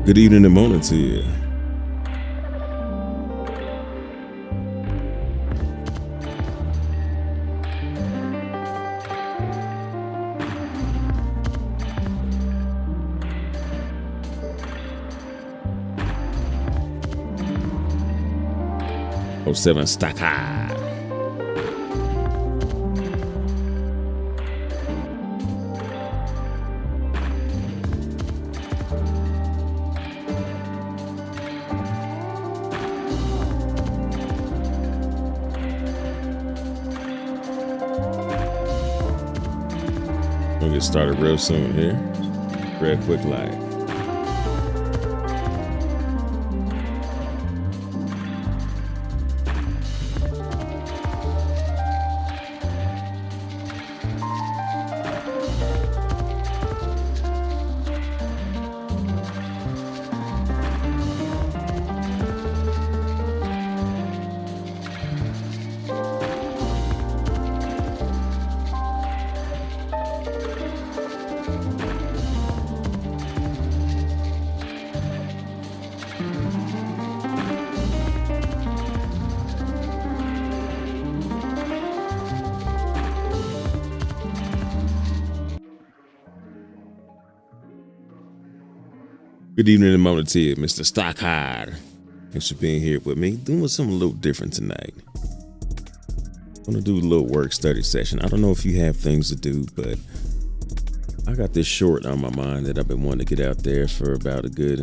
Good evening and morning to you. Oh, 07 stock high. We'll get started real soon here. Real quick live. Good evening and morning to you, Mr. Stockard. Thanks for being here with me. Doing something a little different tonight. I'm gonna do a little work study session. I don't know if you have things to do, but I got this short on my mind that I've been wanting to get out there for about a good,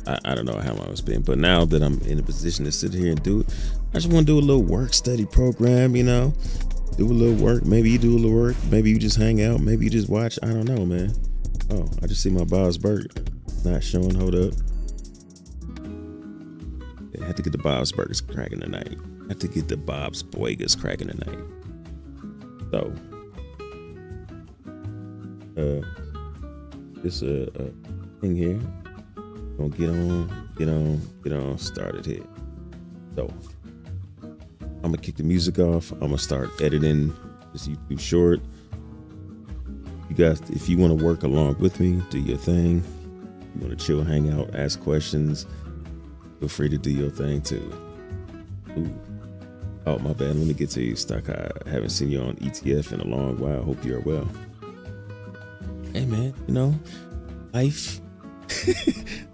I don't know how long it's been, but now that I'm in a position to sit here and do it, I just want to do a little work study program, you know, do a little work. Maybe you do a little work. Maybe you just hang out. Maybe you just watch. I don't know, man. Oh, I just see my BAWSE burger not showing. Hold up. I had to get the BAWSE burgers cracking tonight. I had to get the BAWSE boigas cracking tonight. So, this thing here, gonna get on started here. So, I'm gonna kick the music off. I'm gonna start editing this YouTube short. You guys, if you want to work along with me, do your thing. You want to chill, hang out, ask questions, feel free to do your thing too. Ooh. Oh, my bad. Let me get to you, Stock. I haven't seen you on ETF in a long while. Hope you are well. Hey, man, you know, life,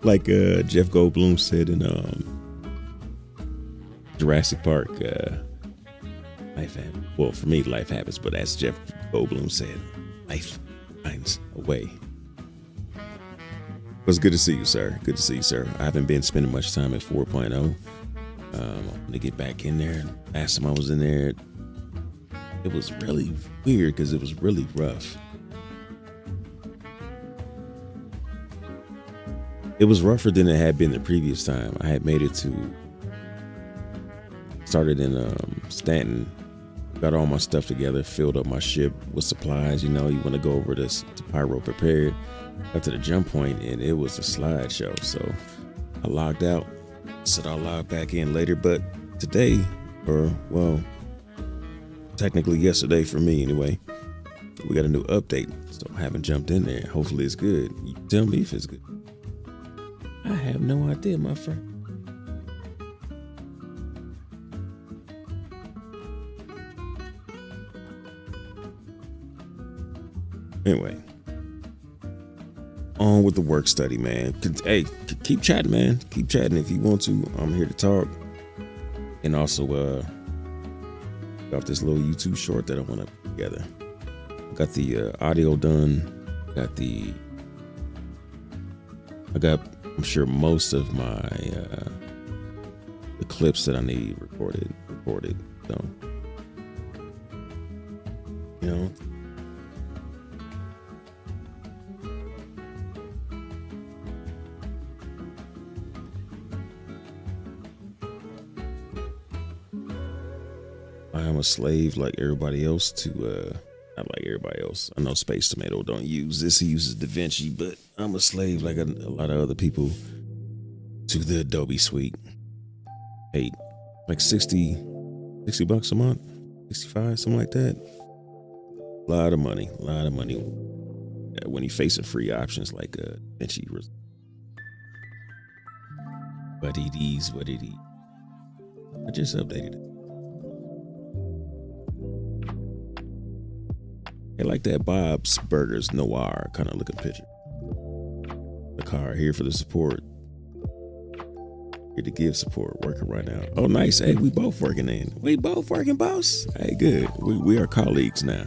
like Jeff Goldblum said in Jurassic Park, life happens. Well, for me, life happens, but as Jeff Goldblum said, life finds a way. It was good to see you, sir. Good to see you, sir. I haven't been spending much time at 4.0. I'm going to get back in there. Last time I was in there, it was really weird because it was really rough. It was rougher than it had been the previous time. I had made it to, started in Stanton, got all my stuff together, filled up my ship with supplies. You know, you want to go over this to Pyro prepared. Got to the jump point and it was a slideshow. So I logged out, said I'll log back in later. But today, or well, technically yesterday for me anyway, we got a new update. So I haven't jumped in there. Hopefully it's good. You tell me if it's good. I have no idea, my friend. Anyway, on with the work study, man. Hey, keep chatting, man. Keep chatting if you want to. I'm here to talk. And also, got this little YouTube short that I want to put together. Got the audio done. I'm sure most of my the clips that I need recorded. So, you know. I am a slave like everybody else to not like everybody else. I know Space Tomato don't use this. He uses DaVinci, but I'm a slave like a lot of other people to the Adobe Suite. Hey, like 60 bucks a month, 65, something like that. A lot of money. when you're facing free options like DaVinci. What it is. I just updated it. I like that Bob's Burgers Noir kind of looking picture. The car here for the support. Here to give support. Working right now. Oh, nice. Hey, we both working in. We both working, boss. Hey, good. We are colleagues now.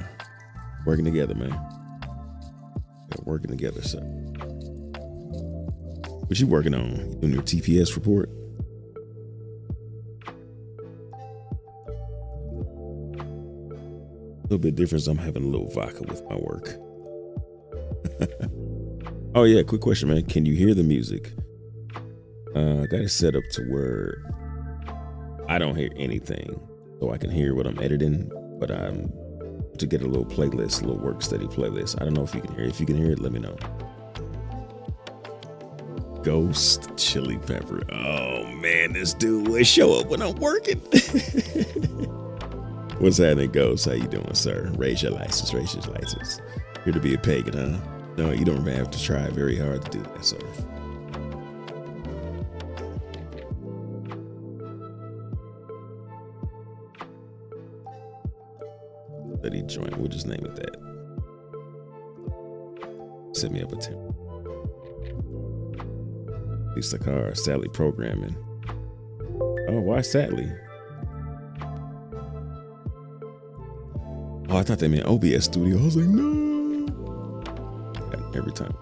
Working together, man. We're working together, so. What you working on? You doing your TPS report? A little bit different. I'm having a little vodka with my work. Oh yeah, quick question, man. Can you hear the music? I got it set up to where I don't hear anything, so I can hear what I'm editing, but I'm to get a little playlist, a little work study playlist. I don't know if you can hear it. If you can hear it, let me know. Ghost Chili Pepper. Oh man, this dude will show up when I'm working. What's happening, Ghost? How you doing, sir? Raise your license. Here to be a pagan, huh? No, you don't have to try very hard to do that, sir. That he joined. We'll just name it that. Set me up a 10. Lisa Carr, Sally Programming. Oh, why Sally? Oh, I thought they meant OBS Studio. I was like, no. Every time.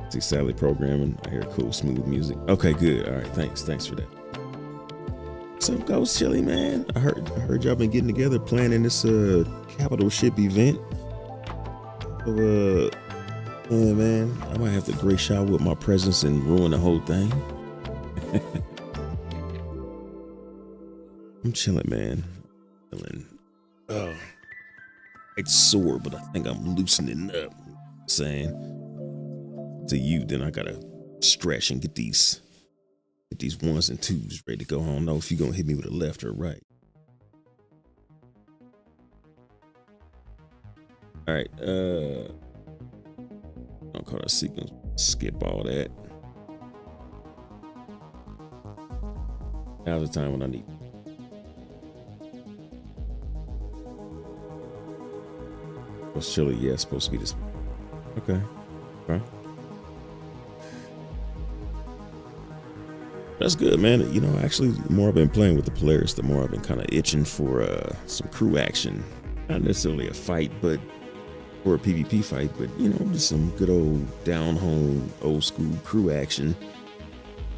See Sally Programming. I hear cool, smooth music. Okay, good. All right, thanks for that. What's up, Ghost Chili, man? I heard y'all been getting together planning this capital ship event. So yeah, man, I might have to grace y'all with my presence and ruin the whole thing. I'm chilling, man. Chilling. Oh, it's sore, but I think I'm loosening up. Saying to you, then I gotta stretch and get these ones and twos ready to go. I don't know if you're gonna hit me with a left or a right. All right, I'll call that sequence. Skip all that. Now's the time when I need. What's chili? Yeah, it's supposed to be this. Okay. That's good, man. You know, actually, the more I've been playing with the Polaris, the more I've been kind of itching for some crew action. Not necessarily a fight, but or a PvP fight, but you know, just some good old down home, old school crew action.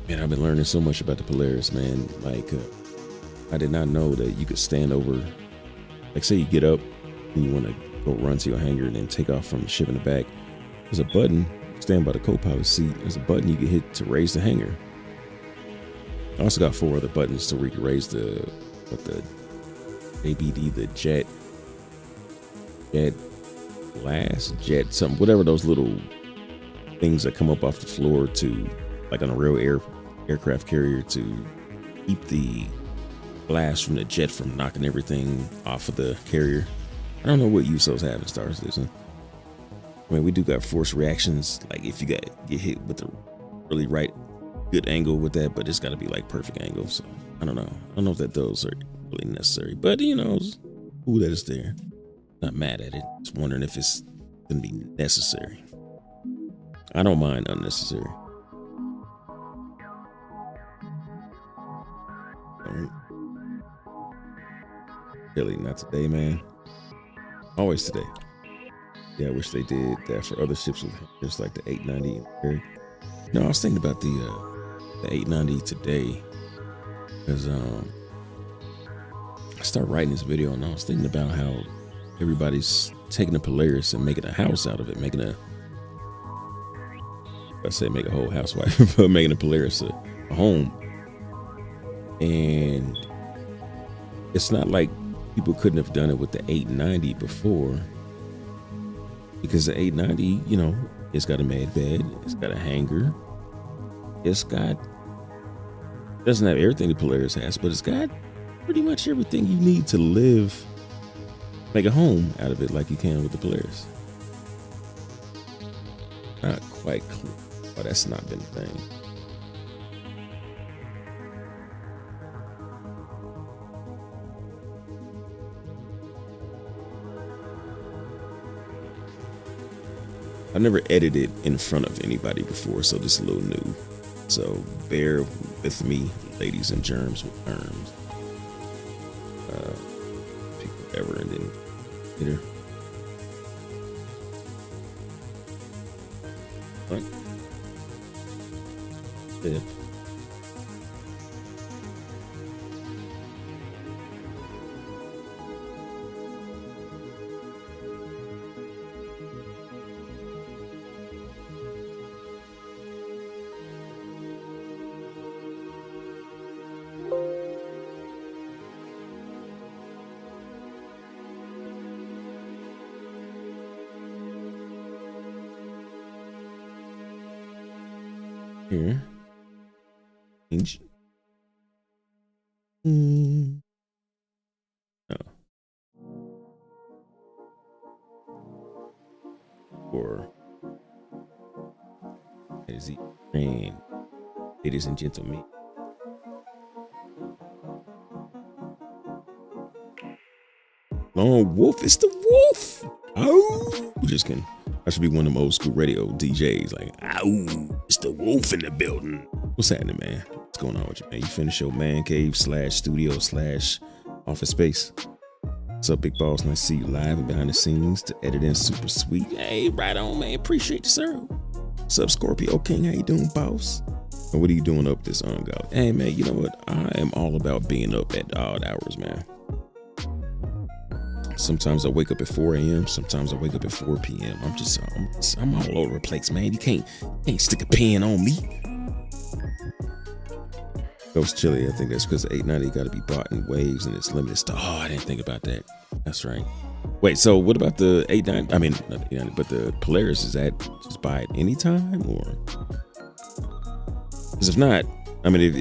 Man, I've been learning so much about the Polaris, man. Like, I did not know that you could stand over. Like, say you get up and you want to go run to your hangar and then take off from the ship in the back. There's a button, stand by the co-pilot seat. There's a button you can hit to raise the hangar. I also got 4 other buttons to where you can raise the ABD, the jet blast, jet something, whatever those little things that come up off the floor to, like on a real aircraft carrier, to keep the blast from the jet from knocking everything off of the carrier. I don't know what use those have in Star Citizen. I mean, we do got force reactions, like if you get hit with the really good angle with that, but it's got to be like perfect angle. So I don't know if that those are really necessary, but you know, it's cool that it's there. Not mad at it. Just wondering if it's gonna be necessary. I don't mind unnecessary. Really, not today, man. Always today. Yeah, I wish they did that for other ships with just like the 890 and no, I was thinking about the 890 today because I started writing this video and I was thinking about how everybody's taking a Polaris and making a house out of it, make a whole housewife, but making a Polaris a home. And it's not like people couldn't have done it with the 890 before, because the 890, you know, it's got a med bed, it's got a hangar, doesn't have everything the Polaris has, but it's got pretty much everything you need to live, make a home out of it like you can with the Polaris. Not quite clear. Oh, that's not been a thing. I've never edited in front of anybody before, so this is a little new. So bear with me, ladies and germs with terms. Pick whatever and then hit her. What? Yeah. Here. Oh. Or is he trained? Ladies and gentlemen. Lone Wolf, it's the wolf. Oh, just kidding. I should be one of them old school radio DJs. Like, ow, it's the wolf in the building. What's happening, man? What's going on with you, man? You finished your man cave / studio / office space. What's up, Big Boss? Nice to see you live and behind the scenes. To edit in super sweet. Hey, right on, man. Appreciate you, sir. What's up, Scorpio King? How you doing, boss? And what are you doing up this ungodly? Hey, man, you know what? I am all about being up at odd hours, man. Sometimes I wake up at 4 a.m. Sometimes I wake up at 4 p.m. I'm all over the place, man. You can't stick a pin on me. Ghost Chili, I think that's because 890 got to be bought in waves and it's limited stock. Oh, I didn't think about that. That's right. Wait, so what about the 890? I mean, not 890, but the Polaris, is that just buy it anytime or? Because if not, I mean, if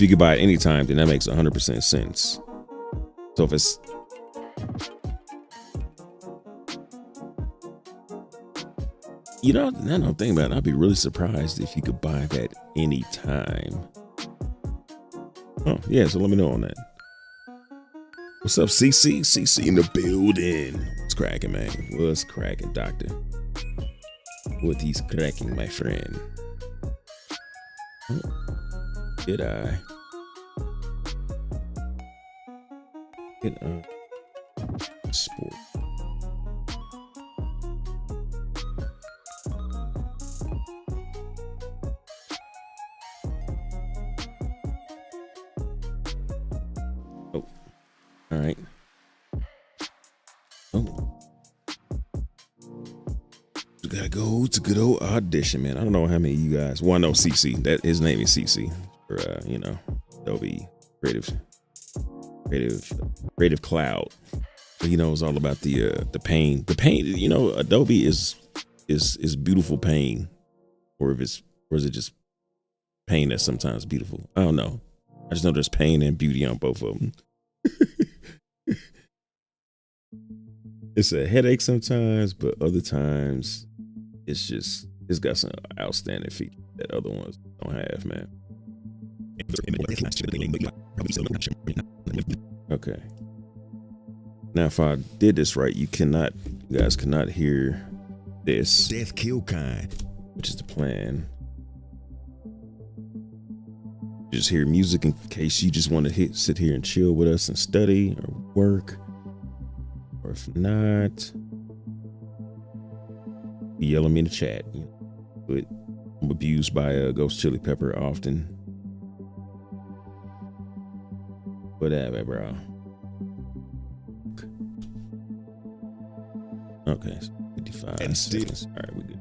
you could buy it anytime, then that makes 100% sense. So if it's, you know, now I'm thinking about it, I'd be really surprised if you could buy that anytime. Oh, yeah, so let me know on that. What's up, CC? CC in the building. What's cracking, man? What's cracking, doctor? What he's cracking, my friend? Oh, did I? Get sport. Oh, all right. Oh, we gotta go to good old audition, man. I don't know how many of you guys. Well, I know CC. That his name is CC for you know, Adobe Creative Cloud. So he knows all about the pain. The pain, you know, Adobe is beautiful pain, or is it just pain that's sometimes beautiful? I don't know. I just know there's pain and beauty on both of them. It's a headache sometimes, but other times it's got some outstanding features that other ones don't have, man. Okay. Now, if I did this right, you guys cannot hear this. Death kill kind. Which is the plan. You just hear music in case you just want to sit here and chill with us and study or work. Or if not, yell at me in the chat. But I'm abused by Ghost Chili Pepper often. Whatever, bro. Okay, so 55 and seconds. All right, we good.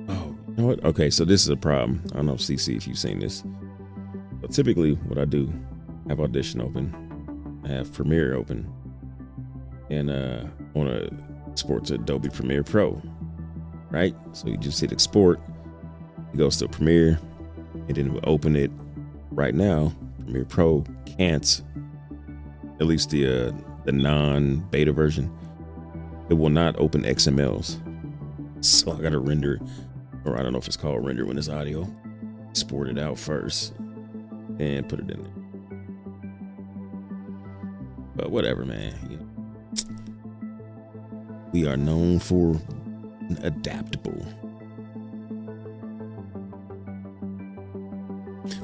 Oh, you know what? Okay, so this is a problem. I don't know, CC, if you've seen this. But typically, what I do, I have Audition open, I have Premiere open, and want to export to Adobe Premiere Pro, right? So you just hit export, it goes to Premiere, and then we'll open it. Right now, Premiere Pro can't, at least the non-beta version, it will not open XMLs. So I gotta render, or I don't know if it's called render when it's audio. Export it out first and put it in there. But whatever, man. You know, we are known for adaptable.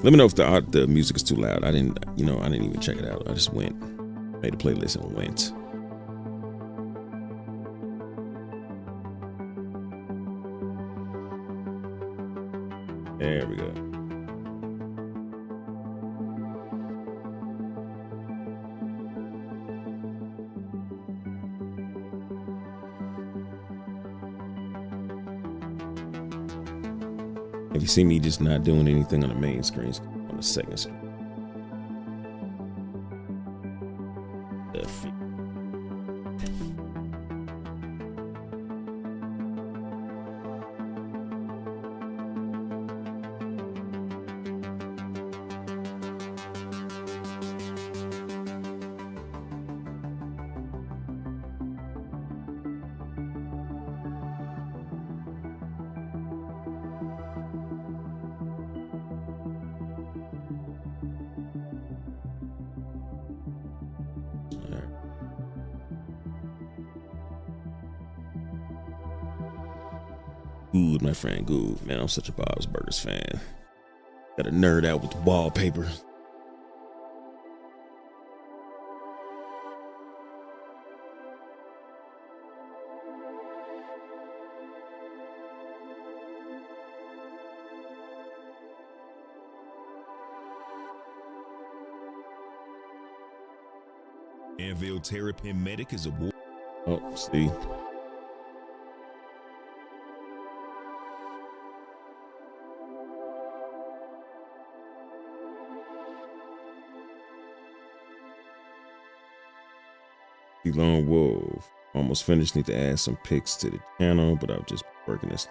Let me know if the music is too loud. I didn't even check it out. I just made a playlist and went. There we go. If you see me just not doing anything on the main screen, on the second screen. Good, my friend, good. Man, I'm such a Bob's Burgers fan. Got a nerd out with the wallpaper. Avenger Titan medic is a war. Oh, see. Lone Wolf. Almost finished. Need to add some pics to the channel, but I've just been working this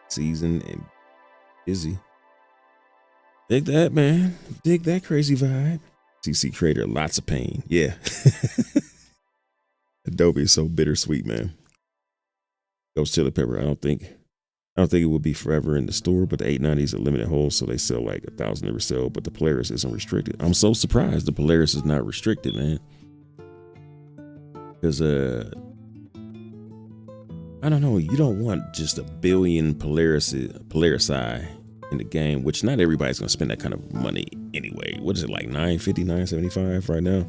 season and busy. Dig that, man. Dig that crazy vibe. CC Creator, lots of pain. Yeah. Adobe is so bittersweet, man. Ghost Chili Pepper. I don't think it will be forever in the store, but the 890 is a limited hold, so they sell like 1,000 every sale, but the Polaris isn't restricted. I'm so surprised the Polaris is not restricted, man. Because I don't know, you don't want just a billion Polaris-i in the game, which not everybody's gonna spend that kind of money anyway. What is it, like $950, $975 right now?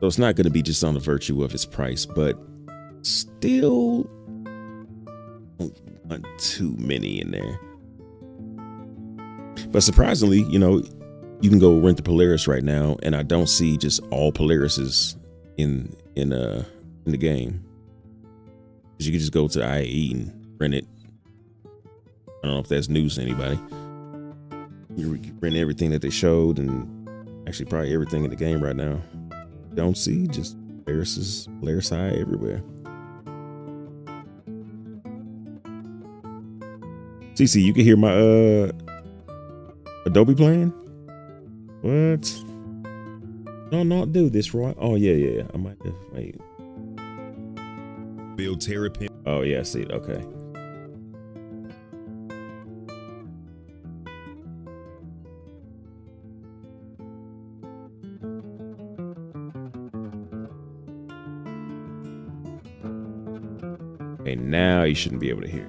So it's not gonna be just on the virtue of its price, but still don't want too many in there. But surprisingly, you know, you can go rent the Polaris right now, and I don't see just all Polarises in the game. Because you can just go to IAE and rent it. I don't know if that's news to anybody. You rent everything that they showed, and actually probably everything in the game right now. Don't see just Polaris High everywhere. CC, you can hear my Adobe playing? What? No, not do this, right? Oh yeah. I might have. Wait. Build Terrapin. Oh yeah, I see it. Okay. Okay, now you shouldn't be able to hear.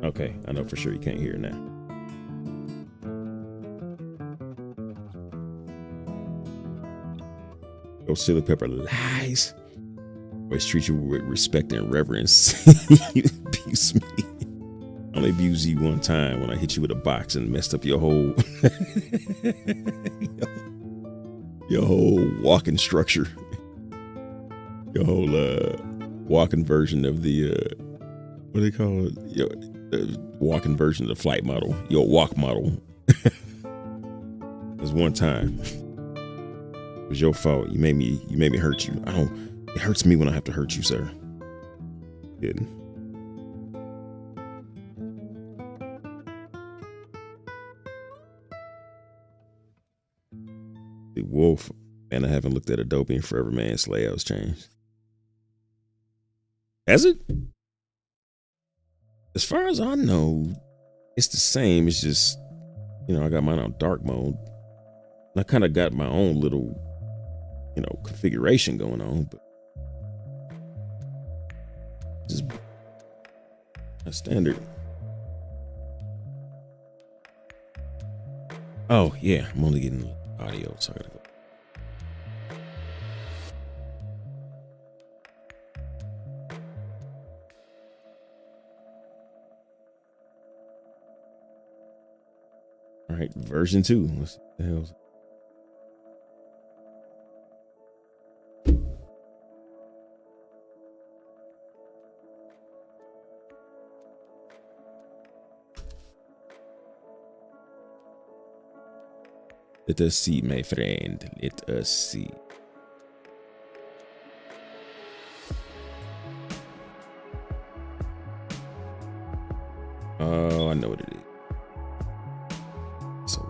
Okay, I know for sure you can't hear it now. Ghost Chili Pepper lies. Always treat you with respect and reverence. You abuse me. I only abused you one time when I hit you with a box and messed up your whole your whole walking structure. Your whole walking version of the what do they call it? Your walking version of the flight model. Your walk model. There's one time. It was your fault. You made me hurt you. It hurts me when I have to hurt you, sir. Didn't. The Wolf. Man, I haven't looked at Adobe in forever, man. Its layout's changed. Has it? As far as I know, it's the same. It's just, I got mine on dark mode. I kind of got my own little, configuration going on, but just a standard. Oh yeah, I'm only getting audio, so I gotta go. All right, version 2. What's the hell? Let us see, my friend. Let us see. Oh, I know what it is. So,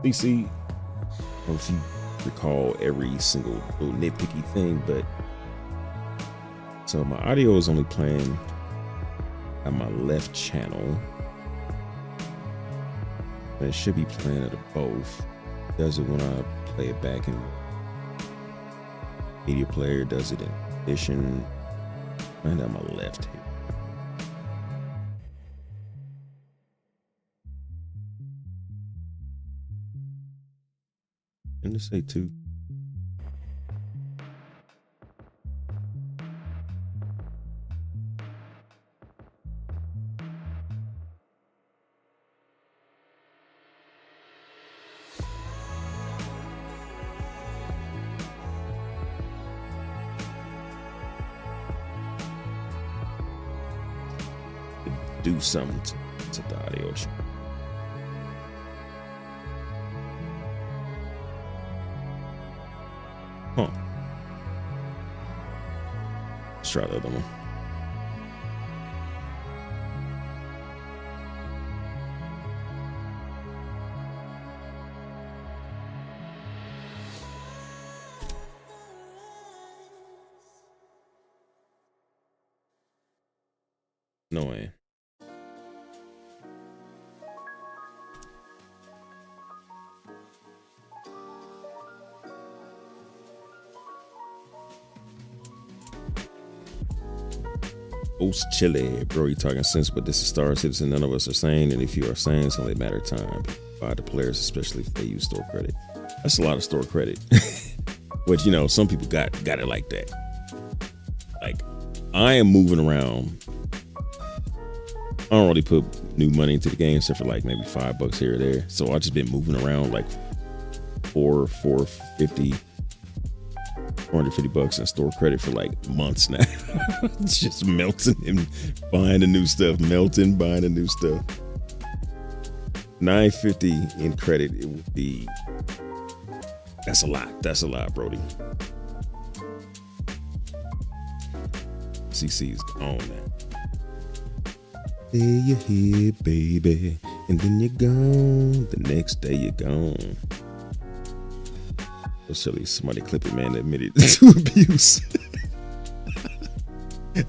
BC, I don't know if you recall every single little nitpicky thing, but so my audio is only playing on my left channel. And it should be playing at both. It does it when I play it back in media player, does it in edition. And on my left here. And to say 2. Do something to the audio. Huh. Let's try the other one. No way. Most chilly, bro. You talking sense, but this is Star Citizen. None of us are sane, and if you are sane, it's only a matter of time. By the players, especially if they use store credit. That's a lot of store credit. But some people got it like that. Like, I am moving around. I don't really put new money into the game except for like maybe $5 here or there. So I just been moving around like $450 in store credit for like months now. It's just melting and buying the new stuff, melting, buying the new stuff. $950 in credit, it would be, that's a lot, Brody. CC is gone now. There you're here, baby, and then you're gone. The next day you're gone. So silly, somebody clip it, man, that admitted to abuse.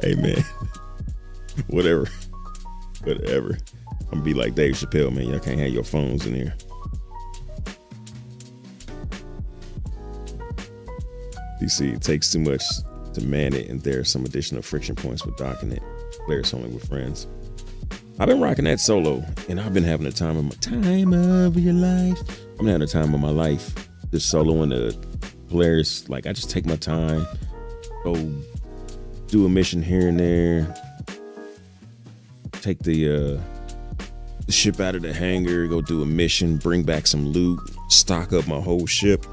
Hey, man, whatever. I'm gonna be like Dave Chappelle, man. Y'all can't have your phones in here. You see, it takes too much to man it, and there are some additional friction points with docking it. Players only with friends. I've been rocking that solo, and I've been having the time of your life. I'm having the time of my life. Just soloing the players. Like, I just take my time, go do a mission here and there, take the ship out of the hangar, go do a mission, bring back some loot, stock up my whole ship,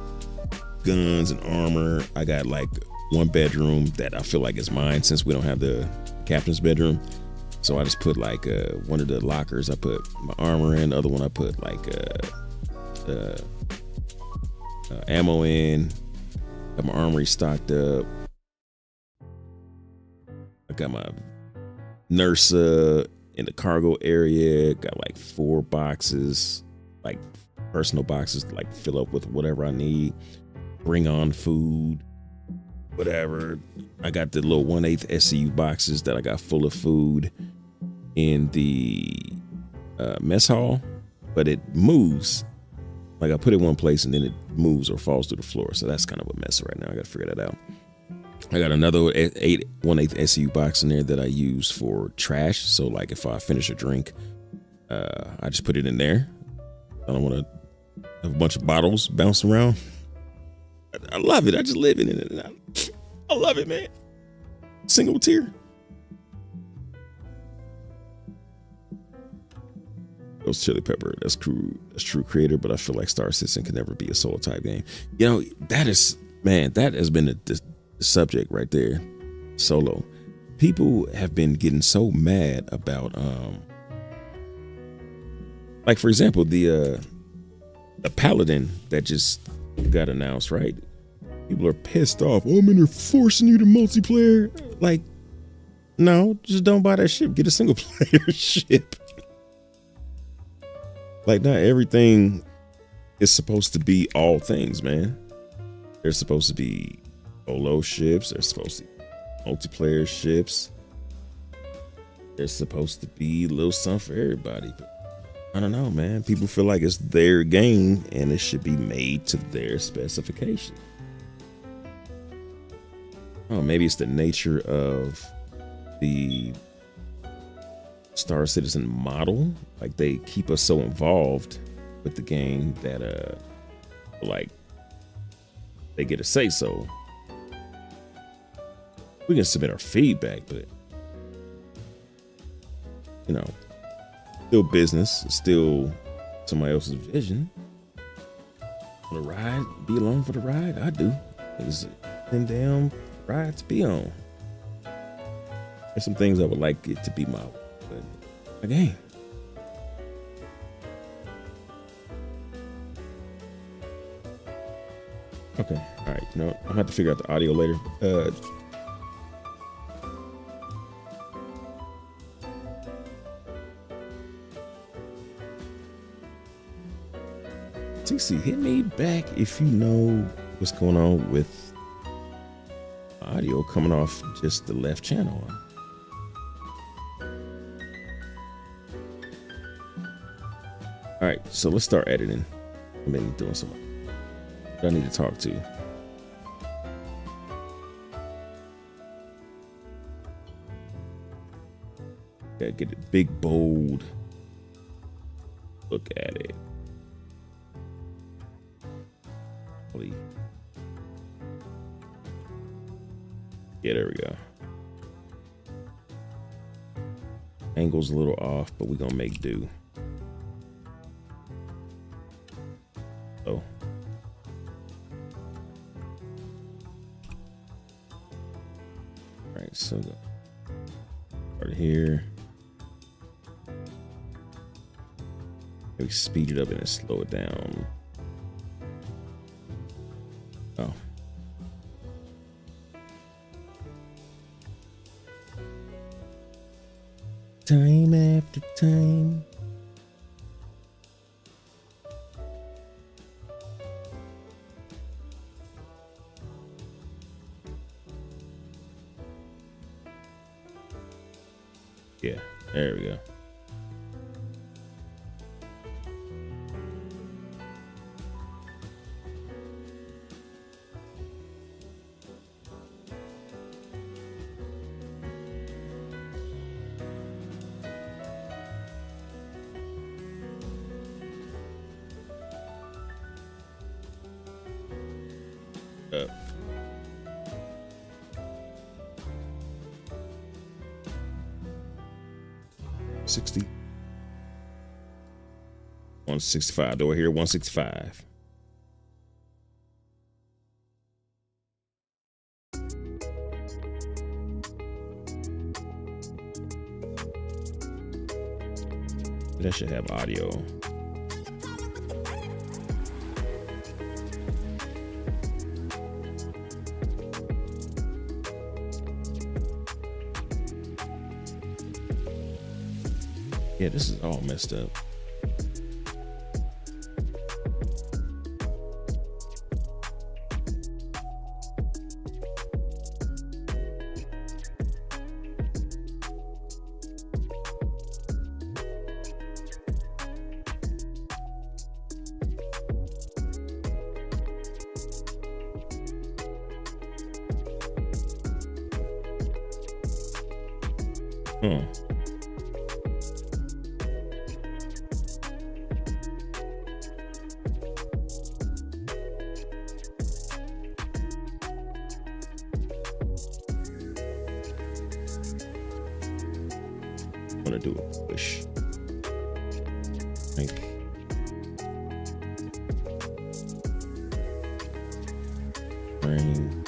guns and armor. I got like one bedroom that I feel like is mine since we don't have the captain's bedroom. So I just put like one of the lockers, I put my armor in. The other one I put like ammo in. Got my armory stocked up. I got my nurse in the cargo area. Got like 4 boxes, like personal boxes to like fill up with whatever I need, bring on food, whatever. I got the little 1/8 SCU boxes that I got full of food in the mess hall, but it moves. Like I put it one place and then it moves or falls to the floor. So that's kind of a mess right now. I got to figure that out. I got another 1/8 SCU box in there that I use for trash. So like if I finish a drink, I just put it in there. I don't want to have a bunch of bottles bouncing around. I love it. I just live in it. I love it, man. Single tier. Those Chili Pepper, that's true creator, but I feel like Star Citizen can never be a solo type game. You know, that has been the subject right there. Solo. People have been getting so mad about like for example, the Paladin that just got announced, right? People are pissed off. Oh, man, they're forcing you to multiplayer. Like, no, just don't buy that ship. Get a single player ship. Like, not everything is supposed to be all things, man. There's supposed to be solo ships. There's supposed to be multiplayer ships. There's supposed to be a little something for everybody. But I don't know, man. People feel like it's their game and it should be made to their specification. Oh, maybe it's the nature of the Star Citizen model. Like they keep us so involved with the game that like they get a say so. We can submit our feedback, but you know, still business, still somebody else's vision. On the ride, be along for the ride. I do. It's a damn ride to be on. There's some things I would like it to be my game. Okay, all right. You know what? I'm gonna have to figure out the audio later. TC, hit me back if you know what's going on with audio coming off just the left channel. All right, so let's start editing. I've been doing something I need to talk to. Gotta get a big, bold look at it. Holy. Yeah, there we go. Angle's a little off, but we're gonna make do. Oh. All right, so start here. Maybe speed it up and then slow it down. Oh. Time after time. Yeah, there we go. Up. $60. 165. Do I hear 165? That should have audio. Yeah, this is all messed up. Huh. I'm gonna do a push. Thank you. Frame.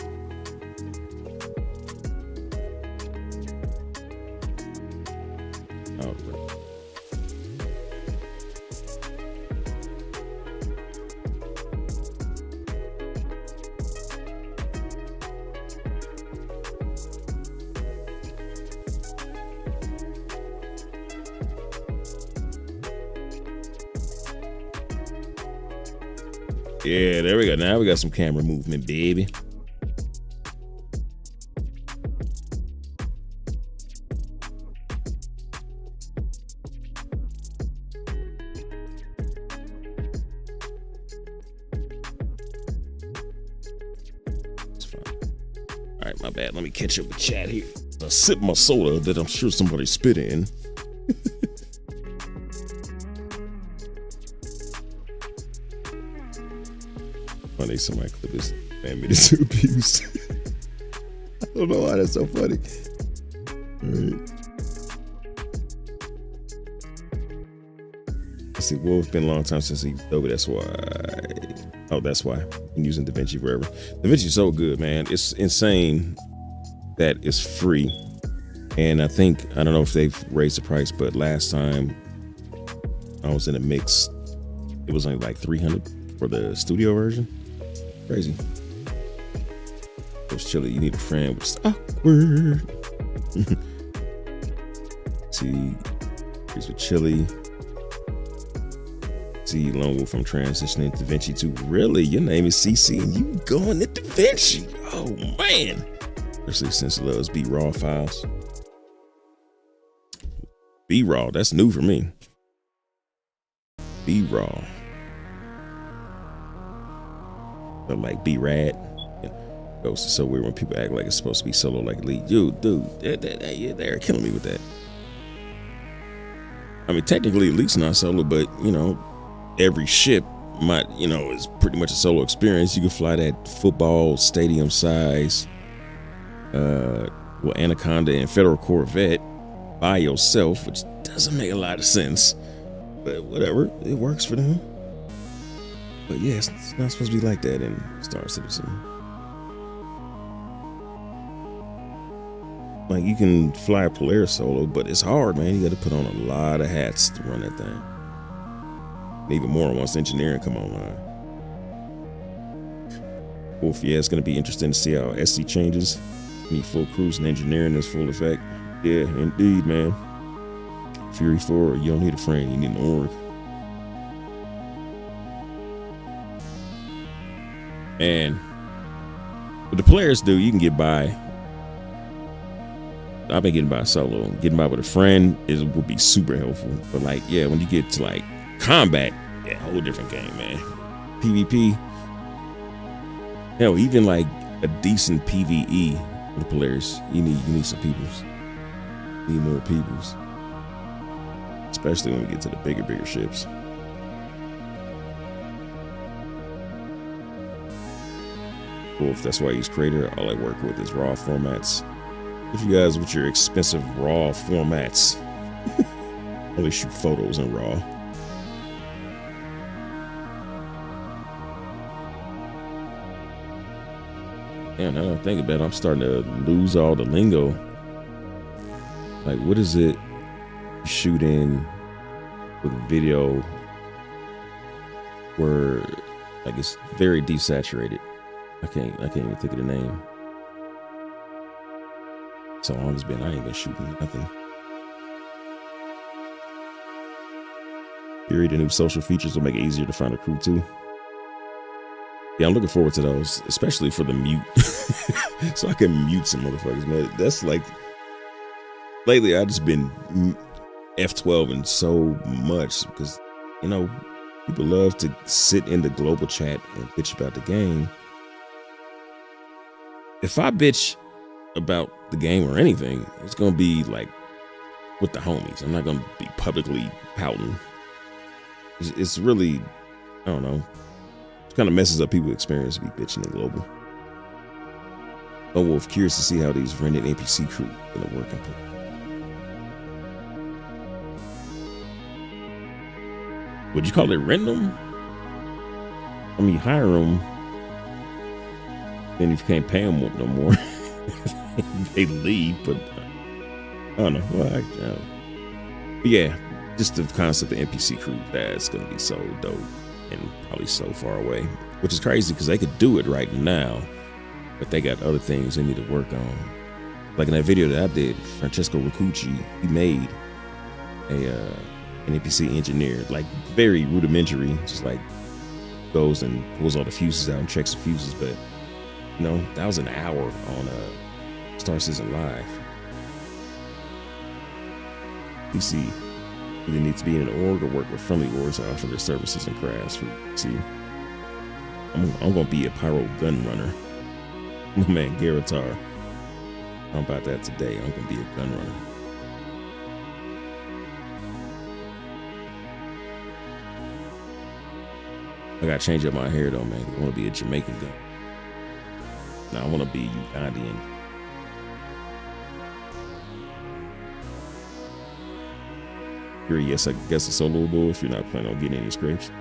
All right. Yeah, there we go. Now we got some camera movement, baby. It's fine. All right, my bad. Let me catch up with chat here. I sip my soda that I'm sure somebody spit in. Funny, somebody clip this 10 minutes of abuse. I don't know why that's so funny. All right. Let's see, well, it's been a long time since he over. That's why. Oh, that's why I'm using DaVinci forever. DaVinci's so good, man. It's insane that it's free. And I don't know if they've raised the price, but last time I was in a mix, it was only like $300 for the studio version. Crazy. It was chilly. You need a friend, which is awkward. See, here's with chili. See, Lone Wolf from transitioning to DaVinci to really, your name is CC and you going to DaVinci. Oh man. Especially since it loves B-raw files. B-raw, that's new for me. B-raw. But like B-rad. It's so weird when people act like it's supposed to be solo like lead. Dude, they're killing me with that. I mean, technically, at least not solo, but you know, every ship might, you know, is pretty much a solo experience. You can fly that football stadium size, Anaconda and Federal Corvette by yourself, which doesn't make a lot of sense, but whatever, it works for them. But yeah, it's not supposed to be like that in Star Citizen. Like, you can fly a Polaris solo, but it's hard, man. You got to put on a lot of hats to run that thing. And even more once engineering come online. Wolf, yeah, it's going to be interesting to see how SC changes. Need full cruise and engineering is full effect. Yeah, indeed, man. Fury 4, you don't need a friend, you need an org. And what the players do, you can get by. I've been getting by solo. Getting by with a friend would be super helpful. But like, yeah, when you get to like combat, yeah, whole different game, man. PvP. Hell, even like a decent PvE with the players, you need some peoples. You need more peoples. Especially when we get to the bigger ships. Wolf, that's why he's creator. All I work with is raw formats. If you guys with your expensive raw formats, only shoot photos in raw. Yeah, now that I think about it, I'm starting to lose all the lingo. Like, what is it shooting with a video where like it's very desaturated? I can't even think of the name. So long it's been, I ain't been shooting nothing. Theory, the new social features will make it easier to find a crew too. Yeah, I'm looking forward to those, especially for the mute. So I can mute some motherfuckers, man. That's like, lately I just been F12 and so much because, you know, people love to sit in the global chat and bitch about the game. If I bitch about the game or anything, it's gonna be like with the homies. I'm not gonna be publicly pouting. It's really, I don't know. It kind of messes up people's experience to be bitching in global. Oh, well, if curious to see how these rented NPC crew gonna work and play. Would you call it rent them? I mean, hire them. Then if you can't pay them no more, they leave. But I don't know. Well, I don't know. But yeah, just the concept of NPC crew, that's gonna be so dope and probably so far away, which is crazy because they could do it right now, but they got other things they need to work on. Like in that video that I did, Francesco Riccucci, he made an NPC engineer, like very rudimentary, just like goes and pulls all the fuses out and checks the fuses. But you know, that was an hour on Star Citizen Live. PC either need to be in an org or work with friendly orgs to offer their services and crafts. See, I'm gonna be a pyro gun runner. My man Garatar, I'm about that today. I'm gonna be a gun runner. I gotta change up my hair though, man. I want to be a Jamaican gun. Now I want to be Ugandan. Here, yes, I guess a solo bull if you're not planning on getting any scrapes.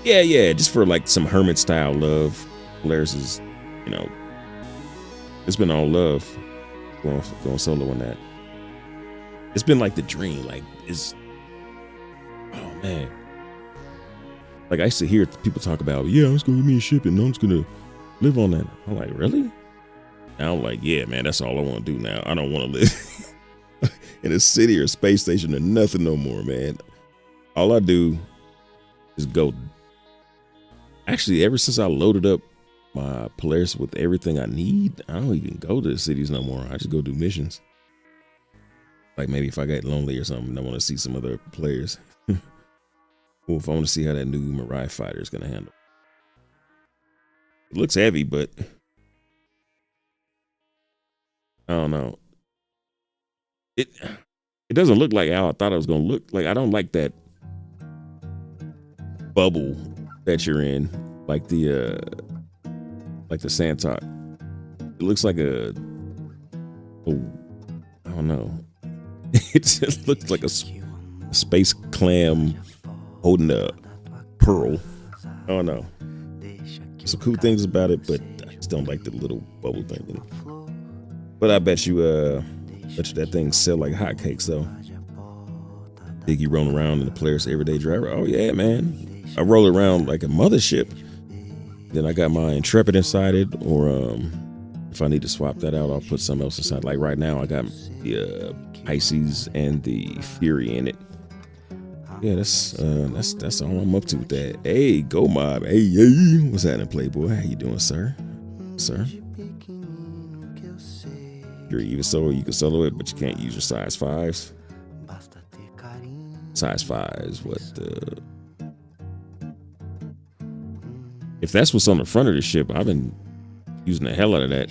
Yeah, just for like some hermit style love. Polaris is, you know, it's been all love going solo on that. It's been like the dream. Like, it's, oh man. Like I used to hear people talk about, yeah, I'm just gonna give me a ship and I'm just gonna live on that. I'm like, really? Now I'm like, yeah, man, that's all I want to do now. I don't want to live in a city or space station or nothing no more, man. All I do is go. Actually, ever since I loaded up my Polaris with everything I need, I don't even go to the cities no more. I just go do missions. Like maybe if I get lonely or something, I want to see some other players. Or if I want to see how that new Mirai fighter is going to handle. It looks heavy, but I don't know. It doesn't look like how I thought it was going to look. Like, I don't like that bubble that you're in, like the Santok. It looks like I don't know. It just looks like a space clam holding a pearl. I don't know. Some cool things about it, but I just don't like the little bubble thing. But I bet you that thing sell like hotcakes though. Biggie rolling around in the Polaris everyday driver. Oh yeah, man. I roll around like a mothership. Then I got my Intrepid inside it, or if I need to swap that out, I'll put something else inside. Like right now, I got the Pisces and the Fury in it. Yeah, that's all I'm up to with that. Hey, go mob. Hey, what's happening, Playboy? How you doing, sir? Sir? You're even solo, you can solo it, but you can't use your size 5s. Size 5s, what the? If that's what's on the front of the ship, I've been using the hell out of that.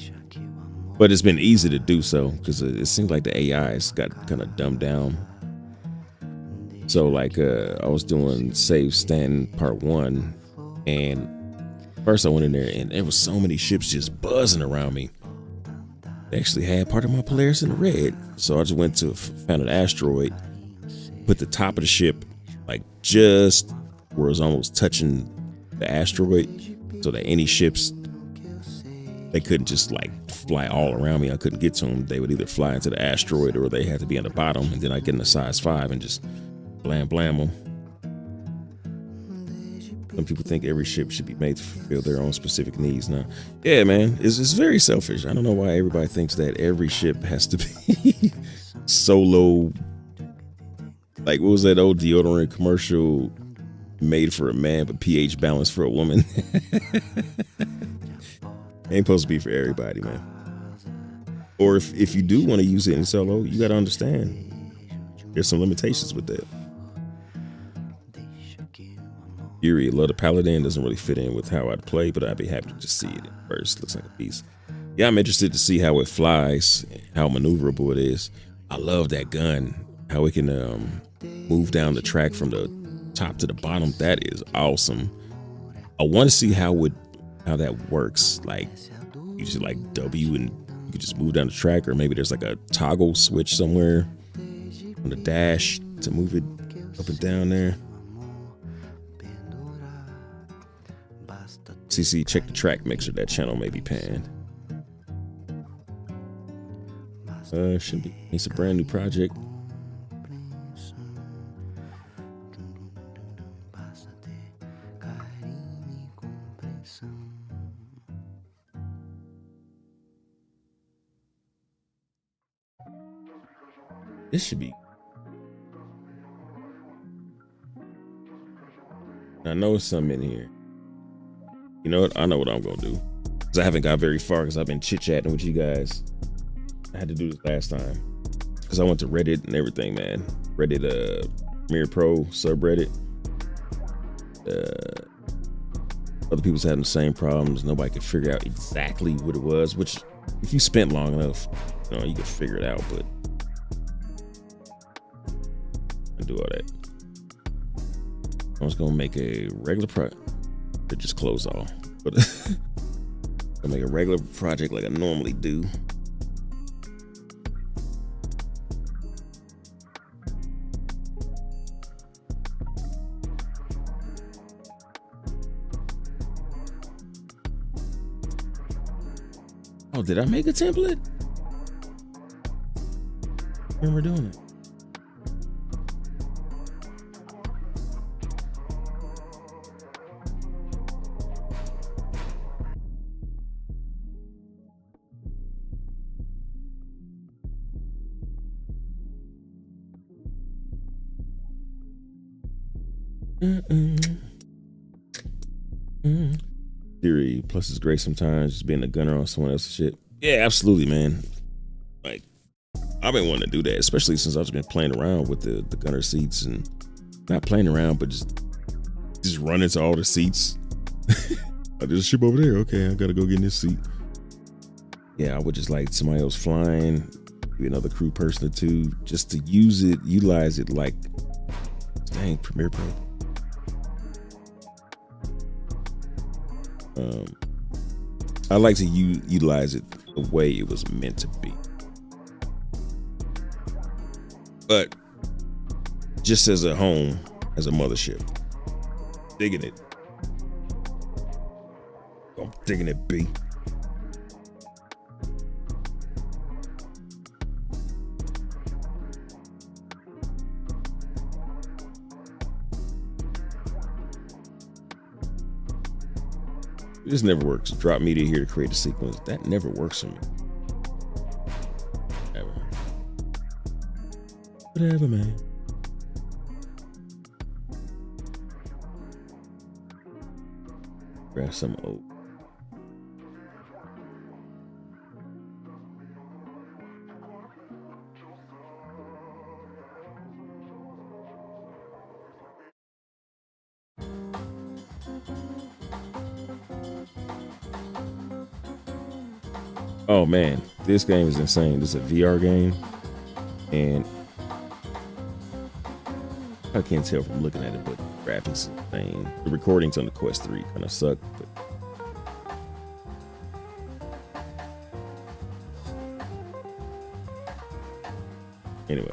But it's been easy to do so because it seems like the AI's got kind of dumbed down. So like I was doing Save Stand Part 1, and first I went in there and there was so many ships just buzzing around me. They actually had part of my Polaris in the red. So I just went to found an asteroid, put the top of the ship like just where it was almost touching the asteroid, so that any ships, they couldn't just like fly all around me. I couldn't get to them. They would either fly into the asteroid or they had to be on the bottom, and then I get in a size 5 and just blam them. Some people think every ship should be made to fulfill their own specific needs. Now, yeah, man, it's very selfish. I don't know why everybody thinks that every ship has to be solo. Like, what was that old deodorant commercial? Made for a man, but pH balanced for a woman. Ain't supposed to be for everybody, man. Or if you do want to use it in solo, you got to understand there's some limitations with that. Fury, love the Paladin, doesn't really fit in with how I'd play, but I'd be happy to just see it at first. Looks like a beast. Yeah, I'm interested to see how it flies, how maneuverable it is. I love that gun. how it can move down the track from the top to the bottom. That is awesome. I want to see how that works. Like you just like W and you could just move down the track, or maybe there's like a toggle switch somewhere on the dash to move it up and down there. CC, check the track mixer. That channel may be panned. Should be. It's a brand new project. This should be. I know it's something in here. You know what? I know what I'm gonna do. Because I haven't got very far because I've been chit-chatting with you guys. I had to do this last time. Because I went to Reddit and everything, man. Reddit Mirror Pro subreddit. Other people's having the same problems. Nobody could figure out exactly what it was, which if you spent long enough, you know, you could figure it out, but I do all that. I was gonna make a regular project. It just closed off, but I make a regular project like I normally do. Oh, did I make a template? I remember doing it. Theory plus is great sometimes, just being a gunner on someone else's shit. Yeah, absolutely, man. Like, I've been wanting to do that, especially since I've been playing around with the gunner seats, and not playing around, but just running to all the seats. Oh, there's a ship over there. Okay, I gotta go get in this seat. Yeah, I would just like somebody else flying, maybe another crew person or two, just to utilize it like, dang, Premiere Pro. I like to utilize it the way it was meant to be. But just as a home, as a mothership, digging it. I'm digging it, B. This never works. Drop media here to create a sequence. That never works for me. Ever. Whatever, man. Grab some oat. Oh man, this game is insane. This is a VR game, and I can't tell from looking at it, but graphics is insane. The recordings on the Quest 3 kind of suck, but anyway.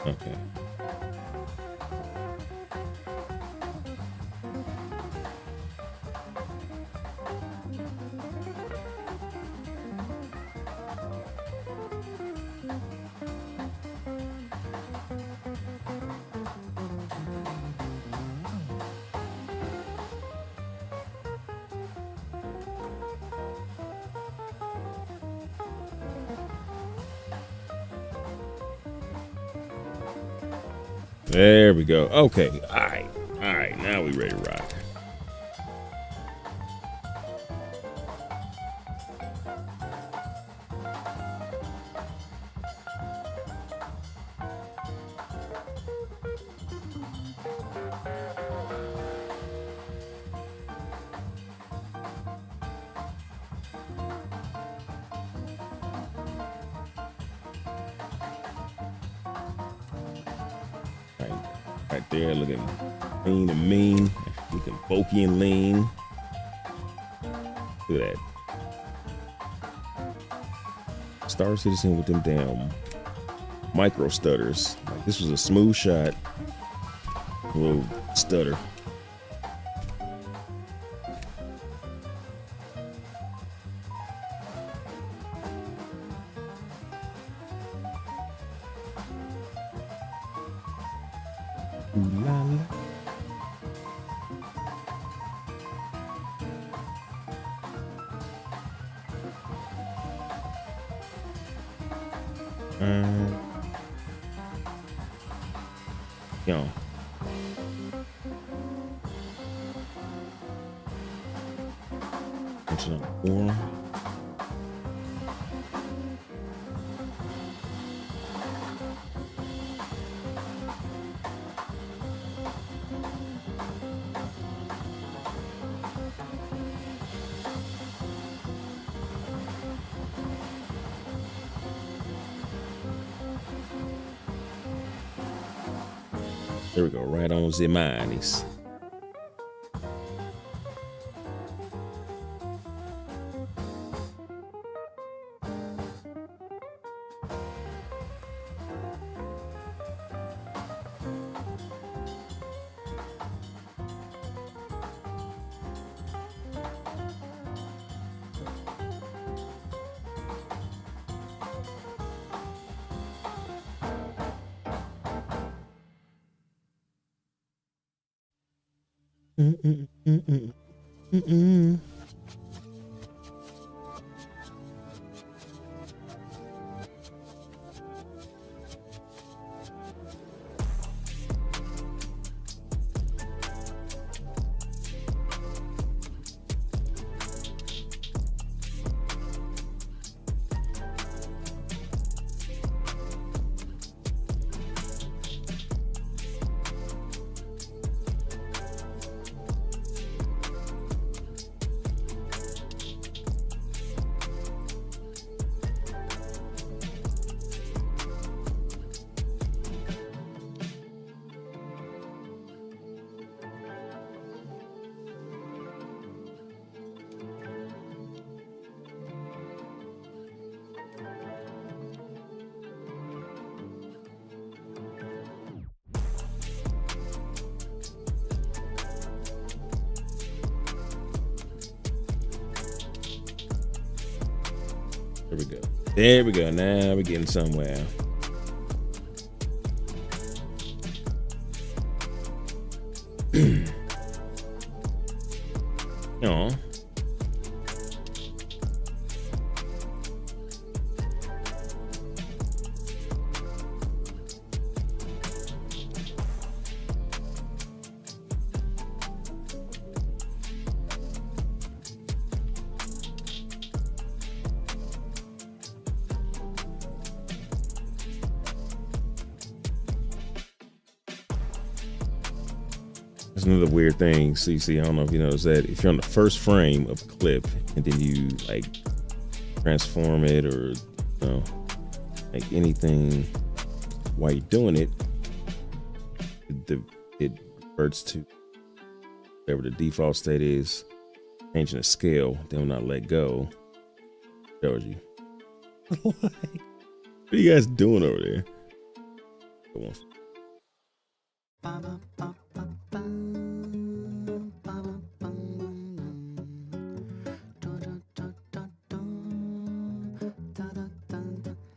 Okay. There we go. Okay. All right. All right. Now we ready to rock. Right there, looking lean and mean, looking bulky and lean. Look at that. Star Citizen with them damn micro stutters. Like, this was a smooth shot, a little stutter. Ooh la la. Yo. What's up? Four. There we go, right on the monies. There we go. There we go. Now we're getting somewhere. No. That's another weird thing, CC. I don't know if you notice that if you're on the first frame of a clip and then you like transform it or like anything while you're doing it, it reverts to whatever the default state is, changing the scale. Then when I let go, shows you. What are you guys doing over there? Go on.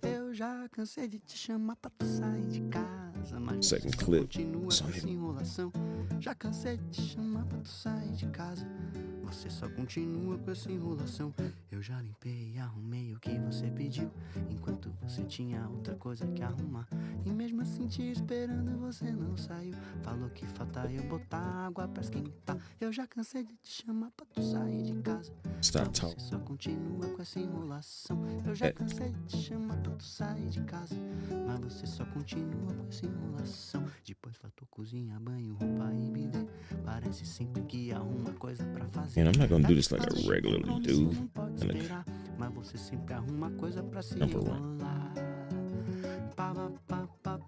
Eu já cansei de te chamar pra tu sair de casa, mas Second você clip. continua It's com on essa him. enrolação. Já cansei de te chamar pra tu sair de casa, você só continua com essa enrolação. Eu já limpei e arrumei o que você pediu, enquanto você tinha outra coisa que arrumar. E mesmo assim te esperando você não saiu. Falou que falta eu botar água pra esquentar. Eu já cansei de te chamar pra tu sair de casa, Stop mas talking. você só continua com essa enrolação. Eu já cansei de te chamar pra tu sair de casa, mas você só continua com essa enrolação. Depois faltou cozinha, banho, roupa e bidê. Parece sempre que arruma coisa pra fazer. Man, I'm not gonna do this like I regularly do. Não pode esperar, mas você sempre arruma coisa pra se Number one. enrolar. Pá, pá, pá, pá,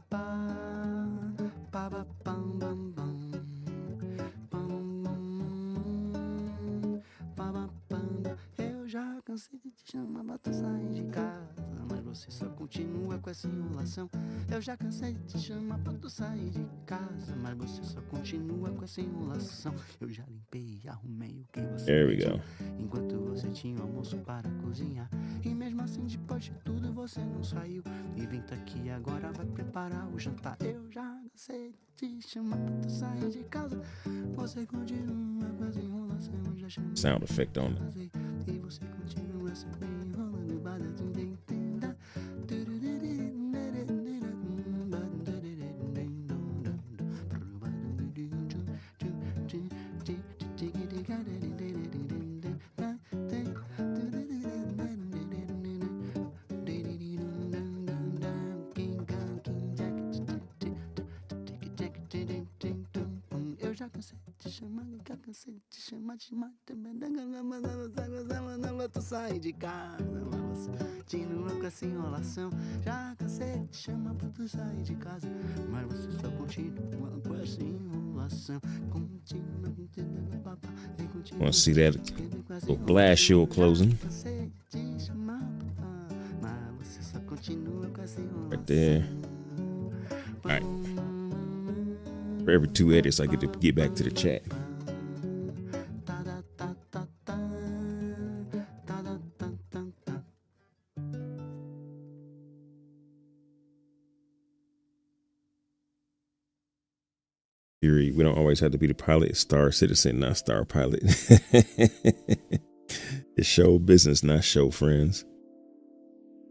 pá, pá, pam, bam, bam. Pam, pá, pá, pam, bam. Eu já cansei de te chamar pra tu sair de casa, mas você só continua com essa enrolação. Eu já cansei de te chamar pra tu sair de casa, mas você só continua com essa enrolação. Eu já limpei e arrumei o que você There we pediu, go. enquanto você tinha o almoço para cozinhar. E mesmo assim, depois de tudo, você não saiu. E vem tá aqui agora, vai preparar o jantar. Eu já cansei de te chamar pra tu sair de casa, você continua com essa enrolação. Eu já chamei Sound effect on it. fazer, e você continua sempre enrolando. Eu já cansei de te chamar, já cansei de te chamar, tu sai de casa, mas você continua com essa enrolação. Já cansei de te chamar pra tu sair de casa, mas você só continua com essa enrolação. Want to see that little glass shield closing right there? All right. For every 2 edits, I get to get back to the chat. Theory, we don't always have to be the pilot. It's Star Citizen, not Star Pilot. It's show business, not show friends.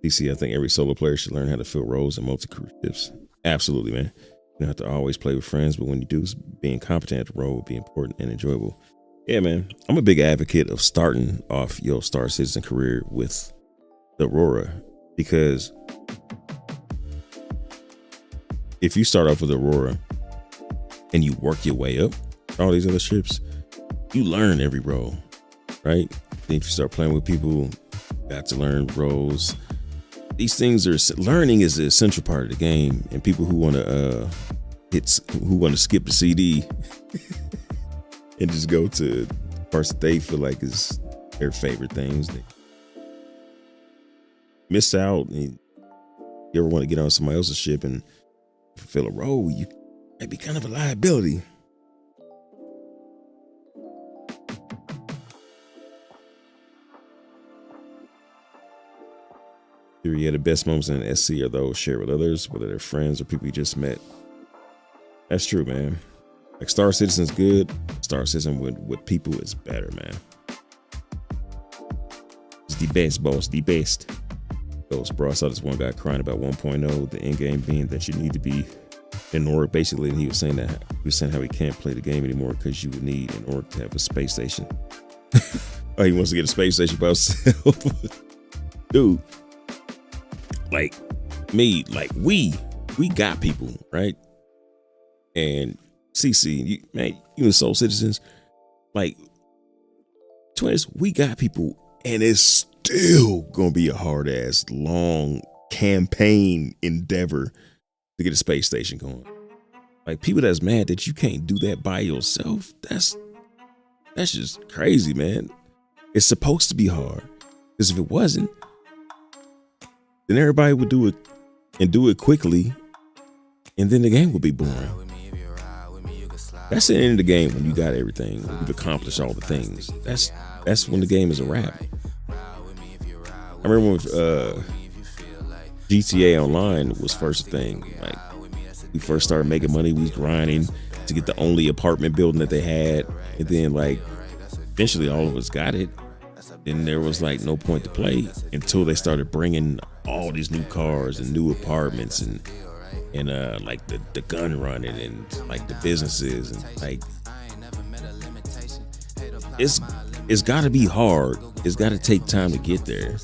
DC, I think every solo player should learn how to fill roles in multi-crew ships. Absolutely, man. You don't have to always play with friends, but when you do, being competent at the role would be important and enjoyable. Yeah, man. I'm a big advocate of starting off your Star Citizen career with the Aurora, because if you start off with Aurora and you work your way up all these other ships, you learn every role, right? Then if you start playing with people, you got to learn roles. These things are, learning is the essential part of the game, and people who want to skip the CD and just go to parts that they feel like is their favorite things, they miss out. And you ever want to get on somebody else's ship and fulfill a role, you might be kind of a liability. Yeah, the best moments in an SC are those shared with others, whether they're friends or people you just met. That's true, man. Like Star Citizen's good. Star Citizen with people is better, man. It's the best, boss. The best. Those bro, I saw this one guy crying about 1.0, the end game being that you need to be in order, basically, and he was saying how he can't play the game anymore because you would need in order to have a space station. Oh, he wants to get a space station by himself. Dude. Like me, like we got people, right? And CC, you and Soul Citizens, like twins, we got people, and it's still gonna be a hard ass long campaign endeavor to get a space station going. Like people that's mad that you can't do that by yourself, that's just crazy, man. It's supposed to be hard, because if it wasn't, then everybody would do it and do it quickly and then the game will be boring. That's the end of the game when you got everything, when you've accomplished all the things. That's when the game is a wrap. I remember when GTA Online was first a thing. Like, we first started making money, we was grinding to get the only apartment building that they had, and then like eventually all of us got it. And there was like no point to play until they started bringing all these new cars and new apartments and like the gun running and like the businesses and like it's got to be hard. It's got to take time to get there,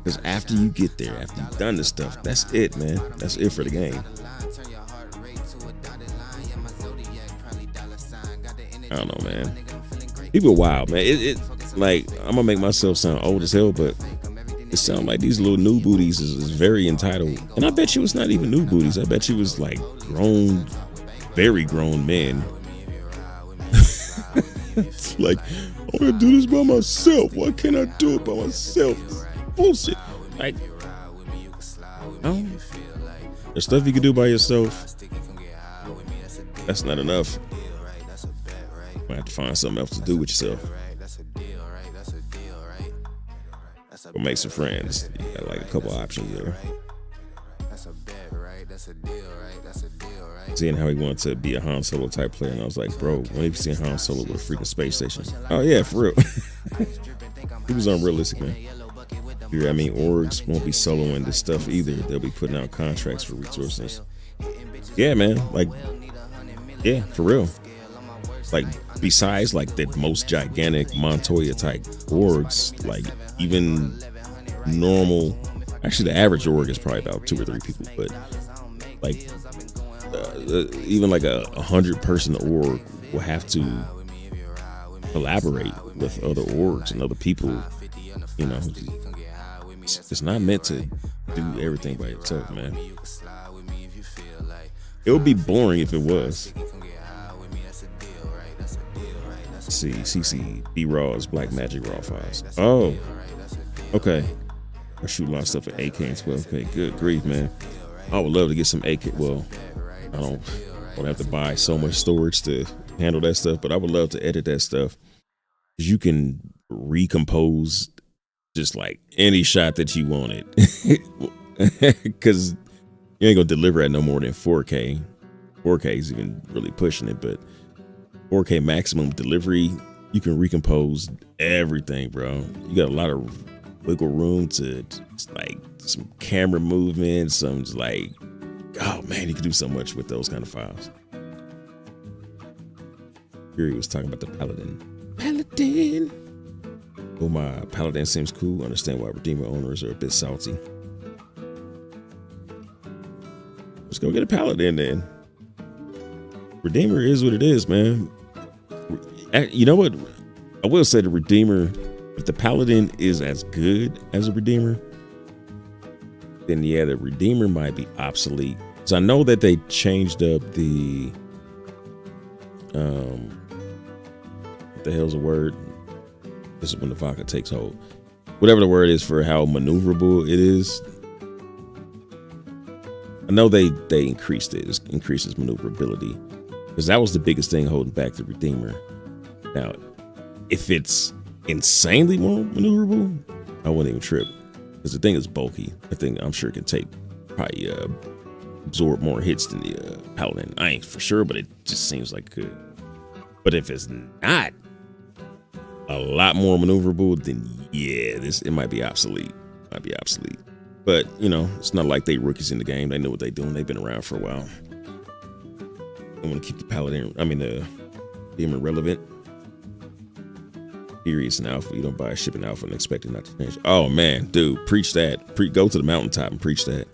because after you get there, after you've done this stuff, that's it, man. That's it for the game. I don't know, man. People are wild, man. It like, I'm gonna make myself sound old as hell, but it sounds like these little new booties is very entitled. And I bet you it's not even new booties. I bet you it's like grown, very grown men. It's like, I'm gonna do this by myself. Why can't I do it by myself? Bullshit. Like, no. There's stuff you can do by yourself. That's not enough. You have to find something else to do with yourself. Or make some friends. You got like a couple options there. Seeing how he wanted to be a Han Solo type player, and I was like, bro, when have you seen Han Solo with a freaking space station? Oh yeah, for real. He was unrealistic, man. I mean, orgs won't be soloing this stuff either. They'll be putting out contracts for resources. Yeah, man. Like, yeah, for real. Like, besides like the most gigantic Montoya type orgs, like even normal, actually the average org is probably about 2 or 3 people, but like even like a 100-person org will have to collaborate with other orgs and other people. You know, it's not meant to do everything by itself, man. It would be boring if it was. See, CC, B-Raws, Black Magic Raw Files. Oh, okay. I shoot a lot of stuff at AK and 12K. Good grief, man. I would love to get some AK. Well, I don't have to buy so much storage to handle that stuff, but I would love to edit that stuff. You can recompose just like any shot that you wanted, because you ain't gonna deliver at no more than 4K. 4K is even really pushing it, but 4K maximum delivery, you can recompose everything, bro. You got a lot of wiggle room to like some camera movement, some like, oh man, you can do so much with those kind of files. Fury was talking about the Paladin. Oh, my Paladin seems cool. Understand why Redeemer owners are a bit salty. Let's go get a Paladin then. Redeemer is what it is, man. You know what? I will say the Redeemer, if the Paladin is as good as a Redeemer, then yeah, the Redeemer might be obsolete. So I know that they changed up the, what the hell's the word? This is when the vodka takes hold. Whatever the word is for how maneuverable it is. I know they increased it. It increases maneuverability, because that was the biggest thing holding back the Redeemer. Now, if it's insanely more maneuverable, I wouldn't even trip, because the thing is bulky. I think I'm sure it can take probably absorb more hits than the Paladin. I ain't for sure, but it just seems like it could. But if it's not a lot more maneuverable, then yeah, it might be obsolete. But you know, it's not like they rookies in the game. They know what they're doing. They've been around for a while. I want to keep the Paladin, the Demon relevant. Furious and Alpha. You don't buy a shipping Alpha and expect it not to change. Oh man, dude, preach that. Go to the mountaintop and preach that.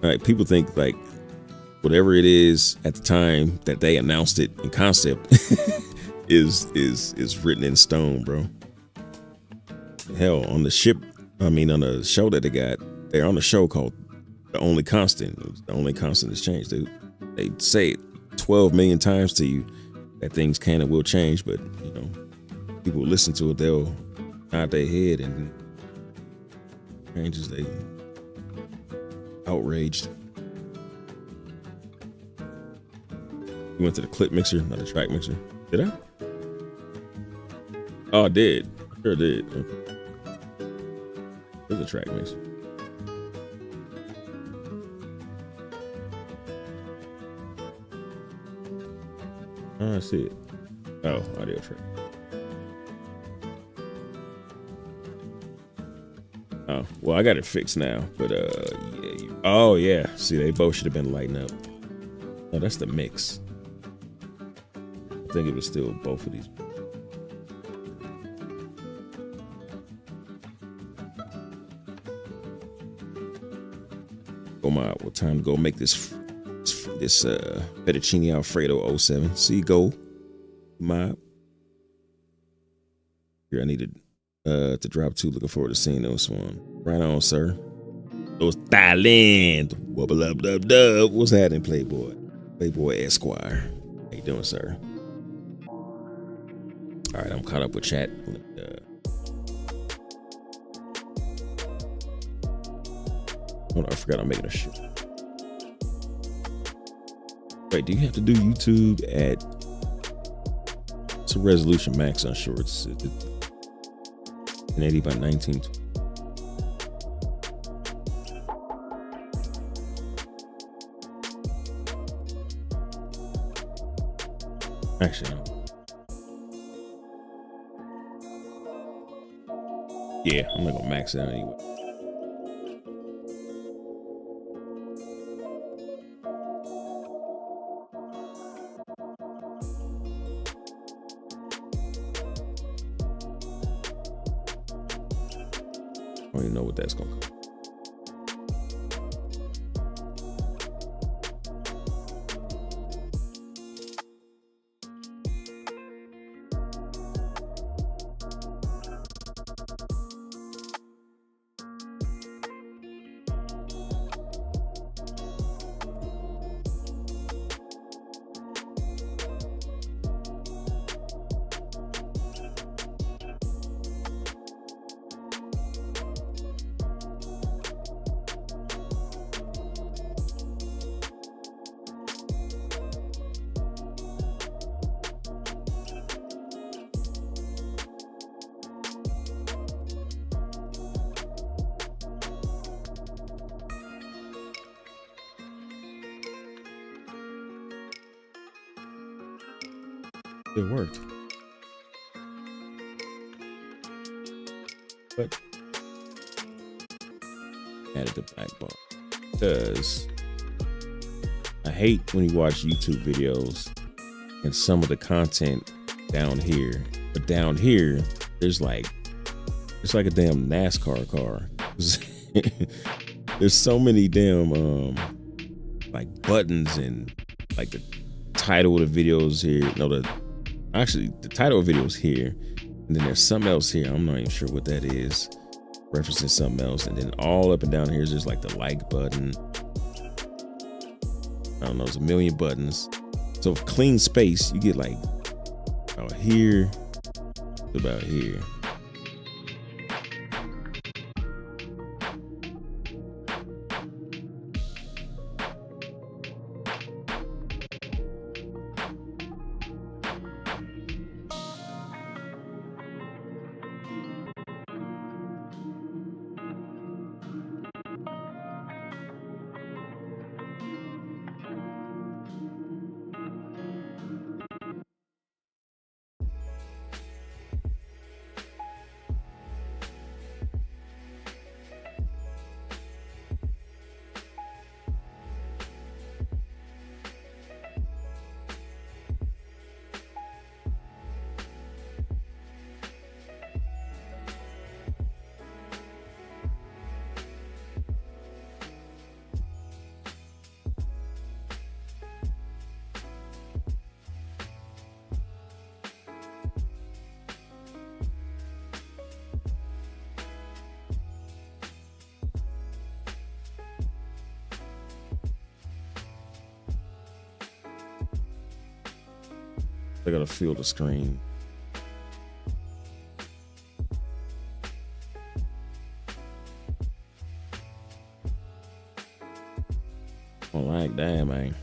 All right, people think like whatever it is at the time that they announced it in concept is written in stone, bro. Hell, on the ship, on the show that they're on a show called The Only Constant. The only constant has changed, dude. They say it 12 million times to you that things can and will change, but you know, people listen to it, they'll nod their head and changes, they outraged. You went to the clip mixer, not the track mixer. Did I? Oh, I did. Sure did. Okay. There's a track mixer. Oh, I see it. Oh, audio track. Oh, well, I got it fixed now. But yeah. Oh yeah. See, they both should have been lighting up. Oh, that's the mix. I think it was still both of these. Oh my! Well, time to go make this fettuccine Alfredo 07. See you go, my. Here I needed to drop 2. Looking forward to seeing those one. Right on, sir. Those Thailand. Wubble up, dub dub. What's happening, Playboy? Playboy Esquire. How you doing, sir? All right, I'm caught up with chat. Oh, I forgot I'm making a shit. Wait, do you have to do YouTube at? It's a resolution max on shorts. 1080 by 19. Actually, no. Yeah, I'm not gonna max it out anyway. I don't even know what that's gonna cost. It worked. But added the black bar because I hate when you watch YouTube videos and some of the content down here, but down here there's like it's like a damn NASCAR car. There's so many damn like buttons and like the title of the videos here. No, the title of the video is here, and then there's something else here. I'm not even sure what that is, referencing something else. And then all up and down here is just like the like button. I don't know, there's a million buttons. So clean space, you get like about here to about here. I gotta feel the screen. I'm like, damn, man.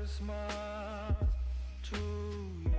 Christmas to you.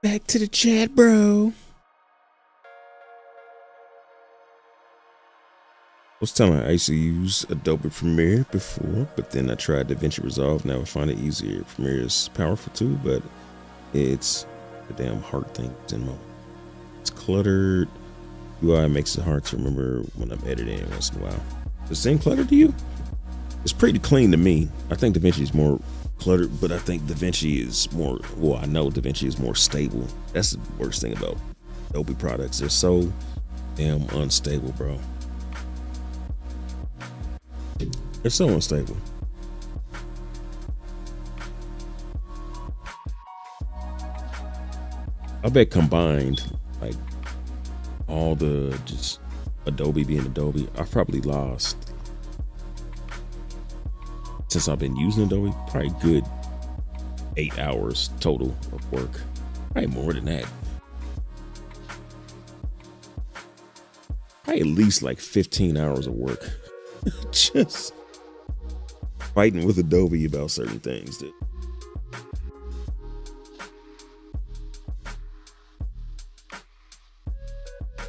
Back to the chat, bro. I was telling her I used to use Adobe Premiere before, but then I tried DaVinci Resolve. Now I find it easier. Premiere is powerful too, but it's a damn hard thing in moment. It's cluttered. UI makes it hard to remember when I'm editing once in a while. Does it seem cluttered to you? It's pretty clean to me. I think DaVinci is more cluttered, but I think DaVinci is more, well, I know DaVinci is more stable. That's the worst thing about Adobe products. They're so damn unstable, bro. They're so unstable. I bet combined, like all the just Adobe being Adobe, I've probably lost, since I've been using Adobe, probably good 8 hours total of work. Probably more than that. Probably at least like 15 hours of work. Just fighting with Adobe about certain things.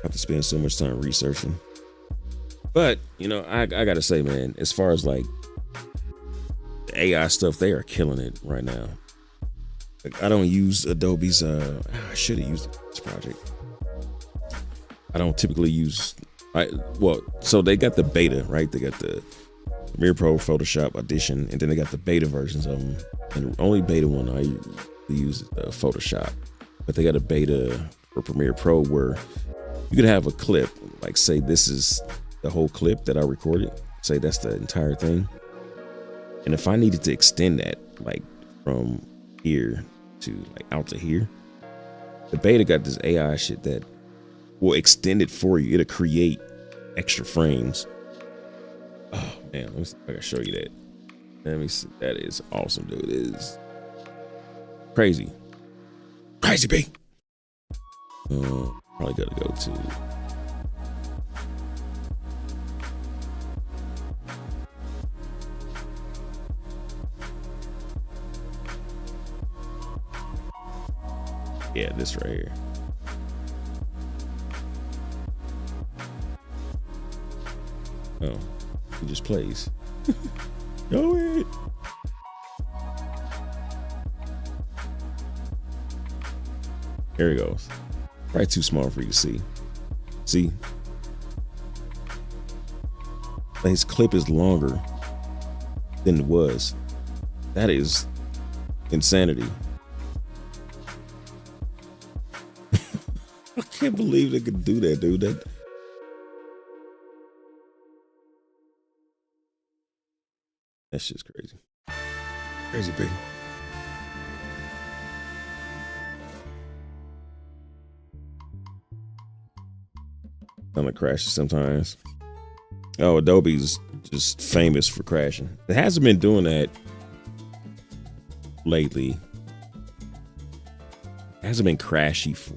have to spend so much time researching. But you know, I gotta say, man, as far as like the AI stuff, they are killing it right now. Like, I don't use Adobe's. I should have used this project. I don't typically use. So they got the beta, right? They got the Premiere Pro, Photoshop, Audition, and then they got the beta versions of them. And the only beta one I use is Photoshop, but they got a beta for Premiere Pro where you could have a clip, like say this is the whole clip that I recorded, say that's the entire thing. And if I needed to extend that, like from here to like out to here, the beta got this AI shit that will extend it for you. It'll create extra frames. Oh man, let me see if I can show you that. Let me see. That is awesome, dude. It is crazy. Crazy B. Probably gotta go to this right here. Oh, he just plays. Go ahead. Here he goes. Probably too small for you to see. See? His clip is longer than it was. That is insanity. I can't believe they could do that, dude. That's just crazy. Crazy big. Kind of crashes sometimes. Oh, Adobe's just famous for crashing. It hasn't been doing that lately. It hasn't been crashy for,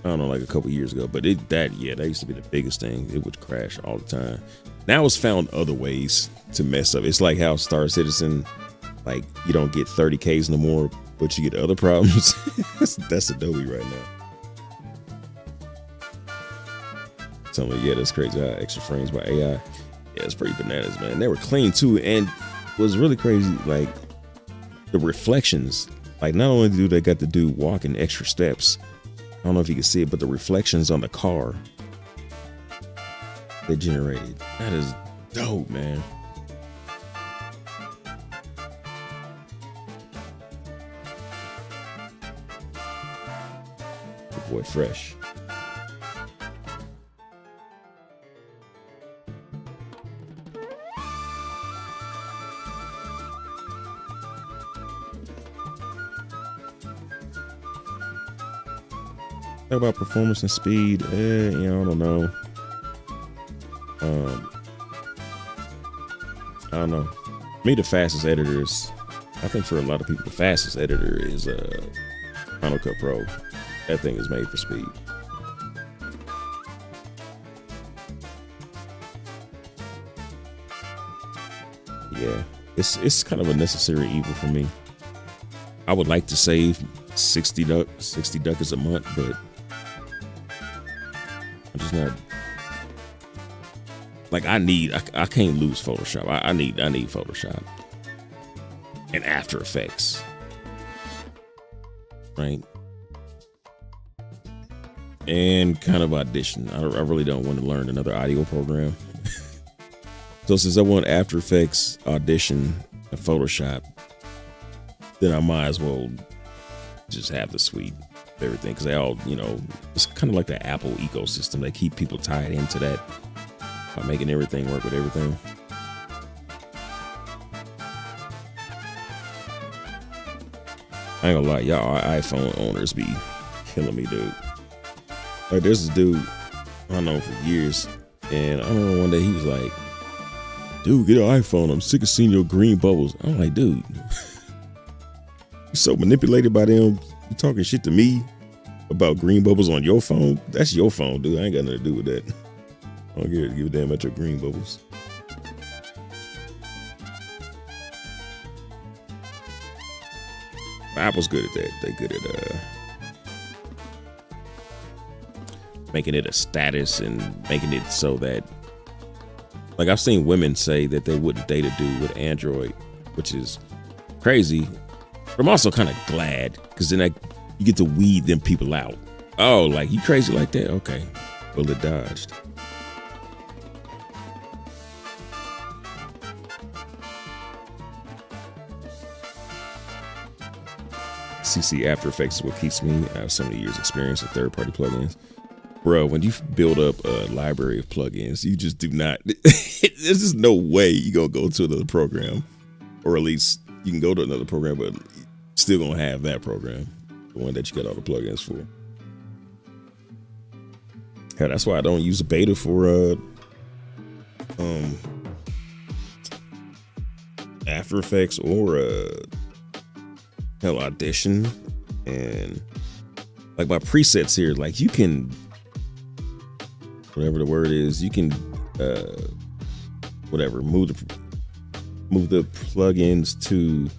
I don't know, like a couple years ago, but that used to be the biggest thing. It would crash all the time. Now it's found other ways to mess up. It's like how Star Citizen, like you don't get 30Ks no more, but you get other problems. That's Adobe right now. Tell me, yeah, that's crazy. Extra frames by AI. Yeah, it's pretty bananas, man. They were clean too, and was really crazy. Like the reflections. Like not only do they got to do walking extra steps. I don't know if you can see it, but the reflections on the car they generated. That is dope, man. Good boy, fresh. Talk about performance and speed. I don't know. I don't know. For me, the fastest editor is, I think for a lot of people, the fastest editor is Final Cut Pro. That thing is made for speed. Yeah, it's kind of a necessary evil for me. I would like to save 60 ducats a month, but I'm just not. Like I can't lose Photoshop. I need Photoshop and After Effects, right? And kind of Audition. I really don't want to learn another audio program. So since I want After Effects, Audition, and Photoshop, then I might as well just have the suite of everything, because they all, it's kind of like the Apple ecosystem. They keep people tied into that by making everything work with everything. I ain't gonna lie, y'all iPhone owners be killing me, dude. Like there's this dude I know for years, and I remember one day he was like, dude, get an iPhone, I'm sick of seeing your green bubbles. I'm like, dude, you're so manipulated by them. You talking shit to me about green bubbles on your phone? That's your phone, dude. I ain't got nothing to do with that. I don't give a damn about your green bubbles. Apple's good at that. They're good at making it a status and making it so that, like, I've seen women say that they wouldn't date a dude with Android, which is crazy. But I'm also kind of glad, because then you get to weed them people out. Oh, like, you crazy like that? Okay, bullet dodged. CC After Effects is what keeps me. I have so many years experience with third-party plugins. Bro, when you build up a library of plugins, you just do not, there's just no way you're going to go to another program, or at least you can go to another program, but still going to have that program, the one that you got all the plugins for. Yeah, that's why I don't use a beta for After Effects or Audition. And like my presets here, like you can, whatever the word is, you can whatever, move the plugins to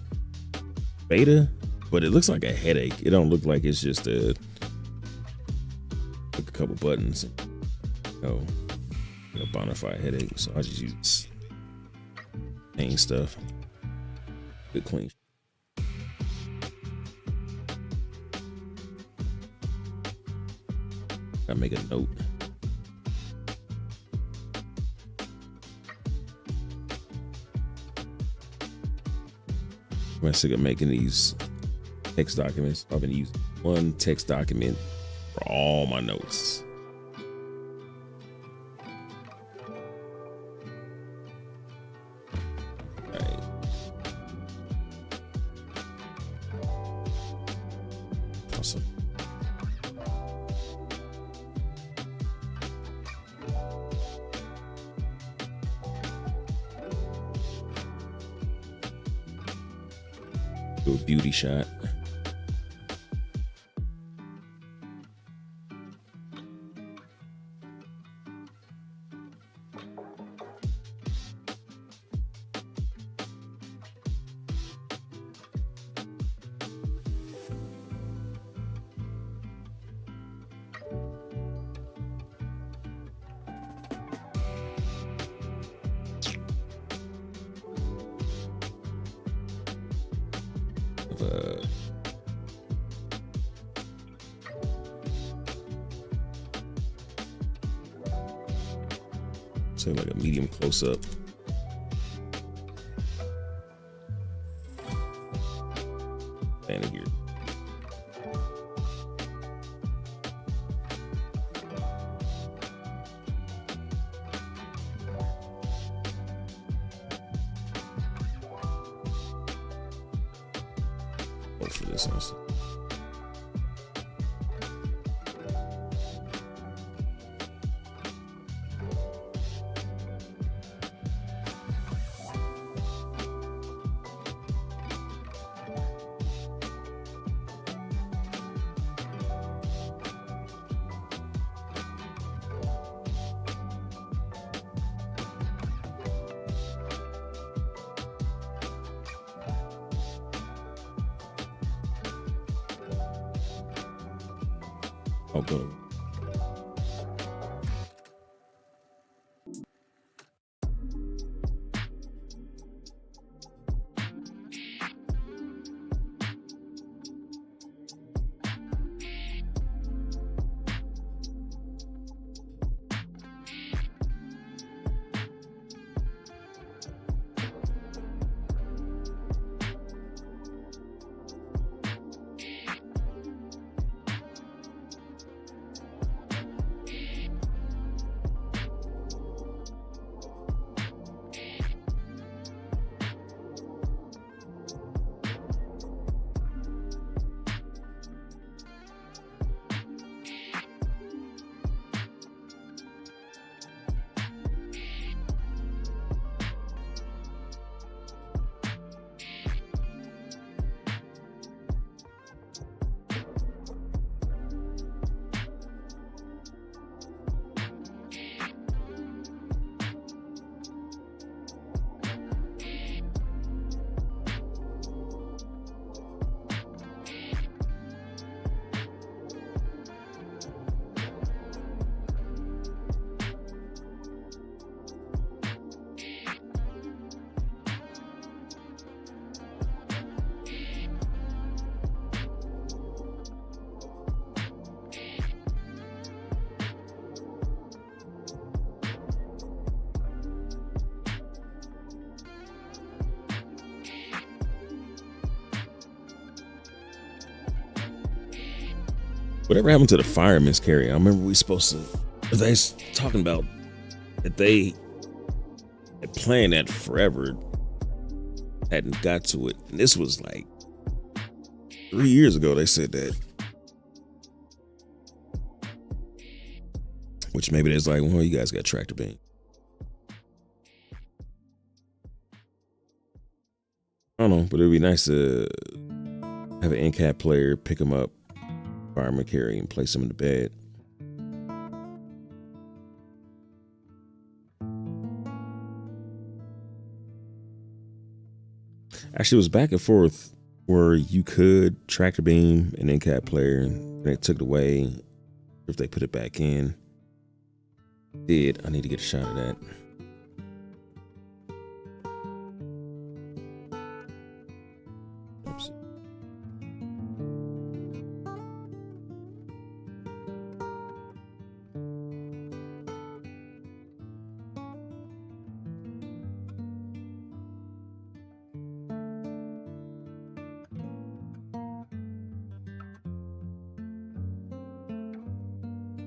beta, but it looks like a headache. It don't look like it's just a couple buttons. Oh, a bona fide headache. So I just use plain stuff. Good clean. Gotta make a note. I'm sick of making these text documents. I've been using one text document for all my notes. All right. Awesome. Do a beauty shot. Say like a medium close up. And here. Go for this also. Oh, good. Whatever happened to the fireman's carry? I remember we supposed to. They was talking about that they had planned that forever, hadn't got to it, and this was like 3 years ago. They said that, which maybe there's like, well, you guys got tractor beam. I don't know, but it'd be nice to have an in-cap player pick him up, fireman carry, and place him in the bed. Actually, it was back and forth where you could tractor beam an in-cap player, and they took it away. If they put it back in, I need to get a shot of that. Oops.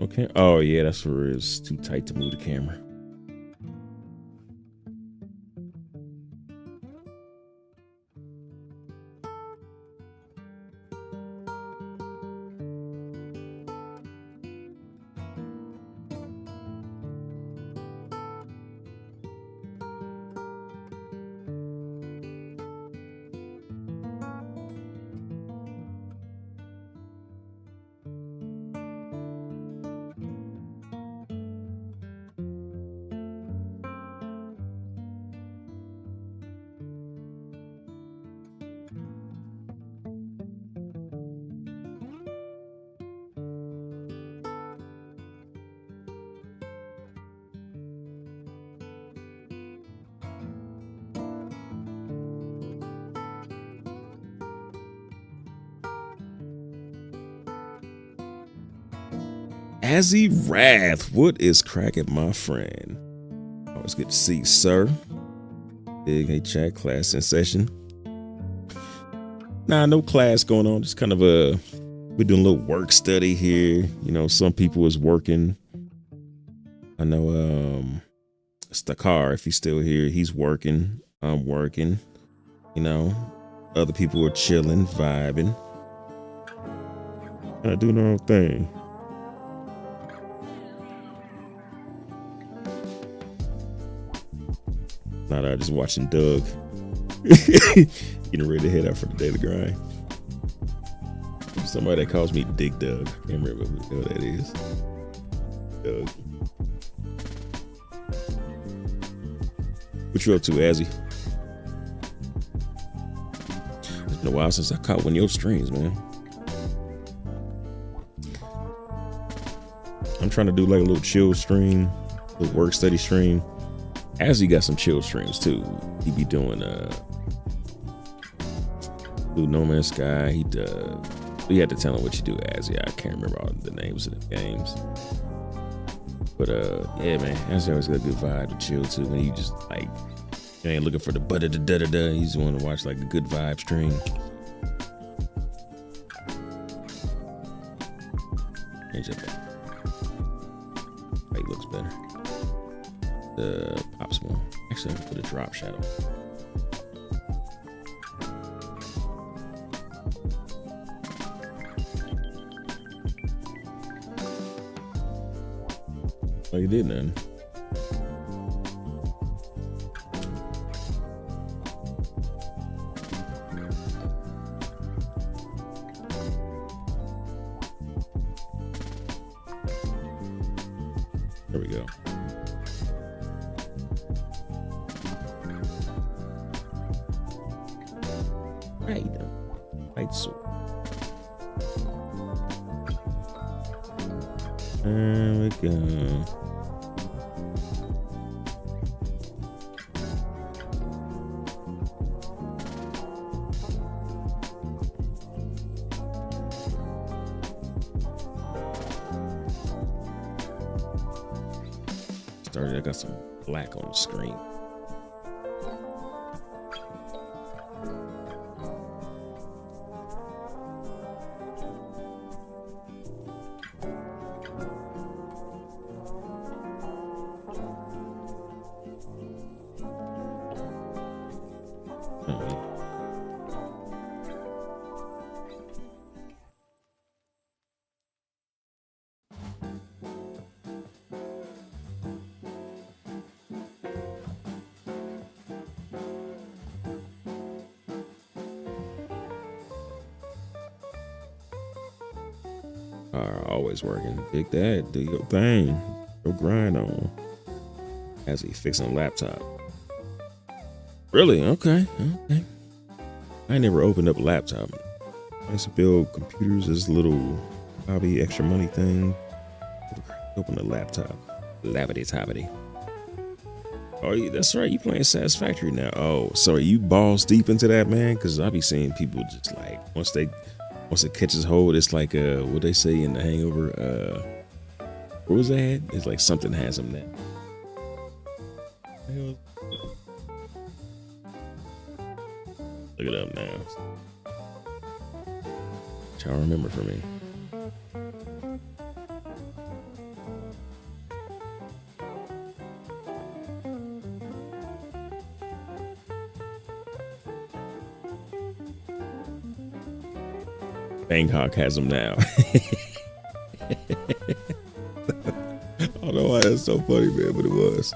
Okay. Oh yeah, that's where it's too tight to move the camera. Azzy Wrath, what is cracking, my friend? Always good to see you, sir. Big hey chat, class in session. Nah, no class going on. Just kind of we're doing a little work study here. You know, some people is working. I know Stakar, if he's still here, he's working. I'm working. You know, other people are chilling, vibing. Kind of doing their own thing. Not just watching Doug getting ready to head out for the daily grind. Somebody that calls me Dig Doug. I can't remember who that is. Doug. What you up to, Azzy? It's been a while since I caught one of your streams, man. I'm trying to do like a little chill stream, a little work study stream. Azzy got some chill streams too. He be doing No Man's Sky. You had to tell him what you do, Azzy. I can't remember all the names of the games. But yeah, man, Azzy always got a good vibe to chill too. When you just like, you ain't looking for the da-da-da-da-da. You just want to watch like a good vibe stream. Change up that. Light looks better. The pops one. Actually, I'm gonna put a drop shadow. Oh, you did none. There we go. Right, light sword. There we go. Started. I got some black on the screen. are always working. Big Dad, do your thing. Go grind on. As he fixing a laptop. Really? Okay. Okay. I never opened up a laptop. I used to build computers as a little hobby, extra money thing. Open a laptop. Labbity toppity. Oh, yeah, that's right. You playing Satisfactory now. Oh, so are you balls deep into that, man? Because I be seeing people just like once it catches hold, it's like what they say in The Hangover. What was that? It's like something has them now. Look it up now. Try to remember for me. Bangkok has them now. I don't know why that's so funny, man, but it was.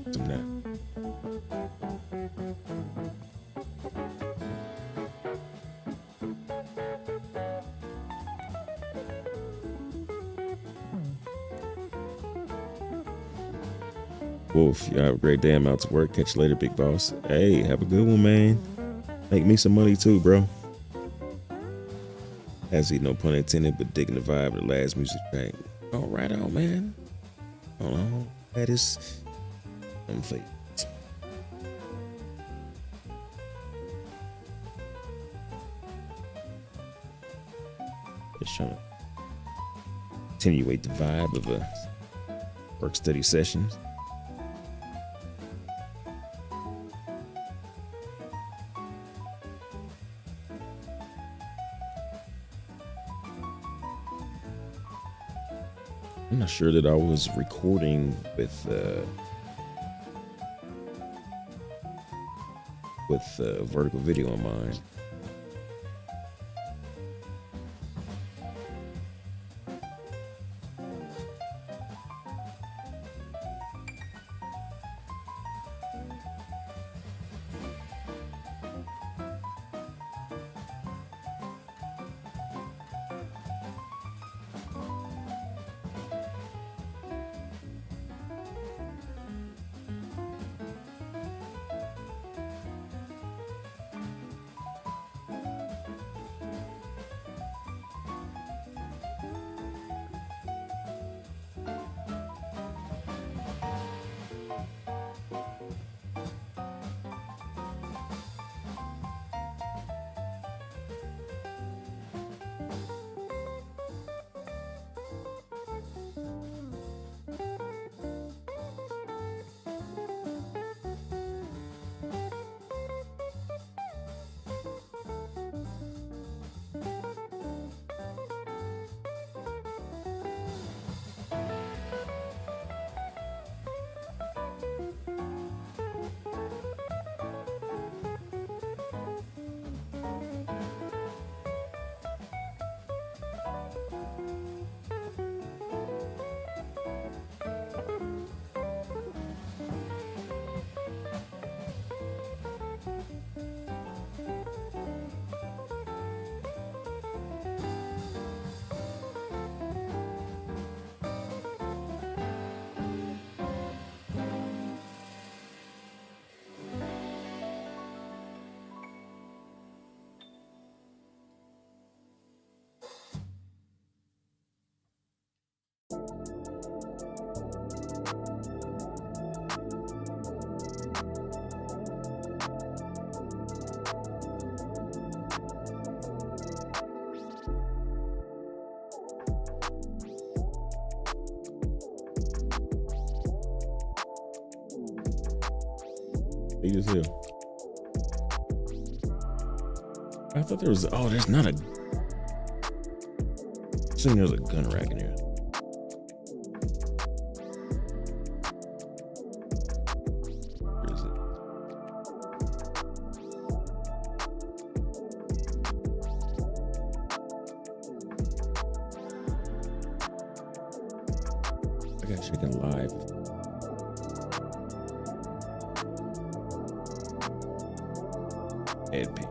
Them now. Wolf, you have a great day. I'm out to work. Catch you later, big boss. Hey, have a good one, man. Make me some money too, bro. As he, no pun intended, but digging the vibe of the last music track. Oh, right on, man. Hold on. That is unfake. Just trying to attenuate the vibe of a work study session. I'm not sure that I was recording with vertical video on mine. He is here. I thought there was. Oh, there's not a. I'm saying there's a gun rack in here. Where is it? I got chicken live. Ed P.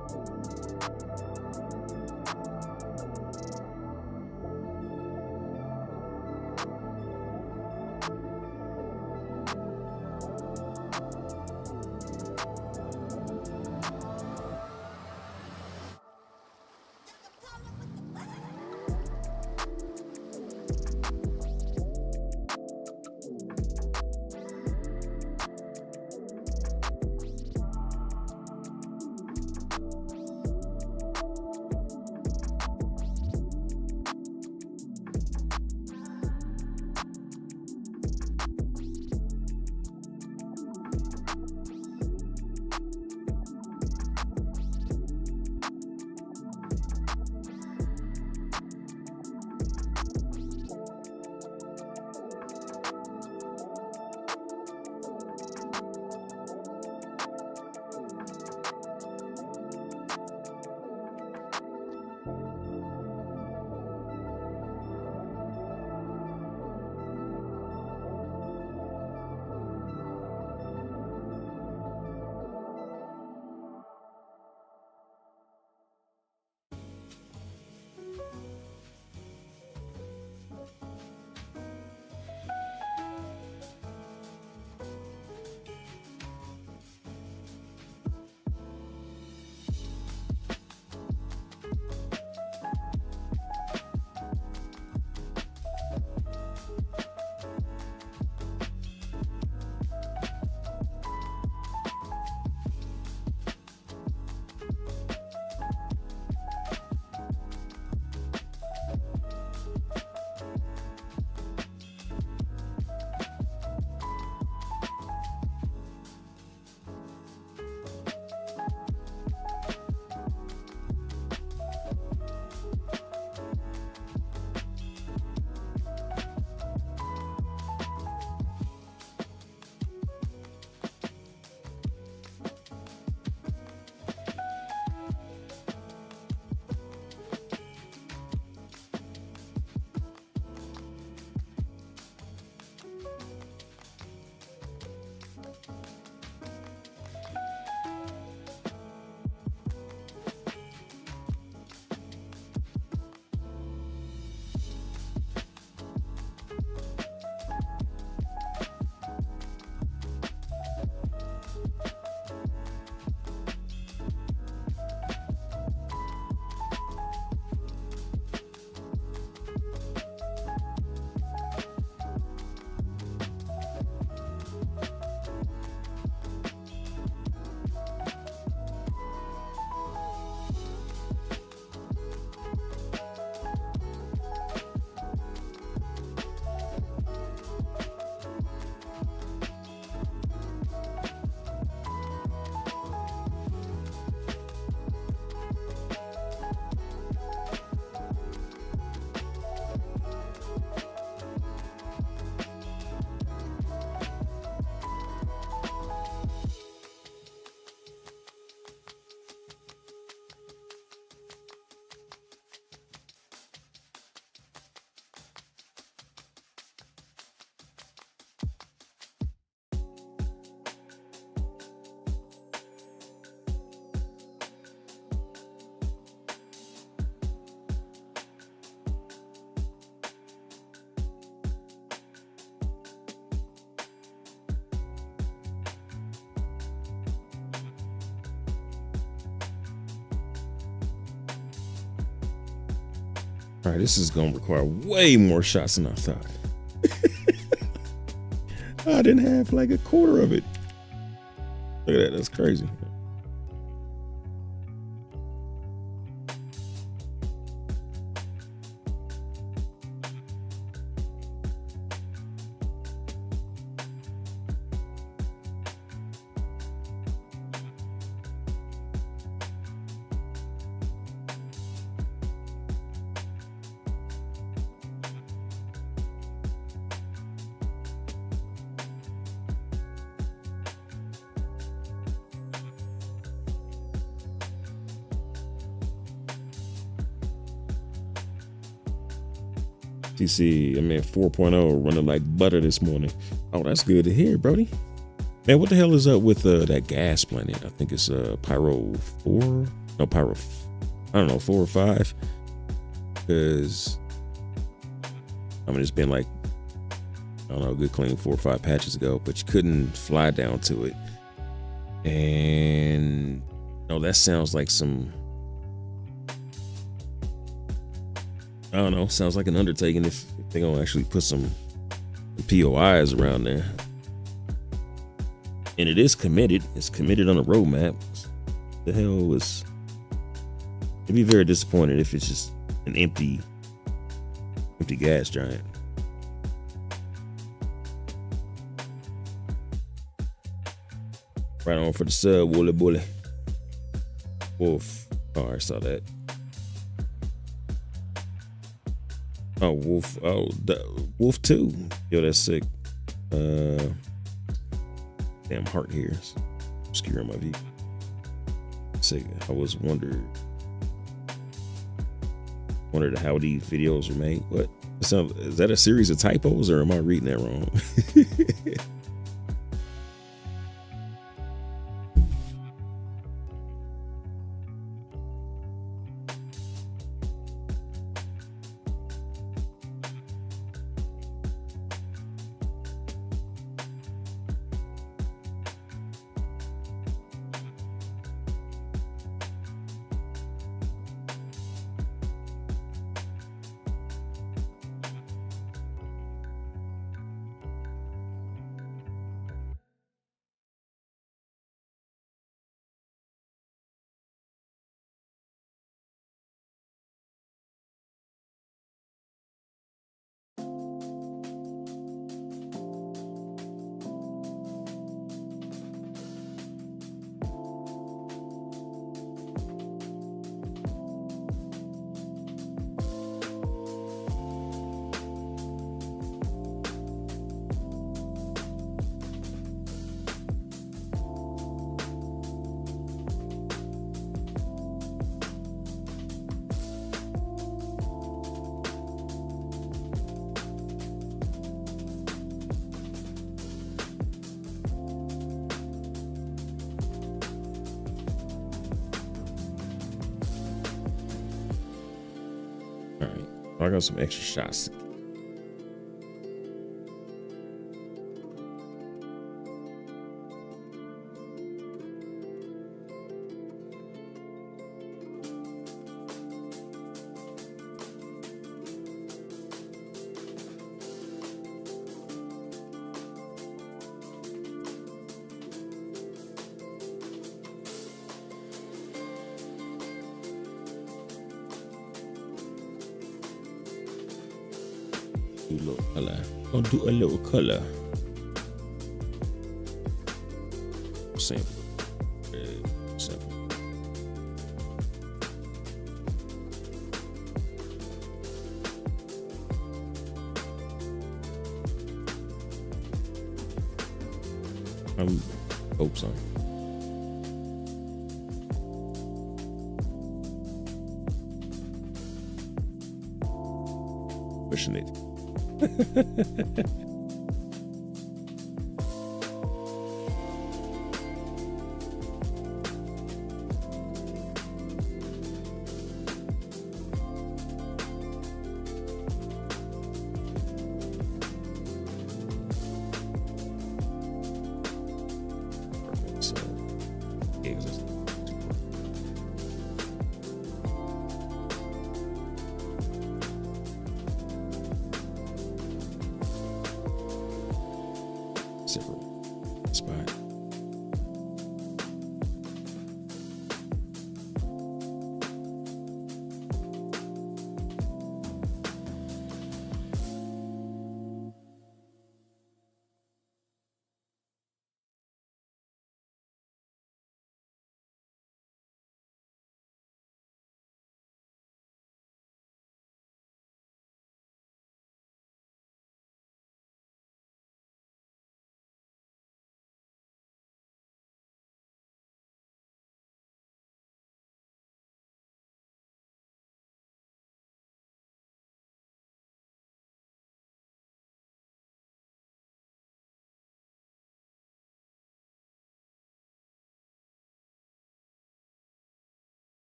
All right, this is gonna require way more shots than I thought. I didn't have like a quarter of it. Look at that, that's crazy. TC, I mean 4.0 running like butter this morning. Oh, that's good to hear, Brody. Man, what the hell is up with that gas planet? I think it's Pyro 4. No, Pyro, I don't know, 4 or 5. Because I mean, it's been like, I don't know, a good clean 4 or 5 patches ago, but you couldn't fly down to it. And no, that sounds like some, I don't know, sounds like an undertaking if they're gonna actually put some POIs around there. And it is committed. It's committed on a roadmap. The hell is, I'd be very disappointed if it's just an empty gas giant. Right on for the sub, Wooly Bully. Wolf. Oh, I saw that. Oh, Wolf. Oh, Wolf 2. Yo, that's sick. Damn, heart here. Obscure on my view. Sick. I was wondered how these videos were made. What? Is that a series of typos or am I reading that wrong? I got some extra shots. I'll do a little color sample. Sample. Hope so. Pushing it. separate spot.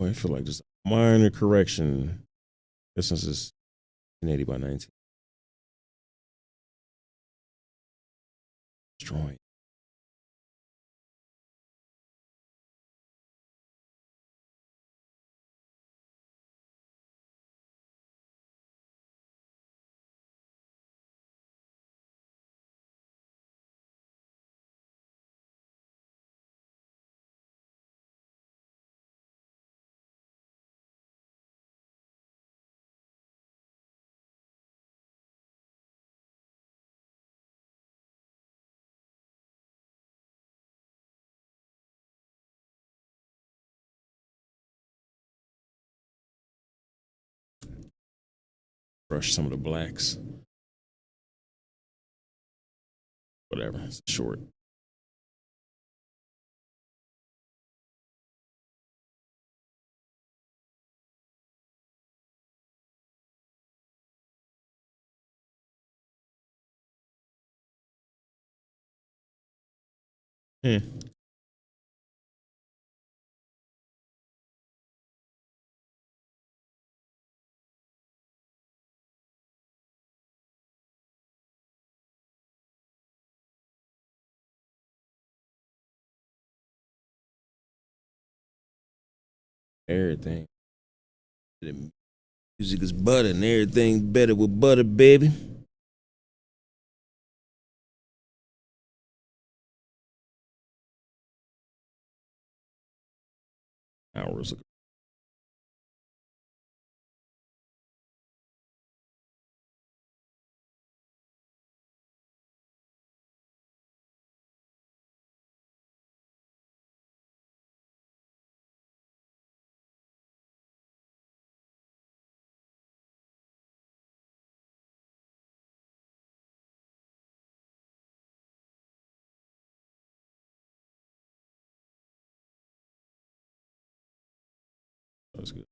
I feel like just a minor correction. Since it's 1080 by 19. Destroy. Brush some of the blacks. Whatever. It's short. Hmm. Everything. The music is butter and everything better with butter, baby. Hours ago. That's good.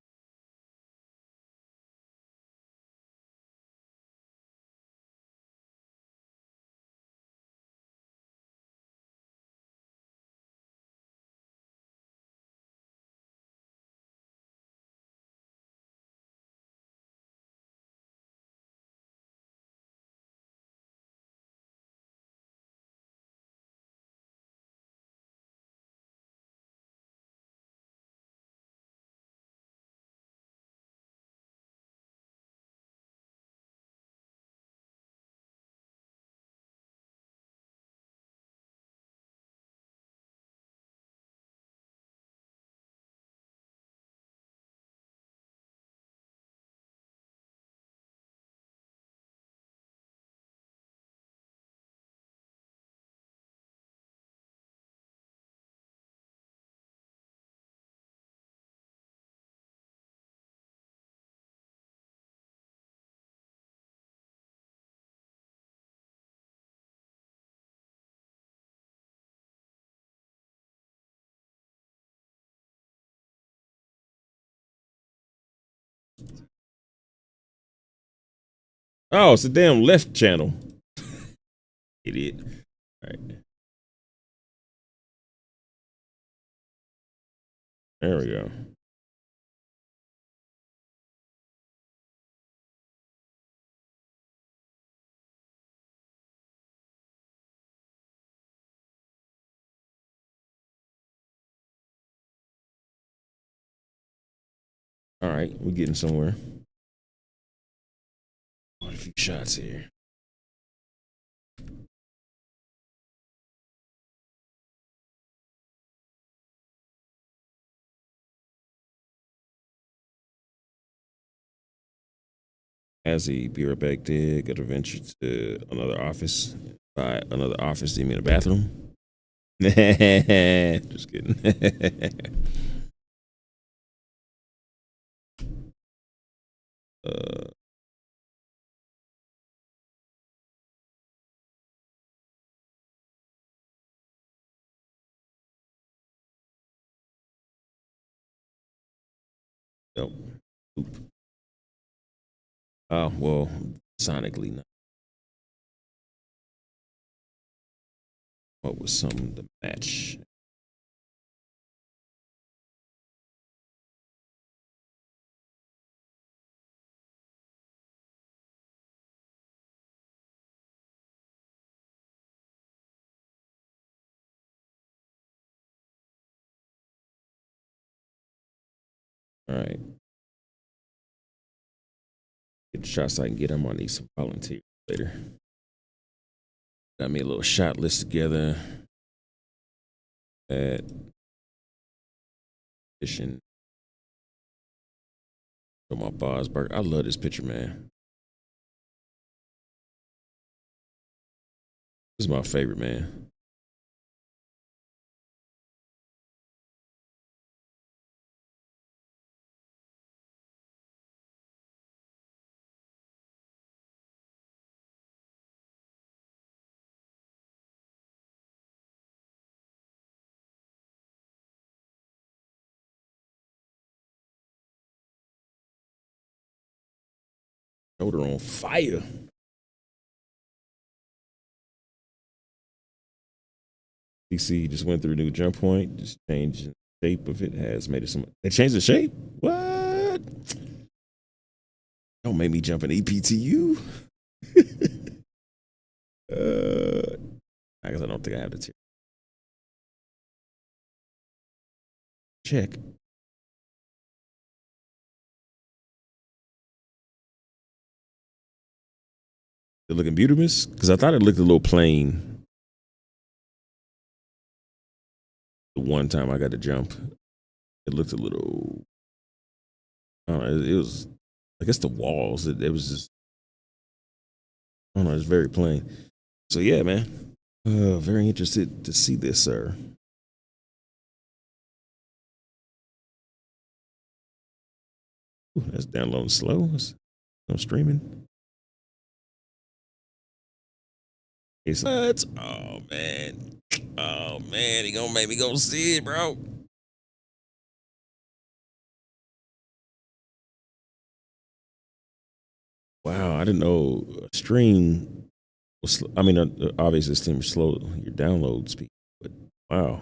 Oh, it's the damn left channel. Idiot. All right. There we go. All right. We're getting somewhere. few shots here. As he be right back there, got to venture to another office. By another office, do you mean a bathroom? Just kidding. Nope. Oop. Oh, well, sonically not. What was something to match? All right. Get the shots I can get. I'm gonna need some volunteers later. Got me a little shot list together. At fishing. From my Bosberg. I love this picture, man. This is my favorite, man. Shoulder on fire. DC just went through a new jump point. Just changed the shape of it. Has made it some. They changed the shape. What? Don't make me jump an EPTU. I guess I don't think I have the tier. Check. It looking beautiful? Because I thought it looked a little plain. The one time I got to jump, it looked a little. I don't know. It was. I guess the walls. It was just. I don't know. It's very plain. So yeah, man. Very interested to see this, sir. Ooh, that's downloading slow. I'm streaming. It's what? Oh man. Oh man, he gonna make me go see it, bro. Wow, I didn't know a stream was. I mean, obviously, this thing slow your download speed, but wow,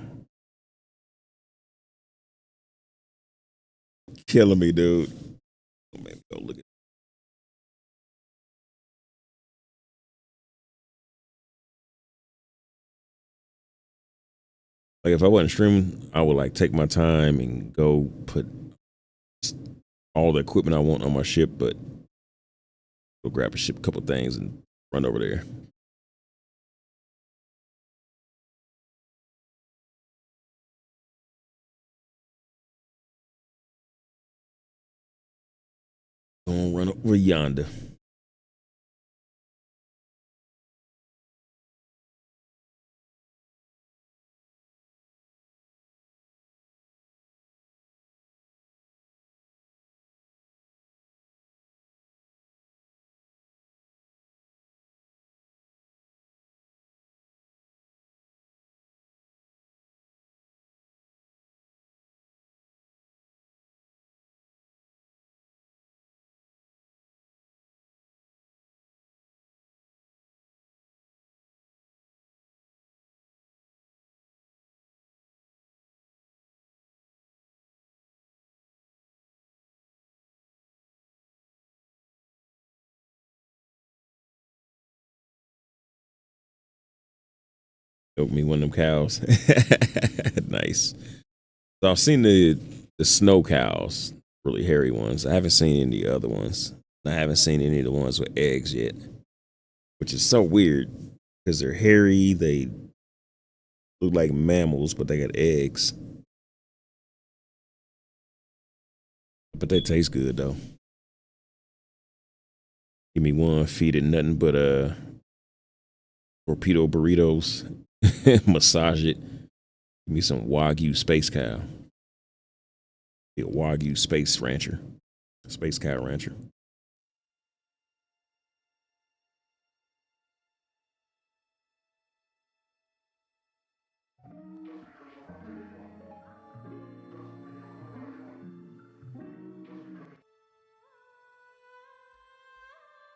killing me, dude. Oh, man, go look at. Like if I wasn't streaming, I would like take my time and go put all the equipment I want on my ship, but go grab a ship, a couple things, and run over there. Gonna run over yonder. Milk me one of them cows. Nice. So I've seen the snow cows, really hairy ones. I haven't seen any other ones. I haven't seen any of the ones with eggs yet, which is so weird because they're hairy. They look like mammals, but they got eggs. But they taste good though. Give me one, feed it nothing but torpedo burritos, massage it. Give me some Wagyu space cow. Be a Wagyu space rancher, space cow rancher.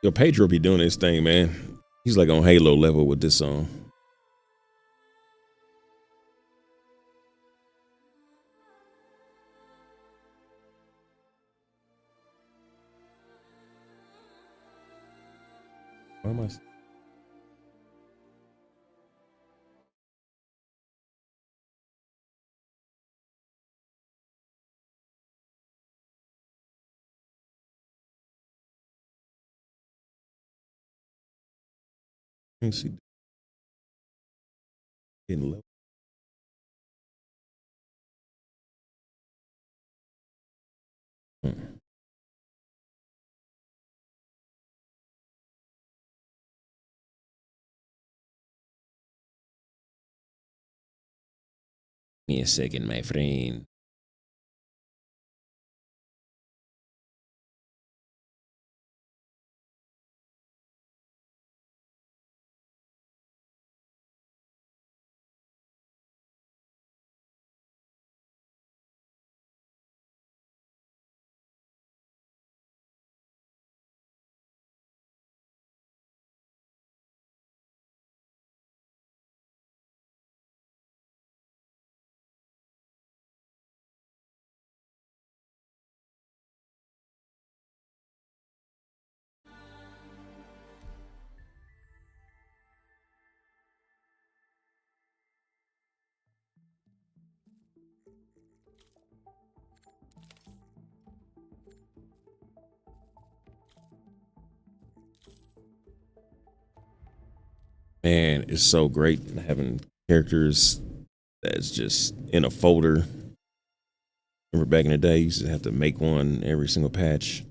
Yo, Pedro be doing this thing, man. He's like on Halo level with this song. Why am I? Let me see. Getting low. Hmm. Give me a second, my friend. Man, it's so great having characters that's just in a folder. Remember back in the day, you used to have to make one every single patch.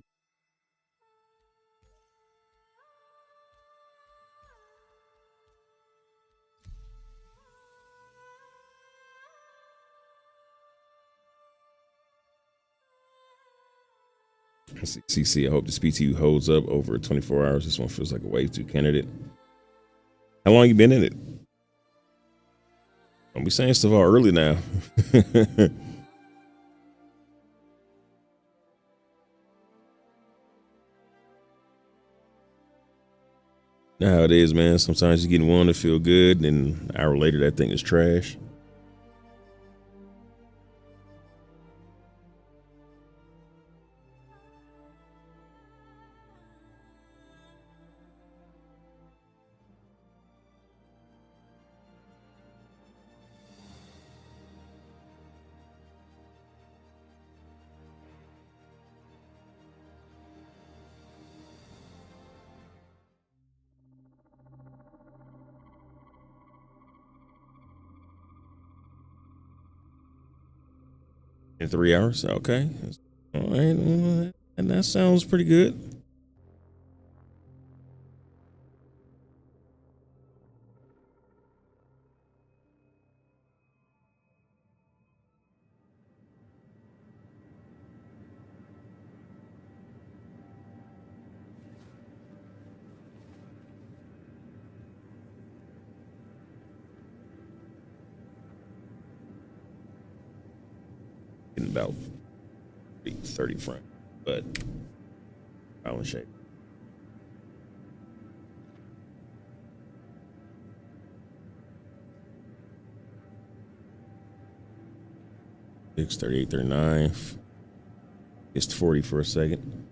CC, I hope this PTU holds up over 24 hours. This one feels like a wave 2 candidate. How long you been in it? Don't be saying stuff all early now. Know how it is, man. Sometimes you get one to feel good, and an hour later that thing is trash. In 3 hours? Okay. All right. And that sounds pretty good. In about 30 front, but all in shape. It's 38, 39. It's 40 for a second.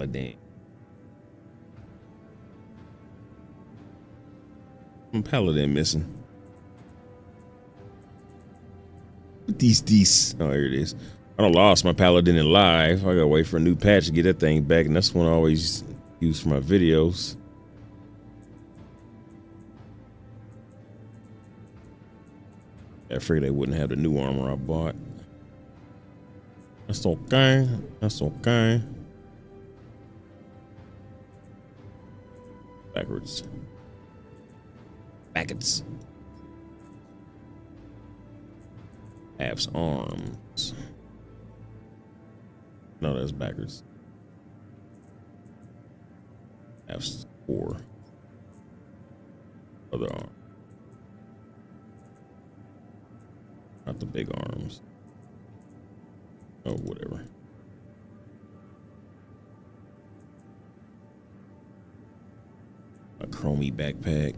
paladin. Paladin missing. These. Oh, here it is. I done lost my paladin in live. I gotta wait for a new patch to get that thing back, and that's one I always use for my videos. I figured they wouldn't have the new armor I bought. That's okay. That's okay. Backwards. Backwards. Ab's arms. No, that's backwards. Ab's core. Other arm. Not the big arms. Oh, whatever. A chromey backpack.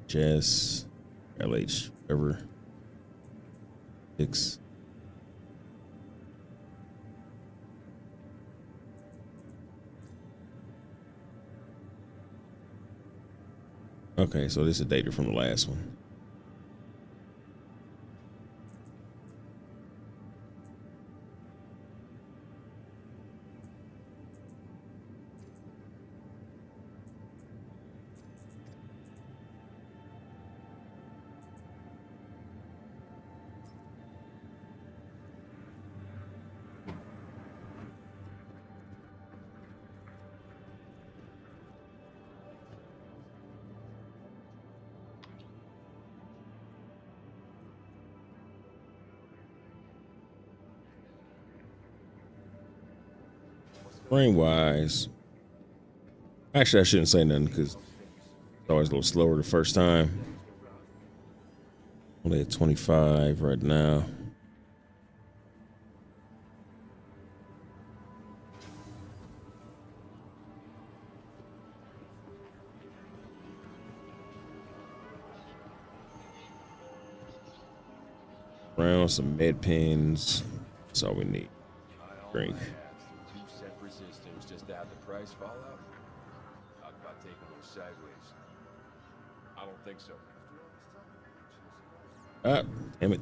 Jess. LH. Whatever. 6. Okay, so this is data from the last one. Brain wise, actually, I shouldn't say nothing because it's always a little slower the first time. Only at 25 right now. Around some med pens. That's all we need. Drink. Price fallout? Talk about taking those sideways. I don't think so. Ah, damn it.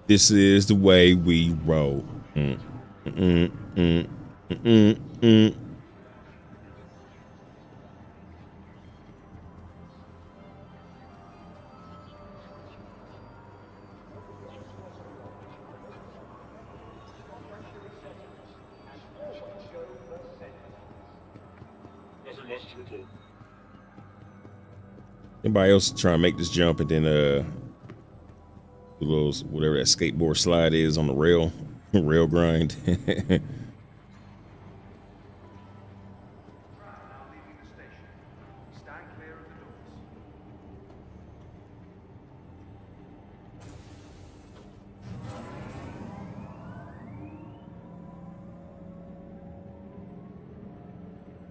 This is the way we roll. Anybody else try to make this jump and then those whatever that skateboard slide is on the rail grind?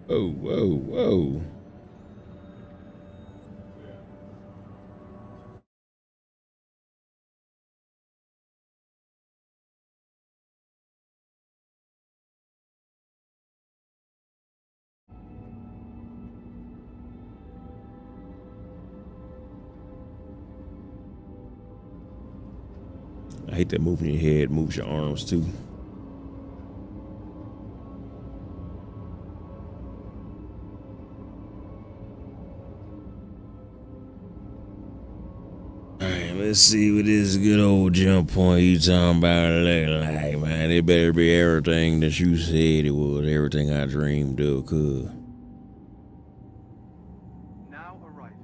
Whoa. I hate that moving your head moves your arms too. All right, let's see what this good old jump point you talking about look like, man. It better be everything that you said it was, everything I dreamed of, cuz. Now arriving.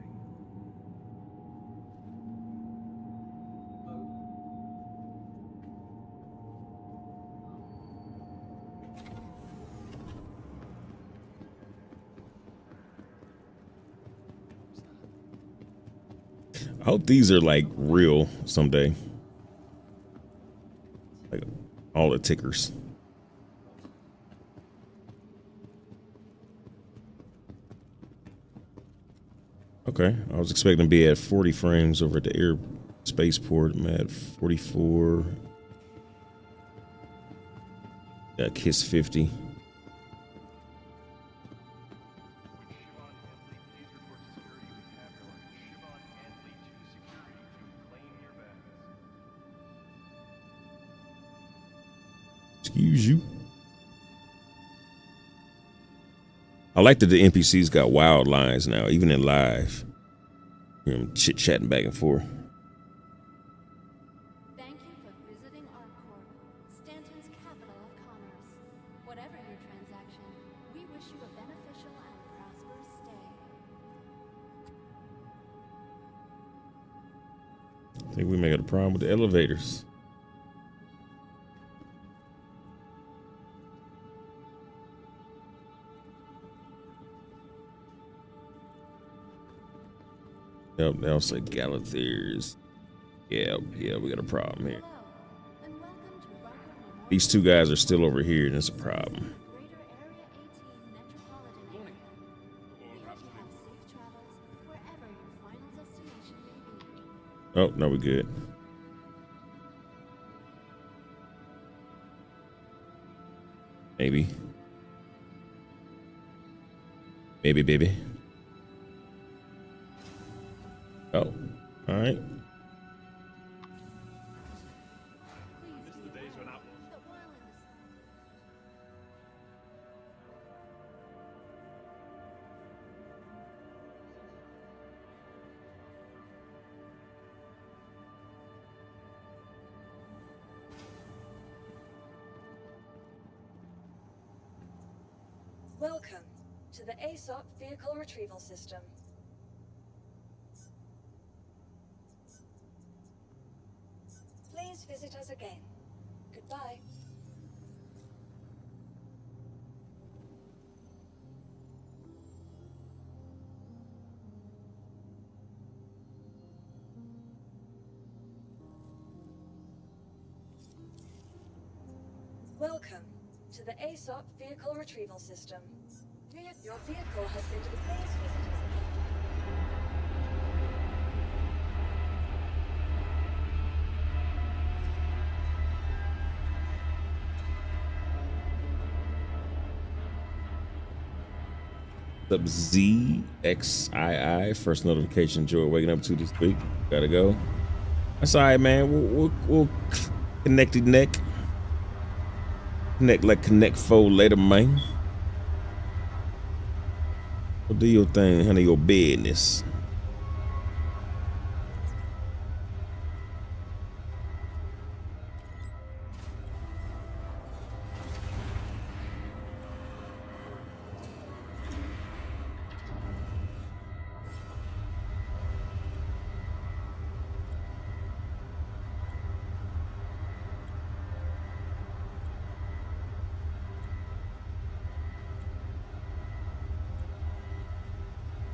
I hope these are like real someday. Like all the tickers. Okay, I was expecting to be at 40 frames over at the air spaceport. I'm at 44. Got Kiss 50. Excuse you. I like that the NPCs got wild lines now, even in live. You know, chit-chatting back and forth. Thank you for visiting our court, Stanton's capital of commerce. Whatever your transaction, we wish you a beneficial and prosperous stay. I think we may have a problem with the elevators. Yep, that was like Galathers. Yeah, we got a problem here. Hello, and welcome to Rocker Memorial. These two guys are still over here, and that's a problem. Greater Area 18 metropolitan area. We hope you have safe travels wherever your final destination may be. Oh, no, we're good. Maybe. Maybe, baby. Oh, all right. Please be aware that while in this Welcome to the ASOP Vehicle Retrieval System. Please visit us again. Goodbye. Welcome to the ASOP Vehicle Retrieval System. Your vehicle has been to the please visit us again. What's up, ZXII? First notification Joy waking up to this week. Gotta go. That's all right, man. We'll connect the neck. Connect like connect fold later, man. Well, do your thing, honey, your business.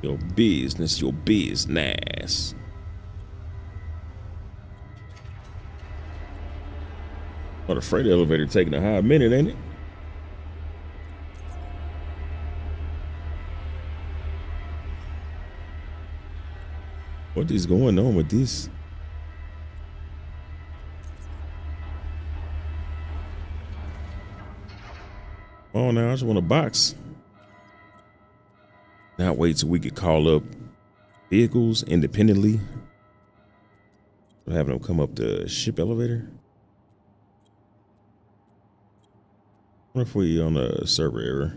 Your business, your business. Oh, the freight elevator taking a hot minute, ain't it? What is going on with this? Oh, now I just want a box. Not wait till we could call up vehicles independently. Having them come up the ship elevator. I wonder if we on a server error.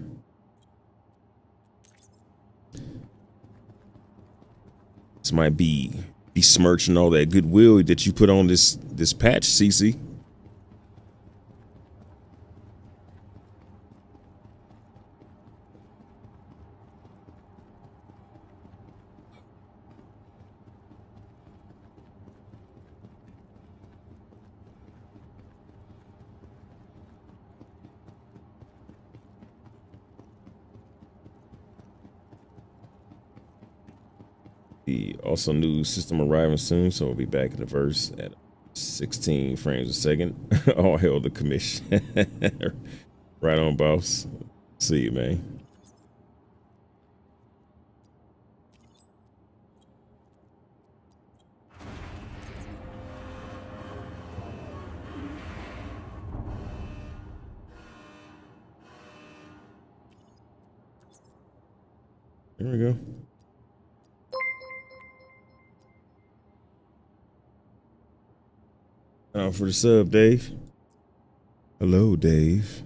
This might be besmirching all that goodwill that you put on this patch, CC. Also new system arriving soon, so we'll be back in the verse at 16 frames a second. All hail the commission. Right on, boss. See you, man. There we go. For the sub, Dave. Hello, Dave.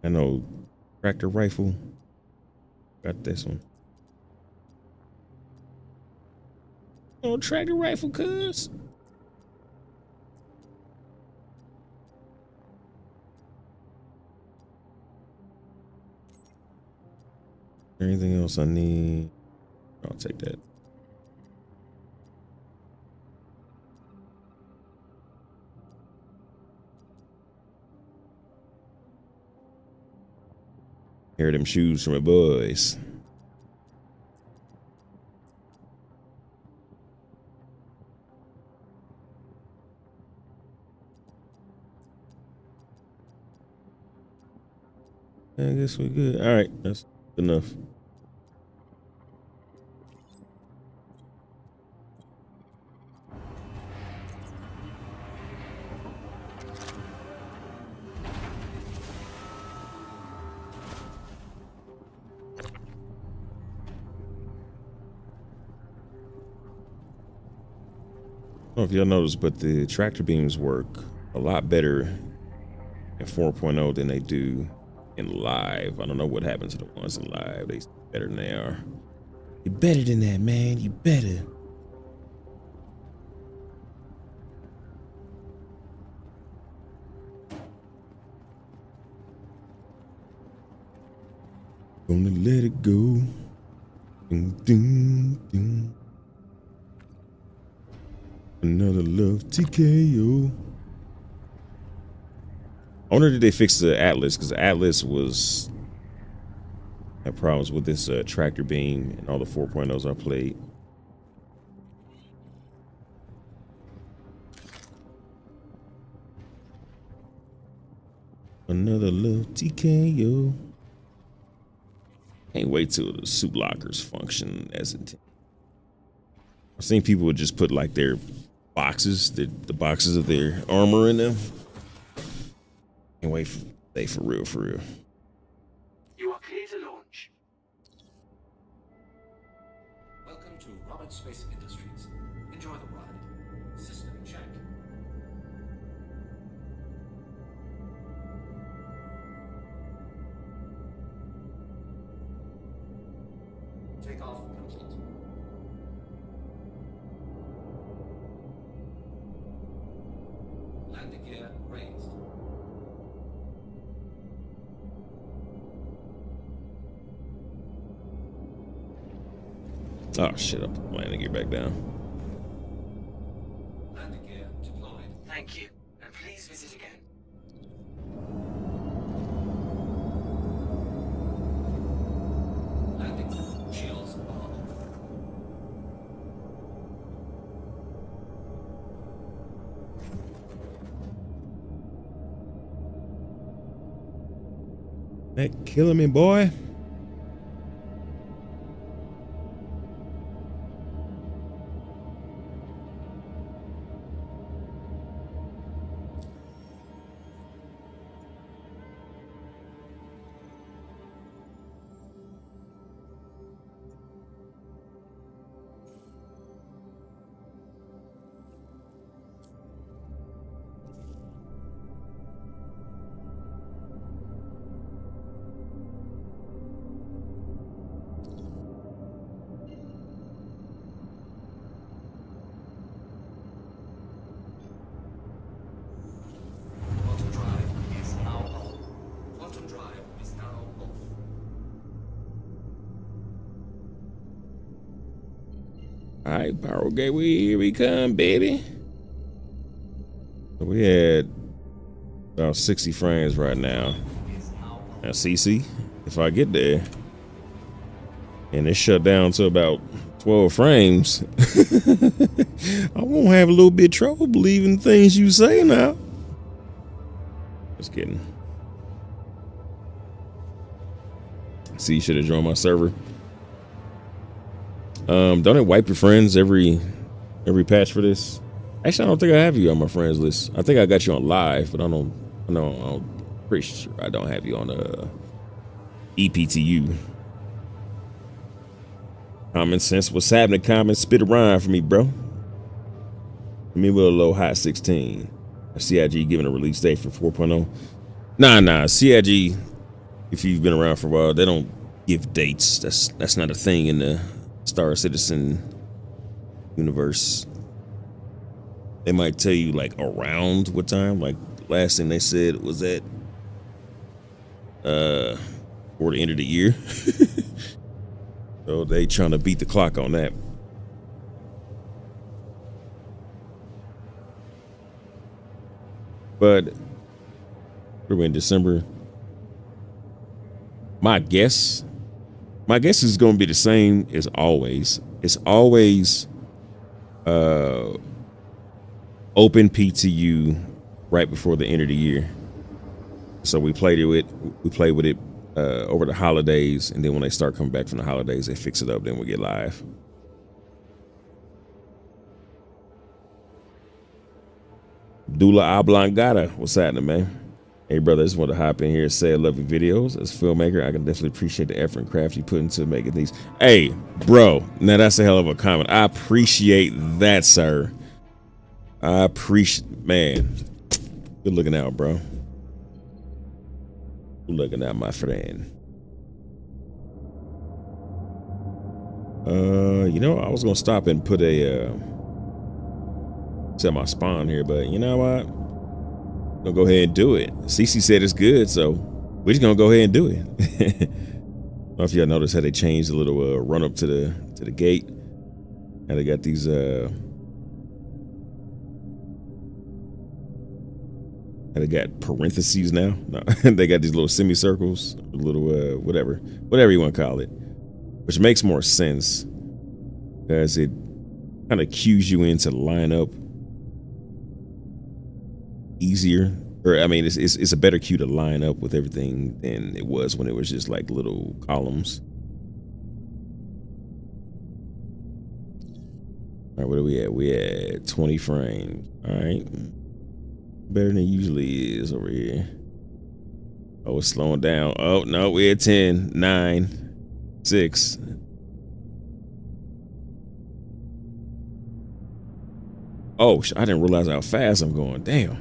I know tractor rifle. Got this one. Oh, tractor rifle, cuz. Anything else I need? I'll take that. Hear them shoes from my boys. I guess we're good. All right, that's enough. I don't know if y'all noticed, but the tractor beams work a lot better in 4.0 than they do in live. I don't know what happened to the ones in live. They better than they are. You better than that, man. You better. Gonna let it go. Ding, ding, ding. Another love TKO. I wonder did they fix the Atlas, because the Atlas had problems with this tractor beam and all the 4.0s I played. Another love TKO. Can't wait till the suit lockers function as intended. I've seen people would just put like their boxes, the boxes of their armor in them. Can't wait for real, for real. You are clear to launch. Welcome to Roberts Space Industries. Enjoy the ride. System check. Takeoff complete. Landing gear raised. Oh shit, I'm landing gear back down. Landing gear deployed. Thank you, and please visit again. Landing shields on. That killing me, boy. All right, Power Gateway, here we come, baby. We had about 60 frames right now. Now, CC, if I get there and it shut down to about 12 frames, I won't have a little bit of trouble believing things you say now. Just kidding. See, you should have joined my server. Don't it wipe your friends every patch for this? Actually, I don't think I have you on my friends list. I think I got you on live, but I'm pretty sure I don't have you on EPTU. Common sense. What's happening? Common, spit a rhyme for me, bro. Let me with a low hot 16. CIG giving a release date for 4.0. Nah. CIG, if you've been around for a while, they don't give dates. That's not a thing in the Star Citizen universe. They might tell you like around what time. Like last thing they said was at for the end of the year. So they trying to beat the clock on that. But we're in December. My guess is going to be the same as always. It's always open PTU right before the end of the year. So we played with it over the holidays, and then when they start coming back from the holidays, they fix it up, then we get live. Dula Oblongata, what's happening, man? Hey, brother, I just want to hop in here and say I love your videos. As a filmmaker, I can definitely appreciate the effort and craft you put into making these. Hey, bro, now that's a hell of a comment. I appreciate that, sir. I appreciate, man. Good looking out, bro. Good looking out, my friend. You know, I was gonna stop and put a set my spawn here, but you know what? I'm gonna go ahead and do it. Cece said it's good, so we're just gonna go ahead and do it. I don't know if y'all noticed how they changed a little run up to the gate. How they got these and they got parentheses now. No, they got these little semicircles, little whatever you want to call it, which makes more sense because it kind of cues you in to line up easier. Or I mean, it's a better cue to line up with everything than it was when it was just like little columns. All right, what are we at? We at 20 frames. All right. Better than it usually is over here. Oh, it's slowing down. Oh, no, we're at 10, 9, 6. Oh, I didn't realize how fast I'm going. Damn.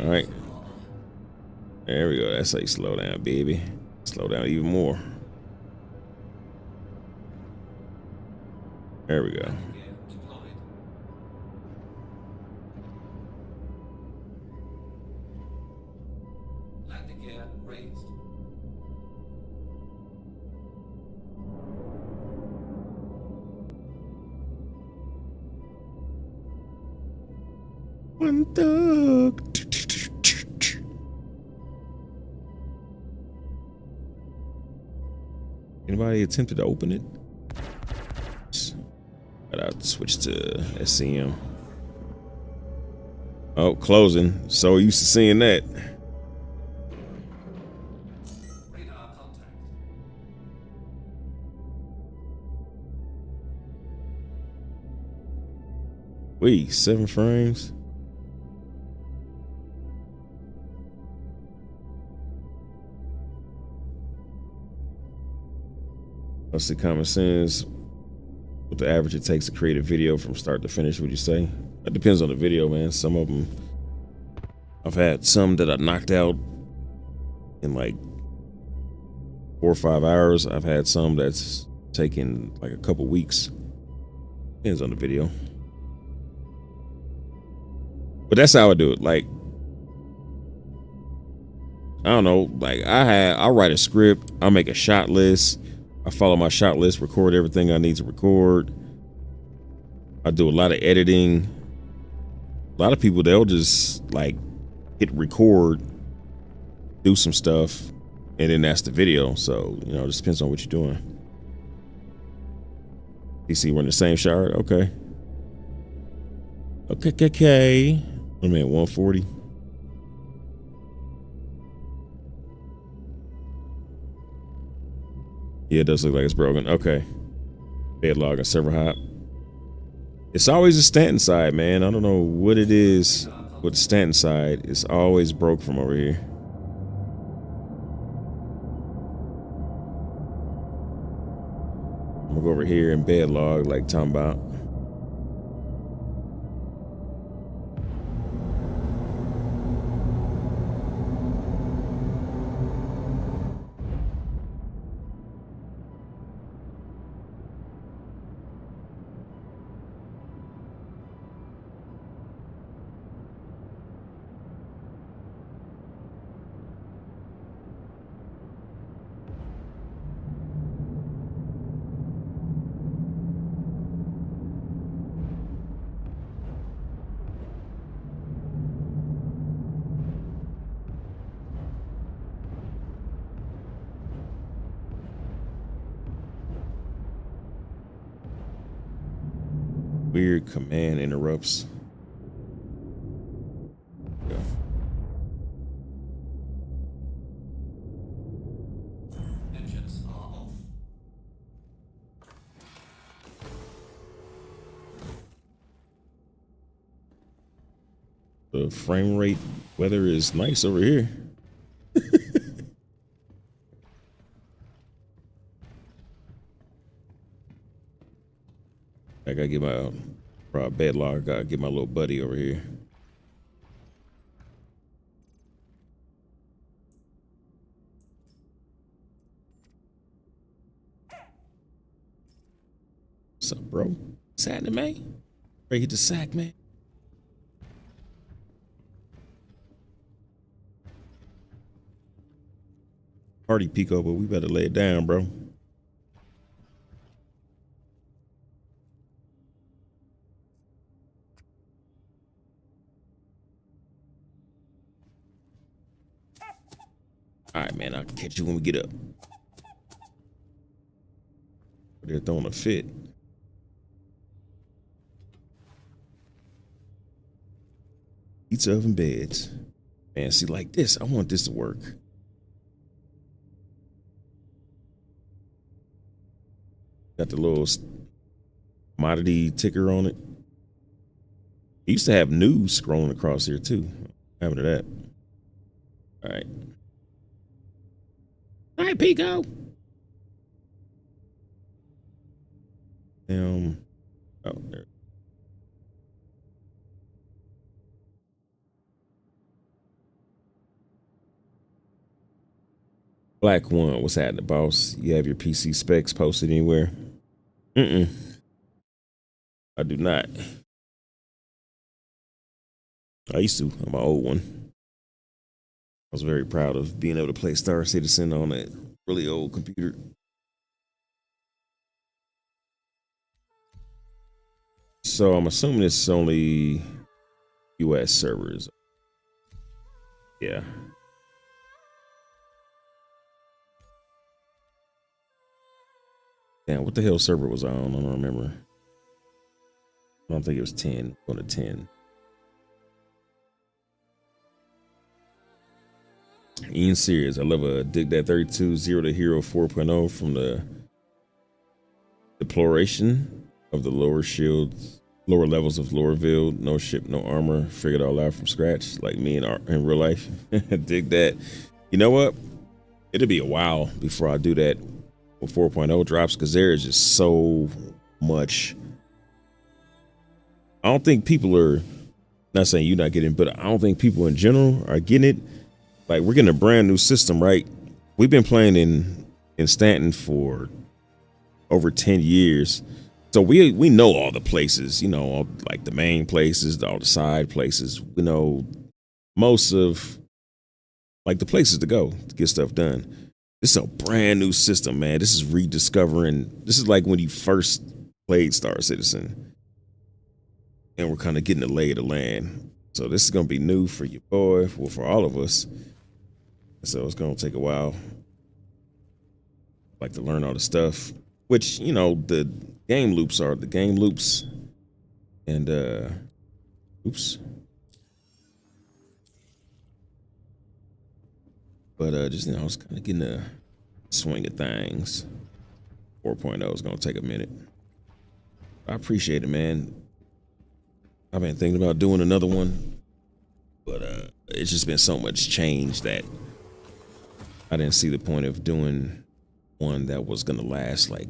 All right. There we go. That's how you slow down, baby. Slow down even more. There we go. Landing gear raised. One thug. Anybody attempted to open it? I'll switch to SCM. Oh, closing. So used to seeing that. Radar contact. Wait, 7 frames? What's the common sense? What the average it takes to create a video from start to finish, would you say? It depends on the video, man. Some of them, I've had some that I knocked out in like 4 or 5 hours. I've had some that's taken like a couple weeks. Depends on the video. But that's how I do it. Like, I don't know, like I'll write a script, I'll make a shot list, I follow my shot list, record everything I need to record. I do a lot of editing. A lot of people, they'll just like hit record, do some stuff, and then that's the video. So, you know, it just depends on what you're doing. PC, we're in the same shower. Okay. Okay. I'm at 140. Yeah, it does look like it's broken. Okay. Bed log and server hop. It's always the Stanton side, man. I don't know what it is with the Stanton side. It's always broke from over here. I'm gonna go over here and bed log like talking about. Weird command interrupts. Yeah. Engines are off. The frame rate weather is nice over here. I gotta get my bed log. Gotta get my little buddy over here. What's up, bro? What's happening, man? Ready to hit the sack, man? Party Pico, but we better lay it down, bro. All right, man, I'll catch you when we get up. They're throwing a fit. Pizza oven beds. Man, see, like this, I want this to work. Got the little commodity ticker on it. It used to have news scrolling across here too. Having that. All right. All right, Pico. Oh, there. Black One, what's happening, boss? You have your PC specs posted anywhere? I do not. I used to on my old one. I was very proud of being able to play Star Citizen on that really old computer. So I'm assuming it's only US servers. Yeah. Damn, what the hell server was I on? I don't remember. I don't think it was 10. Going to 10. Ian Sears, I love a dig that 32 0 to hero 4.0 from the deploration of the lower shields, lower levels of Lorville. No ship, no armor. Figured it all out from scratch, like me in real life. Dig that. You know what? It'll be a while before I do that. 4.0 drops, because there is just so much. I don't think people are, not saying you're not getting, but I don't think people in general are getting it. Like, we're getting a brand new system, right? We've been playing in Stanton for over 10 years, so we know all the places, you know, all, like the main places, all the side places. We know most of like the places to go to get stuff done. This is a brand new system, man. This is rediscovering. This is like when you first played Star Citizen, and we're kind of getting the lay of the land. So this is gonna be new for your boy, well, for all of us. So it's gonna take a while, like to learn all the stuff. Which, you know, the game loops are the game loops, and oops. But just, you know, I was kind of getting the swing of things. 4.0 is gonna take a minute. I appreciate it, man. I've been thinking about doing another one, but it's just been so much change that I didn't see the point of doing one that was gonna last like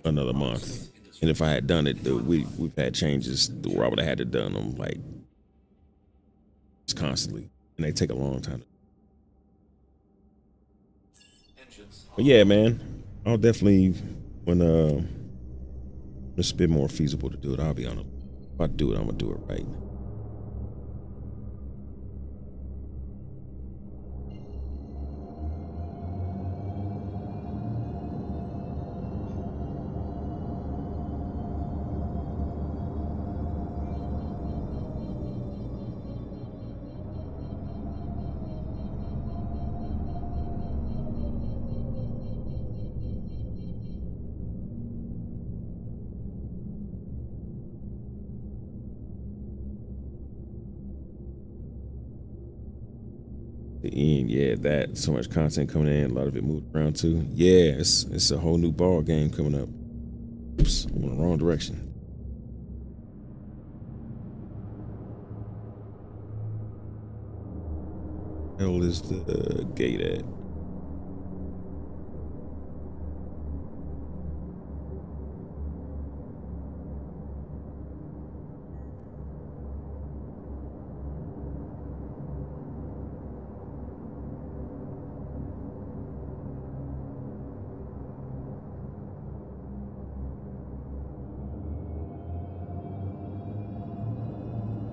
another month. And if I had done it, we've had changes where I would have had to done them like just constantly, and they take a long time. But yeah, man, I'll definitely, when it's a bit more feasible to do it, I'll be on it. If I do it, I'm gonna do it right. The end, yeah, that so much content coming in, a lot of it moved around too. Yeah, it's a whole new ball game coming up. Oops, I'm in the wrong direction. Hell is the gate at?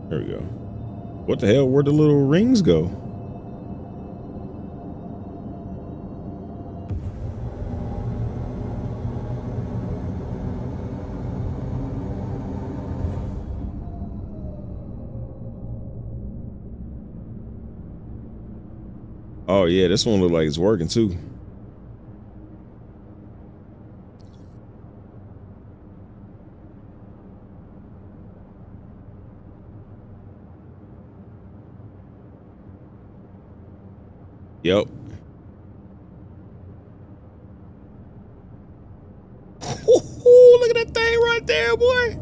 There we go. What the hell? Where'd the little rings go? Oh yeah, this one look like it's working too. Yep. Look at that thing right there, boy.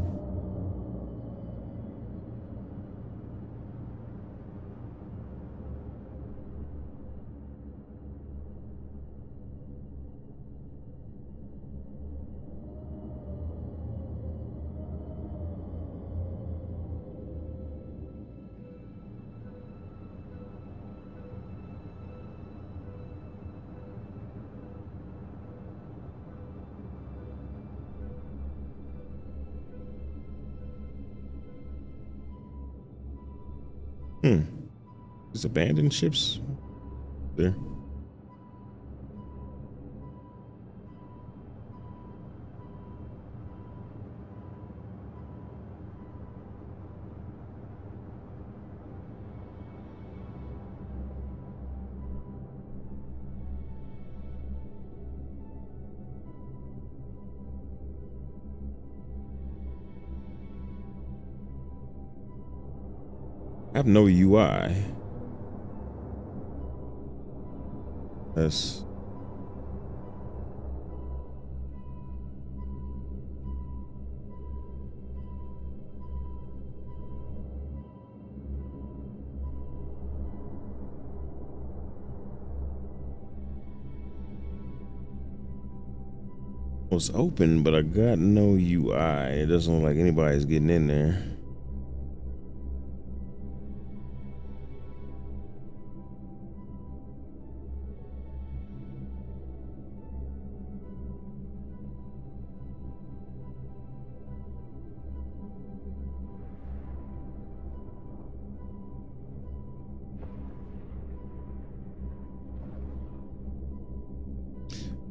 There's abandoned ships there. I have no UI. That's was open, but I got no UI. It doesn't look like anybody's getting in there.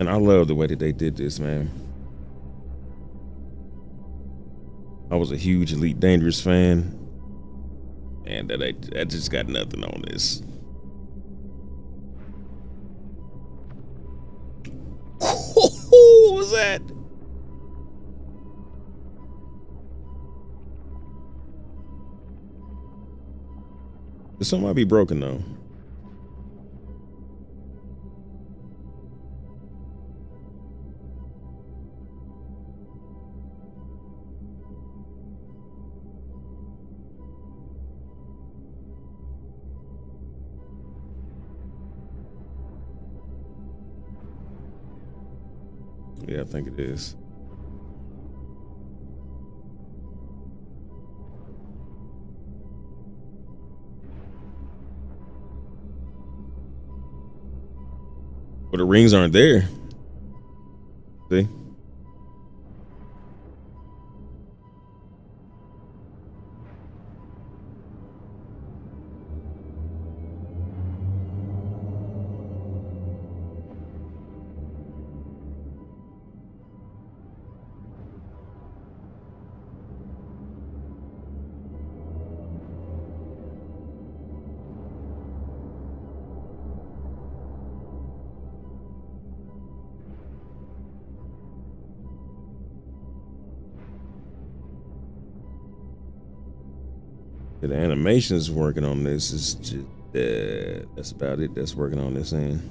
And I love the way that they did this, man. I was a huge Elite Dangerous fan, and that just got nothing on this. What was that? Something might be broken though. Yeah, I think it is. But the rings aren't there. See? The animation is working on this. Is just that's about it. That's working on this end.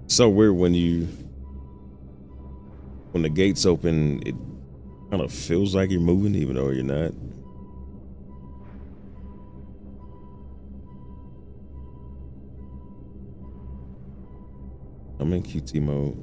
So weird when the gates open, it kind of feels like you're moving, even though you're not. I'm in QT mode.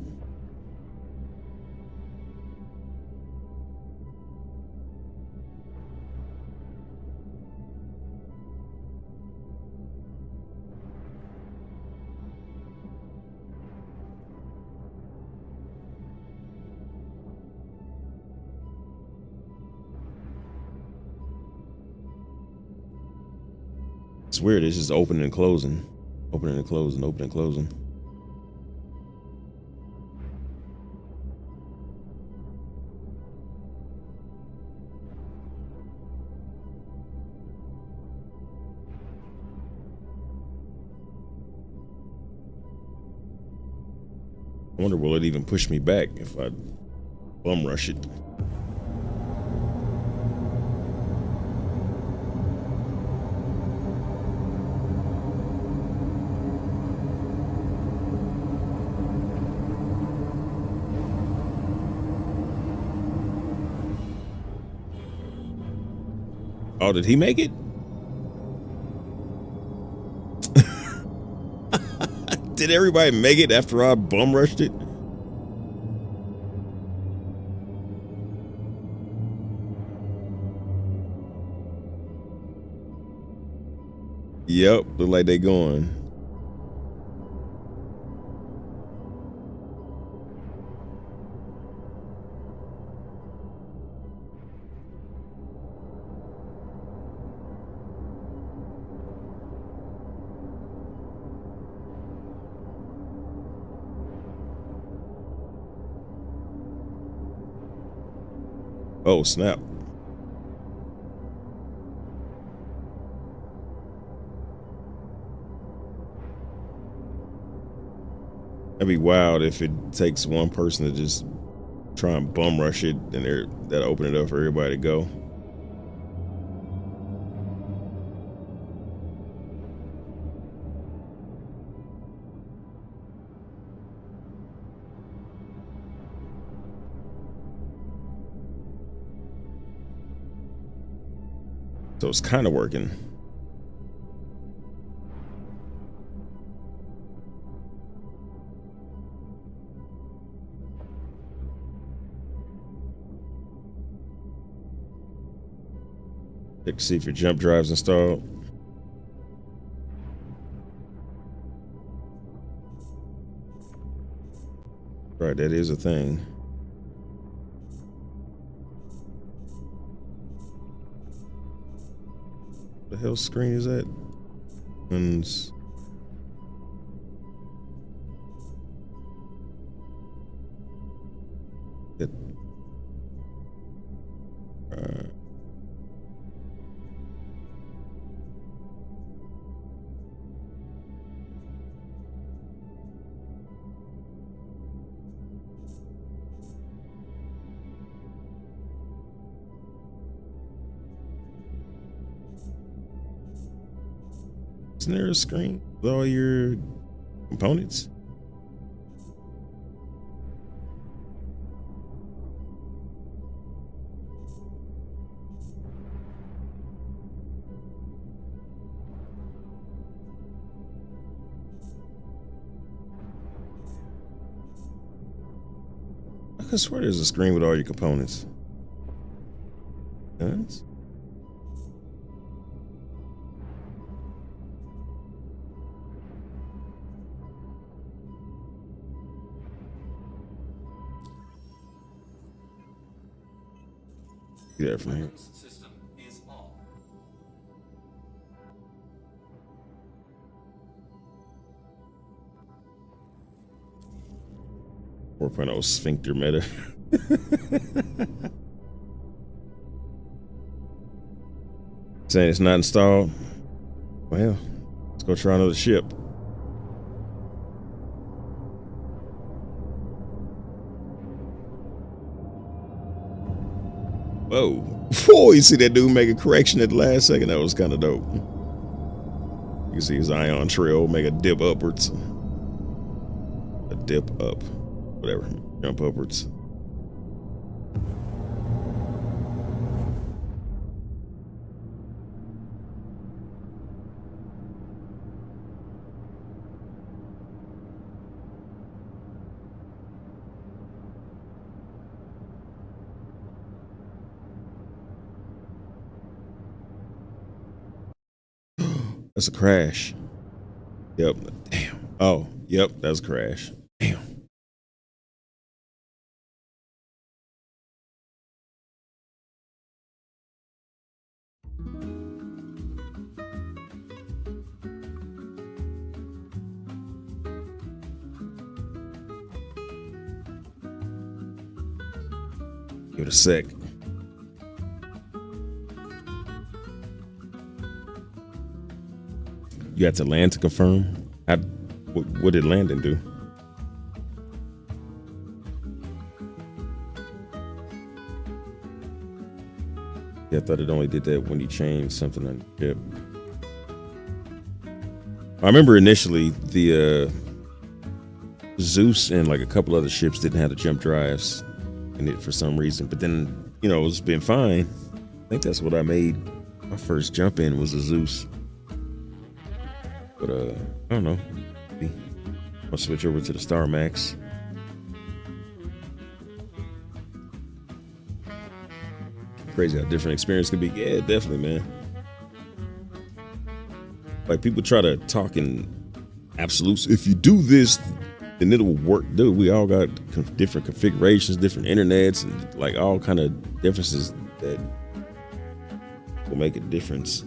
It's weird. It's just opening and closing, opening and closing, opening and closing. I wonder, will it even push me back if I bum rush it? Oh, did he make it? Did everybody make it after I bum rushed it? Yep, look like they going. Oh, snap. That'd be wild if it takes one person to just try and bum rush it, and that'll open it up for everybody to go. So it's kind of working. Check to see if your jump drive's installed. Right, that is a thing. The hell screen is that? And it. Isn't there a screen with all your components? I could swear there's a screen with all your components. Guns? Yeah, from here. Weapons system is on. 4.0 sphincter meta. Saying it's not installed. Well, let's go try another ship. Whoa. Whoa, you see that dude make a correction at the last second? That was kind of dope. You can see his ion trail make a dip upwards. A dip up. Whatever. Jump upwards. That's a crash. Yep. Damn. Oh, yep. That's a crash. Damn. Give it a sec. You had to land to confirm? What did landing do? Yeah, I thought it only did that when you changed something on the ship. I remember initially the Zeus and like a couple other ships didn't have the jump drives in it for some reason, but then, you know, it's been fine. I think that's what I made my first jump in, was a Zeus. But I don't know. I'll switch over to the Star Max. Crazy how different experience could be. Yeah, definitely, man. Like, people try to talk in absolutes. If you do this, then it'll work. Dude, we all got different configurations, different internets, and like all kind of differences that will make a difference.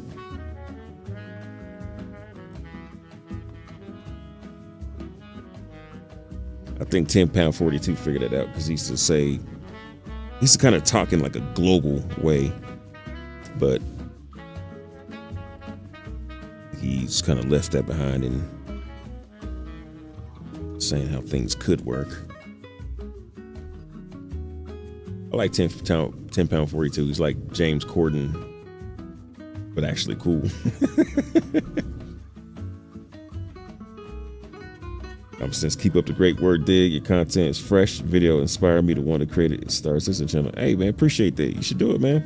I think 10#42 figured that out, because he used to say, he used to kind of talk in like a global way, but he's kind of left that behind and saying how things could work. I like 10#42. He's like James Corden, but actually cool. Since keep up the great work, Dig. Your content is fresh. Video inspired me to want to create it. Star Citizen channel. Hey, man, appreciate that. You should do it, man.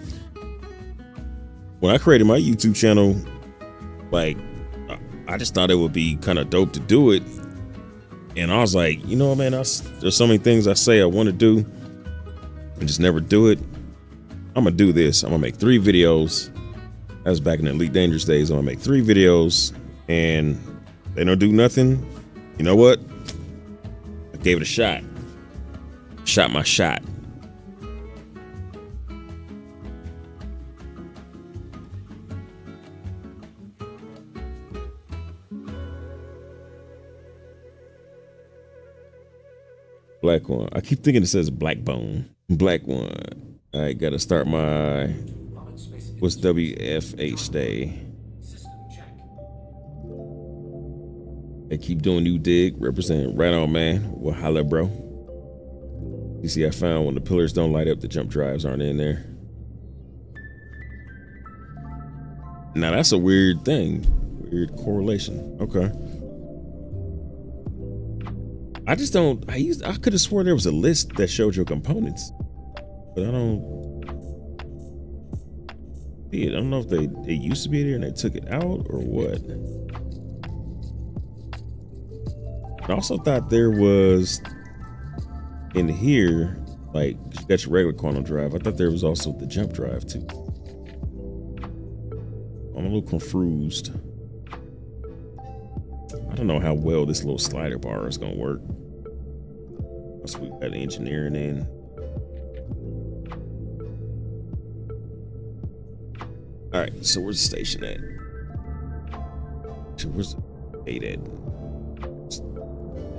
When I created my YouTube channel, like, I just thought it would be kind of dope to do it. And I was like, you know, man, there's so many things I say I want to do and just never do it. I'm going to do this. I'm going to make 3 videos. That was back in the Elite Dangerous days. I'm going to make 3 videos, and they don't do nothing. You know what? I gave it a shot. Shot my shot. Black one. I keep thinking it says black bone. Black one. I gotta start my what's WFH day. System check. They keep doing you dig. Represent right on, man. Well, holla, bro. You see, I found when the pillars don't light up, the jump drives aren't in there. Now that's a weird thing. Weird correlation. Okay. I just don't. I could have swore there was a list that showed your components, but I don't see it. I don't know if it used to be there and they took it out or what. I also thought there was in here, like you got your regular quantum drive. I thought there was also the jump drive too. I'm a little confused. I don't know how well this little slider bar is gonna work. Once we got engineering in. All right, so where's the station at? So where's the gate at?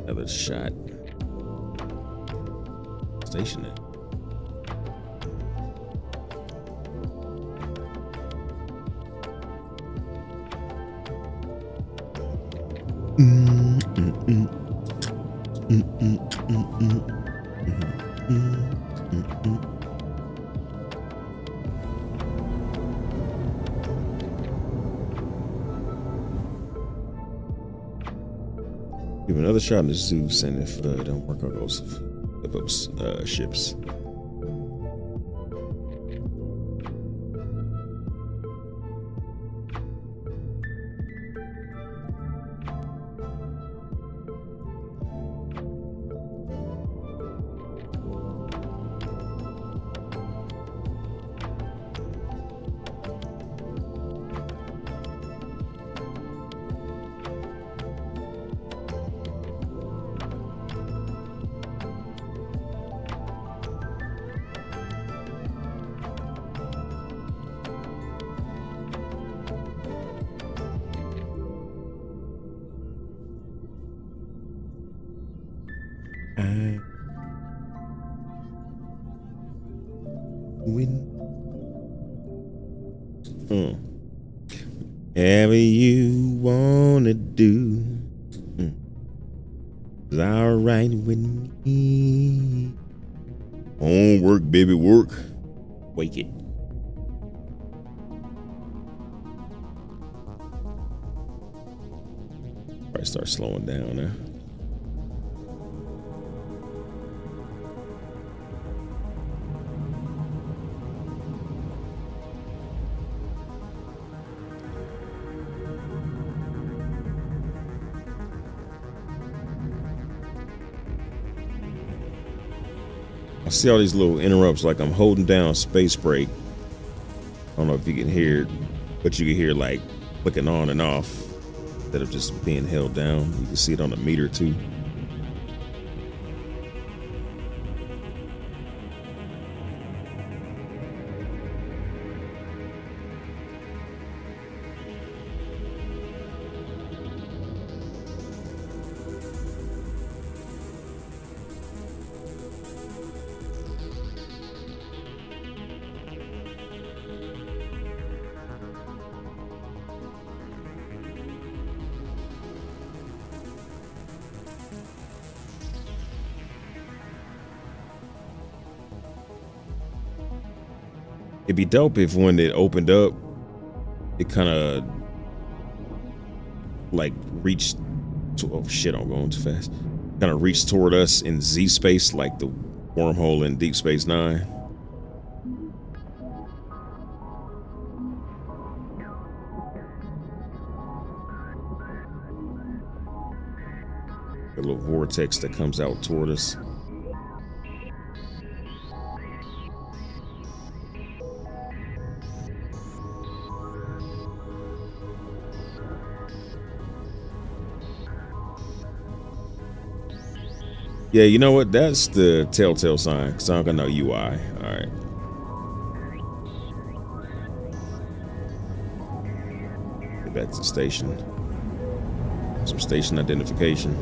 Another shot. Station at. Give another shot in the Zeus, and if it don't work, I'll go with those ships. Whatever you wanna do, it's alright with me. On work, baby, work. Wake it. Probably start slowing down now. I see all these little interrupts, like I'm holding down space break. I don't know if you can hear it, but you can hear like clicking on and off instead of just being held down. You can see it on the meter too. It'd be dope if when it opened up, it kind of like reached to, oh shit, I'm going too fast. Kind of reached toward us in Z space, like the wormhole in Deep Space Nine. A little vortex that comes out toward us. Yeah, you know what? That's the telltale sign, because I don't got no UI. All right. Get back to the station. Some station identification.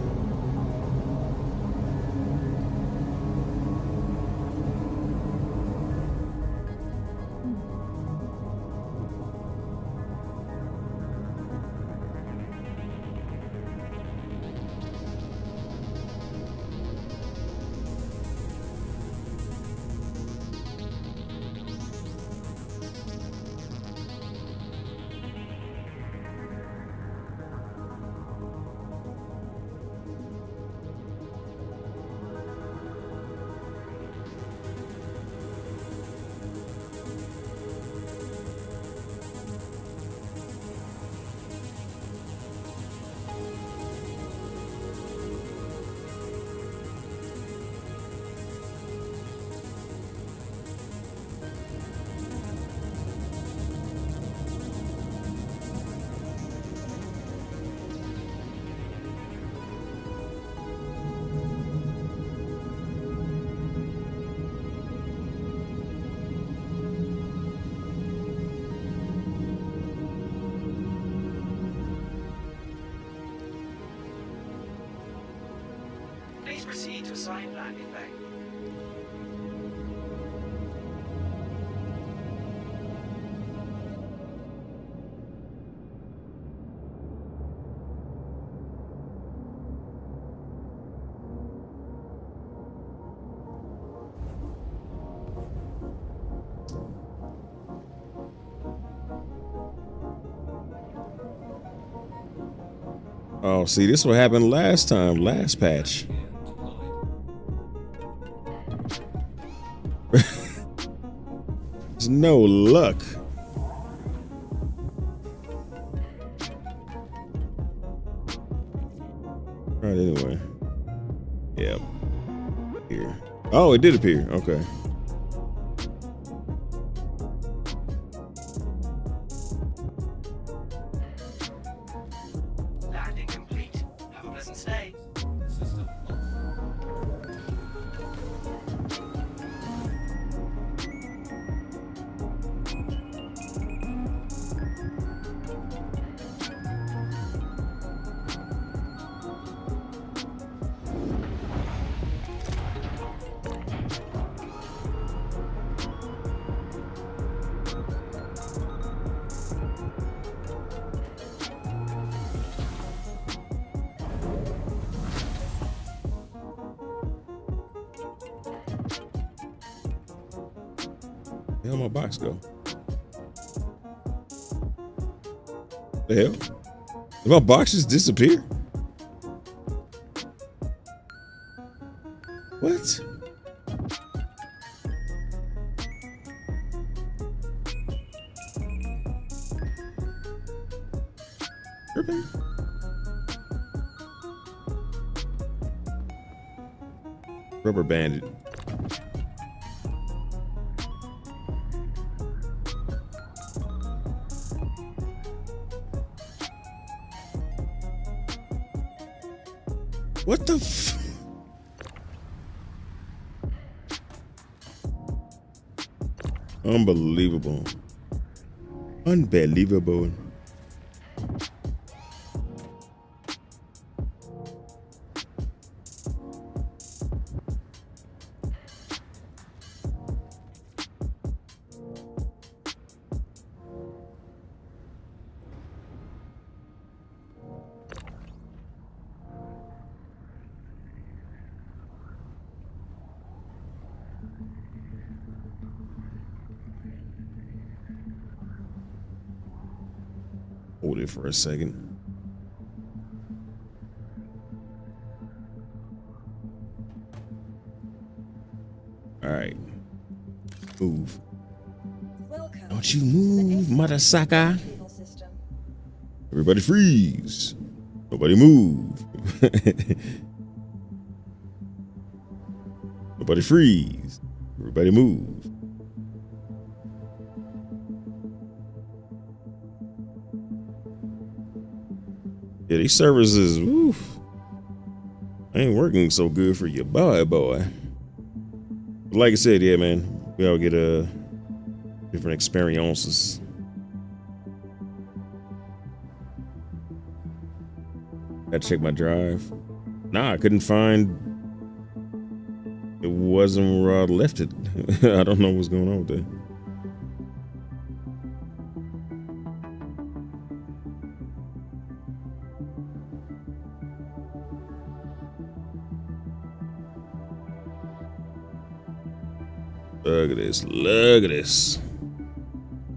Please proceed to assigned landing bay. Oh, see, this is what happened last time, last patch. There's no luck. All right, anyway. Yep. Here. Oh, it did appear. Okay. Landing complete. Have a pleasant stay. System. Where the hell my box go? The hell? Did my box just disappear? What? Tripping? Rubber banded. What the f- Unbelievable. Unbelievable. Hold it for a second. All right. Move. Welcome. Don't you move, mother sucker. Retrieval system. Everybody freeze. Nobody move. Nobody freeze. Everybody move. Yeah, these services, oof, ain't working so good for your boy. But like I said, yeah, man, we all get different experiences. Gotta check my drive. Nah, I couldn't find. It wasn't where I left it. I don't know what's going on with that. Look at this. Look at this.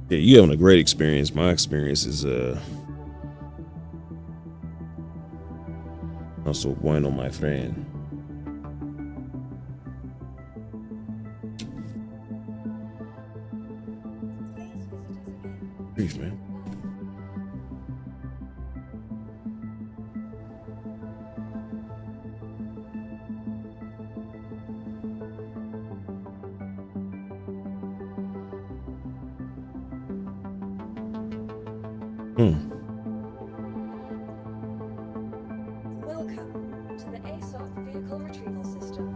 Yeah, you having a great experience. My experience is also bueno, my friend. Please visit us again. Grief, man. Welcome to the ASOP vehicle retrieval system.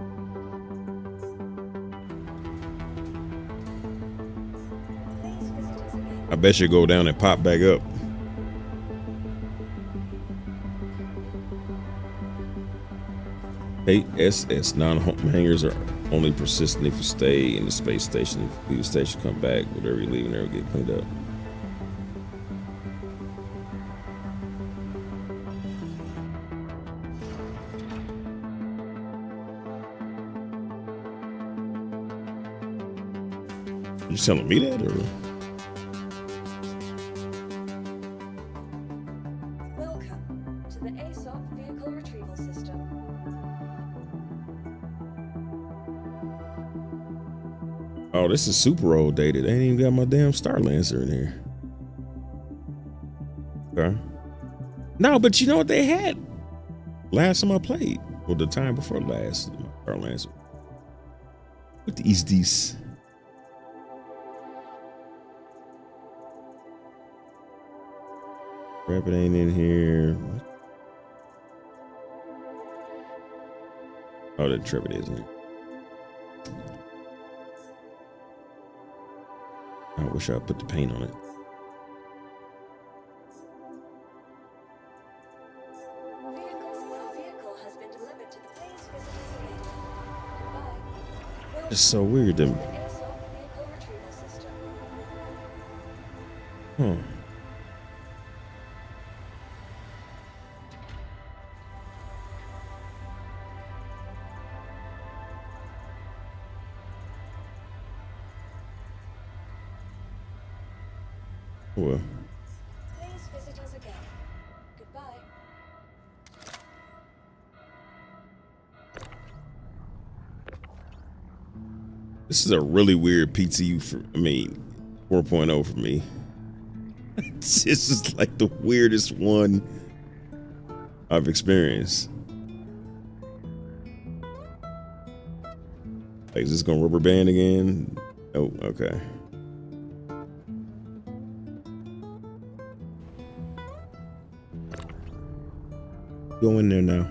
Please visit us again. I bet you go down and pop back up. ASS non-hangers are only persistent if you stay in the space station. If you leave the station, come back. Whatever you leave in there will get cleaned up. You telling me that, or? Welcome to the ASOP Vehicle Retrieval System. Oh, this is super old dated. I ain't even got my damn Star Lancer in here. Okay. No, but you know what they had last time I played, or the time before last, Star Lancer. What is these? Rapid ain't in here. What? Oh, the Intrepid isn't it? I wish I put the paint on it. Your vehicle has been delivered to the Please Visitors Inn. Goodbye. It's so weird to me. Welcome to the ASOP Vehicle Retrieval System. Huh. Well, Please visit us again. Goodbye. this is a really weird PTU for, 4.0 for me. This is like the weirdest one I've experienced. Like, is this gonna rubber band again? Oh, okay. Go in there now.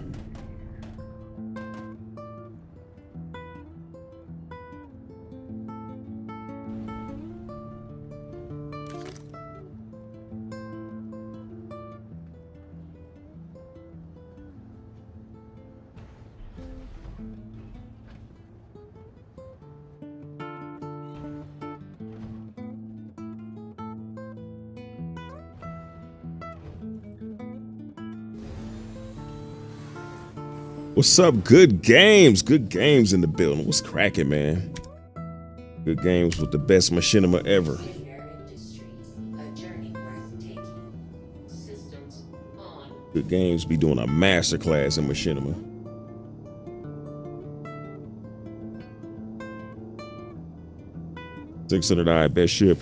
What's up? Good games. Good games in the building. What's cracking, man? Good games with the best machinima ever. Good games be doing a masterclass in machinima. $600 best ship.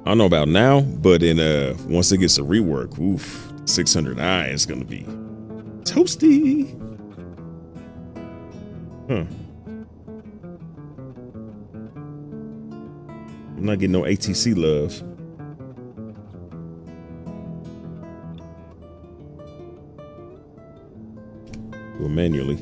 I don't know about now, but in once it gets a rework, oof, $600 is gonna be toasty. Huh. I'm not getting no ATC love. Do it manually.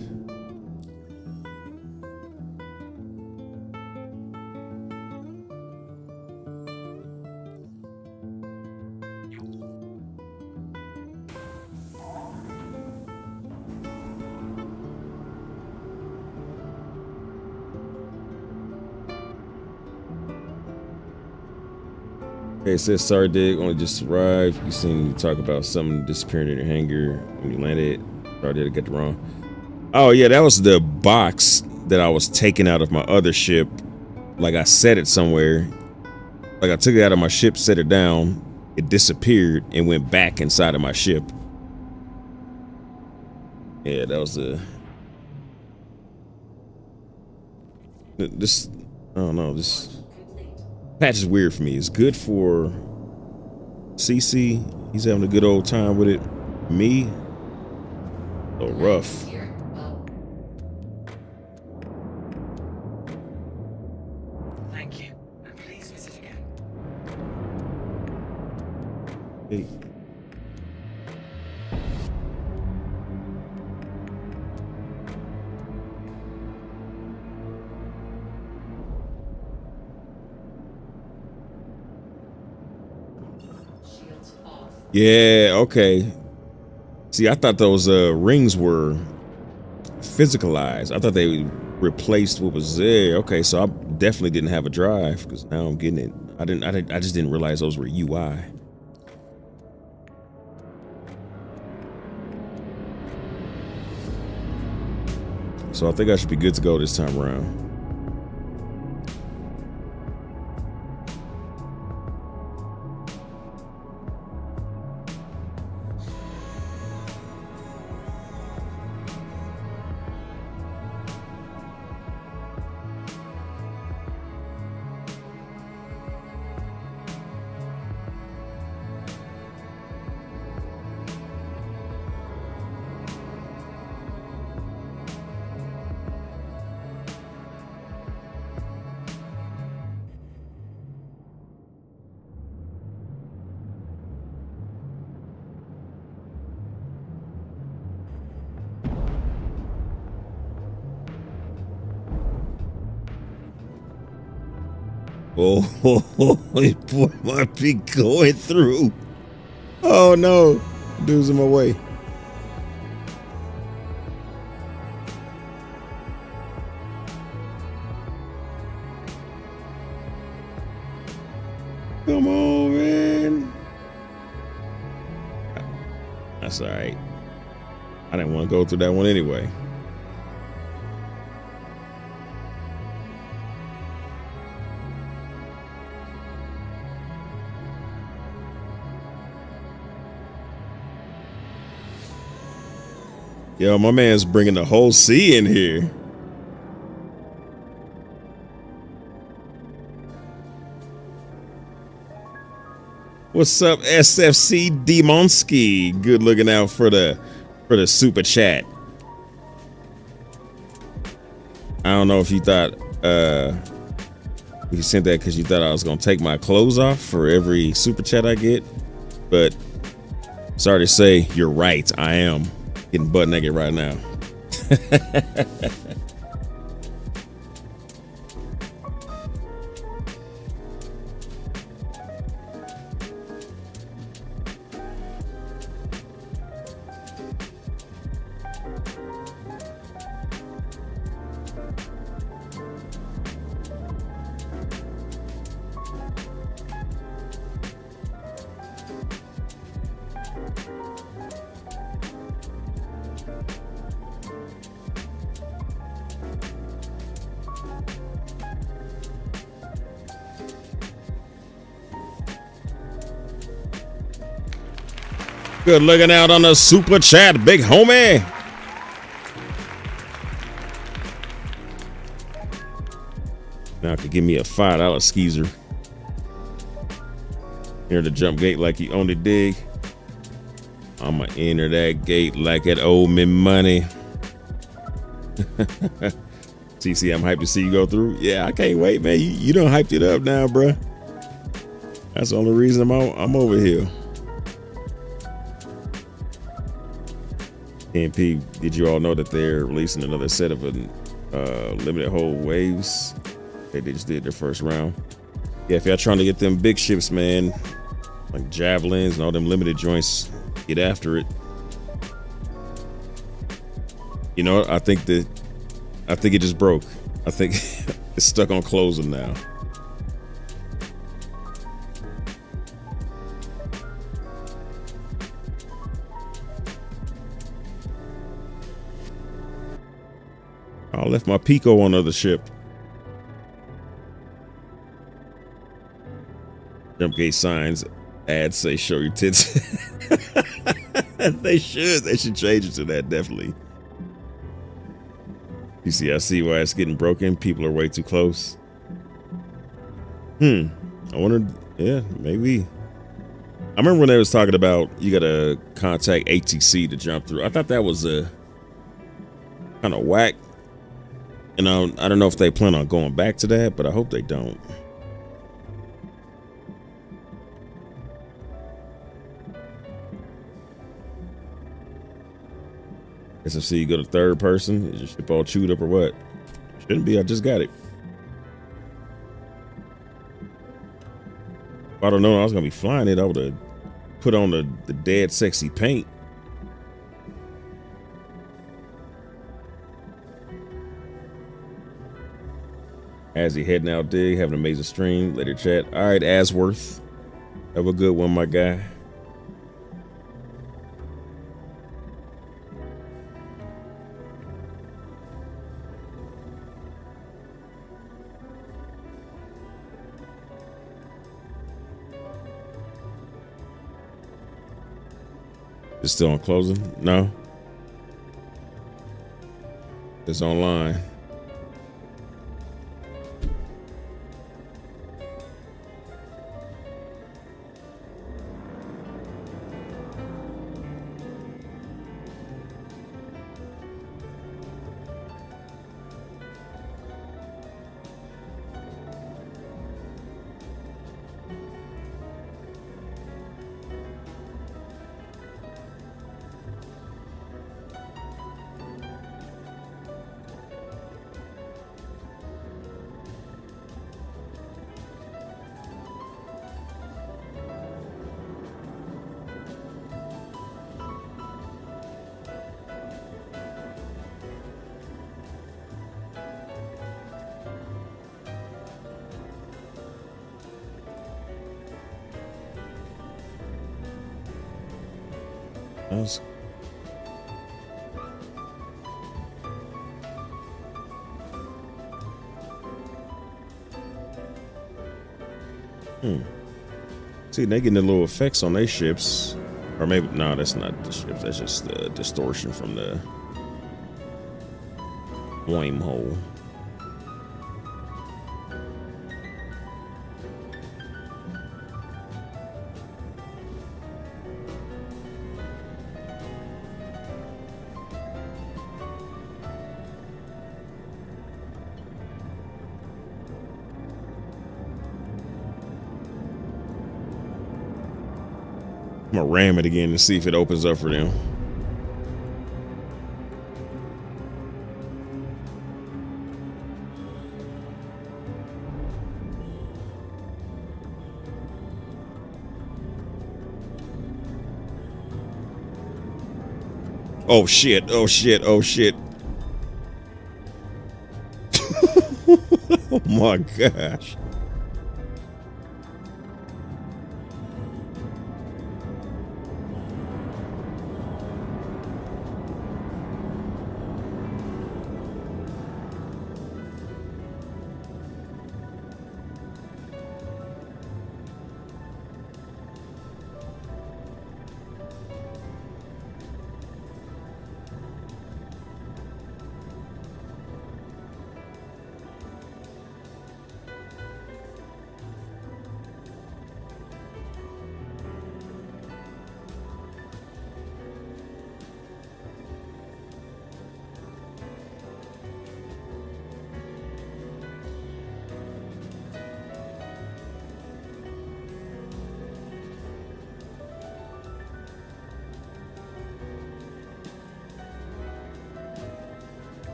Okay, it says sorry, Dig. Only just arrived. You seen you talk about something disappearing in your hangar when you landed. Sorry, Dig, I got it wrong. Oh yeah, that was the box that I was taking out of my other ship. Like I set it somewhere. Like I took it out of my ship, set it down. It disappeared and went back inside of my ship. Yeah, that was the. This, I don't know. This patch is weird for me. It's good for CC. He's having a good old time with it. Me, a little rough. Thank you, and please visit again. Hey. Yeah, okay. See, I thought those rings were physicalized. I thought they replaced what was there. Okay, so I definitely didn't have a drive because now I'm getting it. I just didn't realize those were UI. So I think I should be good to go this time around. Oh, this boy might be going through. Oh no, dude's in my way. Come on, man. That's all right. I didn't want to go through that one anyway. Yo, my man's bringing the whole sea in here. What's up, SFC Demonsky? Good looking out for the super chat. I don't know if you thought you sent that because you thought I was gonna take my clothes off for every super chat I get, but sorry to say, you're right. I am getting butt naked right now. Good looking out on the super chat, big homie. Now could give me a $5 skeezer. Here to jump gate like you own the dig. I'ma enter that gate like it owe me money. TC, I'm hyped to see you go through. Yeah, I can't wait, man. You done hyped it up now, bruh. That's the only reason I'm over here. NP, did you all know that they're releasing another set of limited hold waves? They just did their first round. Yeah, if y'all trying to get them big ships, man, like javelins and all them limited joints, get after it. You know, I think it just broke. I think it's stuck on closing now. I left my Pico on other ship. Jump gate signs, ads say show your tits. They should change it to that, definitely. You see, I see why it's getting broken. People are way too close. I wonder, yeah, maybe. I remember when they was talking about you gotta contact ATC to jump through. I thought that was a kind of whack. And I don't know if they plan on going back to that, but I hope they don't. SFC, you go to third person. Is your ship all chewed up or what? Shouldn't be. I just got it. If I don't know I was gonna be flying it, I would have put on the dead sexy paint. As he heading out there, have an amazing stream. Later chat. All right, Asworth. Have a good one, my guy. It's still on closing? No. It's online. That's See, they getting the little effects on their ships. Or maybe, no, that's not the ships. That's just the distortion from the wormhole. I'm gonna ram it again to see if it opens up for them. Oh shit, oh shit, oh shit. Oh my gosh.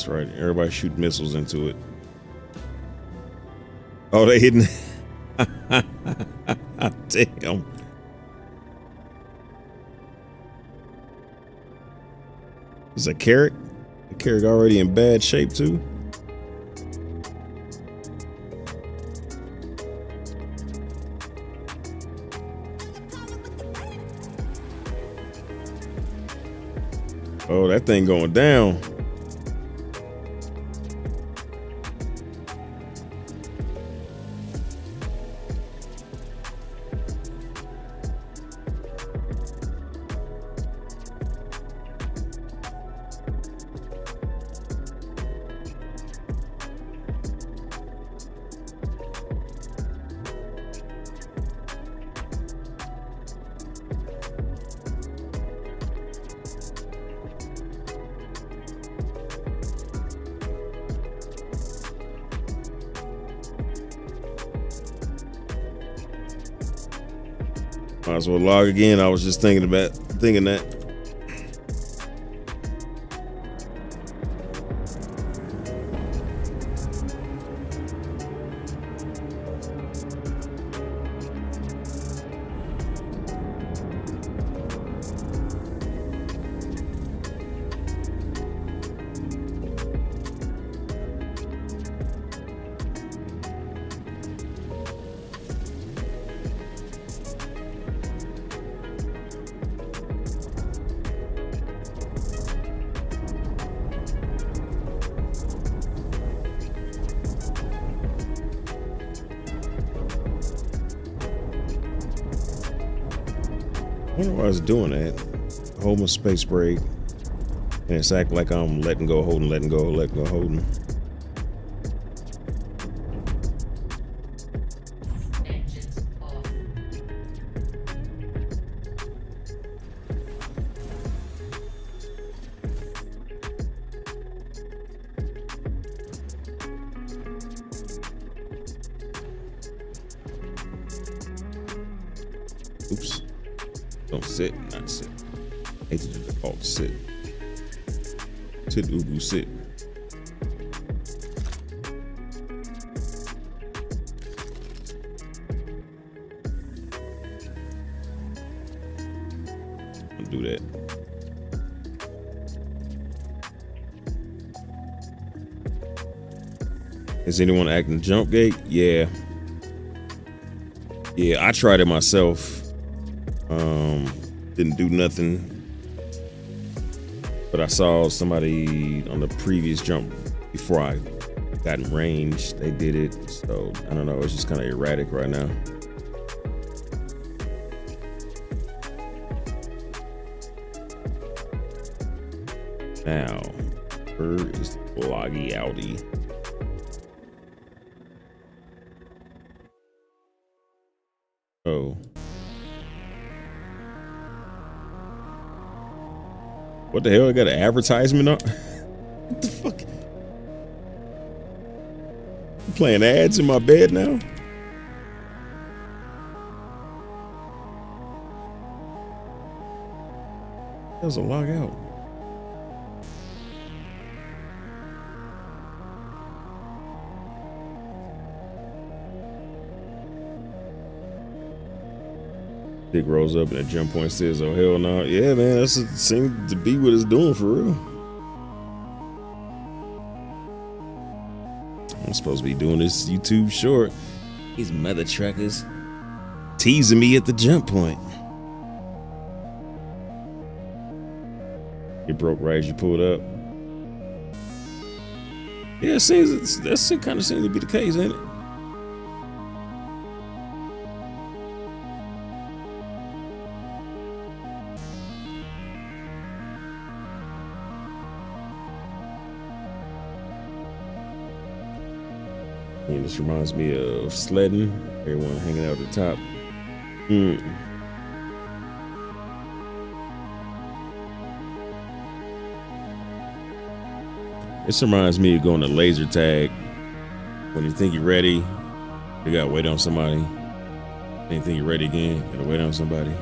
That's right. Everybody shoot missiles into it. Oh, they hitting. Damn. Is a carrot? The carrot already in bad shape too. Oh, that thing going down. Might as well log again. I was just thinking that. wonder why I was doing that. Hold my space break. And it's act like I'm letting go, holding, letting go, letting go, holding. Engines off. Oops. Don't sit, not sit. I hate to do the alt sit. Sit, ubu, sit. I'll do that. Is anyone acting jump gate? Yeah. Yeah, I tried it myself. Didn't do nothing. But I saw somebody on the previous jump before I got in range. They did it. So I don't know. It's just kind of erratic right now. Now, where is Bloggy Outie? Oh. What the hell? I got an advertisement on? What the fuck? I'm playing ads in my bed now? Doesn't log out. Dick rolls up and a jump point says, oh, hell no. Yeah, man, that seems to be what it's doing for real. I'm supposed to be doing this YouTube short. These mother truckers teasing me at the jump point. It broke right as you pulled up. Yeah, it seems that kind of seems to be the case, ain't it? And this reminds me of sledding. Everyone hanging out at the top. This reminds me of going to laser tag. When you think you're ready, you gotta wait on somebody. Then you think you're ready again, you gotta wait on somebody.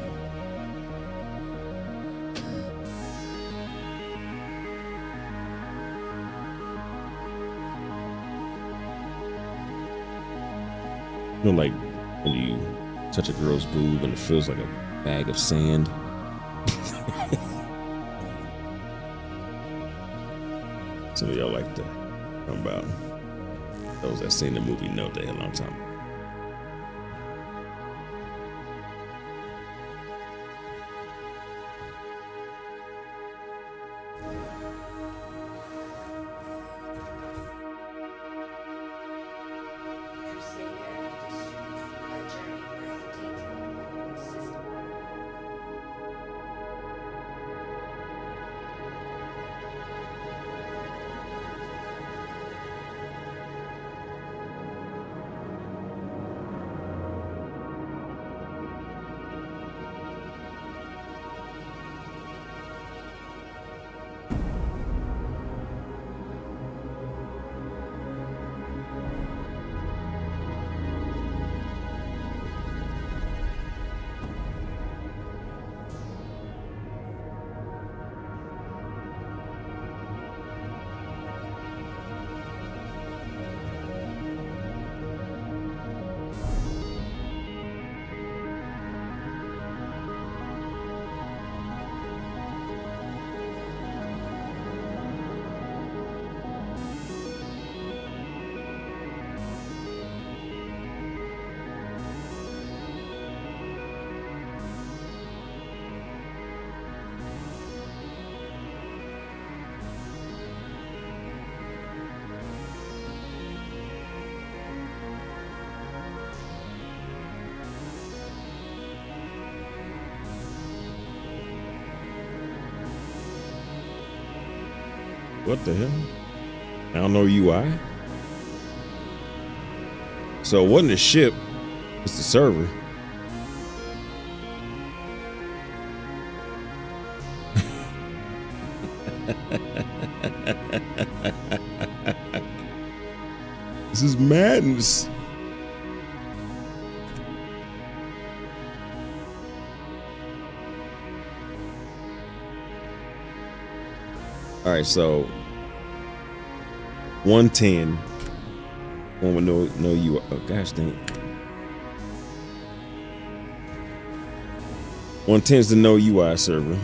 You know, like when you touch a girl's boob and it feels like a bag of sand. Some of y'all like to talk about those that seen the movie know that a long time ago. What the hell? I don't know UI. So it wasn't a ship, it's the server. This is madness. All right, so 110. One with no you. Oh gosh dang. 110 is the no UI server.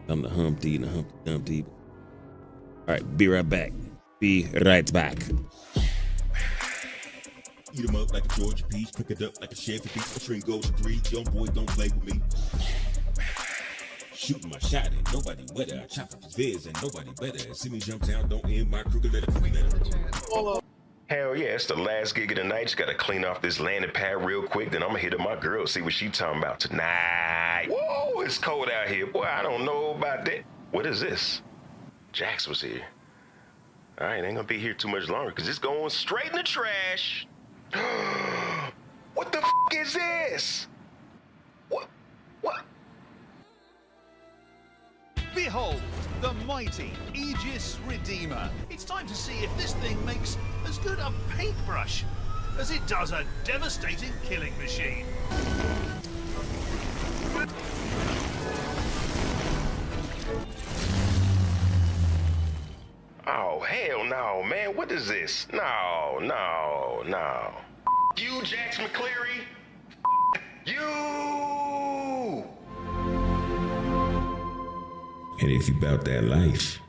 I'm the Humpty and the Humpty Dumpty. All right, be right back. Be right back. Eat 'em up like a Georgia peach, pick it up like a Chevy beat. The string goes to 3, young boy don't play with me. Shooting my shot and nobody wetter. I chop up his vids and nobody better. See me jump down, don't end my crooked letter. Hell yeah, it's the last gig of the night. Just gotta clean off this landing pad real quick. Then I'm gonna hit up my girl, see what she talking about tonight. Whoa, it's cold out here. Boy, I don't know about that. What is this? Jax was here. All right, ain't gonna be here too much longer because it's going straight in the trash. What the f is this? What? Behold, the mighty Aegis Redeemer. It's time to see if this thing makes as good a paintbrush as it does a devastating killing machine. Oh, hell no, man. What is this? No. You, Jax McCleary. You! And if you bout that life.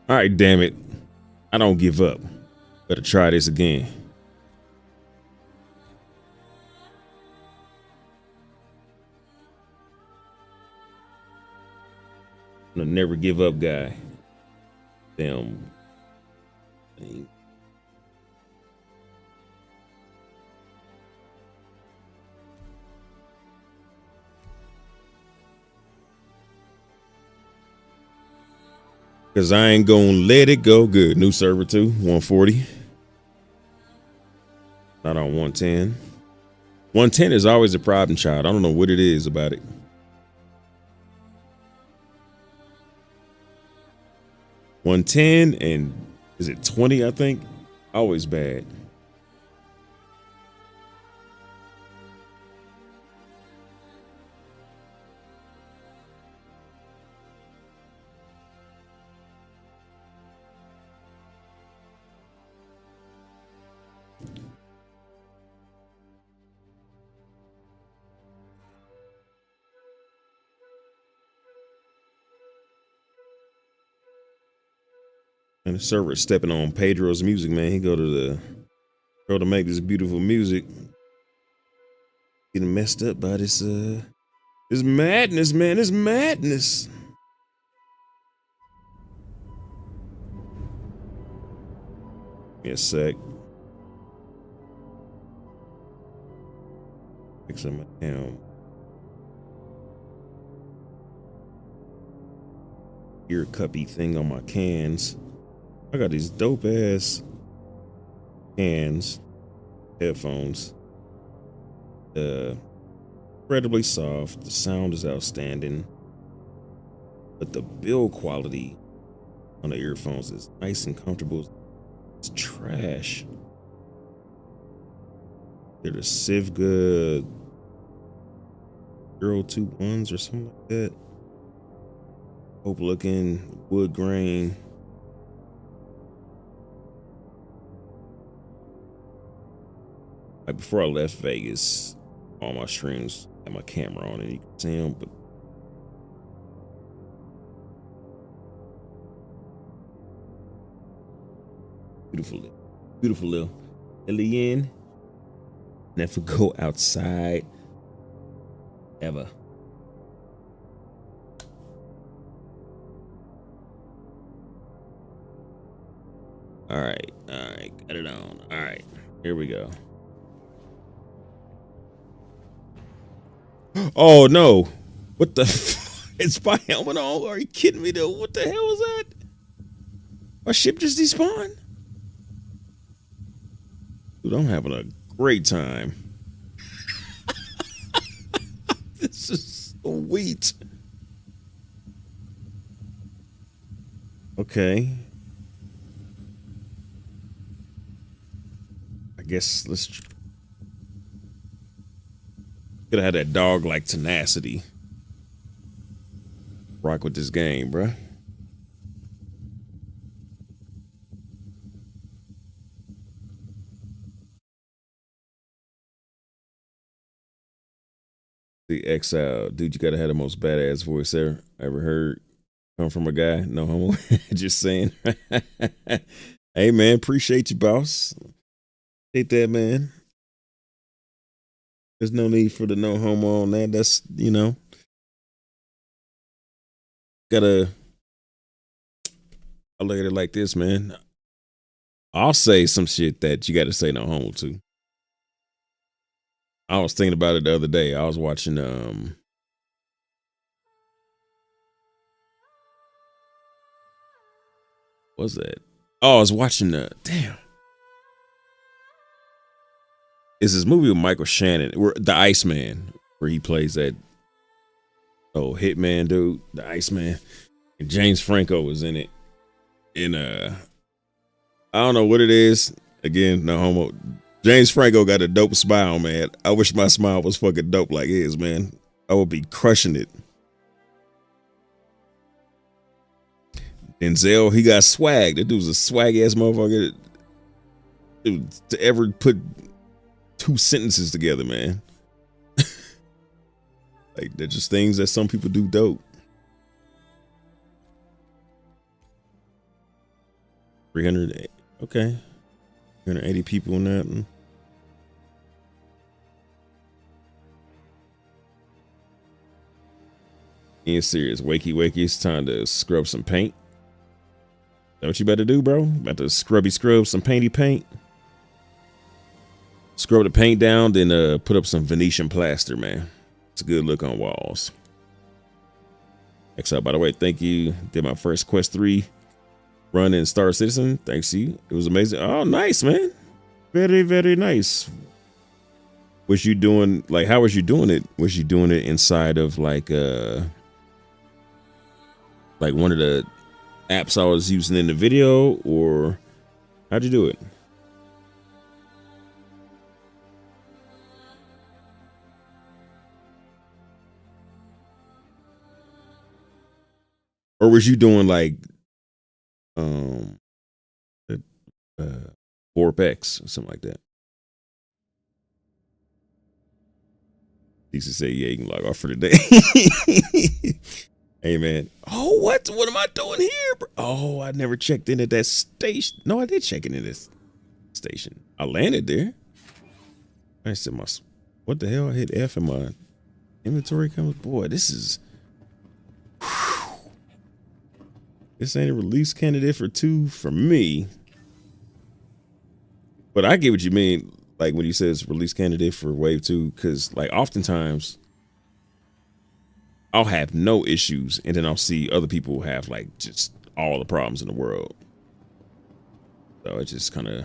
All right, damn it. I don't give up. Better try this again. I'm a never give up guy. Damn thing. Cause I ain't gonna let it go. Good. New server too. 140. Not on 110. 110 is always a problem child. I don't know what it is about it. $110 and is it 20? I think always bad. And the server is stepping on Pedro's music, man. He go to the girl to make this beautiful music. Getting messed up by this madness, man. It's madness. Give me a sec. Fix my damn ear cuppy thing on my cans. I got these dope ass cans, headphones. Incredibly soft. The sound is outstanding, but the build quality on the earphones is nice and comfortable. It's trash. They're the Civ Good 021s or something like that. Hope looking wood grain. Like before I left Vegas, all my streams had my camera on and you can see them, but beautiful little alien. Never go outside ever. All right, got it on. All right, here we go. Oh no, what the it's my helmet on? Are you kidding me though? What the hell was that? My ship just despawned? Dude, I'm having a great time. This is sweet. Okay. I guess let's could have had that dog like tenacity. Rock with this game, bruh. The Exile, dude, you gotta have the most badass voice ever heard come from a guy. No homo. Just saying. Hey man, appreciate you, boss. Appreciate that, man. There's no need for the no homo on that. That's, you know, I look at it like this, man. I'll say some shit that you gotta say no homo to. I was thinking about it the other day. I was watching what's that? Oh, I was watching damn. It's this movie with Michael Shannon, The Iceman, where he plays that hitman dude, the Iceman. And James Franco was in it. And I don't know what it is. Again, no homo. James Franco got a dope smile, man. I wish my smile was fucking dope like his, man. I would be crushing it. Denzel, he got swag. That dude's a swag ass motherfucker. Dude, to ever put two sentences together, man. Like, they're just things that some people do dope. 300, okay. 380 people in that. Being serious, wakey, it's time to scrub some paint. Is that what you better do, bro? About to scrub some painty paint. Scrub the paint down, then put up some Venetian plaster, man. It's a good look on walls. Exile, by the way, thank you. Did my first Quest 3 run in Star Citizen. Thanks to you. It was amazing. Oh, nice, man. Very, very nice. Was you doing, like, how was you doing it? Was you doing it inside of like one of the apps I was using in the video, or how'd you do it? Or was you doing like Warp-X or something like that? Lisa say, yeah, you can log off for the day. Hey man. Oh, what am I doing here, bro? Oh, I never checked in at that station. No, I did check in at this station. I landed there. I said, what the hell? I hit F and my inventory comes. Boy, this is. This ain't a release candidate for 2 for me. But I get what you mean, like when you say it's release candidate for wave 2, because like oftentimes I'll have no issues, and then I'll see other people have like just all the problems in the world. So it just kind of.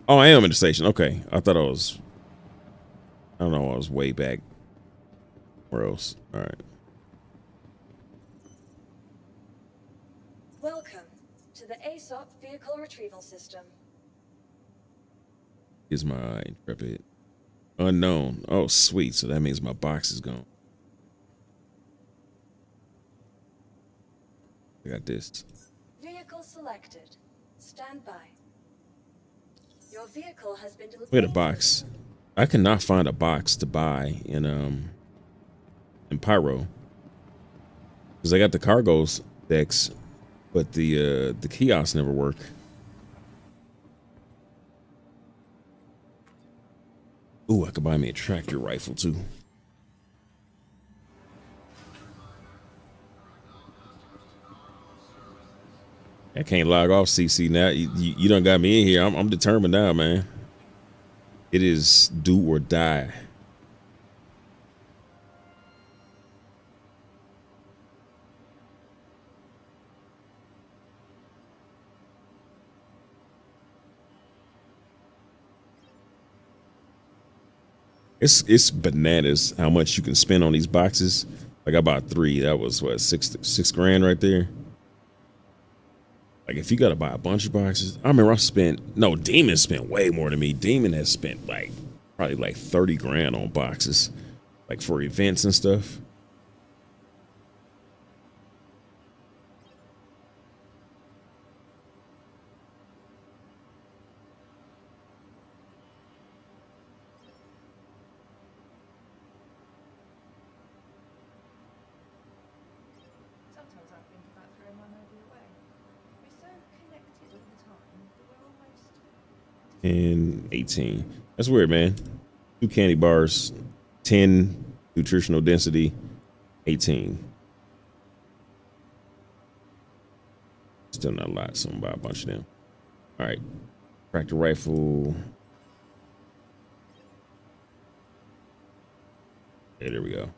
Oh, I am in the station. Okay, I thought I was. I don't know. I was way back. Where else? All right. Welcome to the ASOP Vehicle Retrieval System. Here's my Intrepid. Unknown. Oh, sweet. So that means my box is gone. I got this. Vehicle selected. Stand by. Your vehicle has been delivered. Wait, a box. I cannot find a box to buy in Pyro. Because I got the cargo decks, but the kiosks never work. Ooh, I could buy me a tractor rifle too. I can't log off, CC. Now you done got me in here. I'm determined now, man. It is do or die. It's bananas how much you can spend on these boxes. Like I bought 3. That was what, six grand right there. Like if you gotta buy a bunch of boxes, I remember Demon spent way more than me. Demon has spent like probably like 30 grand on boxes, like for events and stuff. Sometimes I think about throwing my mobile away. We're so connected all the time that we're almost... And 18. That's weird, man. 2 candy bars, 10 nutritional density, 18. Still not a lot, so I'm gonna buy a bunch of them. All right, tractor rifle. Okay, there we go.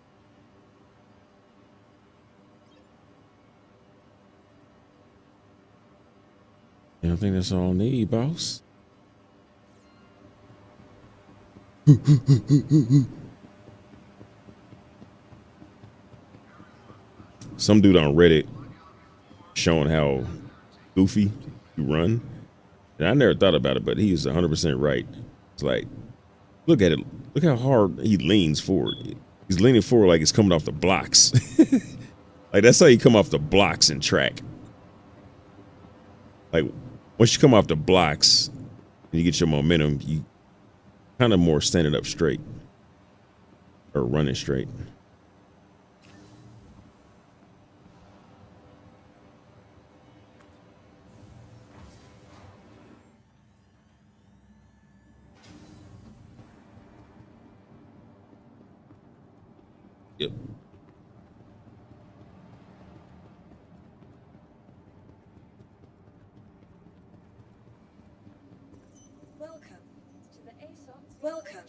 I think that's all I need, boss. Some dude on Reddit showing how goofy you run. And I never thought about it, but he's 100% right. It's like, look at it. Look how hard he leans forward. He's leaning forward like he's coming off the blocks. Like that's how you come off the blocks in track. Like once you come off the blocks and you get your momentum, you kind of more standing up straight or running straight. Yep. Welcome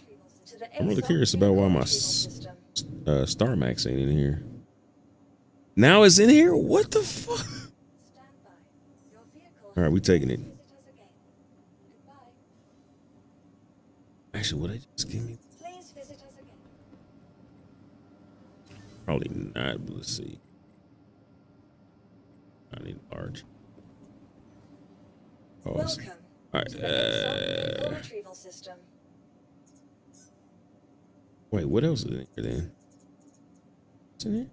to the I'm really curious about why my Star Max ain't in here. Now it's in here? What the fuck? All right, we taking it. Actually, would I just give me? Please visit us again. Probably not, but let's see. I need large. Oh, Welcome all to the right. vehicle retrieval system. Wait, what else is in here then? What's in here?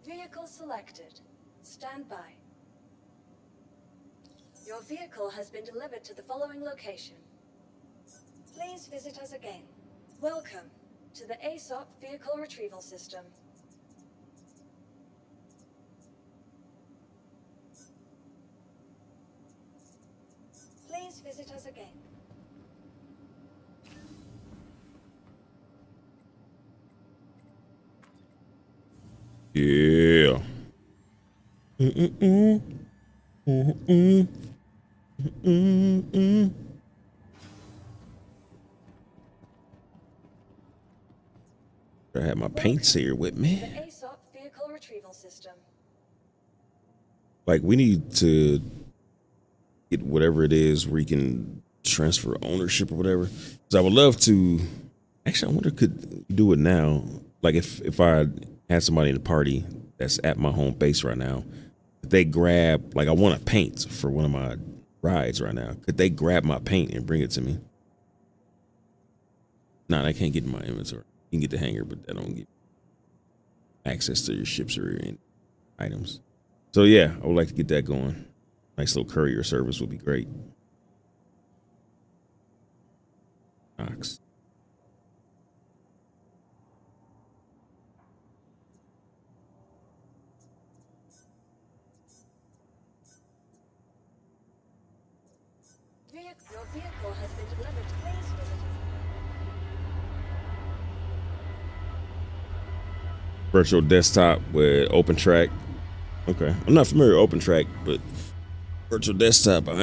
Vehicle selected. Stand by. Your vehicle has been delivered to the following location. Please visit us again. Welcome to the ASOP Vehicle Retrieval System. Please visit us again. Yeah. I have my paints here with me. The ASOP vehicle retrieval system. Like, we need to get whatever it is where you can transfer ownership or whatever. Because I would love to. Actually, I wonder could you do it now. Like, if I had somebody in the party that's at my home base right now, if they grab, like, I want to paint for one of my rides right now. Could they grab my paint and bring it to me? Nah, I can't get in my inventory. You can get the hanger, but that don't get access to your ships or your items. So yeah, I would like to get that going. Nice little courier service would be great. Knox. Your vehicle has been delivered. Please visit. Virtual desktop with open track. Okay, I'm not familiar with OpenTrack, but virtual desktop, I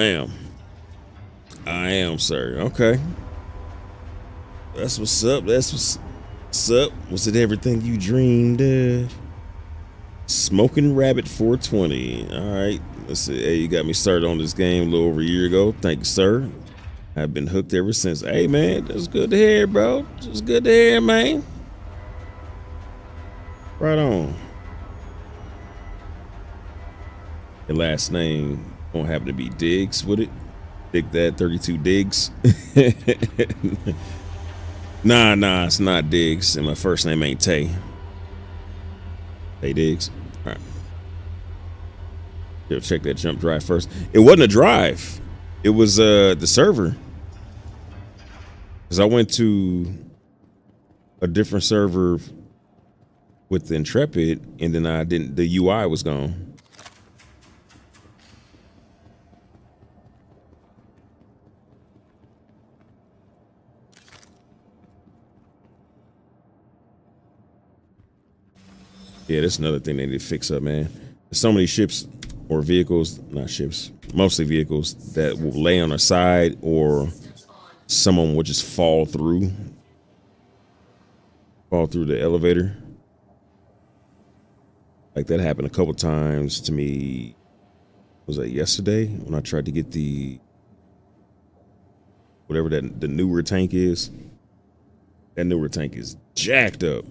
am, sir. Okay, that's what's up. That's what's up. Was it everything you dreamed of? Smoking Rabbit 420. All right, let's see. Hey, you got me started on this game a little over a year ago. Thank you, sir. I've been hooked ever since. Hey, man, that's good to hear, bro. Just good to hear, man. Right on. Your last name won't happen to be Diggs, would it? Dig that 32 Diggs. Nah, it's not Diggs, and my first name ain't Tay. Tay Diggs. All right. Check that jump drive first. It wasn't a drive. It was the server. Because I went to a different server with the Intrepid, and then the UI was gone. Yeah, that's another thing they need to fix up, man. There's so many ships or vehicles, not ships, mostly vehicles that will lay on their side, or someone will just fall through the elevator. Like that happened a couple times to me. Was that yesterday when I tried to get the whatever the newer tank is? That newer tank is jacked up.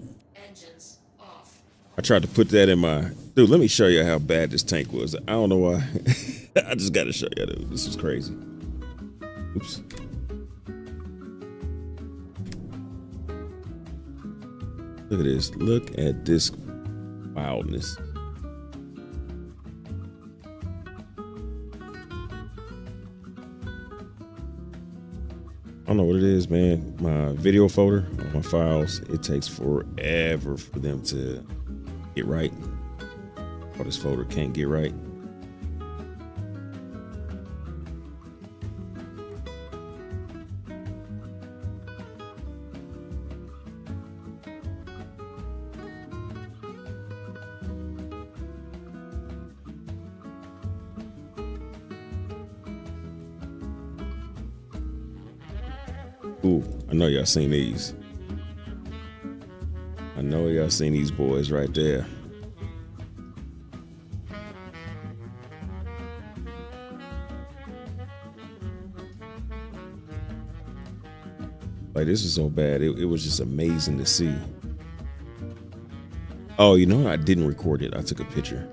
I tried to put that in my dude. Let me show you how bad this tank was. I don't know why. I just got to show you. Dude. This was crazy. Oops. Look at this. Look at this wildness. I don't know what it is, man. My video folder on my files, it takes forever for them to get right. Or this folder can't get right. Ooh, I know y'all seen these. I know y'all seen these boys right there. Like, this is so bad. It was just amazing to see. Oh, you know what? I didn't record it. I took a picture.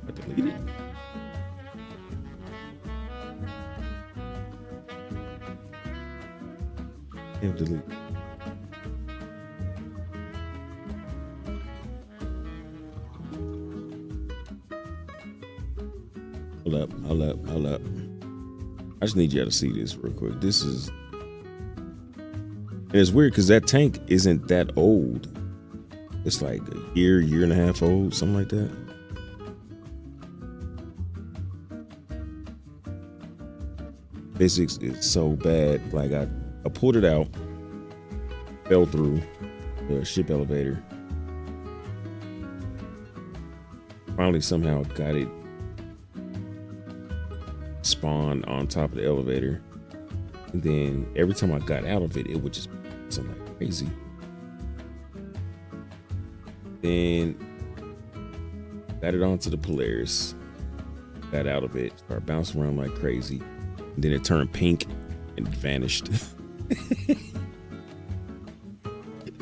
I deleted it. Yeah, delete. Hold up. I just need y'all to see this real quick. This is, and it's weird because that tank isn't that old. It's like a year and a half old, something like that. physics is so bad. Like I pulled it out, fell through the ship elevator. Finally, somehow got it spawned on top of the elevator. And then every time I got out of it, it would just sound like crazy. Then got it onto the Polaris, got out of it, started bouncing around like crazy. And then it turned pink and vanished.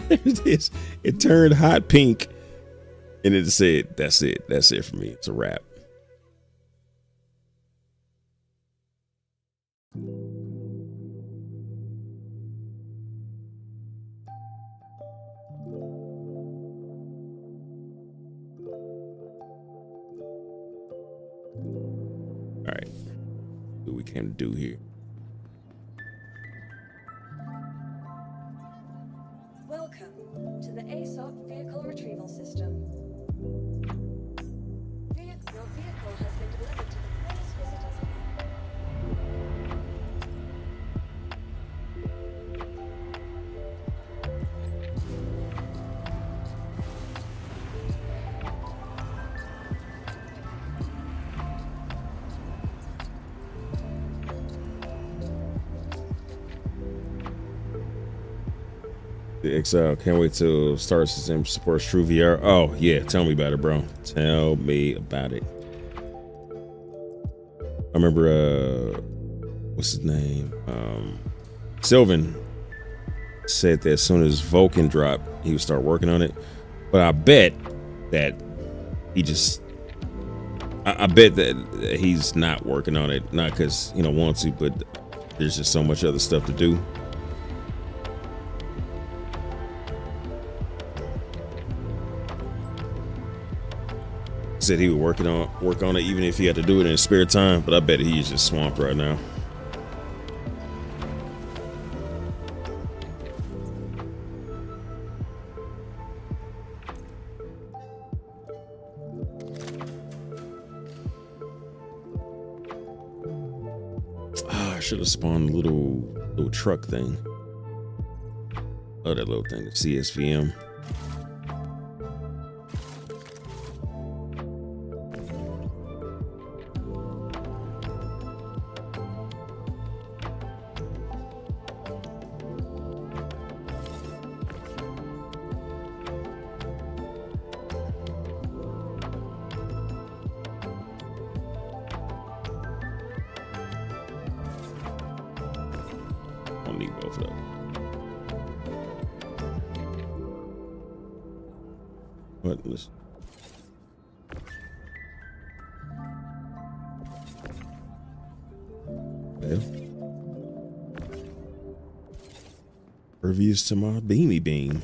There it is. It turned hot pink and it said, that's it. That's it for me. It's a wrap. All right, what we can do here. Welcome to the ASOP vehicle retrieval system. Your vehicle has been delivered to the police visitors again. The XL, can't wait till Star System supports True VR. Oh yeah, tell me about it, bro. Tell me about it. I remember what's his name? Sylvan said that as soon as Vulcan dropped, he would start working on it. But I bet that he just I bet that he's not working on it, not because he don't want to, but there's just so much other stuff to do. Said he would work on it even if he had to do it in his spare time, but I bet he's just swamped right now. I should have spawned a little truck thing. Oh, that little thing, the CSVM. Don't need both of them. But listen. Well, reviews to my beanie beam.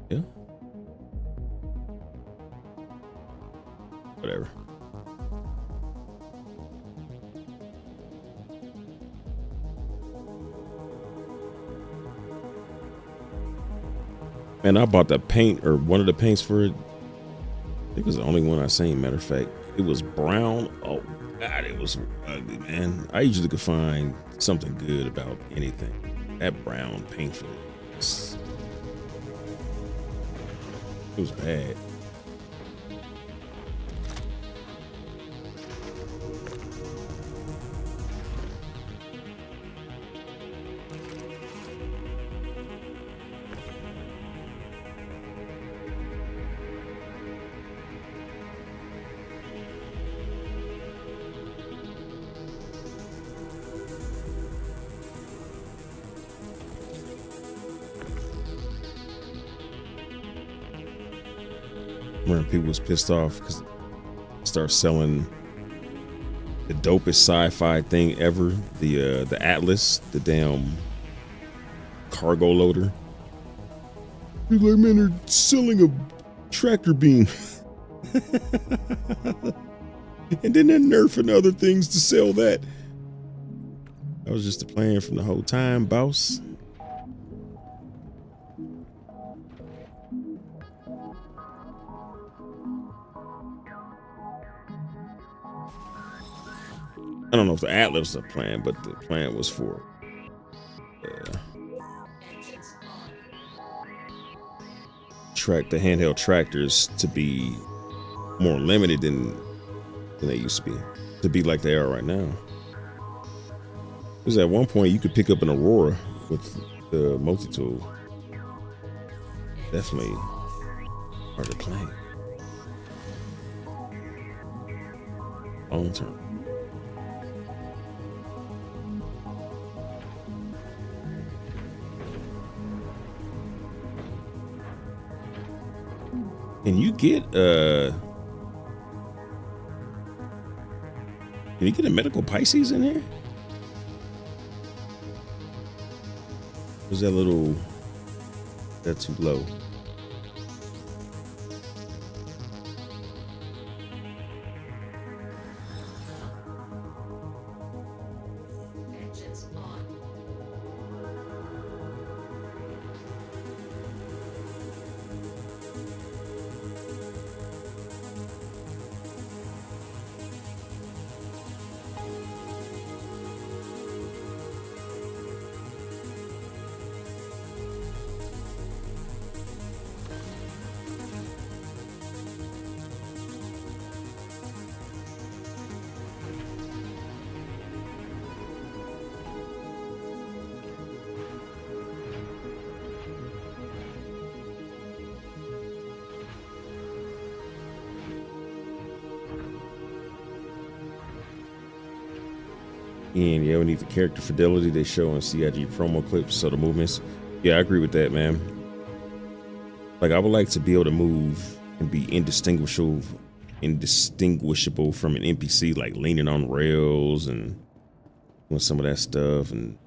Yeah. Whatever. And I bought the paint, or one of the paints for it. I think it was the only one I seen, matter of fact. It was brown. Oh God, it was ugly, man. I usually could find something good about anything. That brown paint for it. It was bad. When people was pissed off because start selling the dopest sci-fi thing ever, the Atlas, the damn cargo loader. He's like, man, they're selling a tractor beam. And then they're nerfing other things to sell that. That was just the plan from the whole time, BAWSE. I don't know if the Atlas was a plan, but the plan was for the handheld tractors to be more limited than they used to be like they are right now. Because at one point you could pick up an Aurora with the multi-tool. Definitely hard to play. Long term. Can you get a medical Pisces in here? Was that little, that's too low? And yeah, we need the character fidelity they show in CIG promo clips, so the movements. Yeah, I agree with that, man. Like, I would like to be able to move and be indistinguishable from an NPC, like leaning on rails and doing some of that stuff. And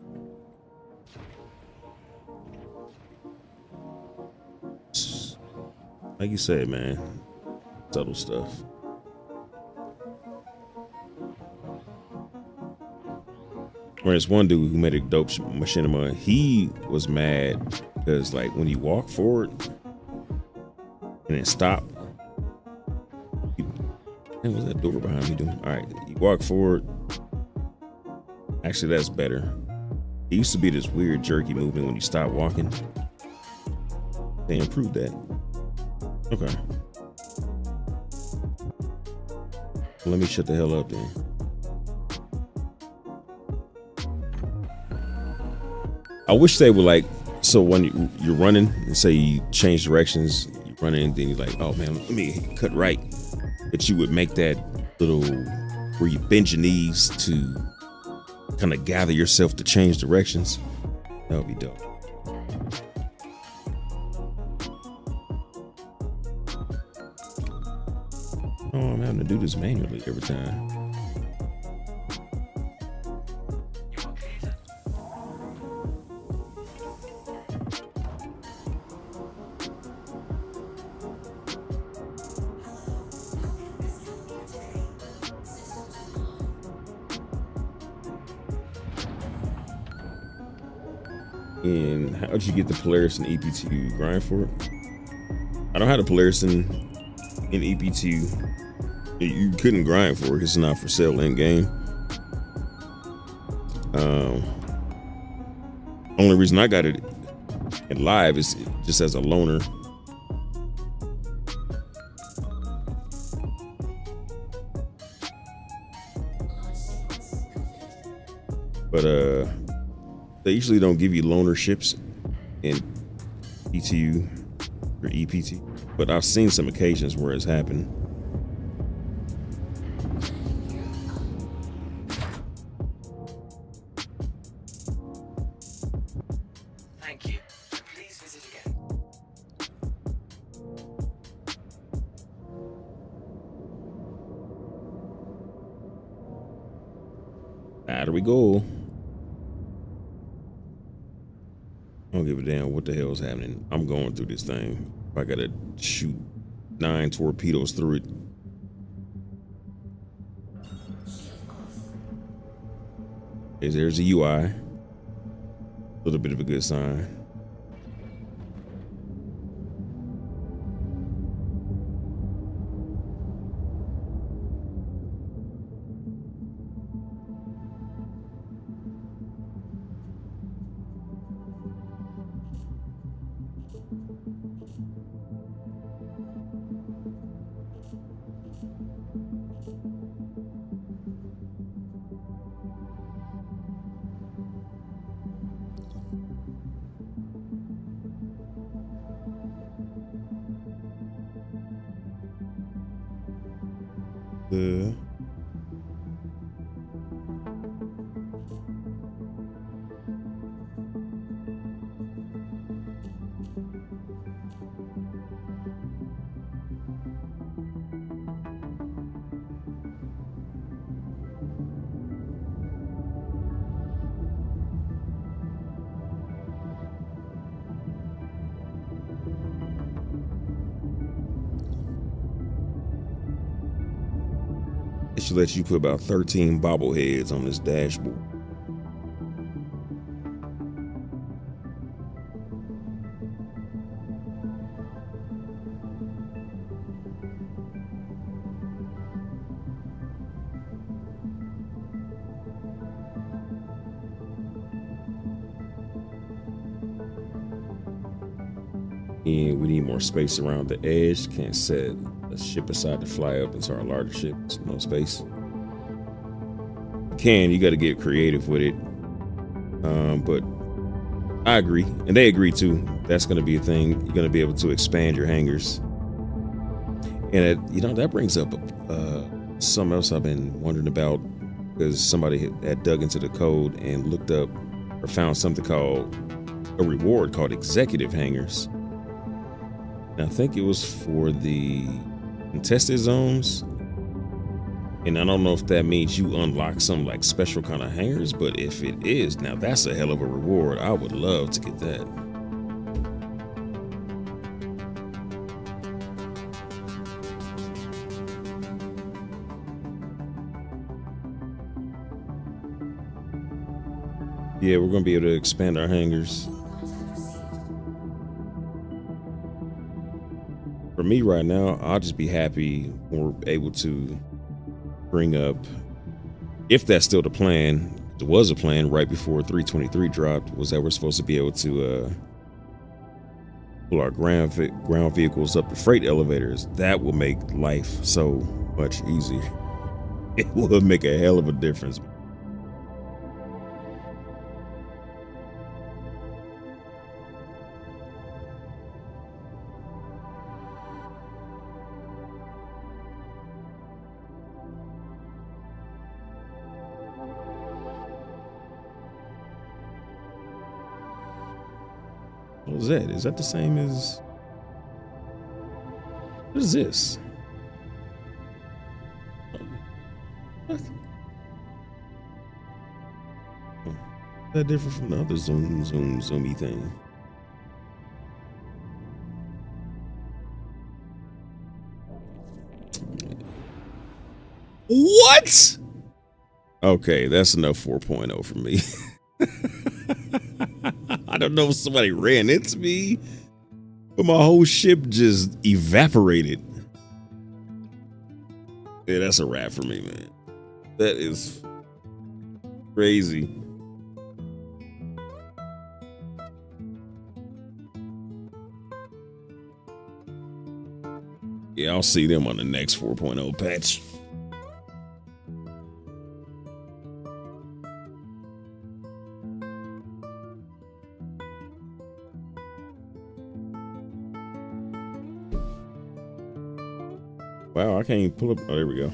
like you said, man, subtle stuff. Whereas one dude who made a dope machinima, he was mad because, like, when you walk forward and then stop, what was that door behind me doing? All right, you walk forward. Actually, that's better. It used to be this weird jerky movement when you stop walking. They improved that. Okay. Let me shut the hell up then. I wish they would, like, so when you're running and say you change directions, you're running and then you're like, oh man, let me cut right. That you would make that little where you bend your knees to kind of gather yourself to change directions. That would be dope. Oh, I'm having to do this manually every time. And how'd you get the Polaris in EP2? You grind for it? I don't have the Polaris in EP2. You couldn't grind for it. It's not for sale in game. Only reason I got it in live is just as a loaner. But they usually don't give you loaner ships in ETU or EPT, but I've seen some occasions where it's happened. Thank you. Please visit again. There we go. I don't give a damn what the hell is happening. I'm going through this thing. I gotta shoot 9 torpedoes through it. Okay, there's a UI. A little bit of a good sign. It should let you put about 13 bobbleheads on this dashboard. And we need more space around the edge. Can't set a ship aside to fly up into our larger ship. So no space. You got to get creative with it. But I agree, and they agree too. That's going to be a thing. You're going to be able to expand your hangars, and that brings up something else I've been wondering about, because somebody had dug into the code and looked up or found something called a reward called executive hangars. And I think it was for the contested zones. And I don't know if that means you unlock some like special kind of hangars, but if it is, now that's a hell of a reward. I would love to get that. Yeah, we're going to be able to expand our hangars. For me right now, I'll just be happy when we're able to bring up, if that's still the plan, there was a plan right before 323 dropped, was that we're supposed to be able to pull our ground vehicles up to freight elevators. That will make life so much easier. It will make a hell of a difference. What is that? Is that the same as... What is this? What? Is that different from the other zoomy thing? What? Okay, that's enough 4.0 for me. I don't know if somebody ran into me, but my whole ship just evaporated. Yeah, that's a wrap for me, man. That is crazy. Yeah, I'll see them on the next 4.0 patch. Wow, I can't even pull up. Oh, there we go.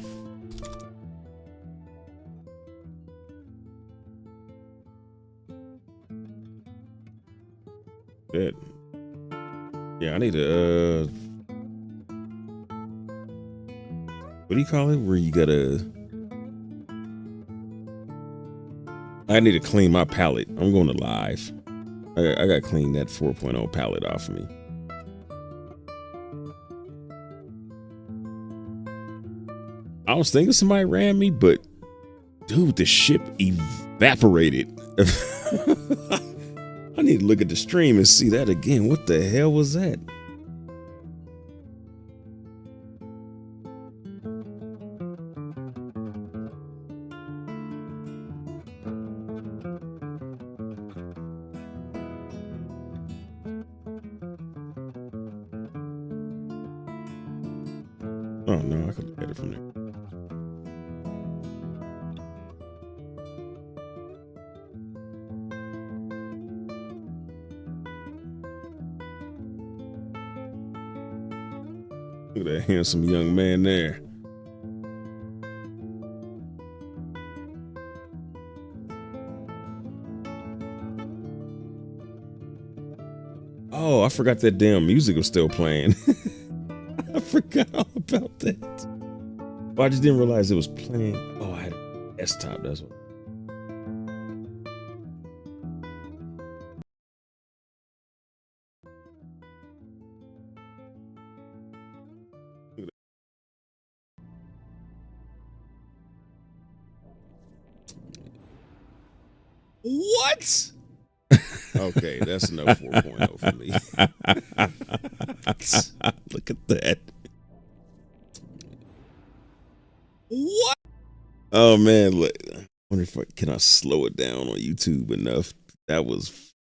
Good. Yeah, I need to, what do you call it? Where you gotta, I need to clean my palette. I'm going to live. I gotta clean that 4.0 palette off of me. I was thinking somebody ran me, but dude, the ship evaporated. I need to look at the stream and see that again. What the hell was that? Oh no, I could look at it from there. Look at that handsome young man there. Oh, I forgot that damn music was still playing. I forgot all about that. Well, I just didn't realize it was playing. Oh, I had a desktop. That's what. What? Okay, that's no 4.0 for me. Look at that. What? Oh man, look. I wonder if can I slow it down on YouTube enough? That was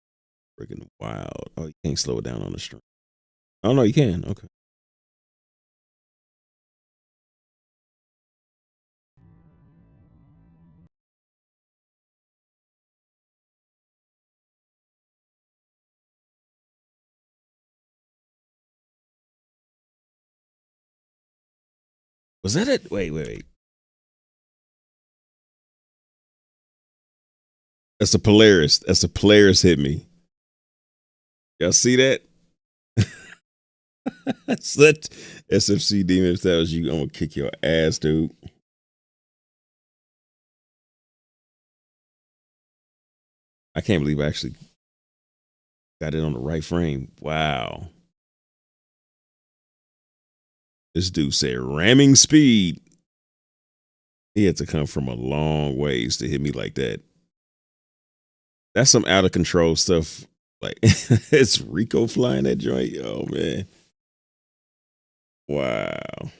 freaking wild. Oh, you can't slow it down on the stream. Oh no, you can. Okay. Was that it? Wait. That's a Polaris. That's a Polaris hit me. Y'all see that? That's that SFC demon. If that was you, I'm gonna kick your ass, dude. I can't believe I actually got it on the right frame. Wow. This dude said ramming speed. He had to come from a long ways to hit me like that. That's some out of control stuff. Like it's Rico flying that joint. Oh man. Wow.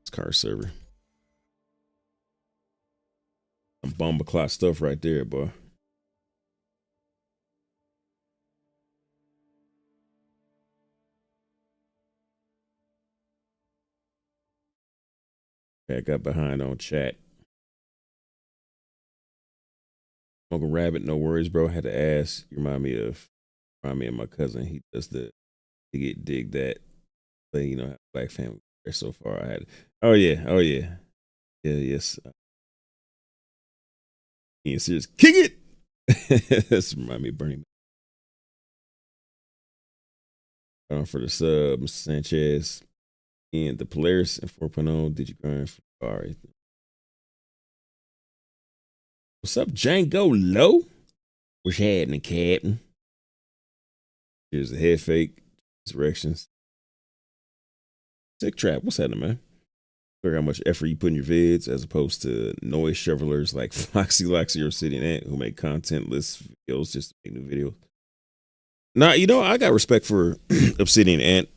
It's car server. Some bomber clock stuff right there, boy. I got behind on chat. Smoking Rabbit, no worries, bro. Had to ask. You remind me of my cousin. He does the dig that. But you know, black family there so far. I had. Oh yeah. Yes. Ian Sears, kick it. That's remind me of Bernie. For the sub, Mr. Sanchez. And the Polaris and 4.0. Did you grind for Ferrari? What's up, Django Low? What's happening, Captain? Here's the head fake. Directions. Sick Trap. What's happening, man? Figure how much effort you put in your vids as opposed to noise shovelers like Foxy Loxy or Obsidian Ant who make contentless videos just to make new videos. Now, you know, I got respect for Obsidian Ant.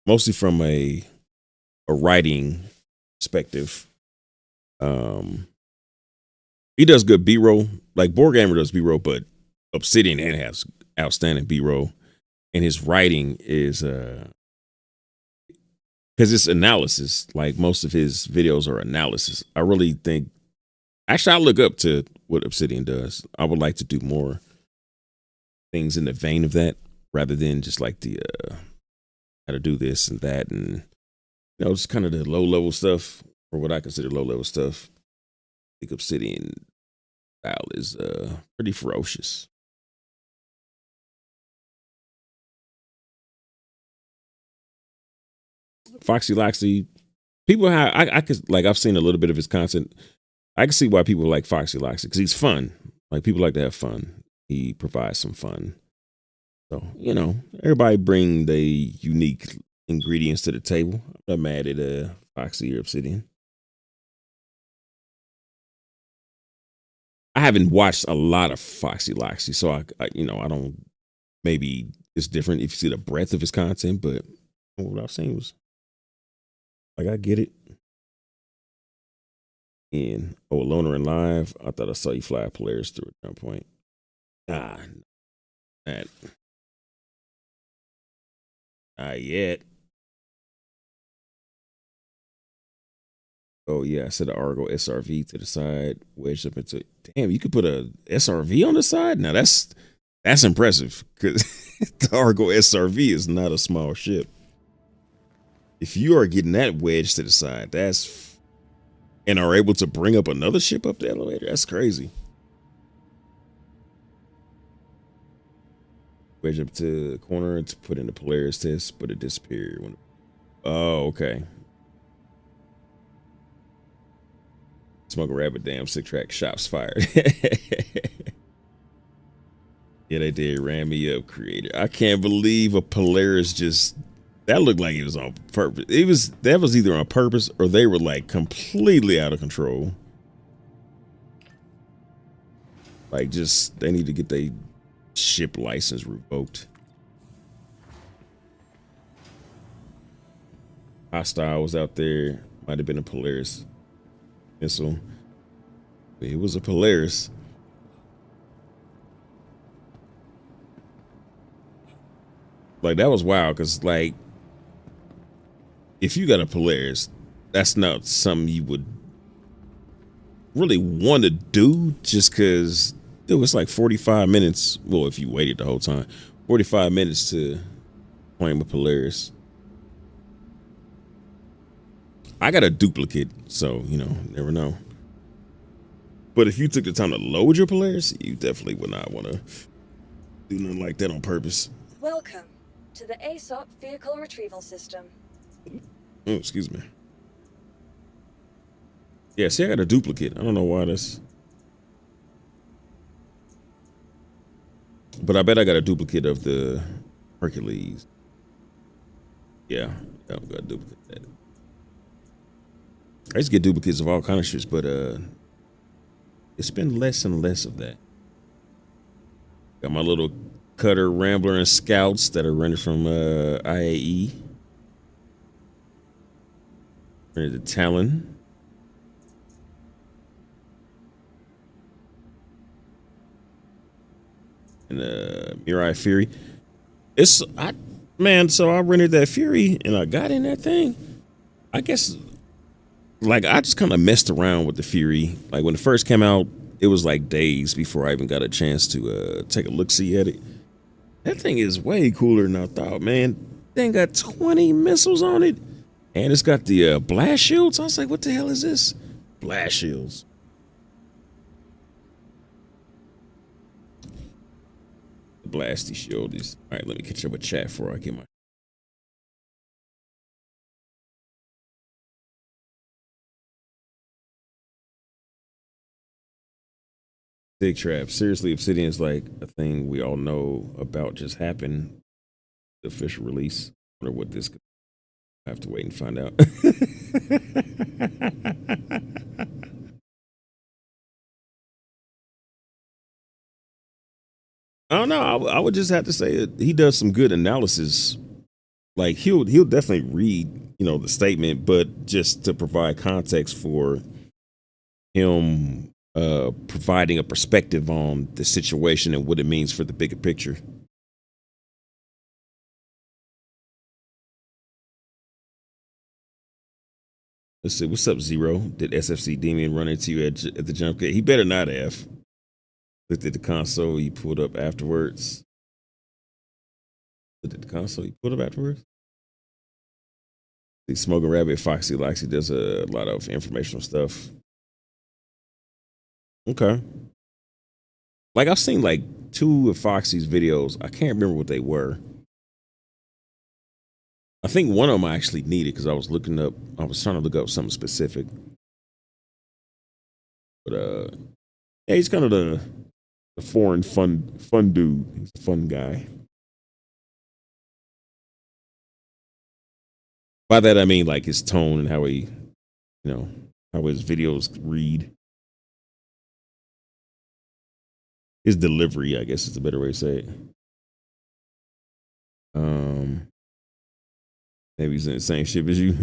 Mostly from a writing perspective. He does good B-roll. Like Borgamer does B-roll, but Obsidian Ant has outstanding B-roll. And his writing is because it's analysis. Like most of his videos are analysis. I really think actually I look up to what Obsidian does. I would like to do more things in the vein of that rather than just like the how to do this and that, and you know, just kind of the low level stuff, or what I consider low level stuff. I think Obsidian style is pretty ferocious. Foxy Loxy, people have I could like I've seen a little bit of his content. I can see why people like Foxy Loxy because he's fun. Like people like to have fun. He provides some fun. So, you know, everybody bring their unique ingredients to the table. I'm not mad at Foxy or Obsidian. I haven't watched a lot of Foxy Loxy, so I you know, I don't, maybe it's different if you see the breadth of his content, but what I've seen was like, I get it. And Loner in Live, I thought I saw you fly players through at some point. That. Not yet. Oh yeah, I set an Argo SRV to the side, wedged up into. Damn, you could put a SRV on the side. Now that's That's impressive because the Argo SRV is not a small ship. If you are getting that wedged to the side, and are able to bring up another ship up the elevator, that's crazy. Wedge up to the corner to put in the Polaris test, but it disappeared. Oh, okay. Smoke a rabbit, damn, sick track, shots fired. Yeah, they did. Ran me up, creator. I can't believe a Polaris just, that looked like it was on purpose. That was either on purpose or they were like completely out of control. Like just, they need to get their ship license revoked. Hostile was out there. Might have been a Polaris missile. But it was a Polaris. Like that was wild because like if you got a Polaris, that's not something you would really want to do just because it was like 45 minutes. Well, if you waited the whole time, 45 minutes to claim a Polaris. I got a duplicate, so you know, never know. But if you took the time to load your Polaris, you definitely would not want to do nothing like that on purpose. Welcome to the ASOP Vehicle Retrieval System. Oh, excuse me. Yeah, see, I got a duplicate. I don't know why this. But I bet I got a duplicate of the Hercules. Yeah, I've got a duplicate of that. I used to get duplicates of all kinds of shit, but it's been less and less of that. Got my little Cutter, Rambler, and Scouts that are rendered from IAE. Rendered the Talon. And Mirai Fury. So I rendered that Fury and I got in that thing. I guess like I just kind of messed around with the Fury. Like when it first came out, it was like days before I even got a chance to take a look-see at it. That thing is way cooler than I thought, man. Thing got 20 missiles on it. And it's got the blast shields. I was like, what the hell is this? Blast shields. The blasty shield is. All right, let me catch up with chat before I get my. Big Trap. Seriously, Obsidian's like a thing we all know about just happened. The official release. I wonder what this could. I have to wait and find out. I don't know. I would just have to say that he does some good analysis. Like he'll definitely read, you know, the statement, but just to provide context for him providing a perspective on the situation and what it means for the bigger picture. Let's see. What's up, Zero? Did SFC Demon run into you at the jump gate? He better not have. Looked at the console he pulled up afterwards. Looked at the console he pulled up afterwards. The Smoking Rabbit, Foxy likes he does a lot of informational stuff. Okay. Like I've seen like 2 of Foxy's videos. I can't remember what they were. I think one of them I actually needed because I was trying to look up something specific. But yeah, he's kind of the foreign fun dude. He's a fun guy. By that I mean like his tone and how he, you know, how his videos read. His delivery, I guess is a better way to say it. Maybe he's in the same ship as you.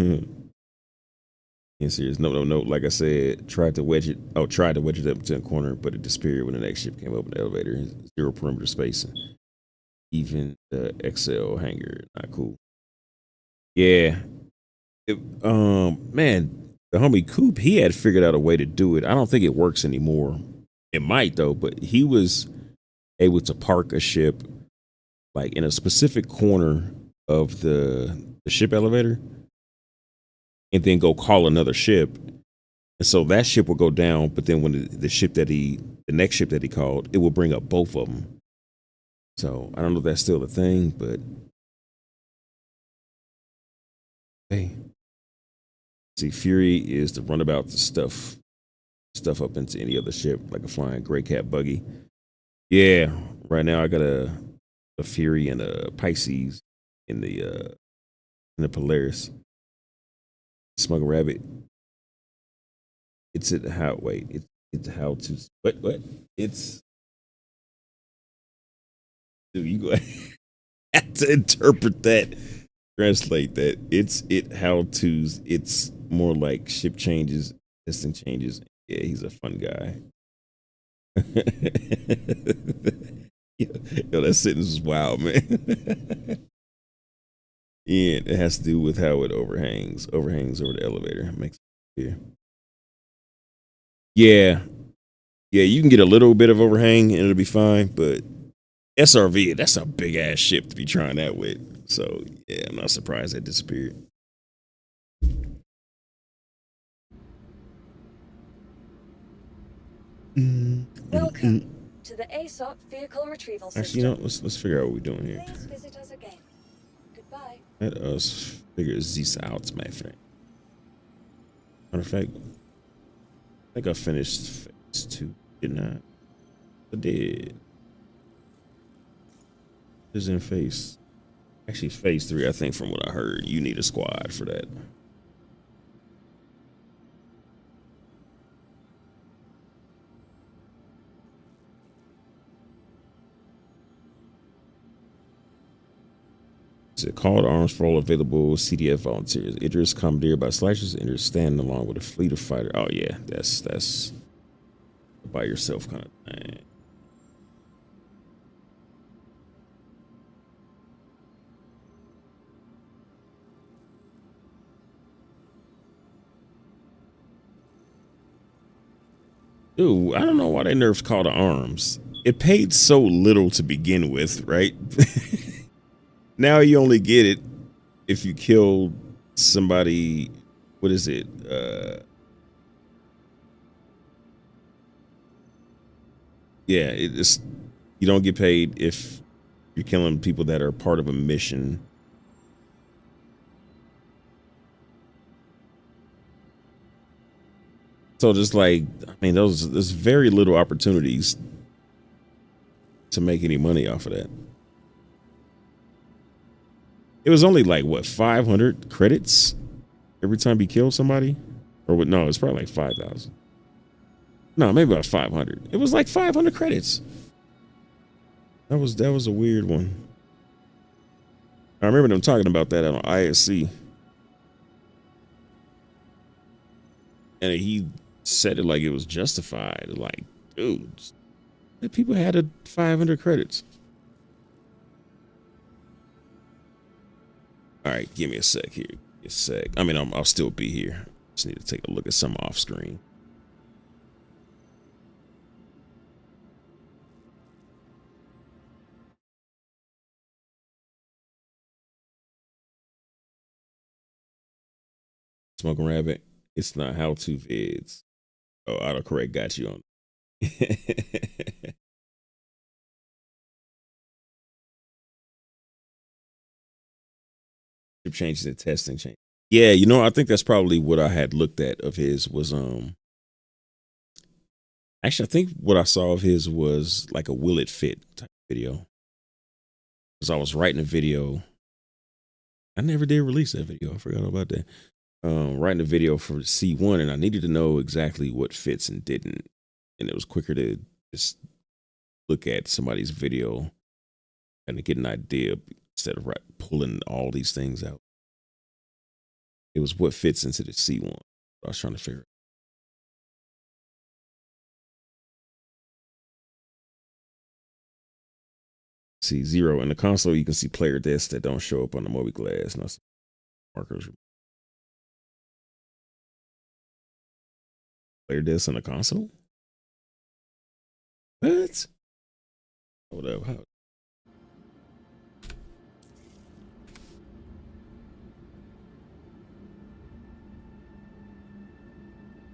Can't serious. No. Like I said, tried to wedge it up to the corner, but it disappeared when the next ship came up in the elevator. 0 perimeter spacing. Even the XL hangar, not cool. Yeah. Man, the homie Coop, he had figured out a way to do it. I don't think it works anymore. It might though, but he was able to park a ship like in a specific corner of the ship elevator and then go call another ship. And so that ship will go down, but then when the next ship that he called, it will bring up both of them. So I don't know if that's still a thing, but hey. See, Fury is the runabout to stuff up into any other ship, like a flying gray cat buggy. Yeah, right now I got a Fury and a Pisces in the Polaris. Smuggle Rabbit. It's at how it's how to what? It's dude, you go have to interpret that, translate that. It's how to's. It's more like ship changes, testing changes. Yeah, he's a fun guy. Yo, that sentence is wild, man. Yeah, it has to do with how it overhangs over the elevator. Makes it clear. Yeah, you can get a little bit of overhang and it'll be fine, but SRV, that's a big ass ship to be trying that with. So yeah, I'm not surprised that disappeared. Welcome to the ASOP vehicle retrieval system. Actually, you know, let's figure out what we're doing here. Please visit us again. Goodbye. Let us figure this out, my friend. Matter of fact, I think I finished phase 2, didn't I? I did. This is in phase. Actually, phase 3, I think, from what I heard. You need a squad for that. Is it called arms for all available CDF volunteers? Idris commandeered by slashers. Idris stand along with a fleet of fighters. Oh yeah, that's by yourself kind of thing. Dude, I don't know why they nerfed call to arms. It paid so little to begin with, right? Now you only get it if you kill somebody. What is it? Yeah, it's you don't get paid if you're killing people that are part of a mission. So just like, I mean, there's very little opportunities to make any money off of that. It was only like what, 500 credits every time you kill somebody, or what? No, it's probably like 5,000. No, maybe about 500. It was like 500 credits. That was a weird one. I remember them talking about that on ISC, and he said it like it was justified. Like, dude, the people had 500 credits. All right, give me a sec here. A sec. I mean, I'll still be here. Just need to take a look at some off screen. Smoking Rabbit. It's not how to vids. Oh, autocorrect got you on. Changes in testing change. Yeah, you know, I think that's probably what I had looked at of his was actually I think what I saw of his was like a will it fit type video. Because I was writing a video. I never did release that video. I forgot about that. Writing a video for C1 and I needed to know exactly what fits and didn't. And it was quicker to just look at somebody's video and to get an idea instead of pulling all these things out. It was what fits into the C1. I was trying to figure out. See 0 in the console. You can see player deaths that don't show up on the Moby glass. No markers. Player deaths in the console. What? Hold up. How?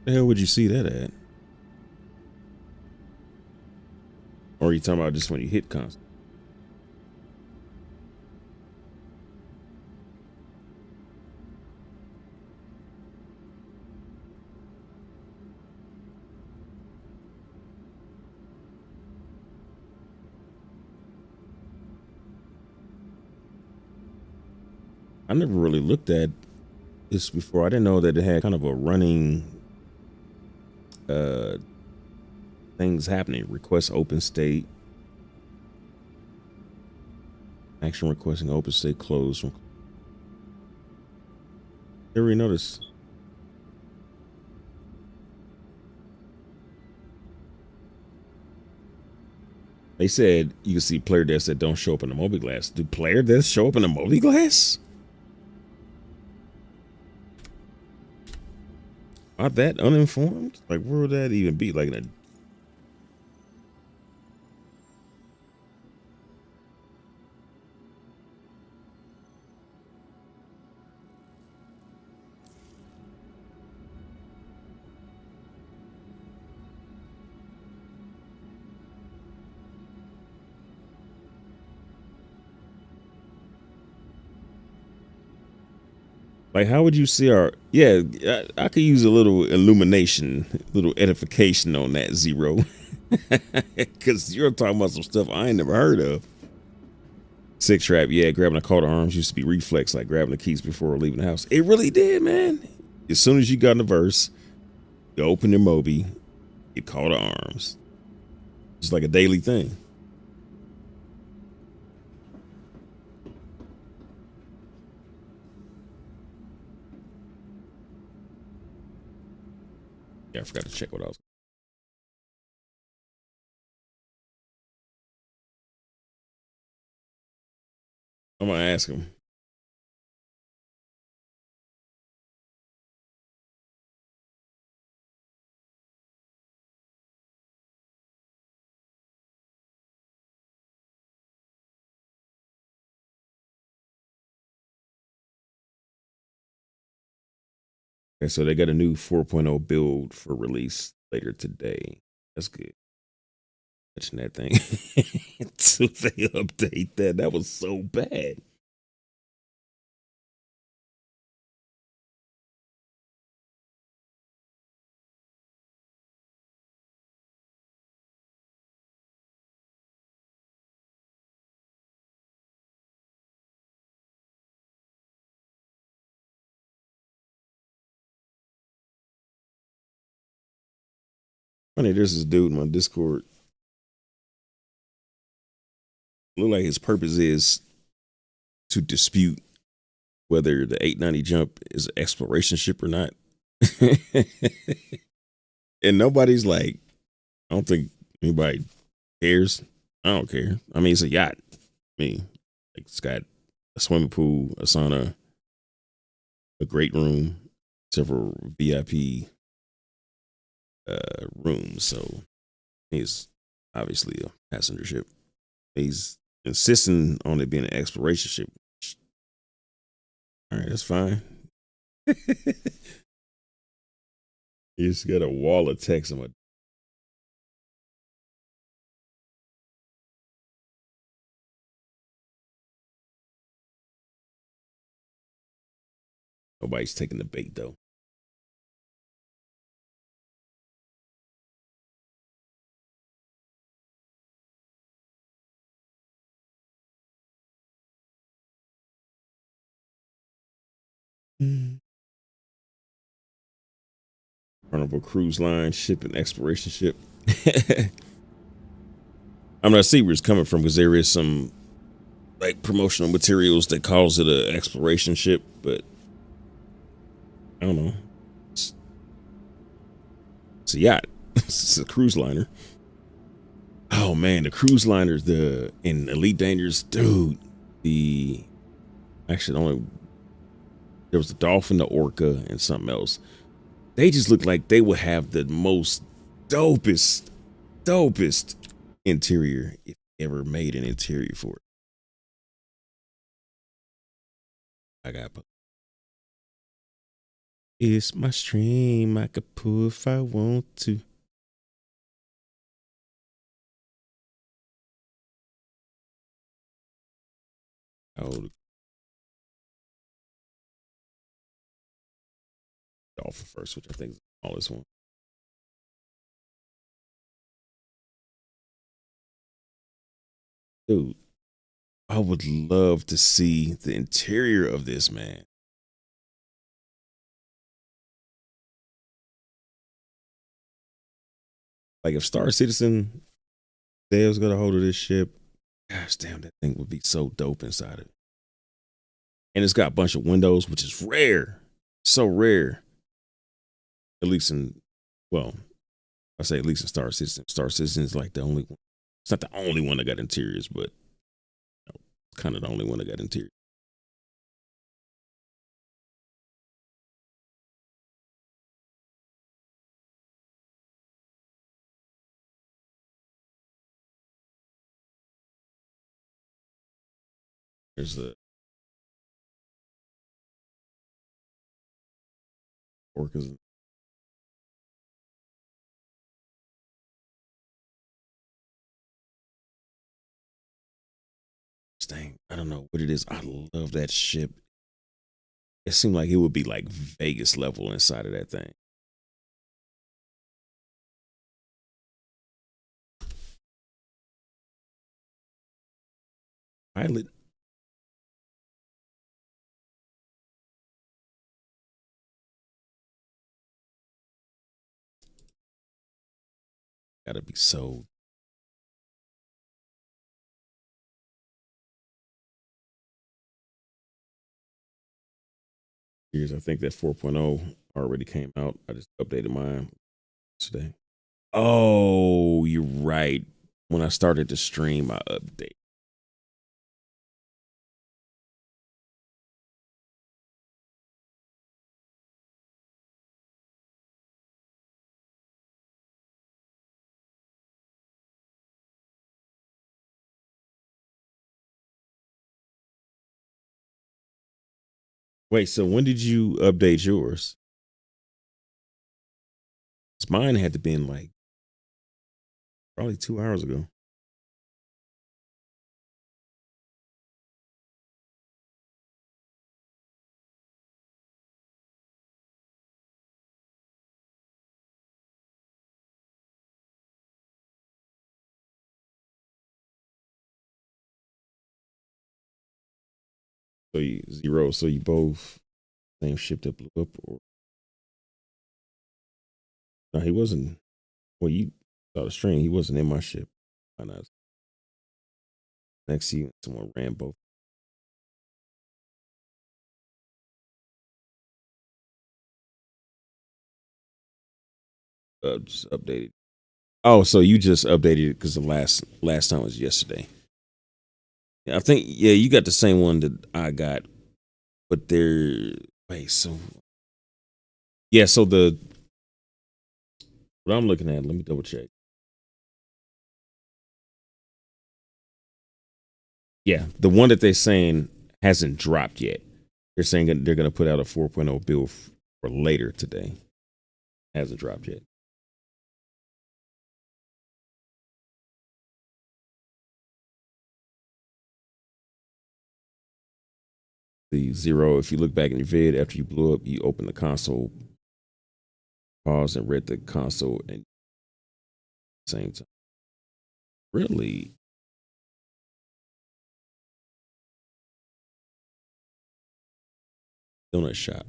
The hell would you see that at? Or are you talking about just when you hit console? I never really looked at this before. I didn't know that it had kind of a running things happening. Request open state. Action requesting open state closed. Never really noticed. They said you can see player deaths that don't show up in the Moby Glass. Do player deaths show up in the Moby Glass? Are that uninformed? Like, where would that even be? Like in a like, how would you see our? Yeah, I could use a little illumination, little edification on that, Zero, because you're talking about some stuff I ain't never heard of. Six trap, yeah, grabbing a call to arms used to be reflex, like grabbing the keys before leaving the house. It really did, man. As soon as you got in the verse, you open your Moby, you call to arms. It's like a daily thing. Yeah, I forgot to check what I was. I'm gonna ask him. Okay, so they got a new 4.0 build for release later today. That's good. Touching that thing. So they update that. That was so bad. Funny, there's this dude in my Discord. Look like his purpose is to dispute whether the 890 jump is an exploration ship or not. And nobody's like, I don't think anybody cares. I don't care. I mean, it's a yacht. I mean, like, it's got a swimming pool, a sauna, a great room, several VIP rooms. So he's obviously a passenger ship. He's insisting on it being an exploration ship. All right, that's fine. He's got a wall of text. Nobody's taking the bait though. Carnival Cruise Line ship and exploration ship. I'm not see where it's coming from because there is some like promotional materials that calls it an exploration ship, but I don't know. It's a yacht. It's a cruise liner. Oh man, the cruise liners, in Elite Dangerous, dude. There was the Dolphin, the Orca, and something else. They just look like they would have the most dopest interior. If ever made an interior for it. I got. It's my stream. I could pull if I want to. Oh, Dolphin first, which I think is the smallest one. Dude, I would love to see the interior of this, man. Like if Star Citizen Dev's got a hold of this ship, gosh damn, that thing would be so dope inside of it. And it's got a bunch of windows, which is rare. So rare. At least in, well, I say at least in Star Citizen. Star Citizen is like the only one. It's not the only one that got interiors, but kind of the only one that got interior. There's the orcas. Dang, I don't know what it is. I love that ship. It seemed like it would be like Vegas level inside of that thing. Pilot. Gotta be so. Years, I think that 4.0 already came out. I just updated mine today. Oh, you're right. When I started to stream, I update. Wait, so when did you update yours? 'Cause mine had to be in like probably 2 hours ago. So you zero. So you both same ship that blew up, or no? He wasn't. Well, you saw the stream. He wasn't in my ship. Why not? Next season, someone ran both. Just updated. Oh, so you just updated it because the last time was yesterday. Yeah, I think you got the same one that I got, but there. Wait, so so the what I'm looking at. Let me double check. Yeah, the one that they're saying hasn't dropped yet. They're saying that they're going to put out a 4.0 build for later today. Hasn't dropped yet. The zero, if you look back in your vid after you blew up, you open the console, pause, and read the console at the same time. Really? Donut shop.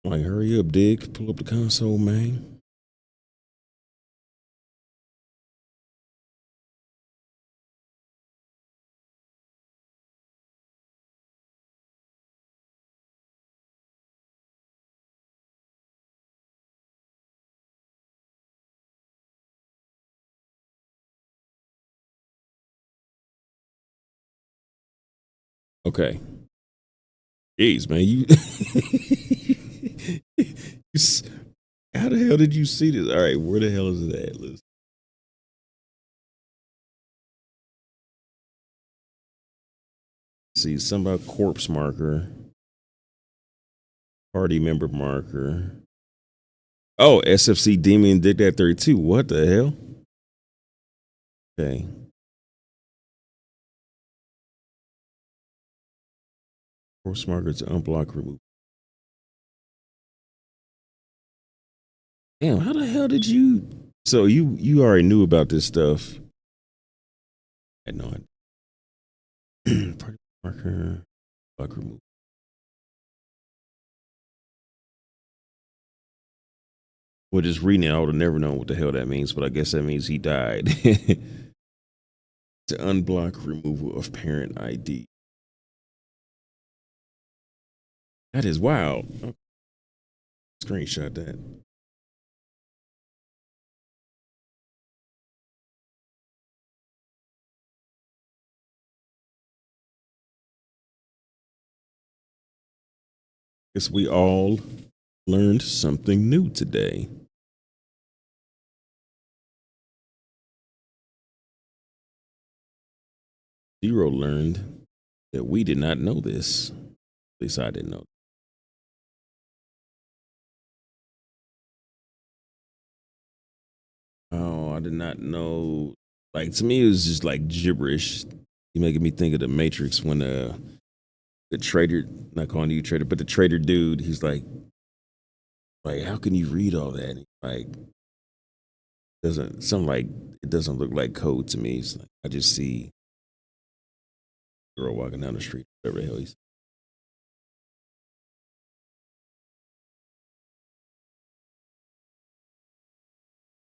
Like, hurry up, Dick. Pull up the console, man. Okay. Jeez, man, how the hell did you see this? All right, where the hell is it at? Let's see. Something about corpse marker, party member marker. Oh, SFC Demon did that 32. What the hell? Okay. Corpse marker to unblock remove. Damn, how the hell did you? So you already knew about this stuff. I had no idea. Party marker, block remove. Well, just reading it, I would have never known what the hell that means, but I guess that means he died. To unblock removal of parent ID. That is wild. Oh, screenshot that. Guess we all learned something new today. Zero learned that we did not know this. At least I didn't know. Oh, I did not know. Like, to me, it was just like gibberish. You making me think of the Matrix when the trader, not calling you trader, but the trader dude, he's like, how can you read all that? Like, it doesn't look like code to me. It's like, I just see a girl walking down the street, whatever the hell he's.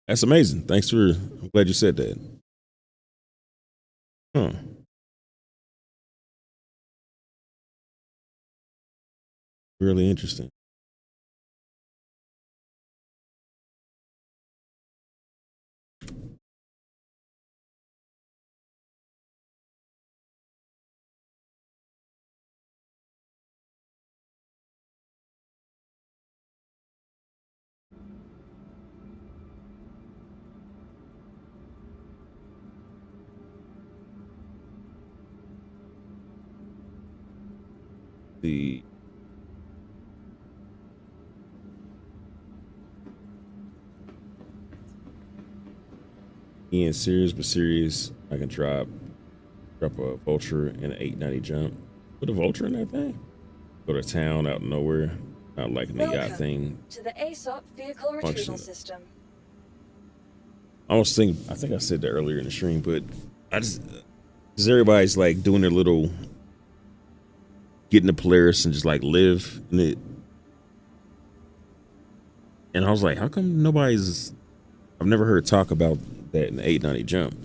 That's amazing. I'm glad you said that. Huh. Really interesting. The Ian serious, but serious. I can drop a vulture and an 890 jump. Put a vulture in that thing. Go to town out of nowhere. Not like the yacht thing. To the ASOP vehicle retrieval system. I think I said that earlier in the stream, but because everybody's like doing their little getting the Polaris and just like live in it. And I was like, how come I've never heard talk about that in the 890 jump.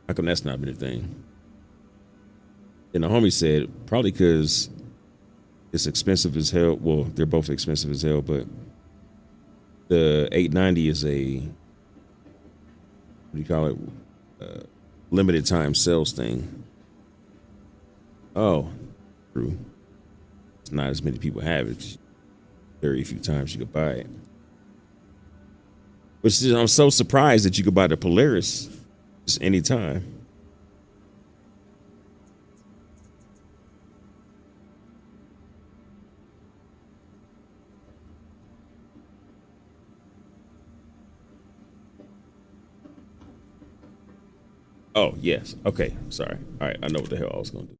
How come that's not been a thing? And the homie said, probably because it's expensive as hell. Well, they're both expensive as hell, but the 890 is a, what do you call it? Limited time sales thing. Oh, true. It's not as many people have it. Very few times you could buy it. But I'm so surprised that you could buy the Polaris just anytime. Oh, yes. Okay. Sorry. All right. I know what the hell I was going to do.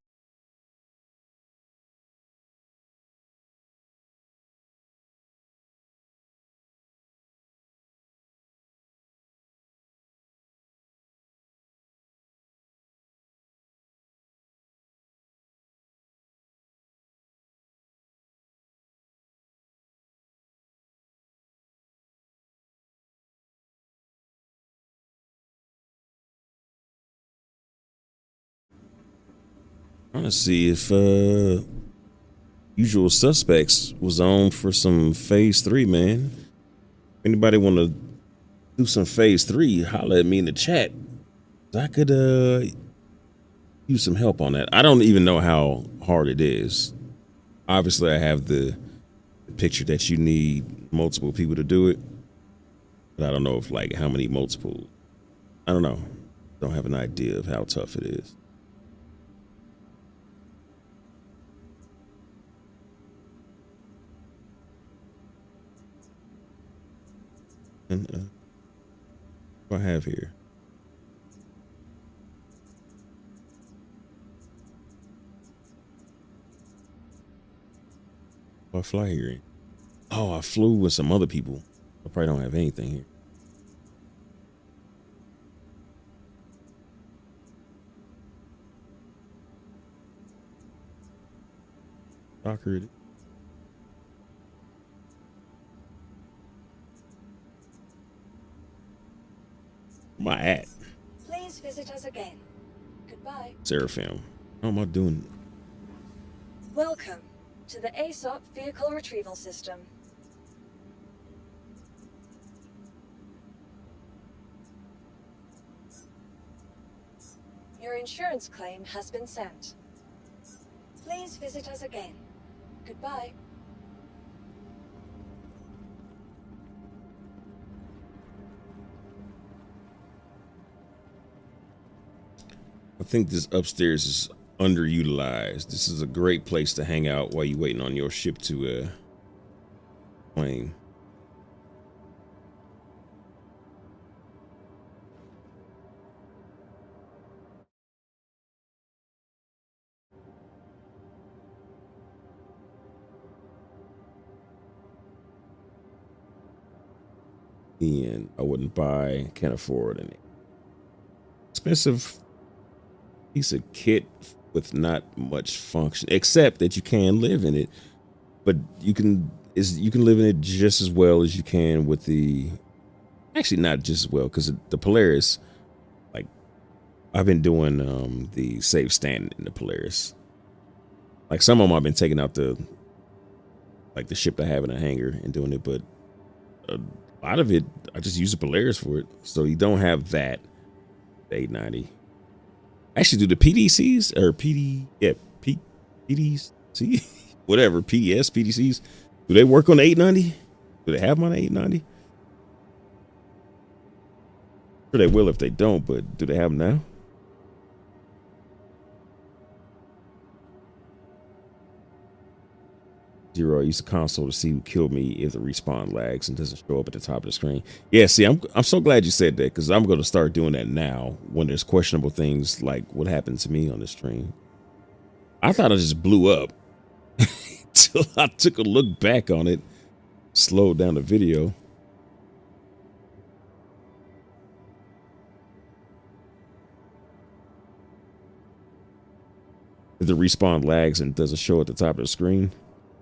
Trying to see if Usual Suspects was on for some phase 3, man. Anybody want to do some phase 3, holla at me in the chat. I could use some help on that. I don't even know how hard it is. Obviously, I have the picture that you need multiple people to do it, but I don't know if like how many multiple. I don't know. Don't have an idea of how tough it is. And what do I have here? I fly here. Oh, I flew with some other people. I probably don't have anything here. Soccer. My at? Please visit us again. Goodbye. Seraphim. How am I doing? Welcome to the ASOP Vehicle Retrieval System. Your insurance claim has been sent. Please visit us again. Goodbye. I think this upstairs is underutilized. This is a great place to hang out while you're waiting on your ship to claim. And I wouldn't buy, can't afford any expensive piece of kit with not much function, except that you can live in it. But you can live in it just as well as you can with the, actually not just as well, because the Polaris, like I've been doing the safe stand in the Polaris. Like some of them I've been taking out the ship I have in a hangar and doing it, but a lot of it I just use the Polaris for it. So you don't have that 890. Actually, do the PDCs or PDs, whatever, PDS, PDCs, do they work on the 890? Do they have them on the 890? Sure they will if they don't, but do they have them now? Zero, I use the console to see who killed me if the respawn lags and doesn't show up at the top of the screen. Yeah, see, I'm so glad you said that, because I'm going to start doing that now when there's questionable things like what happened to me on the stream. I thought I just blew up till I took a look back on it, slowed down the video. If the respawn lags and doesn't show at the top of the screen.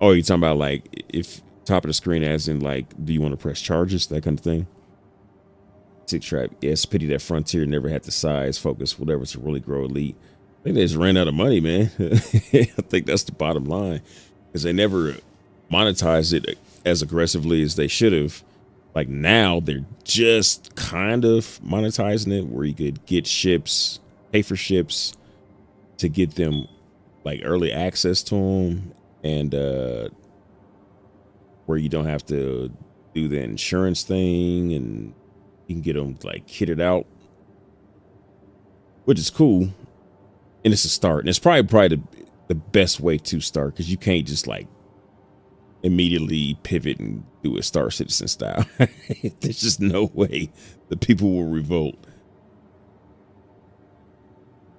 Oh, you're talking about like if top of the screen as in like, do you want to press charges, that kind of thing? Tick trap. Yeah, it's a pity that Frontier never had the size, focus, whatever to really grow Elite. I think they just ran out of money, man. I think that's the bottom line, because they never monetized it as aggressively as they should have. Like now they're just kind of monetizing it where you could get ships, pay for ships to get them like early access to them. And where you don't have to do the insurance thing, and you can get them like kitted out, which is cool. And it's a start, and it's probably the best way to start, because you can't just like immediately pivot and do a Star Citizen style. There's just no way the people will revolt.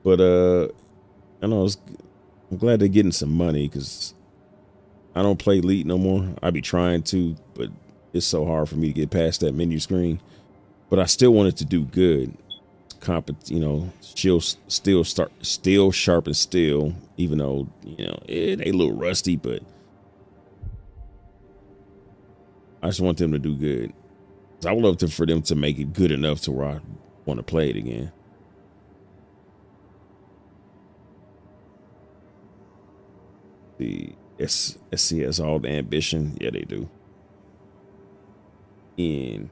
But I know I'm glad they're getting some money, because I don't play Elite no more. I be trying to, but it's so hard for me to get past that menu screen. But I still want it to do good. You know, still sharp and still, even though, you know, it ain't a little rusty, but I just want them to do good. I would love for them to make it good enough to where I want to play it again. The SC has all the ambition. Yeah, they do. And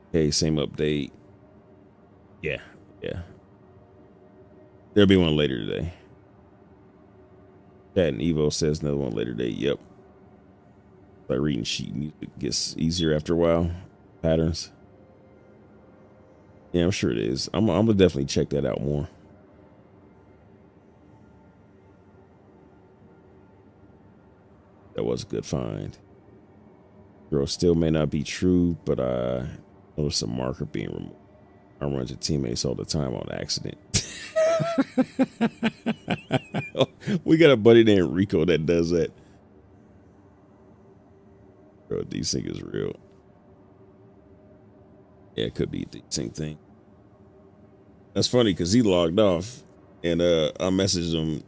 okay, same update. Yeah. There'll be one later today. Chat and Evo says another one later today. Yep. By reading sheet music gets easier after a while. Patterns. Yeah, I'm sure it is. I'm gonna definitely check that out more. That was a good find. Girl still may not be true, but I noticed a marker being removed. I run into teammates all the time on accident. We got a buddy named Rico that does that. Bro, desync is real. Yeah, it could be a desync thing. That's funny because he logged off and I messaged him.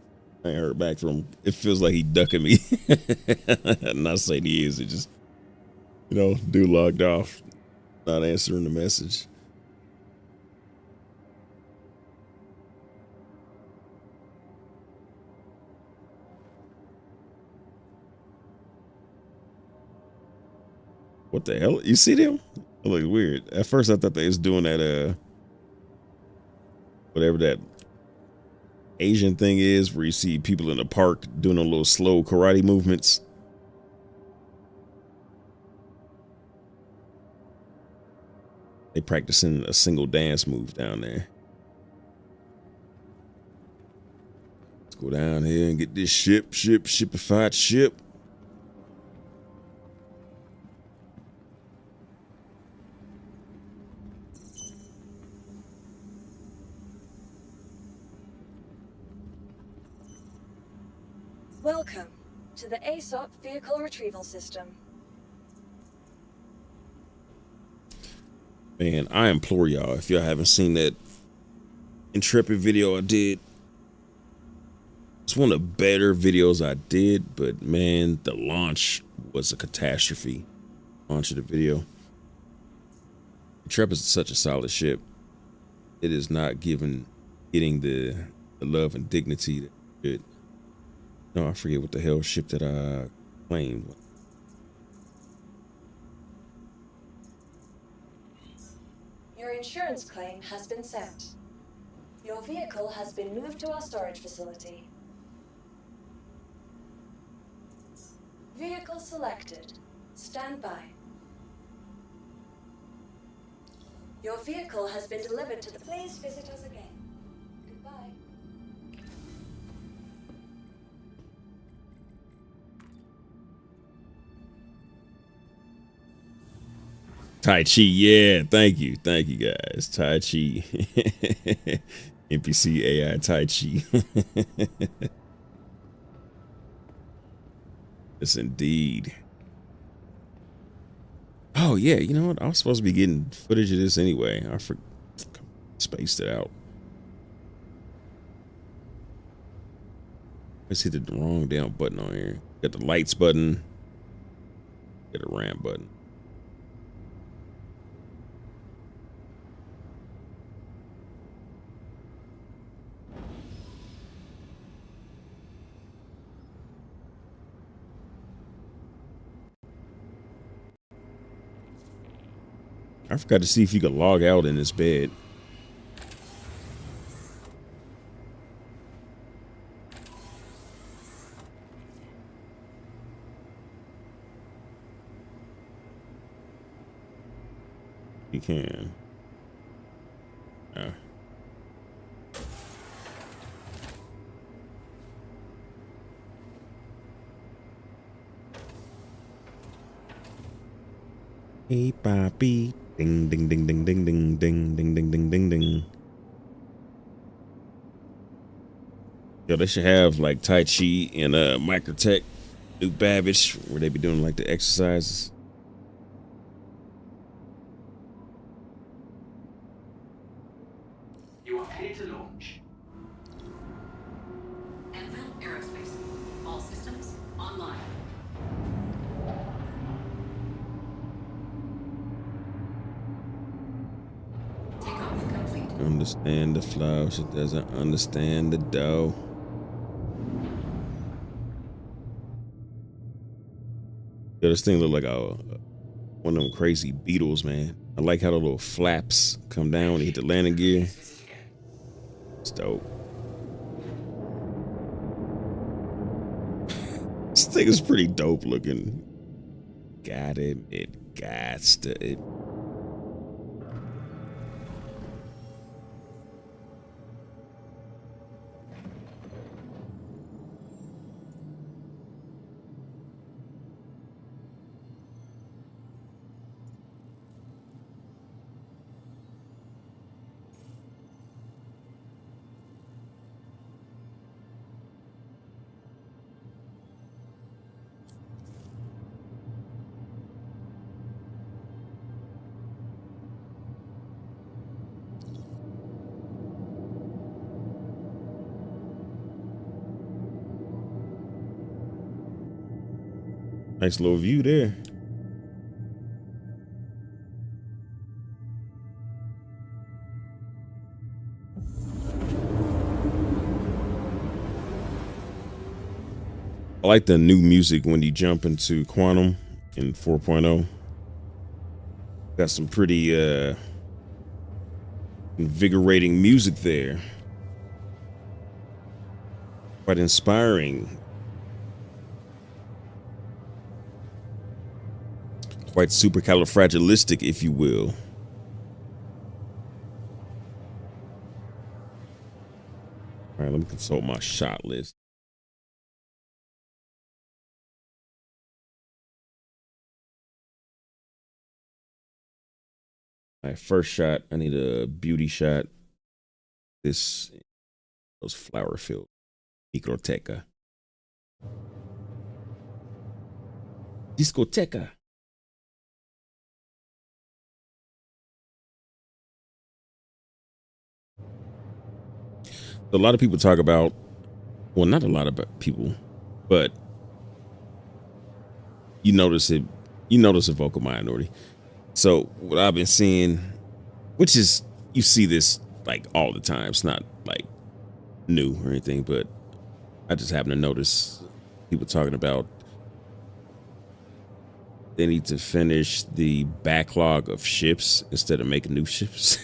I ain't heard back from him. It feels like he ducking me. I'm not saying he is. It just, you know, dude logged off, not answering the message. What the hell? You see them? It looks weird. At first I thought they was doing that whatever that Asian thing is where you see people in the park doing a little slow karate movements. They practicing a single dance move down there. Let's go down here and get this shipified ship. Welcome to the ASOP Vehicle Retrieval System. Man, I implore y'all, if y'all haven't seen that Intrepid video I did, it's one of the better videos I did, but man, the launch was a catastrophe. Launch of the video. Intrepid is such a solid ship. It is not getting the love and dignity that it should. No, I forget what the hell ship that I claimed. Your insurance claim has been sent. Your vehicle has been moved to our storage facility. Vehicle selected. Stand by. Your vehicle has been delivered to the... Please visit us again. Goodbye. Tai Chi, yeah, thank you guys. Tai Chi. NPC AI Tai Chi. Yes, indeed. Oh yeah, you know what? I was supposed to be getting footage of this anyway. I spaced it out. Let's hit the wrong damn button on here. Got the lights button. Got a ramp button. I forgot to see if you could log out in this bed. You can. Hey, Bobby. Ding, ding, ding, ding, ding, ding, ding, ding, ding, ding, ding, ding. Yo, they should have like Tai Chi and Microtech, New Babbage, where they be doing like the exercises. You are clear to launch. Anvil Aerospace. All systems online. Understand the flow, she doesn't understand the dough. Yeah, this thing look like one of them crazy beetles, man. I like how the little flaps come down when you hit the landing gear. It's dope. This thing is pretty dope looking. Got it. It gots to it. Nice little view there. I like the new music when you jump into Quantum in 4.0. Got some pretty invigorating music there. Quite inspiring. Quite supercalifragilistic, if you will. All right, let me consult my shot list. All right, first shot, I need a beauty shot. Those flower field. Microteca. Discoteca. A lot of people talk about, well, not a lot of people, but you notice a vocal minority. So what I've been seeing, which is, you see this like all the time. It's not like new or anything, but I just happen to notice people talking about they need to finish the backlog of ships instead of making new ships.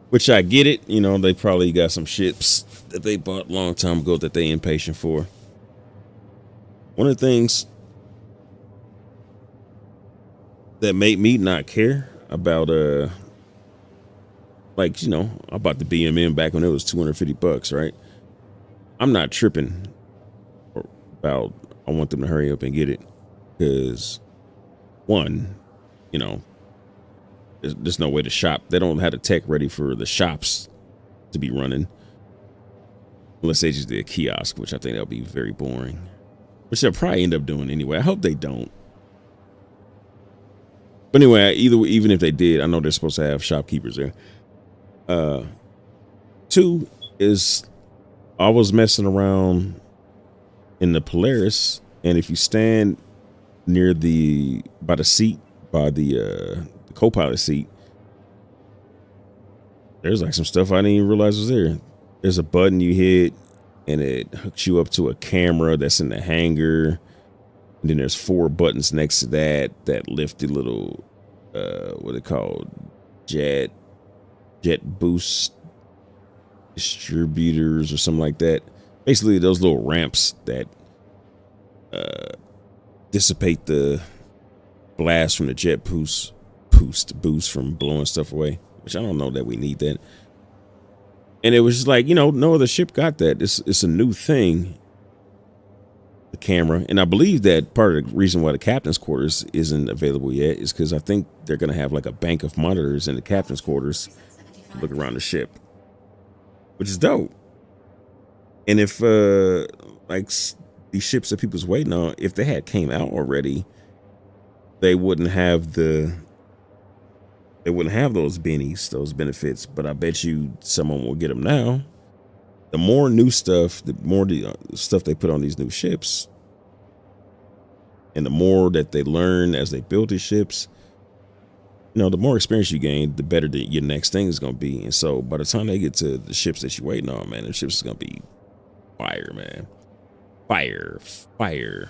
Which I get it, you know, they probably got some ships that they bought a long time ago that they impatient for. One of the things that made me not care about like, you know, I bought the BMM back when it was $250, right? I'm not tripping about, I want them to hurry up and get it, because one, you know, there's no way to shop. They don't have the tech ready for the shops to be running. Unless they just did a kiosk, which I think that'll be very boring. Which they'll probably end up doing anyway. I hope they don't. But anyway, even if they did, I know they're supposed to have shopkeepers there. Two is, I was messing around in the Polaris, and if you stand near by the co-pilot seat, there's like some stuff I didn't even realize was there. There's a button you hit and it hooks you up to a camera that's in the hangar, and then there's 4 buttons next to that lift the little what are they called, jet boost distributors or something like that. Basically those little ramps that dissipate the blast from the jet boost from blowing stuff away, which I don't know that we need that. And it was just like, you know, no other ship got that. It's a new thing, the camera. And I believe that part of the reason why the captain's quarters isn't available yet is because I think they're going to have like a bank of monitors in the captain's quarters to look around the ship, which is dope. And if like these ships that people's waiting on, if they had came out already, they wouldn't have those bennies, those benefits. But I bet you someone will get them now. The more new stuff, the more stuff they put on these new ships, and the more that they learn as they build these ships, you know, the more experience you gain, the better your next thing is going to be. And so by the time they get to the ships that you're waiting on, man, the ships is going to be fire, man. Fire. Fire.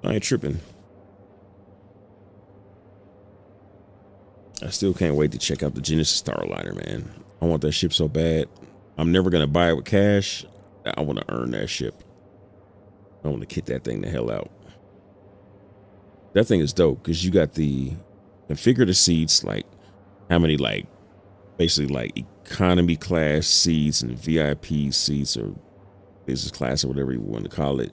I ain't tripping. I still can't wait to check out the Genesis Starliner, man. I want that ship so bad. I'm never going to buy it with cash. I want to earn that ship. I want to kit that thing the hell out. That thing is dope because you got the configure the seats, like how many, like basically like economy class seats and VIP seats or business class or whatever you want to call it.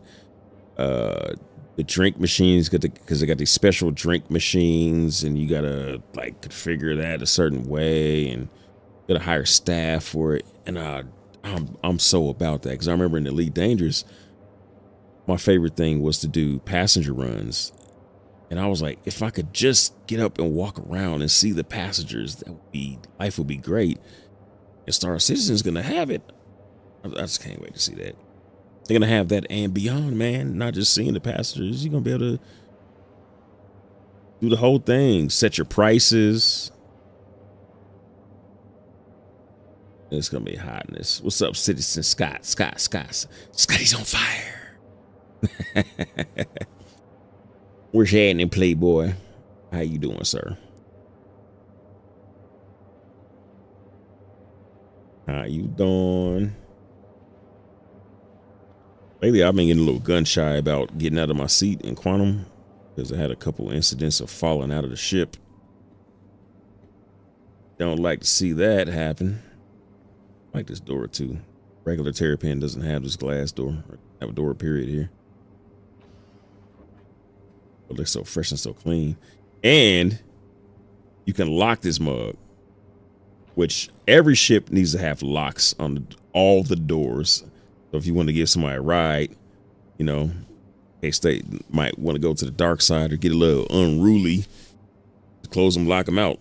The drink machines because they got these special drink machines, and you gotta like configure that a certain way, and you gotta hire staff for it. And I'm so about that because I remember in Elite Dangerous, my favorite thing was to do passenger runs, and I was like, if I could just get up and walk around and see the passengers, life would be great. And Star Citizen's gonna have it. I just can't wait to see that. They're gonna have that and beyond, man. Not just seeing the passengers. You're gonna be able to do the whole thing. Set your prices. It's gonna be hotness. What's up, Citizen Scott? Scotty's on fire. Where's Shannon, Playboy? How you doing, sir? How you doing? Lately, I've been getting a little gun shy about getting out of my seat in Quantum because I had a couple incidents of falling out of the ship. Don't like to see that happen. I like this door too. Regular Terrapin doesn't have this glass door. Have a door period here. It looks so fresh and so clean. And you can lock this mug, which every ship needs to have locks on all the doors. So if you want to give somebody a ride, you know, in case they might want to go to the dark side or get a little unruly, close them, lock them out.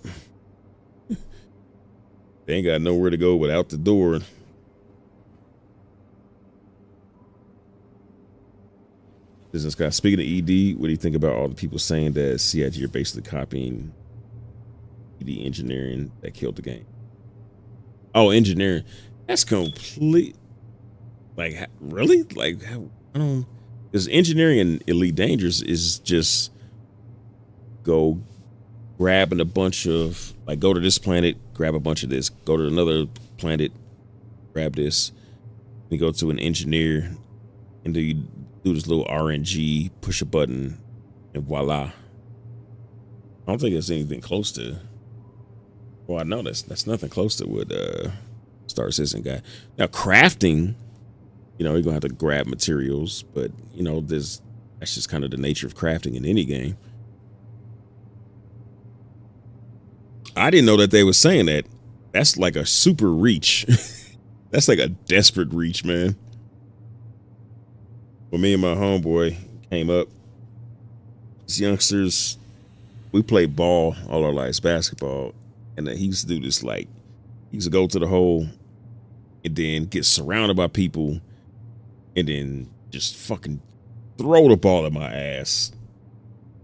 They ain't got nowhere to go without the door. Business guy, speaking of ED, what do you think about all the people saying that CIG are basically copying ED engineering that killed the game? Oh, engineering. That's complete. Like, really? Like, I don't. Because engineering in Elite Dangerous is just go grabbing a bunch of, like, go to this planet, grab a bunch of this, go to another planet, grab this, you go to an engineer, and do you do this little RNG, push a button, and voila. I don't think there's anything close to. Well, I know that's nothing close to what Star Citizen got. Now crafting, you know, you're gonna have to grab materials, but you know, that's just kind of the nature of crafting in any game. I didn't know that they were saying that. That's like a super reach. That's like a desperate reach, man. When me and my homeboy came up, as youngsters, we played ball all our lives, basketball, and he used to do this, like, he used to go to the hole and then get surrounded by people and then just fucking throw the ball at my ass.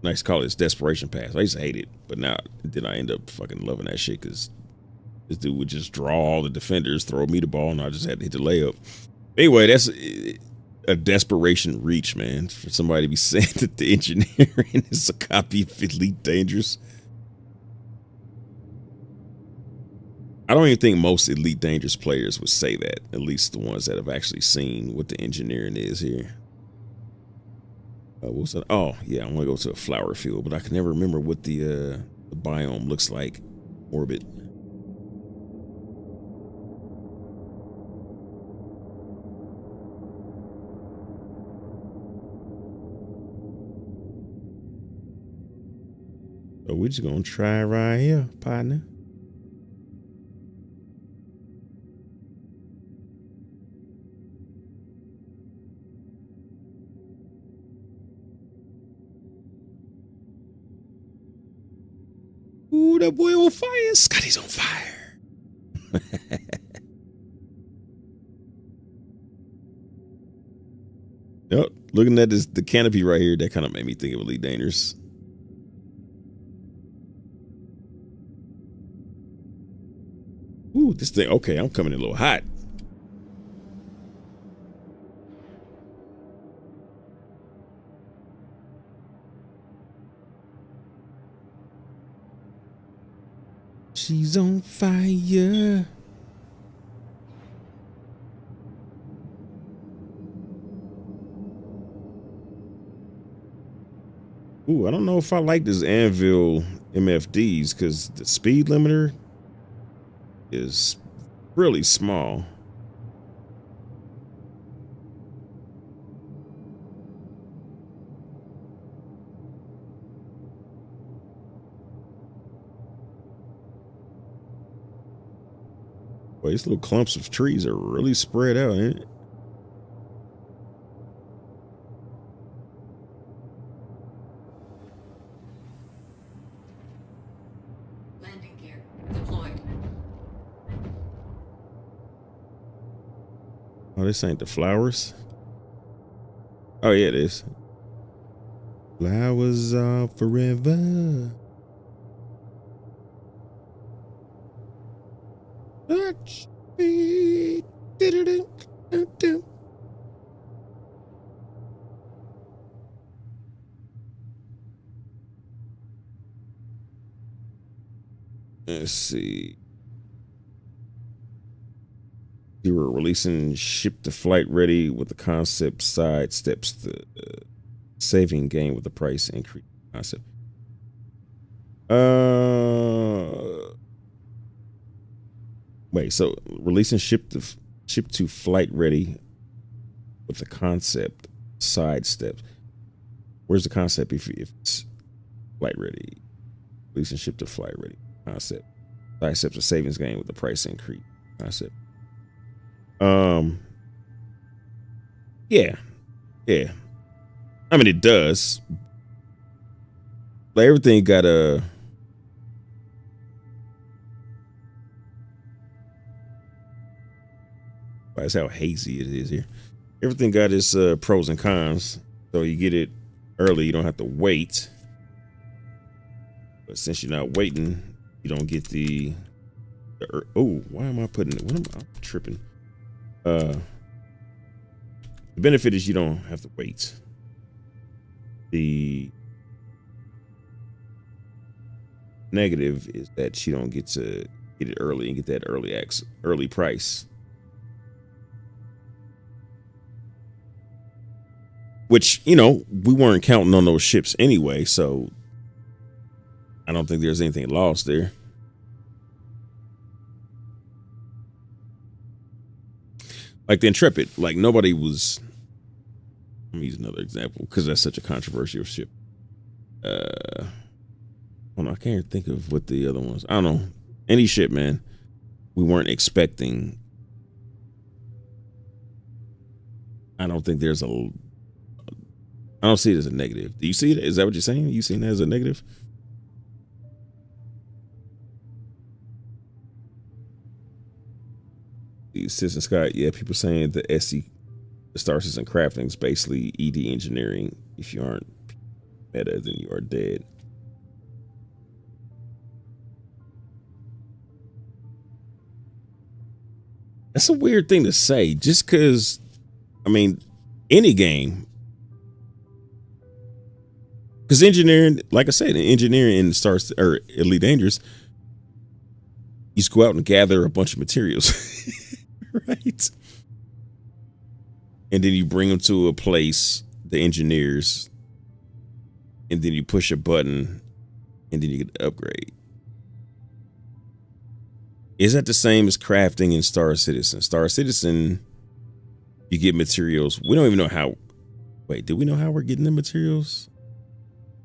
And I used to call it his desperation pass. I used to hate it, but now then I end up fucking loving that shit because this dude would just draw all the defenders, throw me the ball, and I just had to hit the layup. Anyway, that's a desperation reach, man, for somebody to be saying that the engineering is a copy of Elite Dangerous. I don't even think most Elite Dangerous players would say that, at least the ones that have actually seen what the engineering is here. What's that? Oh, yeah, I want to go to a flower field, but I can never remember what the biome looks like. Orbit. So we're just gonna try right here, partner. Ooh, that boy on fire. Scotty's on fire. Yep, looking at this, the canopy right here, that kind of made me think of Elite Dangerous. Ooh, Ooh, this thing. Okay, I'm coming in a little hot. She's on fire. Ooh, I don't know if I like this Anvil MFDs because the speed limiter is really small. Boy, these little clumps of trees are really spread out, ain't it? Landing gear deployed. Oh, this ain't the flowers. Oh, yeah, it is. Flowers are forever. Touch me. Do-do-do-do-do. Let's see. You were releasing ship to flight ready with the concept side steps the saving game with the price increase concept. Wait, so releasing ship to flight ready with the concept side steps. Where's the concept if it's flight ready? Releasing ship to flight ready concept. Side steps a savings game with the price increase concept. Yeah. I mean, it does. Like everything got a. That's how hazy it is here. Everything got its pros and cons. So you get it early, you don't have to wait. But since you're not waiting, you don't get the oh, why am I putting it? What am I tripping? The benefit is you don't have to wait. The negative is that you don't get to get it early and get that early price. Which, you know, we weren't counting on those ships anyway, so I don't think there's anything lost there. Like the Intrepid, like nobody was. Let me use another example because that's such a controversial ship. I don't know, I can't think of what the other ones. I don't know. Any ship, man. We weren't expecting. I don't think there's a. I don't see it as a negative. Do you see it? Is that what you're saying? You seen that as a negative? Citizen Scott, yeah, people saying the SC, the Star Citizen crafting is basically ED engineering. If you aren't meta, then you are dead. That's a weird thing to say, just because, I mean, any game. Because engineering, like I said, engineering in Star or Elite Dangerous, you just go out and gather a bunch of materials. Right. And then you bring them to a place, the engineers, and then you push a button and then you get the upgrade. Is that the same as crafting in Star Citizen? Star Citizen, you get materials. We don't even know how. Wait, do we know how we're getting the materials?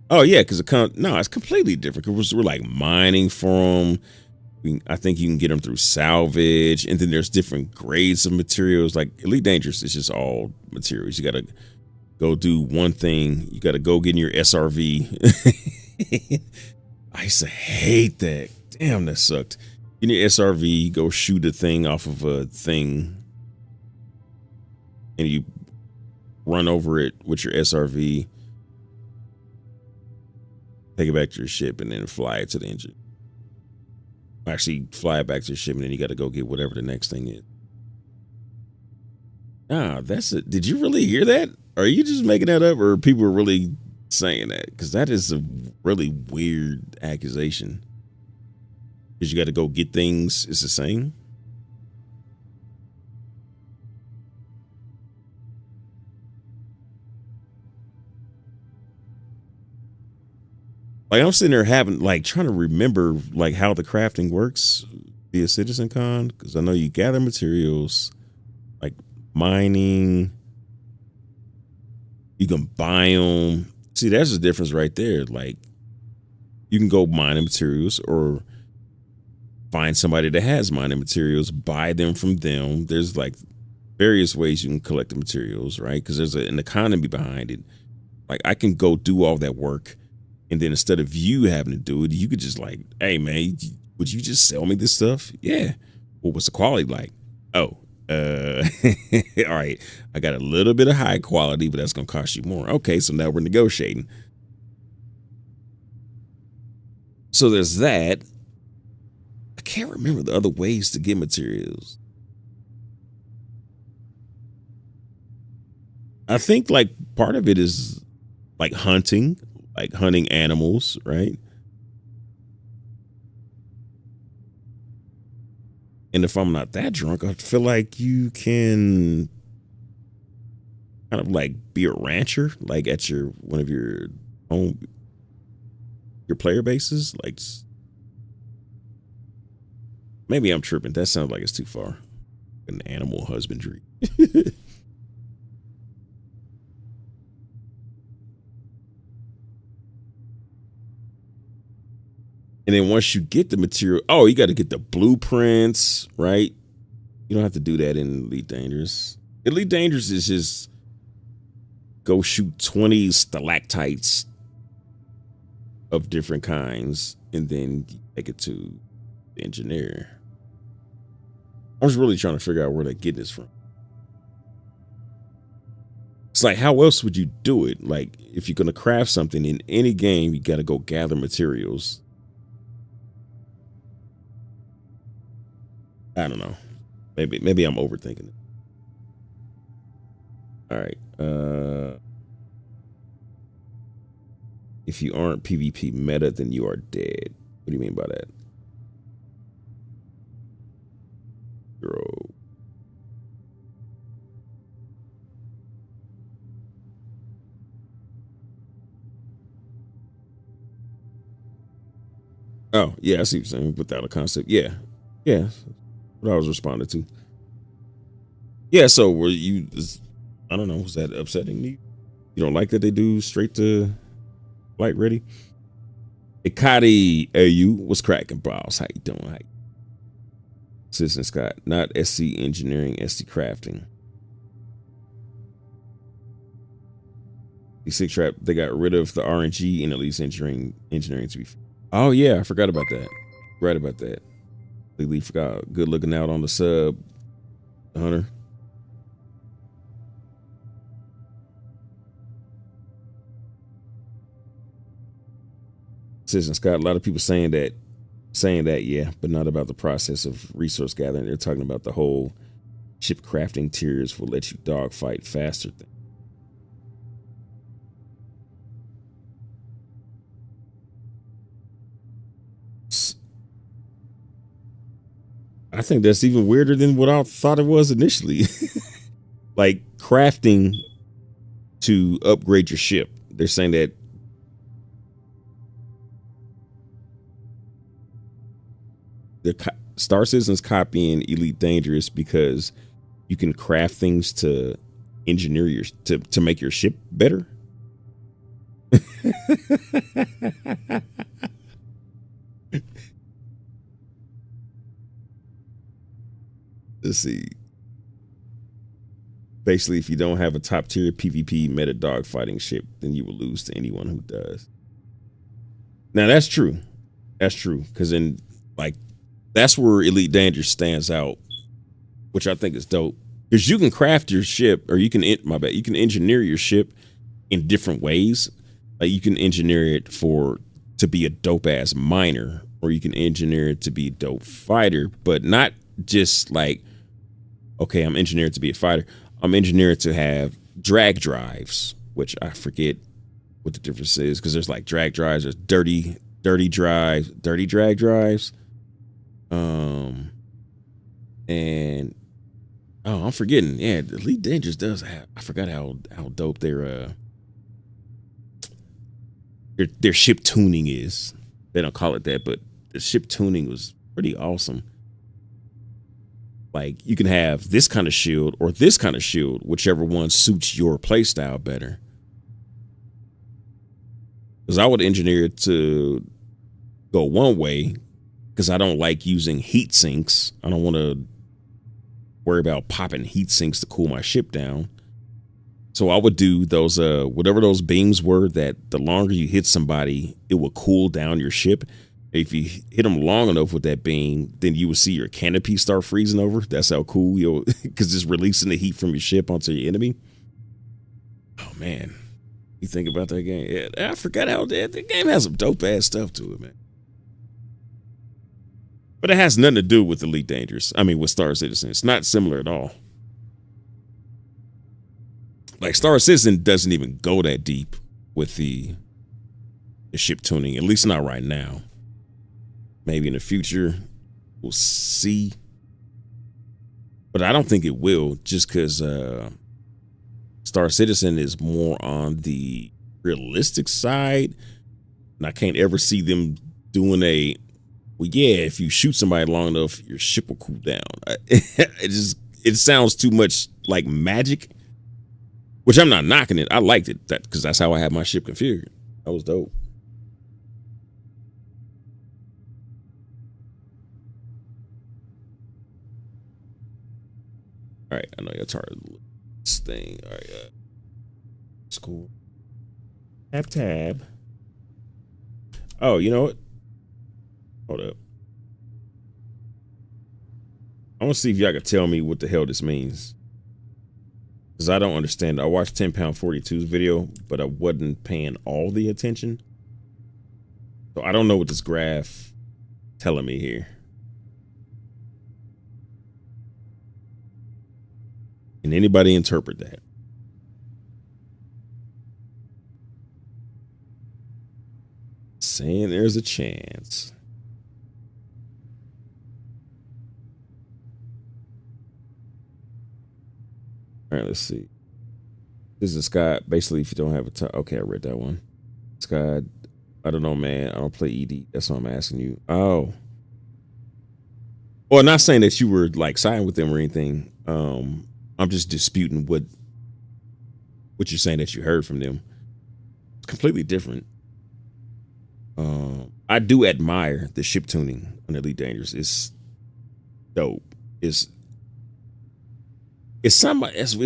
Oh, yeah, because it's completely different. Because we're like mining for them. I think you can get them through salvage, and then there's different grades of materials. Like Elite Dangerous, it's just all materials. You got to go do one thing. You got to go get in your SRV. I used to hate that. Damn, that sucked. In your SRV, go shoot a thing off of a thing, and you run over it with your SRV, take it back to your ship, and then fly it to the engine. Actually fly back to the ship, and then you got to go get whatever the next thing is. Ah, that's it. Did you really hear that? Are you just making that up, or people are really saying that? Because that is a really weird accusation. Because you got to go get things. It's the same. Like I'm sitting there having like trying to remember like how the crafting works via Citizen Con, because I know you gather materials like mining, you can buy them. See, that's the difference right there. Like you can go mining materials or find somebody that has mining materials, buy them from them. There's like various ways you can collect the materials, right? Because there's an economy behind it. Like I can go do all that work. And then instead of you having to do it, you could just like, hey, man, would you just sell me this stuff? Yeah. Well, what's the quality like? Oh, all right. I got a little bit of high quality, but that's going to cost you more. Okay, so now we're negotiating. So there's that. I can't remember the other ways to get materials. I think like part of it is like hunting. Like hunting animals, right? And if I'm not that drunk, I feel like you can kind of like be a rancher, like at your one of your own your player bases. Like maybe I'm tripping. That sounds like it's too far. An animal husbandry. And then once you get the material, oh, you got to get the blueprints, right? You don't have to do that in Elite Dangerous. Elite Dangerous is just go shoot 20 stalactites of different kinds and then take it to the engineer. I was really trying to figure out where they're getting this from. It's like, how else would you do it? Like, if you're going to craft something in any game, you got to go gather materials. I don't know. Maybe I'm overthinking it. All right. If you aren't PvP meta, then you are dead. What do you mean by that? Bro. Oh, yeah, I see what you're saying. Without a concept. Yeah. Yeah. What I was responding to. Yeah, so were you, I don't know, was that upsetting me? You don't like that they do straight to light ready? Ikati AU, what's cracking, BAWSE? How you doing? How you? Citizen Scott, not SC Engineering, SC Crafting. D6 Trap, they got rid of the RNG and at least engineering to be. Oh yeah, I forgot about that. Right about that. Completely forgot. Good looking out on the sub, Hunter. Citizen Scott, a lot of people saying that, yeah, but not about the process of resource gathering. They're talking about the whole ship crafting tiers will let you dogfight faster thing. I think that's even weirder than what I thought it was initially. Like crafting to upgrade your ship. They're saying that the Star Citizen's copying Elite Dangerous because you can craft things to engineer your to make your ship better. Let's see. Basically, if you don't have a top tier PvP meta dogfighting ship, then you will lose to anyone who does. Now that's true. That's true. Because in like that's where Elite Dangerous stands out, which I think is dope. Because you can craft your ship, or you can you can engineer your ship in different ways. Like you can engineer it to be a dope ass miner, or you can engineer it to be a dope fighter, but not just like, okay, I'm engineered to be a fighter. I'm engineered to have drag drives, which I forget what the difference is, because there's like drag drives, there's dirty drag drives. And oh, I'm forgetting. Yeah, Elite Dangerous does have, I forgot how dope their ship tuning is. They don't call it that, but the ship tuning was pretty awesome. Like, you can have this kind of shield or this kind of shield, whichever one suits your playstyle better. Because I would engineer it to go one way, because I don't like using heat sinks. I don't want to worry about popping heat sinks to cool my ship down. So I would do those, whatever those beams were, that the longer you hit somebody, it will cool down your ship. If you hit them long enough with that beam, then you will see your canopy start freezing over. That's how cool you'll, because it's releasing the heat from your ship onto your enemy. Oh man, you think about that game? Yeah, I forgot how the game has some dope ass stuff to it, man. But it has nothing to do with Elite Dangerous. I mean, with Star Citizen, it's not similar at all. Like, Star Citizen doesn't even go that deep with the ship tuning, at least not right now. Maybe in the future, we'll see. But I don't think it will, just because Star Citizen is more on the realistic side. And I can't ever see them doing well, yeah, if you shoot somebody long enough, your ship will cool down. It sounds too much like magic, which I'm not knocking it. I liked it because that's how I had my ship configured. That was dope. All right, I know you're tired of this thing. All right, it's cool. Tab. Oh, you know what? Hold up. I want to see if y'all can tell me what the hell this means, because I don't understand. I watched 10#42's video, but I wasn't paying all the attention. So I don't know what this graph telling me here. Can anybody interpret that? Saying there's a chance. All right, let's see. This is Scott. Basically, if you don't have a time. Okay, I read that one. Scott, I don't know, man. I don't play ED. That's what I'm asking you. Oh. Well, not saying that you were like siding with them or anything. I'm just disputing what you're saying that you heard from them. It's completely different. I do admire the ship tuning on Elite Dangerous. It's dope. It's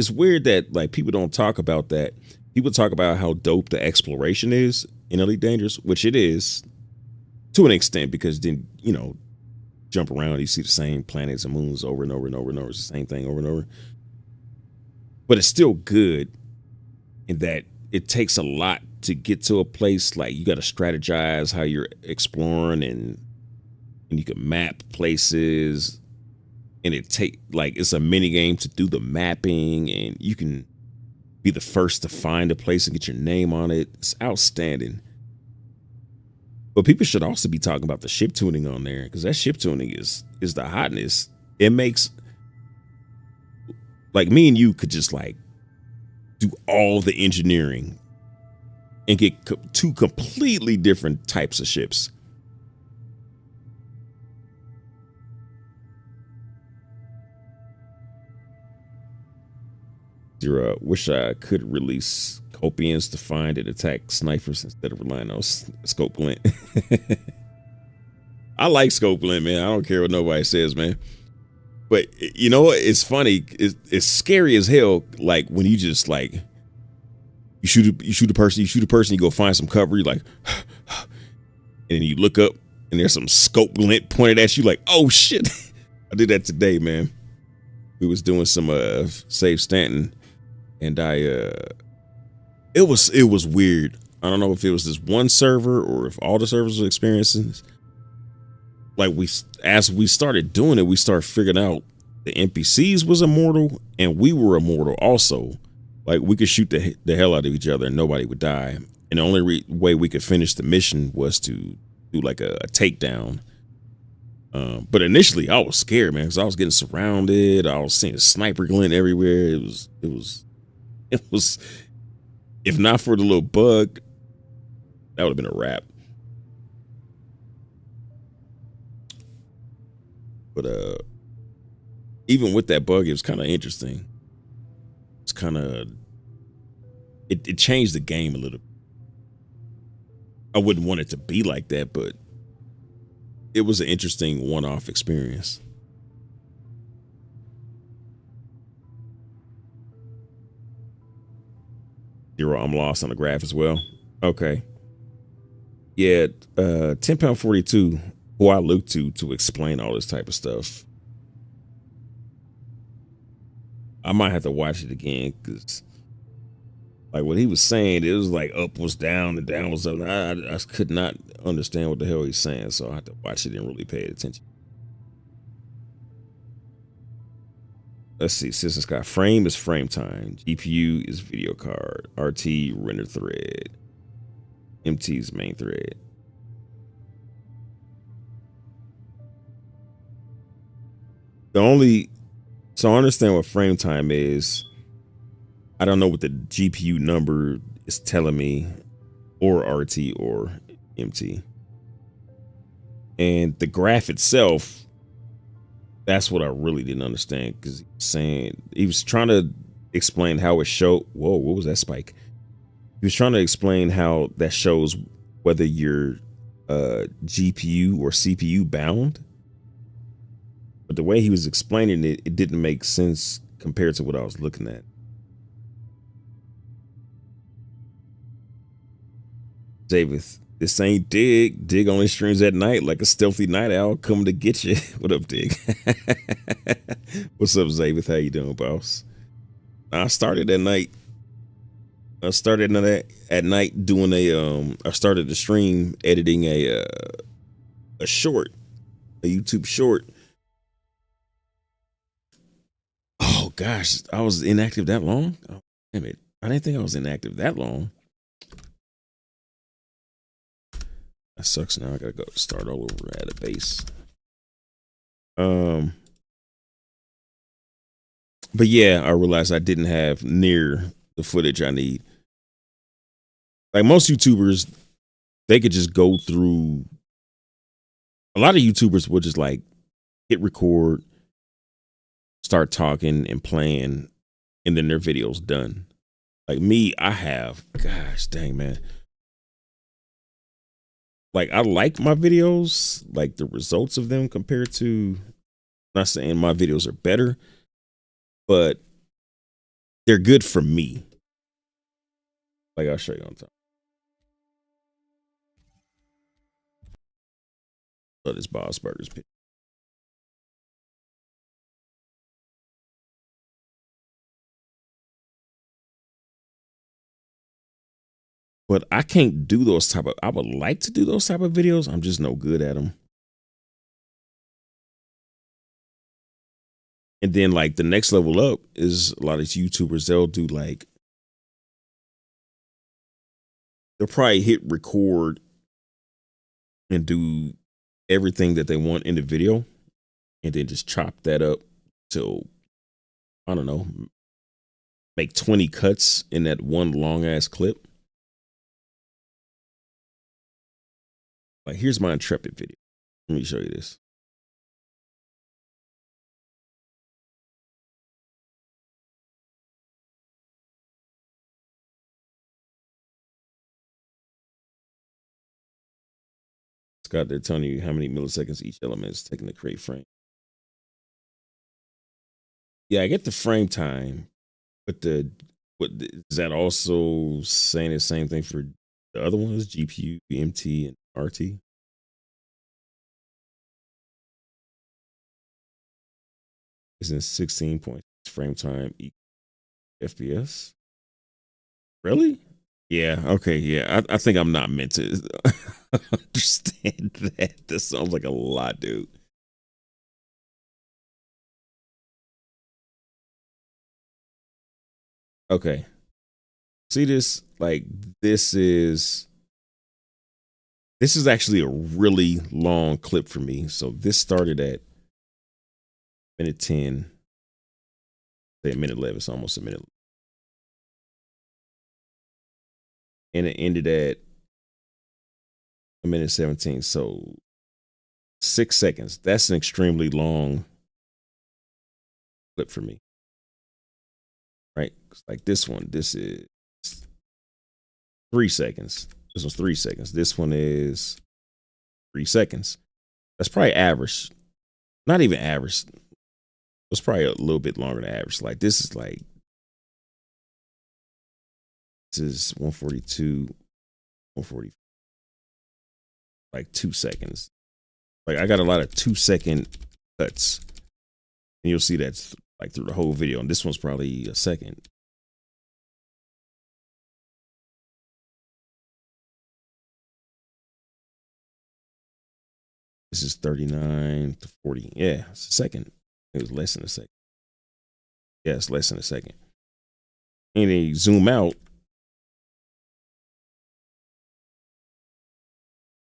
weird that like people don't talk about that. People talk about how dope the exploration is in Elite Dangerous, which it is to an extent, because then, you know, jump around, you see the same planets and moons over and over and over and over. It's the same thing over and over. But it's still good in that it takes a lot to get to a place. Like, you got to strategize how you're exploring, and you can map places, and it's a mini game to do the mapping, and you can be the first to find a place and get your name on it. It's outstanding. But people should also be talking about the ship tuning on there, because that ship tuning is the hotness. It makes, like, me and you could just like do all the engineering and get two completely different types of ships. Zero. Wish I could release Copians to find and attack snipers instead of relying on scope glint. I like scope glint, man. I don't care what nobody says, man. But you know what? It's funny. It's scary as hell. Like, when you just like, you shoot a person, you go find some cover, you're like, and then you look up and there's some scope glint pointed at you, like, oh shit. I did that today, man. We was doing some Save Stanton, and it was weird. I don't know if it was this one server or if all the servers were experiencing this, like as we started doing it, we started figuring out the NPCs was immortal and we were immortal also. Like we could shoot the hell out of each other and nobody would die. And the only way we could finish the mission was to do like a takedown. But initially I was scared, man, because I was getting surrounded. I was seeing a sniper glint everywhere. It was, if not for the little bug, that would have been a wrap. But even with that bug, it was kind of interesting. It's kind of it changed the game a little. I wouldn't want it to be like that, but it was an interesting one-off experience. Zero, I'm lost on the graph as well. Okay. Yeah, 10#42, who I look to explain all this type of stuff. I might have to watch it again because, like, what he was saying, it was like up was down and down was up. I could not understand what the hell he's saying, so I had to watch it and really pay attention. Let's see. Citizen Sky. Frame is frame time. GPU is video card. RT render thread. MT is main thread. So I understand what frame time is. I don't know what the GPU number is telling me, or RT or MT. And the graph itself, that's what I really didn't understand, because he was trying to explain how it showed. Whoa, what was that spike? He was trying to explain how that shows whether you're GPU or CPU bound. But the way he was explaining it, it didn't make sense compared to what I was looking at. David, this ain't Dig. Dig only streams at night like a stealthy night owl coming to get you. What up, Dig? What's up, Zavid? How you doing, boss? I started at night. I started at night doing I started the stream editing a short, a YouTube short. Oh gosh, I was inactive that long? Oh, damn it. I didn't think I was inactive that long. That sucks. Now I gotta go start all over at a base. But yeah, I realized I didn't have near the footage I need. Like most YouTubers, they could just go through. A lot of YouTubers will just like hit record, start talking and playing, and then their video's done. Like me, I have, gosh dang, man. Like I like my videos, like the results of them compared to, not saying my videos are better, but they're good for me. Like I'll show you on top. So this Boss Burgers picture. But I can't do those type of, I would like to do those type of videos. I'm just no good at them. And then like the next level up is a lot of these YouTubers, they'll do like, they'll probably hit record and do everything that they want in the video and then just chop that up till, I don't know, make 20 cuts in that one long ass clip. Like here's my Intrepid video. Let me show you this. Scott, they're telling you how many milliseconds each element is taking to create frame. Yeah, I get the frame time, but is that also saying the same thing for the other ones, GPU, MT, and RT? Isn't 16 points frame time equal FPS? Really? Yeah. Okay. Yeah. I think I'm not meant to understand that. That sounds like a lot, dude. Okay. See this? Like this is actually a really long clip for me. So this started at minute 10, say minute 11. It's almost a minute. And it ended at a minute 17. So 6 seconds. That's an extremely long clip for me. Right? Like this one, this is 3 seconds. This one's 3 seconds. This one is 3 seconds. That's probably average. Not even average. It's probably a little bit longer than average. Like this is 142, 140, like 2 seconds. Like I got a lot of 2-second cuts. And you'll see that's like through the whole video. And this one's probably a second. This is 39 to 40. Yeah, it's a second. It was less than a second. Yeah, it's less than a second. And then you zoom out.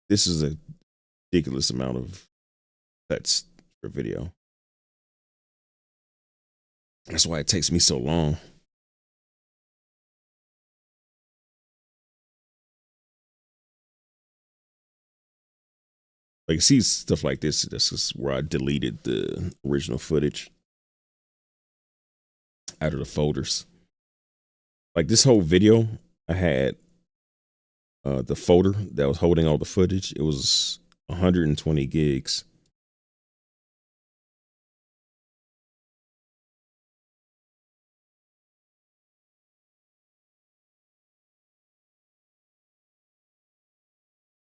This is a ridiculous amount of cuts per video. That's why it takes me so long. Like, see stuff like this. This is where I deleted the original footage out of the folders. Like this whole video, I had the folder that was holding all the footage. It was 120 gigs.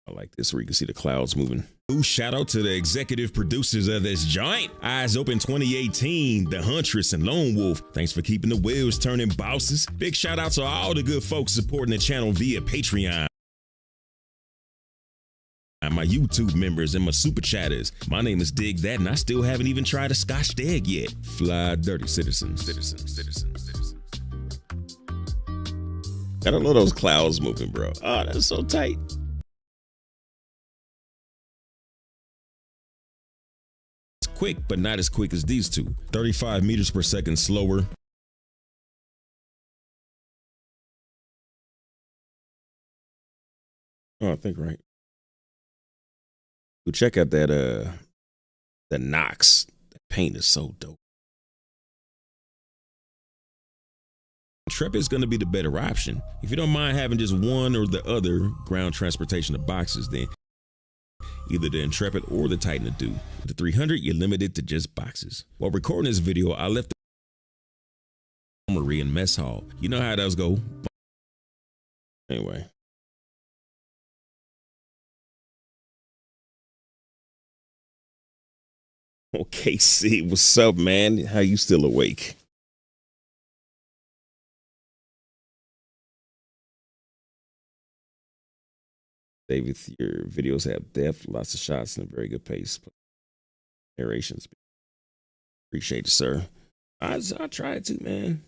I like this where you can see the clouds moving. Shout out to the executive producers of this joint. Eyes Open 2018, The Huntress and Lone Wolf. Thanks for keeping the wheels turning, bosses. Big shout out to all the good folks supporting the channel via Patreon. My YouTube members and my super chatters. My name is Dig That, and I still haven't even tried a Scotch egg yet. Fly dirty citizens. Gotta love those clouds moving, bro. Oh, that's so tight. Quick, but not as quick as these two. 35 meters per second slower. Oh, I think right. Go check out that Nox. That paint is so dope. Intrepid is going to be the better option. If you don't mind having just one or the other ground transportation of boxes, then either the Intrepid or the Titan to do. With the 300, you're limited to just boxes. While recording this video, I left the armory and mess hall. You know how those go. Anyway. Okay, see, what's up, man? How you still awake? David, your videos have depth, lots of shots, and a very good pace. Narrations. Appreciate it, sir. I tried to, man.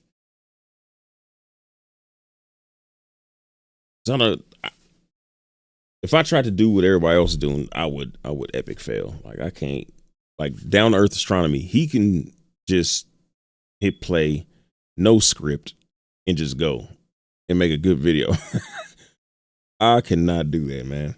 If I tried to do what everybody else is doing, I would epic fail. Like I can't. Like Down to Earth Astronomy, he can just hit play, no script, and just go and make a good video. I cannot do that, man.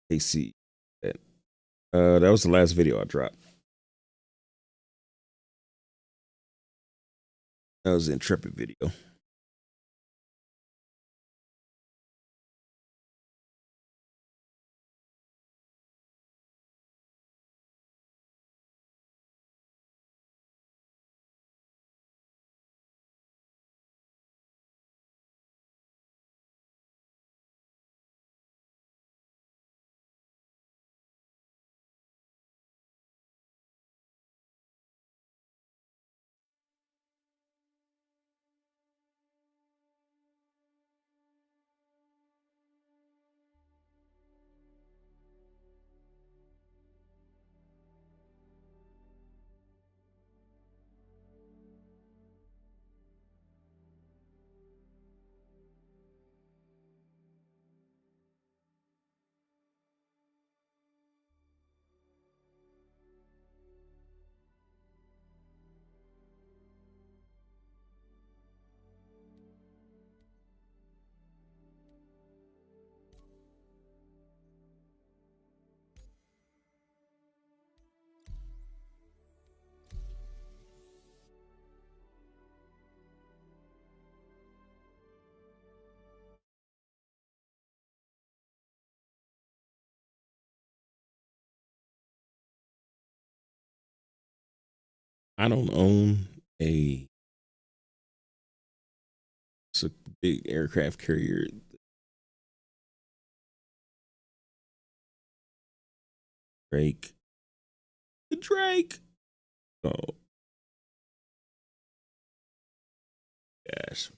AC. That was the last video I dropped. That was the Intrepid video. I don't own it's a big aircraft carrier. Drake. Oh gosh.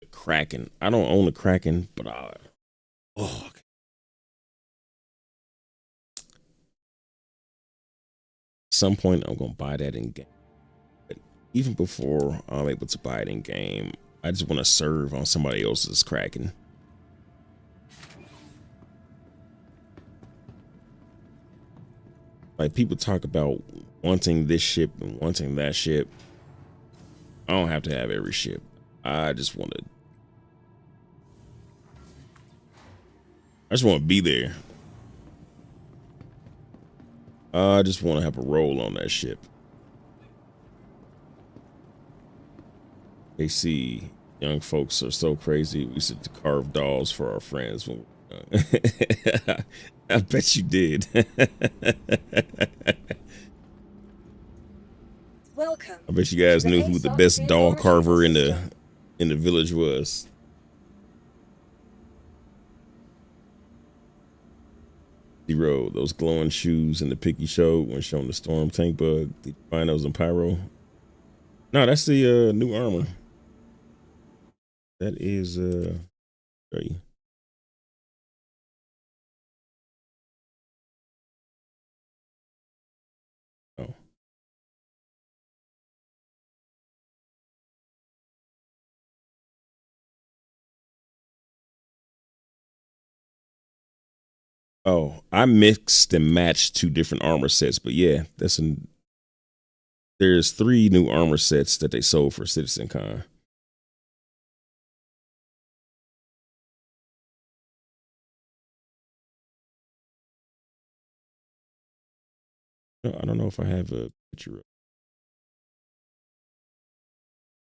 Kraken. I don't own a Kraken, but some point I'm gonna buy that in game. But even before I'm able to buy it in game, I just want to serve on somebody else's Kraken. Like people talk about wanting this ship and wanting that ship. I don't have to have every ship. I just want to be there. I just want to have a role on that ship. They see young folks are so crazy. We used to carve dolls for our friends. When I bet you did. Welcome. I bet you guys knew who the best doll carver in the village was. Zero, those glowing shoes in the picky show when showing the storm tank bug. Did you find those in Pyro? No, that's the new armor. That is show you. Oh. Oh, I mixed and matched two different armor sets, but yeah, there's 3 new armor sets that they sold for CitizenCon. I don't know if I have a picture of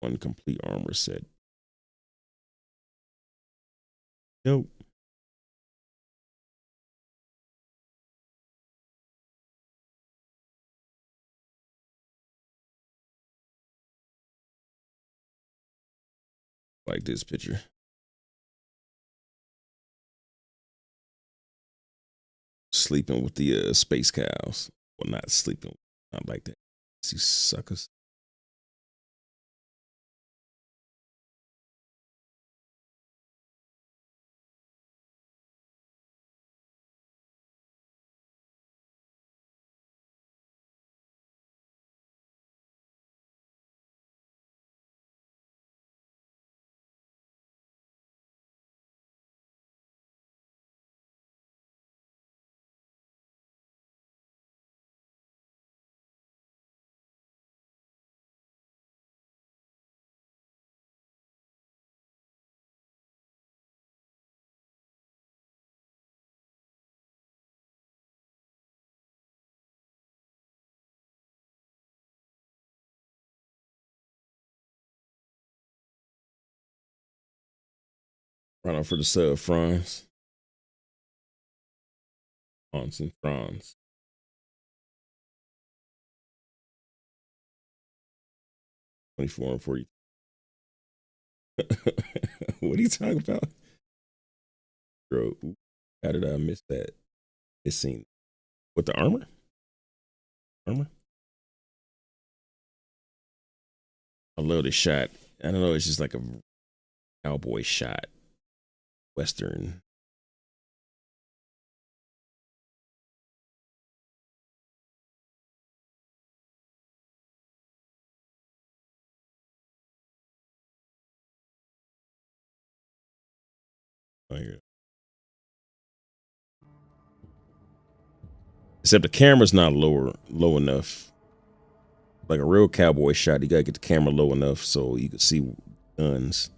one complete armor set. Nope. Like this picture. Sleeping with the space cows. Well, not sleeping, not like that. You suckers. Right on for the sub, Franz. Franz and Franz. 24 and 40. What are you talking about? Bro, how did I miss that? This scene. With the armor? Armor? I love this shot. I don't know, it's just like a cowboy shot. Western. Oh, yeah. Except the camera's not low enough. Like a real cowboy shot, you gotta get the camera low enough so you can see guns.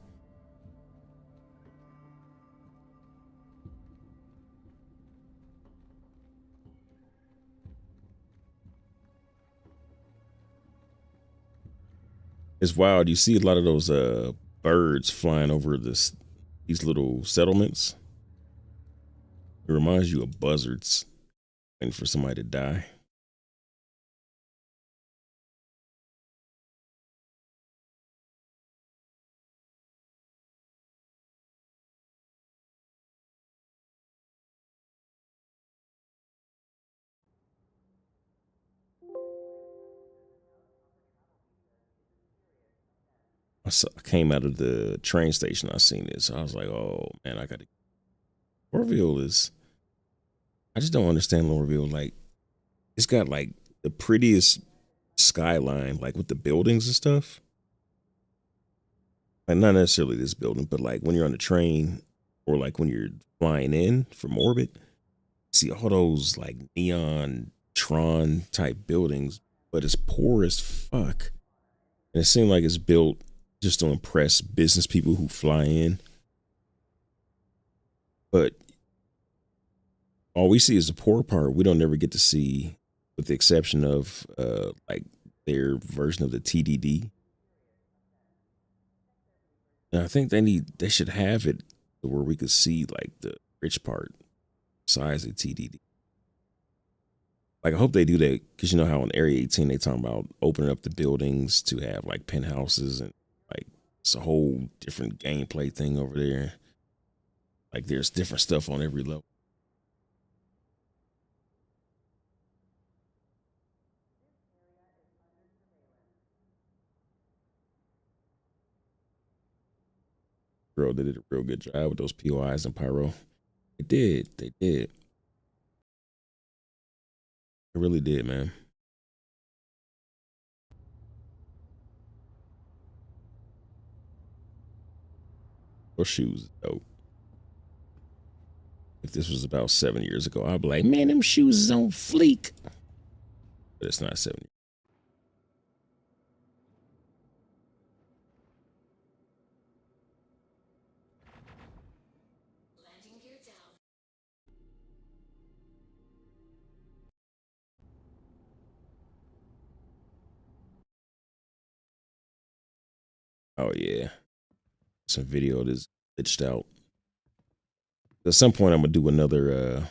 It's wild. You see a lot of those birds flying over these little settlements. It reminds you of buzzards waiting for somebody to die. I came out of the train station. I seen this. I was like, oh man, I got to. Lorville is. I just don't understand Lorville. Like, it's got like the prettiest skyline, like with the buildings and stuff. Like, not necessarily this building, but like when you're on the train or like when you're flying in from orbit, see all those like neon Tron type buildings, but it's poor as fuck. And it seemed like it's built just to impress business people who fly in. But all we see is the poor part. We don't ever get to see, with the exception of like their version of the TDD. And I think they should have it where we could see like the rich part size of TDD. Like, I hope they do that, because you know how on Area 18 they talking about opening up the buildings to have like penthouses, and like it's a whole different gameplay thing over there. Like, there's different stuff on every level. Bro, they did a real good job with those POIs and pyro. They did. They did. They really did, man. Those shoes, dope. If this was about 7 years ago, I'd be like, man, them shoes is on fleek. But it's not 7 years. Oh yeah, some video that's glitched out. At some point, I'm gonna do another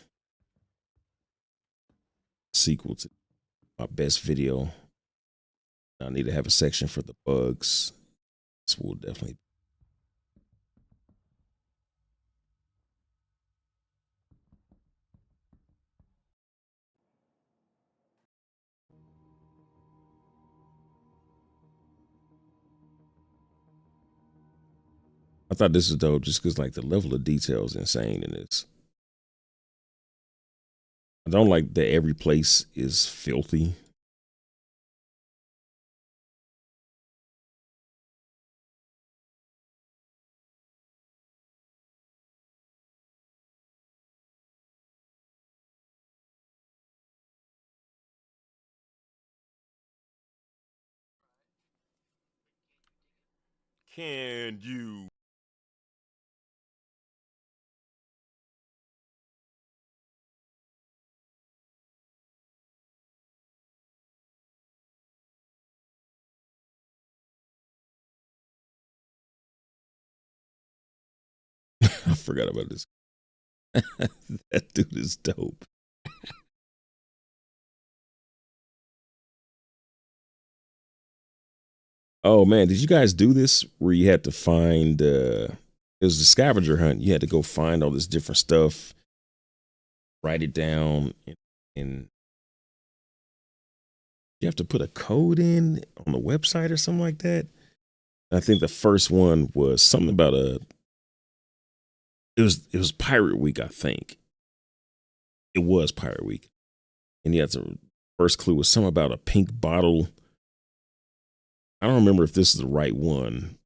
sequel to my best video. I need to have a section for the bugs. This will definitely. I thought this was dope just because like the level of detail is insane in this. I don't like that every place is filthy. Can you? I forgot about this. That dude is dope. Oh man, did you guys do this where you had to find it was a scavenger hunt. You had to go find all this different stuff, write it down, and you have to put a code in on the website or something like that. I think the first one was something about it was Pirate Week, I think. It was Pirate Week. And you had to, first clue was something about a pink bottle. I don't remember if this is the right one,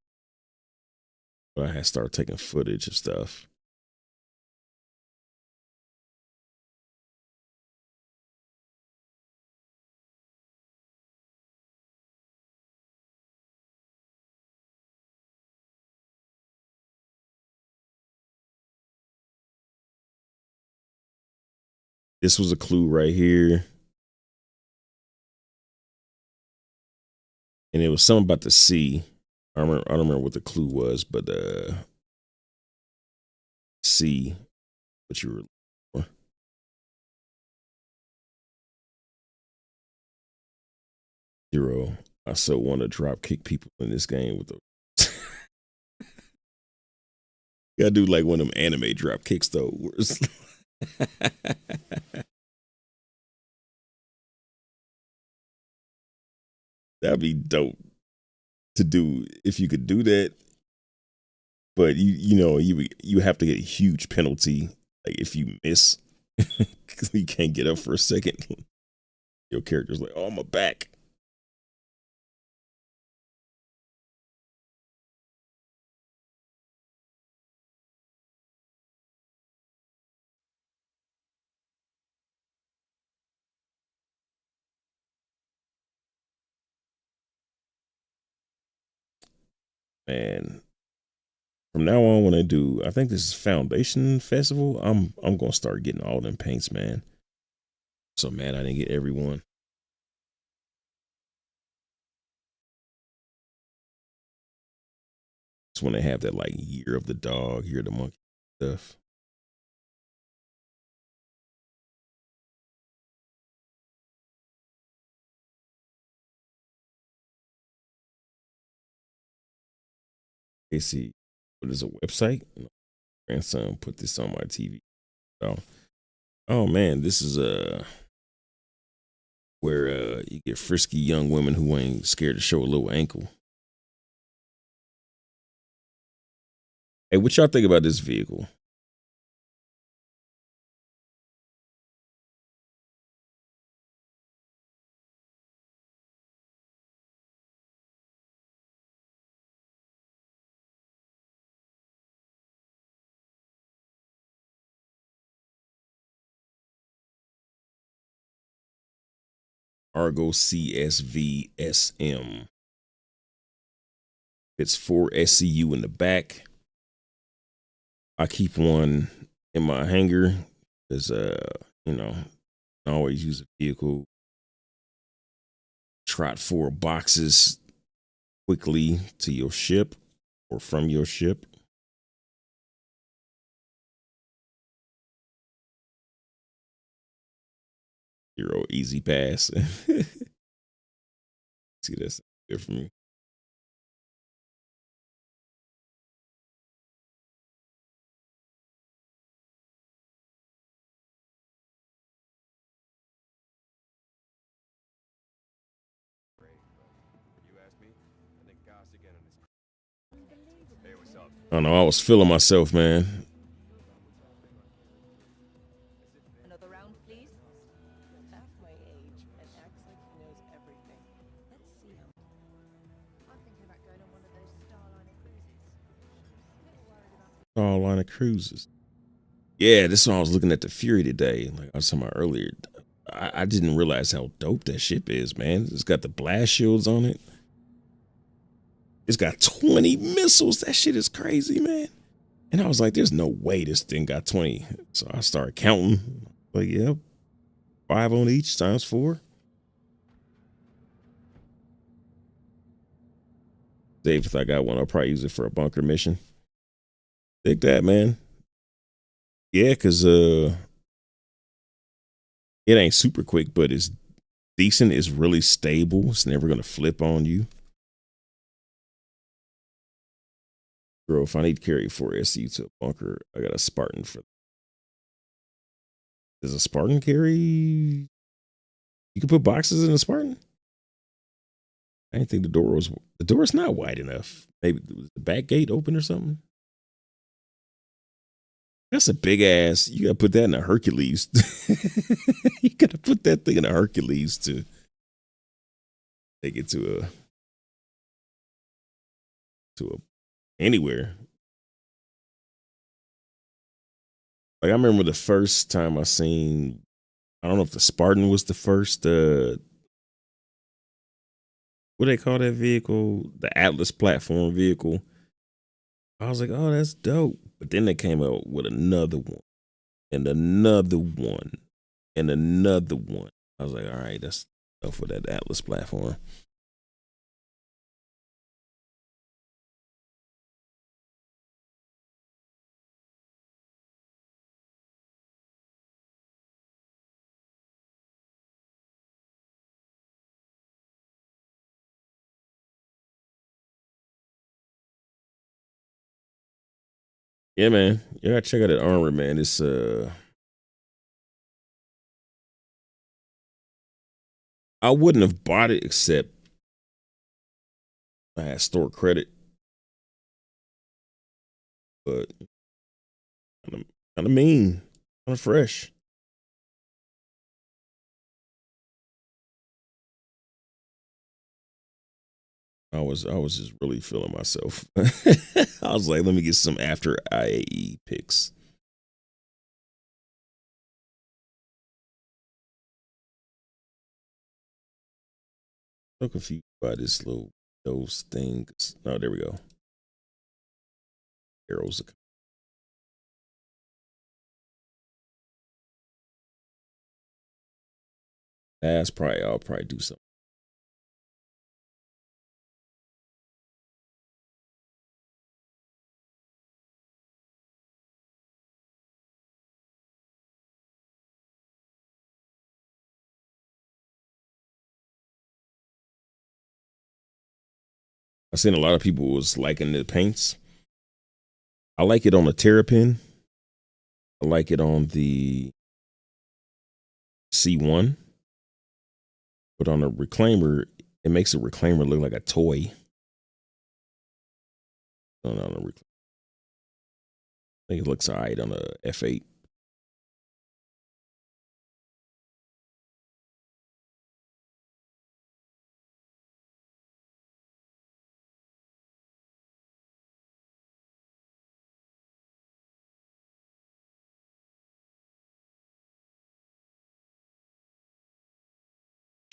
but I had started taking footage of stuff. This was a clue right here. and it was something about the C. I don't remember what the clue was, but C, what you were looking for. Zero. I so want to drop kick people in this game with the. Gotta do like one of them anime drop kicks though. That'd be dope to do if you could do that. But you have to get a huge penalty like if you miss because you can't get up for a second. Your character's like, oh, my back. Man, from now on, when I think this is Foundation Festival, I'm gonna start getting all them paints, man. So mad I didn't get everyone. It's when they have that like year of the dog, year of the monkey stuff. They see what is a website? Grandson put this on my TV. Oh man, this is where you get frisky young women who ain't scared to show a little ankle. Hey, what y'all think about this vehicle? Argo CSV SM. It's 4 SCU in the back. I keep one in my hangar because I always use a vehicle. Trot 4 boxes quickly to your ship or from your ship. Zero easy pass. See, that's good for me. I don't know. I was feeling myself, man. Another round, please. Half my age and acts like he knows everything. Let's see him. I'm thinking about going on one of those Starliner cruises. Yeah, this one I was looking at the Fury today. Like I was talking about earlier. I didn't realize how dope that ship is, man. It's got the blast shields on it. It's got 20 missiles. That shit is crazy, man. And I was like, there's no way this thing got 20. So I started counting. Like, yeah, 5 on each times 4. Dave, if I got one, I'll probably use it for a bunker mission. Dig that, man. Yeah, because it ain't super quick, but it's decent. It's really stable. It's never going to flip on you. Bro, if I need to carry 4 SCU to a bunker, I got a Spartan for. Does a Spartan carry? You can put boxes in a Spartan? I didn't think the door's not wide enough. Maybe the back gate open or something. That's a big ass. You gotta put that in a Hercules. You gotta put that thing in a Hercules to take it to a anywhere. Like I remember the first time I seen, I don't know if the Spartan was the first what do they call that vehicle? The Atlas platform vehicle. I was like, oh, that's dope. But then they came out with another one and another one and another one. I was like, all right, that's enough for that Atlas platform. Yeah, man. You gotta check out that armor, man. It's I wouldn't have bought it except I had store credit, but kind of mean, kind of fresh. I was just really feeling myself. I was like, let me get some after IAE picks. So confused by this little those things. Oh, there we go. Arrows. That's probably I'll probably do something. I've seen a lot of people was liking the paints. I like it on the Terrapin. I like it on the C1. But on a reclaimer, it makes a reclaimer look like a toy. I think it looks alright on a F8.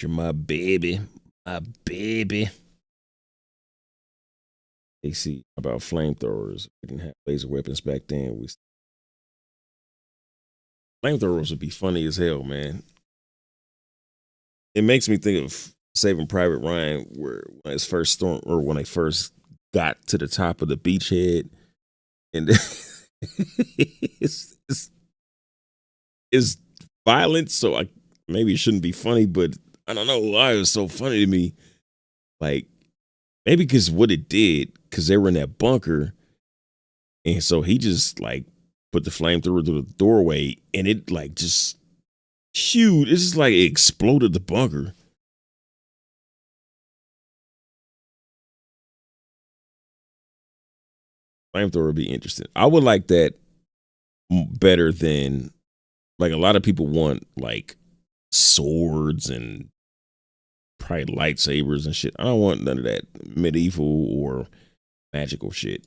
You're my baby. My baby. They see about flamethrowers. We didn't have laser weapons back then. Flamethrowers would be funny as hell, man. It makes me think of Saving Private Ryan, where when his first storm, or when they first got to the top of the beachhead, and it's violent, so maybe it shouldn't be funny, but I don't know why it was so funny to me. Like, maybe because what it did, because they were in that bunker, and so he just like put the flamethrower through the doorway, and it like just huge. It's just like it exploded the bunker. Flamethrower would be interesting. I would like that better than, like, a lot of people want like swords and probably lightsabers and shit. I don't want none of that medieval or magical shit.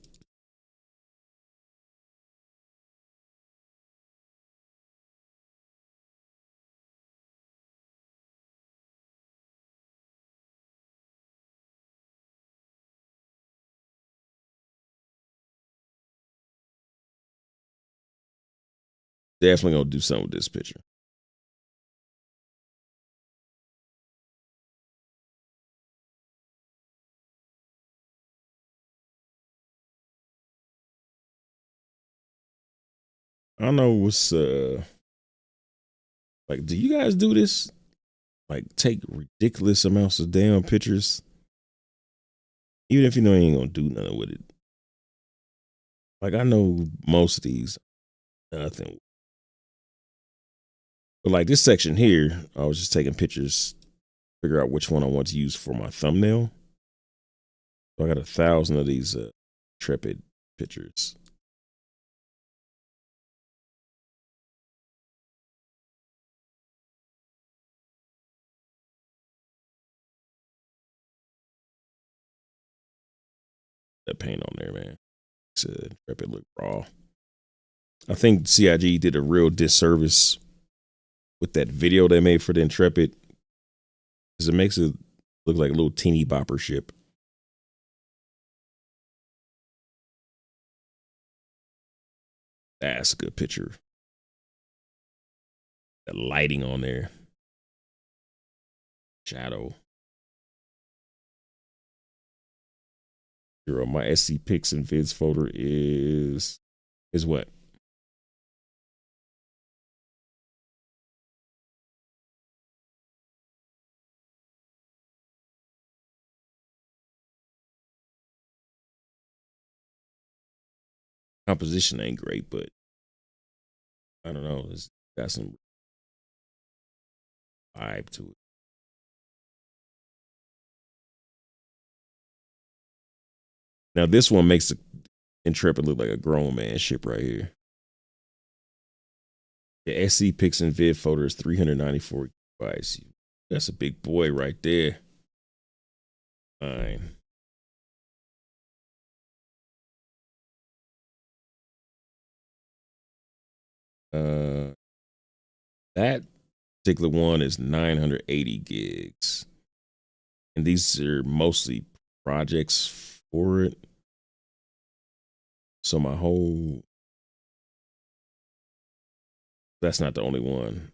Definitely gonna do something with this picture. I don't know what's like, do you guys do this? Like, take ridiculous amounts of damn pictures, even if you know you ain't gonna do nothing with it. Like, I know most of these, nothing. But like this section here, I was just taking pictures, figure out which one I want to use for my thumbnail. So I got 1,000 of these Intrepid pictures. That paint on there, man. It's Intrepid look raw. I think CIG did a real disservice with that video they made for the Intrepid, because it makes it look like a little teeny bopper ship. That's a good picture. The lighting on there. Shadow. My SC pics and vids folder is what? composition ain't great, but I don't know. It's got some vibe to it. Now this one makes the Intrepid look like a grown man ship right here. The SC Pix and Vid folder is 394 gigabytes. That's a big boy right there. Fine. That particular one is 980 gigs. And these are mostly projects for it. So my whole, that's not the only one.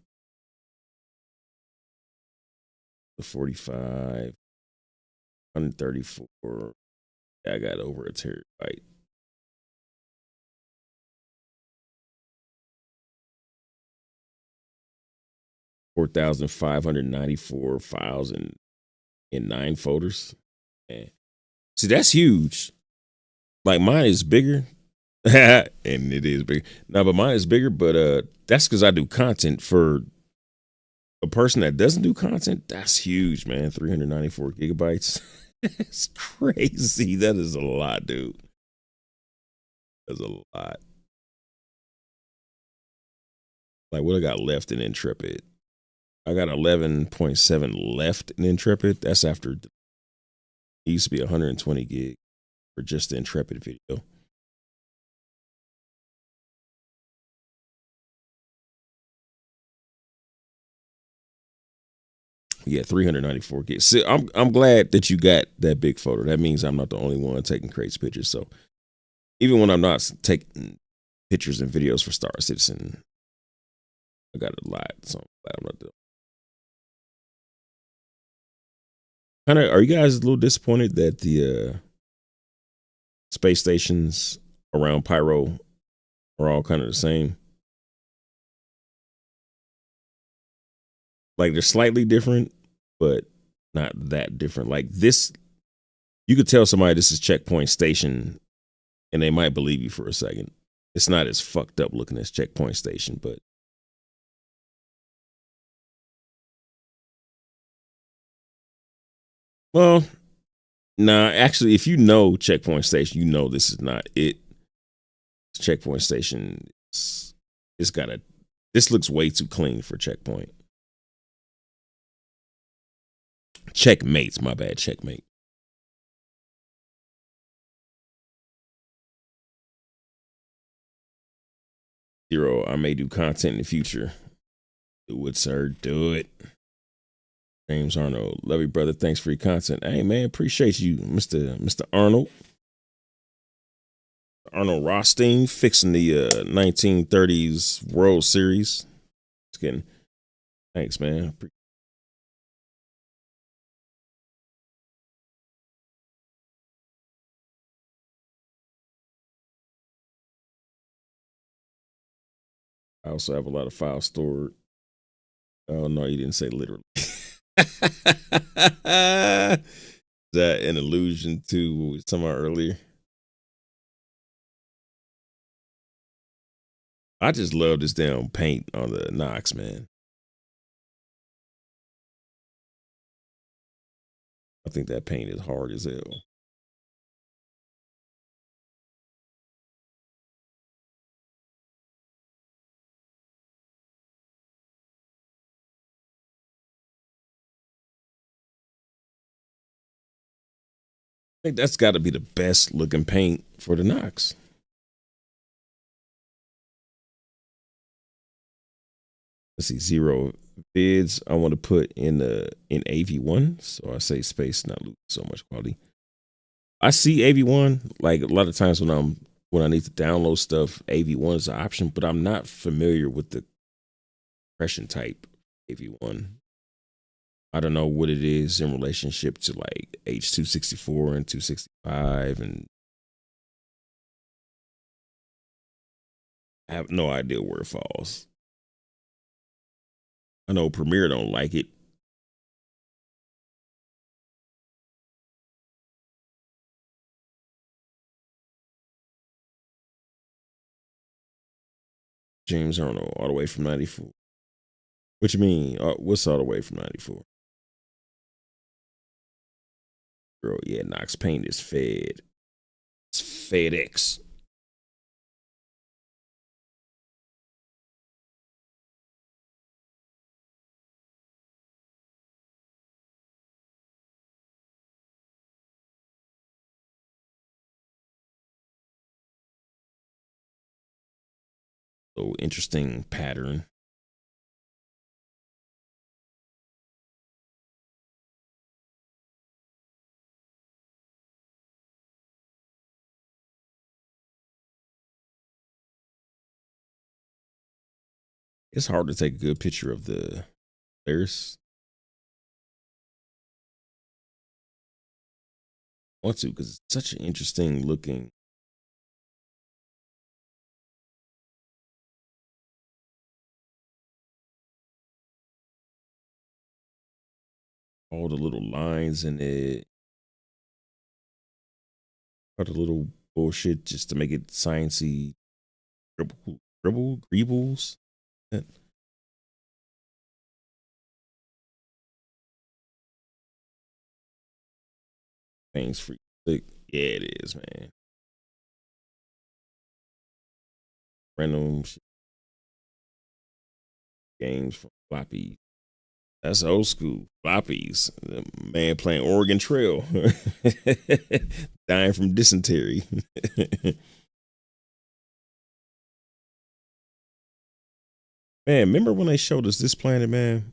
The 45, 134. I got over a terabyte. $4,594 files in 9 folders. Man. See, that's huge. Like mine is bigger. And it is bigger. No, but mine is bigger, but that's because I do content. For a person that doesn't do content, that's huge, man. 394 gigabytes. It's crazy. That is a lot, dude. That's a lot. Like what I got left in Intrepid. I got 11.7 left in Intrepid. That's after it used to be 120 gig for just the Intrepid video. Yeah, 394 gigs. So I'm glad that you got that big photo. That means I'm not the only one taking crazy pictures. So even when I'm not taking pictures and videos for Star Citizen, I got a lot. So I'm glad I'm not doing. Kind of, are you guys a little disappointed that the space stations around Pyro are all kind of the same? Like they're slightly different, but not that different. Like this, you could tell somebody this is Checkpoint Station and they might believe you for a second. It's not as fucked up looking as Checkpoint Station, but well, nah, actually, if you know Checkpoint Station, you know this is not it. Checkpoint Station, it's got a, this looks way too clean for Checkpoint. Checkmates, my bad, Checkmate. Zero, I may do content in the future. Do it, sir. Do it. James Arnold, love you, brother. Thanks for your content. Hey, man, appreciate you, Mr. Arnold. Arnold Rothstein fixing the 1930s World Series. Just kidding. Thanks, man. I also have a lot of files stored. Oh no, you didn't say literally. Is that an allusion to what we were talking about earlier? I just love this damn paint on the Nox, man. I think that paint is hard as hell. I think that's got to be the best looking paint for the Nox. Let's see, zero bids. I want to put in AV1, so I say space, not lose so much quality. I see AV1 like a lot of times when I need to download stuff. AV1 is an option, but I'm not familiar with the compression type AV1. I don't know what it is in relationship to like H264 and 265, and I have no idea where it falls. I know Premiere don't like it. James Arnold, all the way from 94. What you mean? What's all the way from 94? Girl, yeah, Knox Paint is fed. It's FedEx. So interesting pattern. It's hard to take a good picture of the players. I want to, because it's such an interesting looking. All the little lines in it. All the little bullshit just to make it sciencey. Greebles. Things free. Yeah, it is, man. Random games from floppy. That's old school floppies. The man playing Oregon Trail, dying from dysentery. Man, remember when they showed us this planet, man?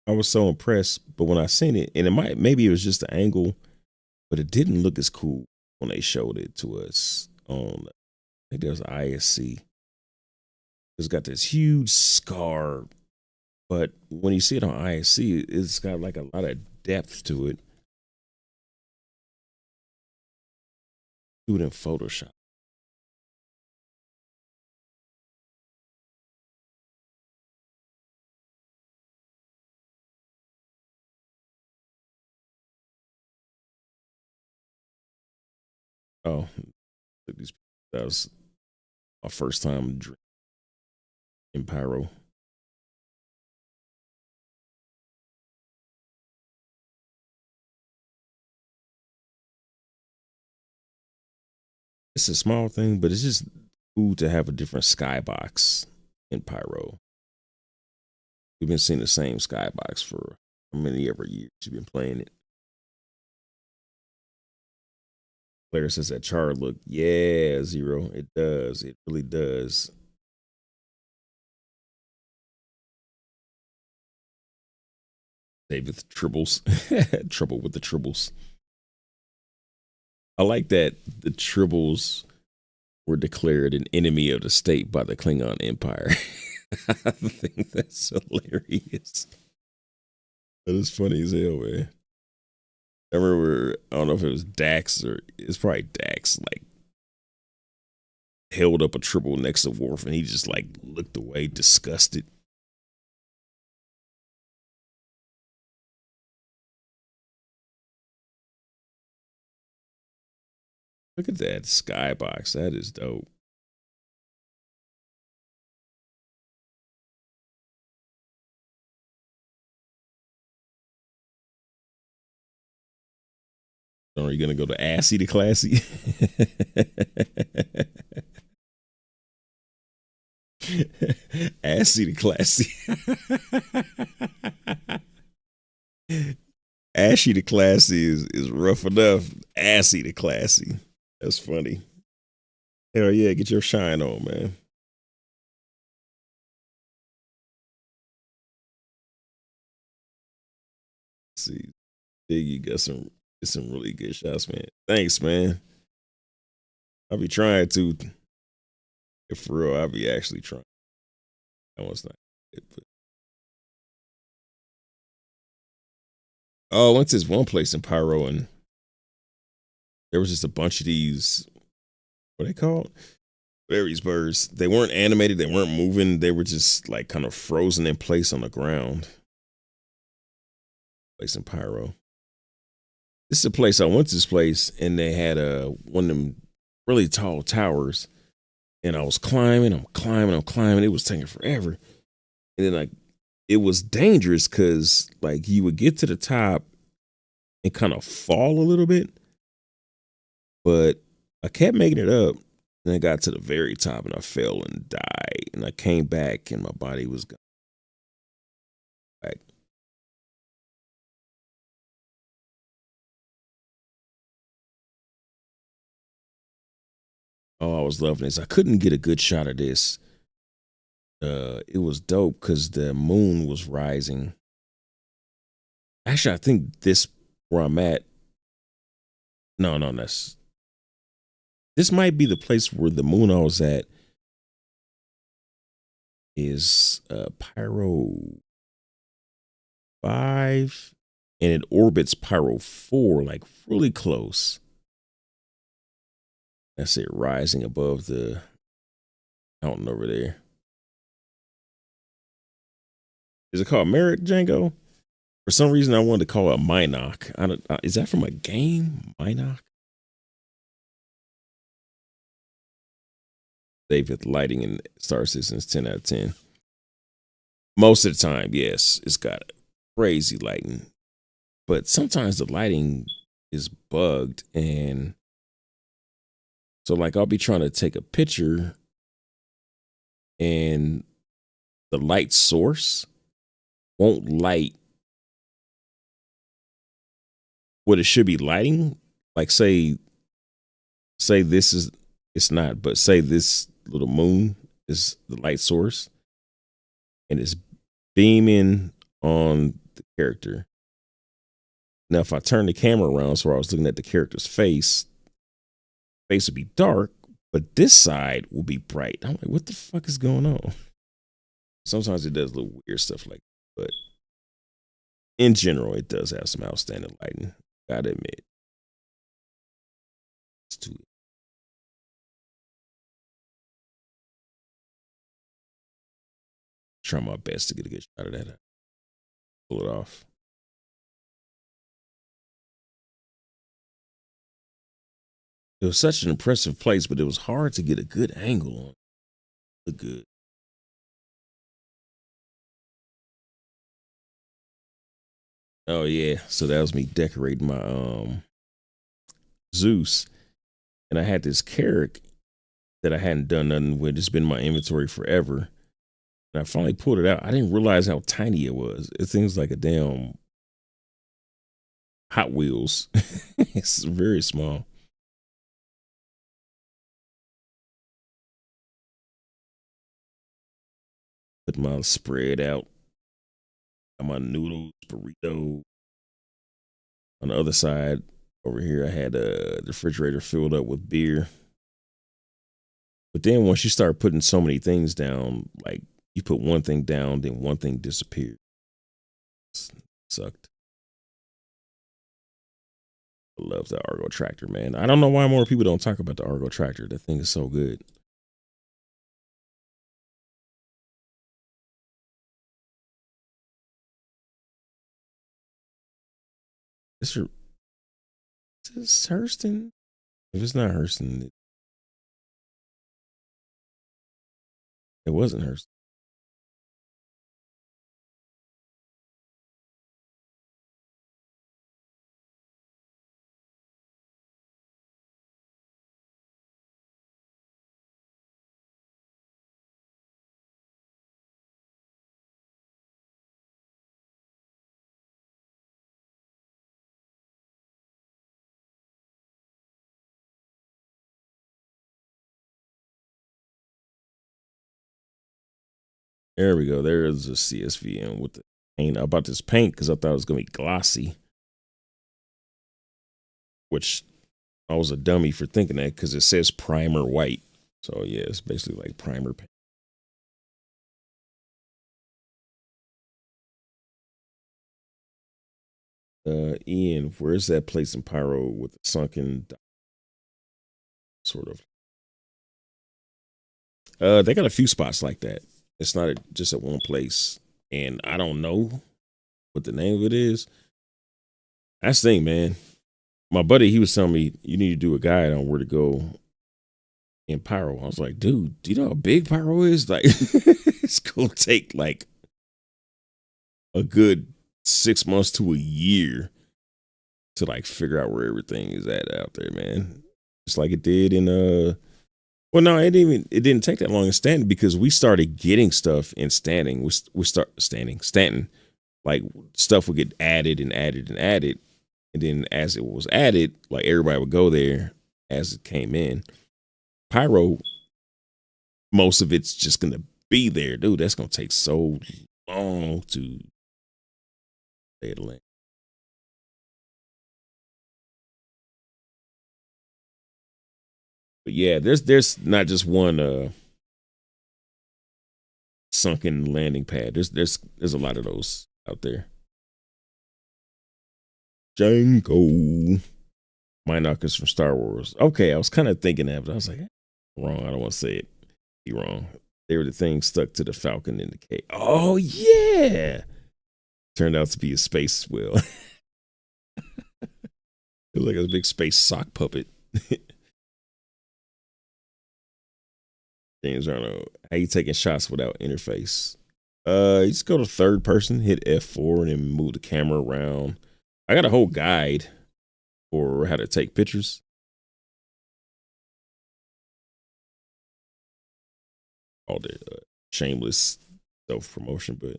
I was so impressed, but when I seen it, and maybe it was just the angle, but it didn't look as cool when they showed it to us on, I think there was ISC. It's got this huge scar, but when you see it on ISC, it's got like a lot of depth to it. Do it in Photoshop. Oh, that was my first time in Pyro. It's a small thing, but it's just cool to have a different skybox in Pyro. We've been seeing the same skybox for many ever years. You've been playing it. Player says that char look, yeah, Zero. It does. It really does. David Tribbles. Trouble with the Tribbles. I like that the Tribbles were declared an enemy of the state by the Klingon Empire. I think that's hilarious. That is funny as hell, man. I remember, I don't know if it was Dax or it's probably Dax, like held up a Tribble next to Worf and he just like looked away, disgusted. Look at that skybox. That is dope. Are you gonna go to Assy to Classy? Assy to Classy. Ashy to Classy is rough enough. Assy to Classy. That's funny. Hell yeah, get your shine on, man. Let's see, Diggy got some really good shots, man. Thanks, man. I'll be trying to. If for real, I'll be actually trying. That one's not good, but. Oh, I went to this one place in Pyro and there was just a bunch of these, what are they called? These birds. They weren't animated, they weren't moving, they were just like kind of frozen in place on the ground. Place in Pyro. This is a place I went to this place and they had one of them really tall towers And I was climbing, I'm climbing. It was taking forever. And then like it was dangerous because like you would get to the top and kind of fall a little bit. But I kept making it up. Then I got to the very top and I fell and died. And I came back and my body was gone. Back. Oh, I was loving this. I couldn't get a good shot of this. It was dope because the moon was rising. Actually, I think this where I'm at. No, this might be the place where the moon I was at is Pyro 5 and it orbits Pyro 4, like really close. That's it, rising above the mountain over there. Is it called Merrick, Django? For some reason, I wanted to call it Minok. Is that from a game? Minok? David lighting in Star Citizen's 10 out of 10. Most of the time, yes, it's got crazy lighting. But sometimes the lighting is bugged. And so, like, I'll be trying to take a picture and the light source won't light what it should be lighting. Like, say this is, it's not, but say this little moon is the light source and it's beaming on the character. Now, if I turn the camera around so I was looking at the character's face would be dark, but this side will be bright. I'm like, what the fuck is going on? Sometimes it does little weird stuff like that, but in general, it does have some outstanding lighting. Gotta admit. It's too. Try my best to get a good shot of that. Pull it off. It was such an impressive place, but it was hard to get a good angle on it. Look good. Oh yeah, so that was me decorating my Zeus, and I had this carrot that I hadn't done nothing with. It's been in my inventory forever, and I finally pulled it out. I didn't realize how tiny it was. It seems like a damn Hot Wheels. It's very small. Put my spread out. Got my noodles, burrito. On the other side, over here, I had the refrigerator filled up with beer. But then once you start putting so many things down, like you put one thing down, then one thing disappeared. It sucked. I love the Argo tractor, man. I don't know why more people don't talk about the Argo tractor. That thing is so good. Is this Hurston? If it's not Hurston, it wasn't Hurston. There we go. There is a CSVM with the paint. I bought this paint because I thought it was going to be glossy, which I was a dummy for thinking that because it says primer white. So yeah, it's basically like primer paint. Ian, where's that place in Pyro with the sunken sort of? They got a few spots like that. It's not just at one place, and I don't know what the name of it is. That's the thing, man. My buddy, he was telling me you need to do a guide on where to go in Pyro. I was like, dude, do you know how big Pyro is? Like, it's gonna take like a good 6 months to a year to like figure out where everything is at out there, man. Just like it did in well, no, it didn't take that long in Stanton because we started getting stuff in Stanton. Stanton. Like stuff would get added and added and added. And then as it was added, like everybody would go there as it came in. Pyro, most of it's just gonna be there, dude. That's gonna take so long to lay the land. But yeah, there's not just one sunken landing pad. There's a lot of those out there. Django. Mynock is from Star Wars. Okay, I was kind of thinking that, but I was like, wrong. I don't want to say it. Be wrong. They were the thing stuck to the Falcon in the cave. Oh yeah. Turned out to be a space whale. It was like a big space sock puppet. James Arnold, how you taking shots without interface? You just go to third person, hit F4, and then move the camera around. I got a whole guide for how to take pictures. All the shameless self-promotion, but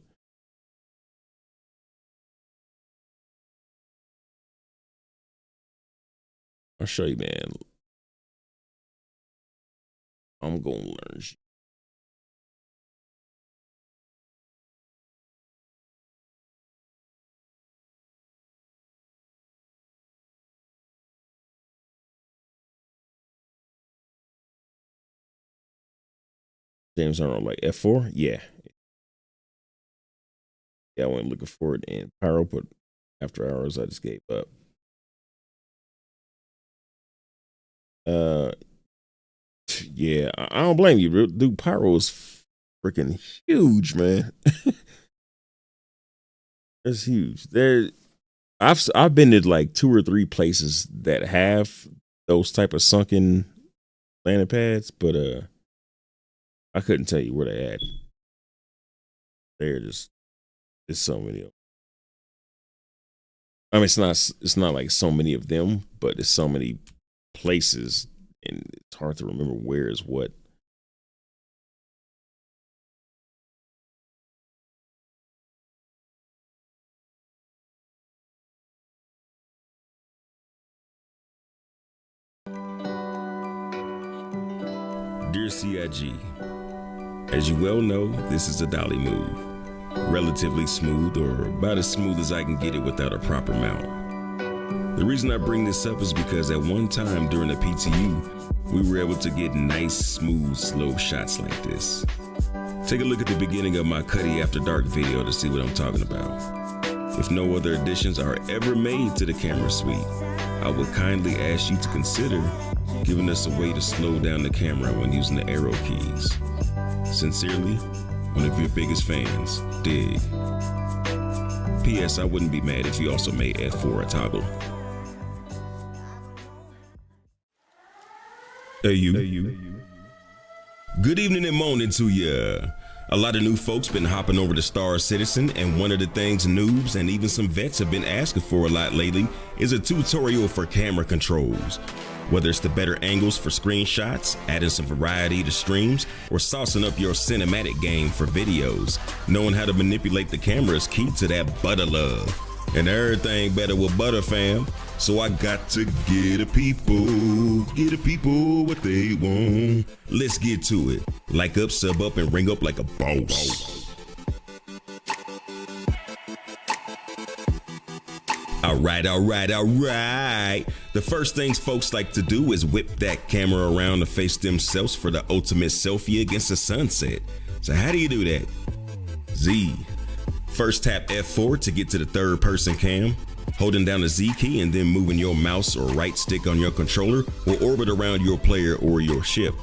I'll show you, man. I'm gonna learn. James Arnold, like F4? Yeah. Yeah, I went looking for it in Pyro, but after hours, I just gave up. Yeah, I don't blame you, dude. Pyro is freaking huge, man. It's huge. I've been to like 2 or 3 places that have those type of sunken landing pads, but I couldn't tell you where they at. There's so many of them. I mean, it's not like so many of them, but it's so many places, and it's hard to remember where is what. Dear CIG, as you well know, this is a dolly move. Relatively smooth, or about as smooth as I can get it without a proper mount. The reason I bring this up is because at one time during the PTU, we were able to get nice, smooth, slow shots like this. Take a look at the beginning of my Cuddy After Dark video to see what I'm talking about. If no other additions are ever made to the camera suite, I would kindly ask you to consider giving us a way to slow down the camera when using the arrow keys. Sincerely, one of your biggest fans, Dig. P.S. I wouldn't be mad if you also made F4 a toggle. Hey you. Good evening and morning to ya. A lot of new folks been hopping over to Star Citizen, and one of the things noobs and even some vets have been asking for a lot lately is a tutorial for camera controls. Whether it's the better angles for screenshots, adding some variety to streams, or saucing up your cinematic game for videos, knowing how to manipulate the camera is key to that butter love. And everything better with butter, fam. So I got to get a people what they want. Let's get to it. Like up, sub up, and ring up like a boss. All right. The first things folks like to do is whip that camera around to face themselves for the ultimate selfie against the sunset. So how do you do that? Z. First tap F4 to get to the third person cam. Holding down the Z key and then moving your mouse or right stick on your controller will orbit around your player or your ship.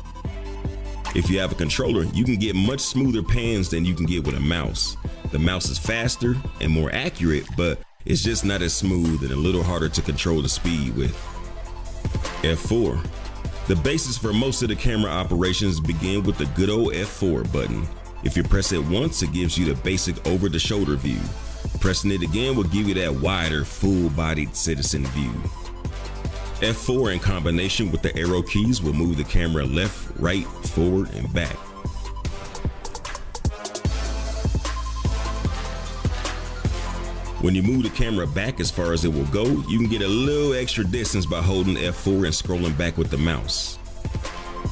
If you have a controller, you can get much smoother pans than you can get with a mouse. The mouse is faster and more accurate, but it's just not as smooth and a little harder to control the speed with. F4. The basis for most of the camera operations begin with the good old F4 button. If you press it once, it gives you the basic over-the-shoulder view. Pressing it again will give you that wider, full-bodied citizen view. F4 in combination with the arrow keys will move the camera left, right, forward, and back. When you move the camera back as far as it will go, you can get a little extra distance by holding F4 and scrolling back with the mouse.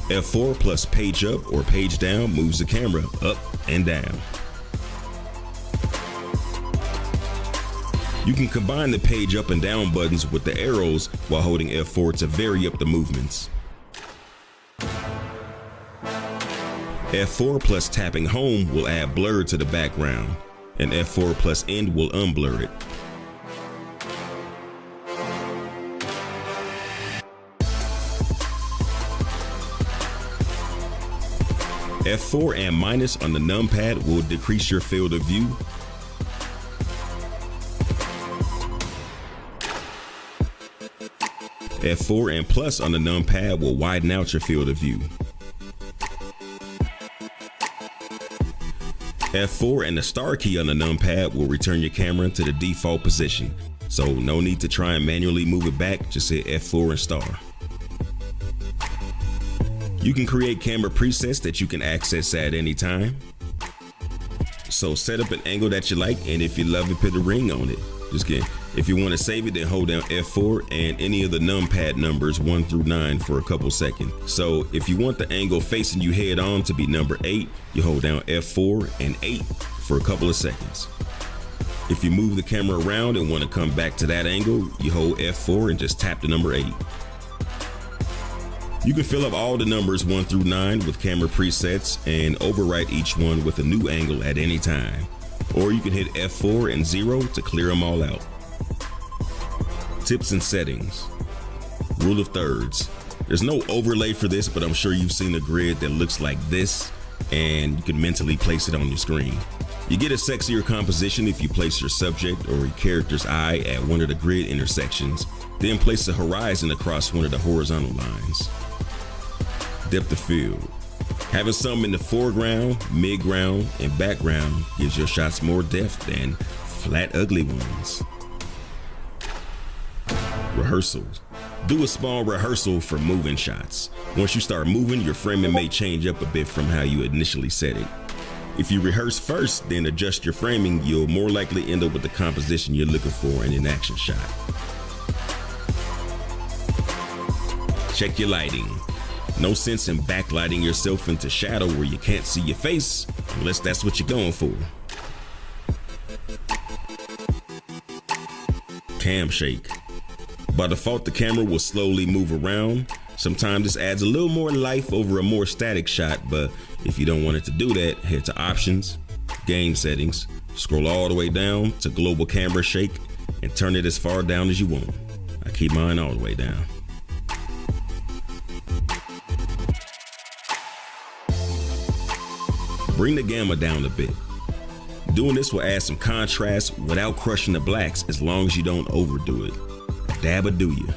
F4 plus page up or page down moves the camera up and down. You can combine the page up and down buttons with the arrows while holding F4 to vary up the movements. F4 plus tapping home will add blur to the background, and F4 plus end will unblur it. F4 and minus on the numpad will decrease your field of view. F4 and plus on the numpad will widen out your field of view. F4 and the star key on the numpad will return your camera to the default position, so no need to try and manually move it back, just hit F4 and star. You can create camera presets that you can access at any time. So set up an angle that you like, and if you love it, put a ring on it. Just kidding. If you want to save it, then hold down F4 and any of the numpad numbers 1 through 9 for a couple seconds. So if you want the angle facing you head on to be number 8, you hold down F4 and 8 for a couple of seconds. If you move the camera around and want to come back to that angle, you hold F4 and just tap the number 8. You can fill up all the numbers 1 through 9 with camera presets and overwrite each one with a new angle at any time. Or you can hit F4 and 0 to clear them all out. Tips and settings. Rule of thirds. There's no overlay for this, but I'm sure you've seen a grid that looks like this, and you can mentally place it on your screen. You get a sexier composition if you place your subject or your character's eye at one of the grid intersections, then place the horizon across one of the horizontal lines. Depth of field. Having some in the foreground, midground, and background gives your shots more depth than flat, ugly ones. Rehearsals. Do a small rehearsal for moving shots. Once you start moving, your framing may change up a bit from how you initially set it. If you rehearse first, then adjust your framing, you'll more likely end up with the composition you're looking for in an action shot. Check your lighting. No sense in backlighting yourself into shadow where you can't see your face, unless that's what you're going for. Cam shake. By default, the camera will slowly move around. Sometimes this adds a little more life over a more static shot, but if you don't want it to do that, head to Options, Game Settings, scroll all the way down to Global Camera Shake, and turn it as far down as you want. I keep mine all the way down. Bring the gamma down a bit. Doing this will add some contrast without crushing the blacks as long as you don't overdo it. Dab or do ya?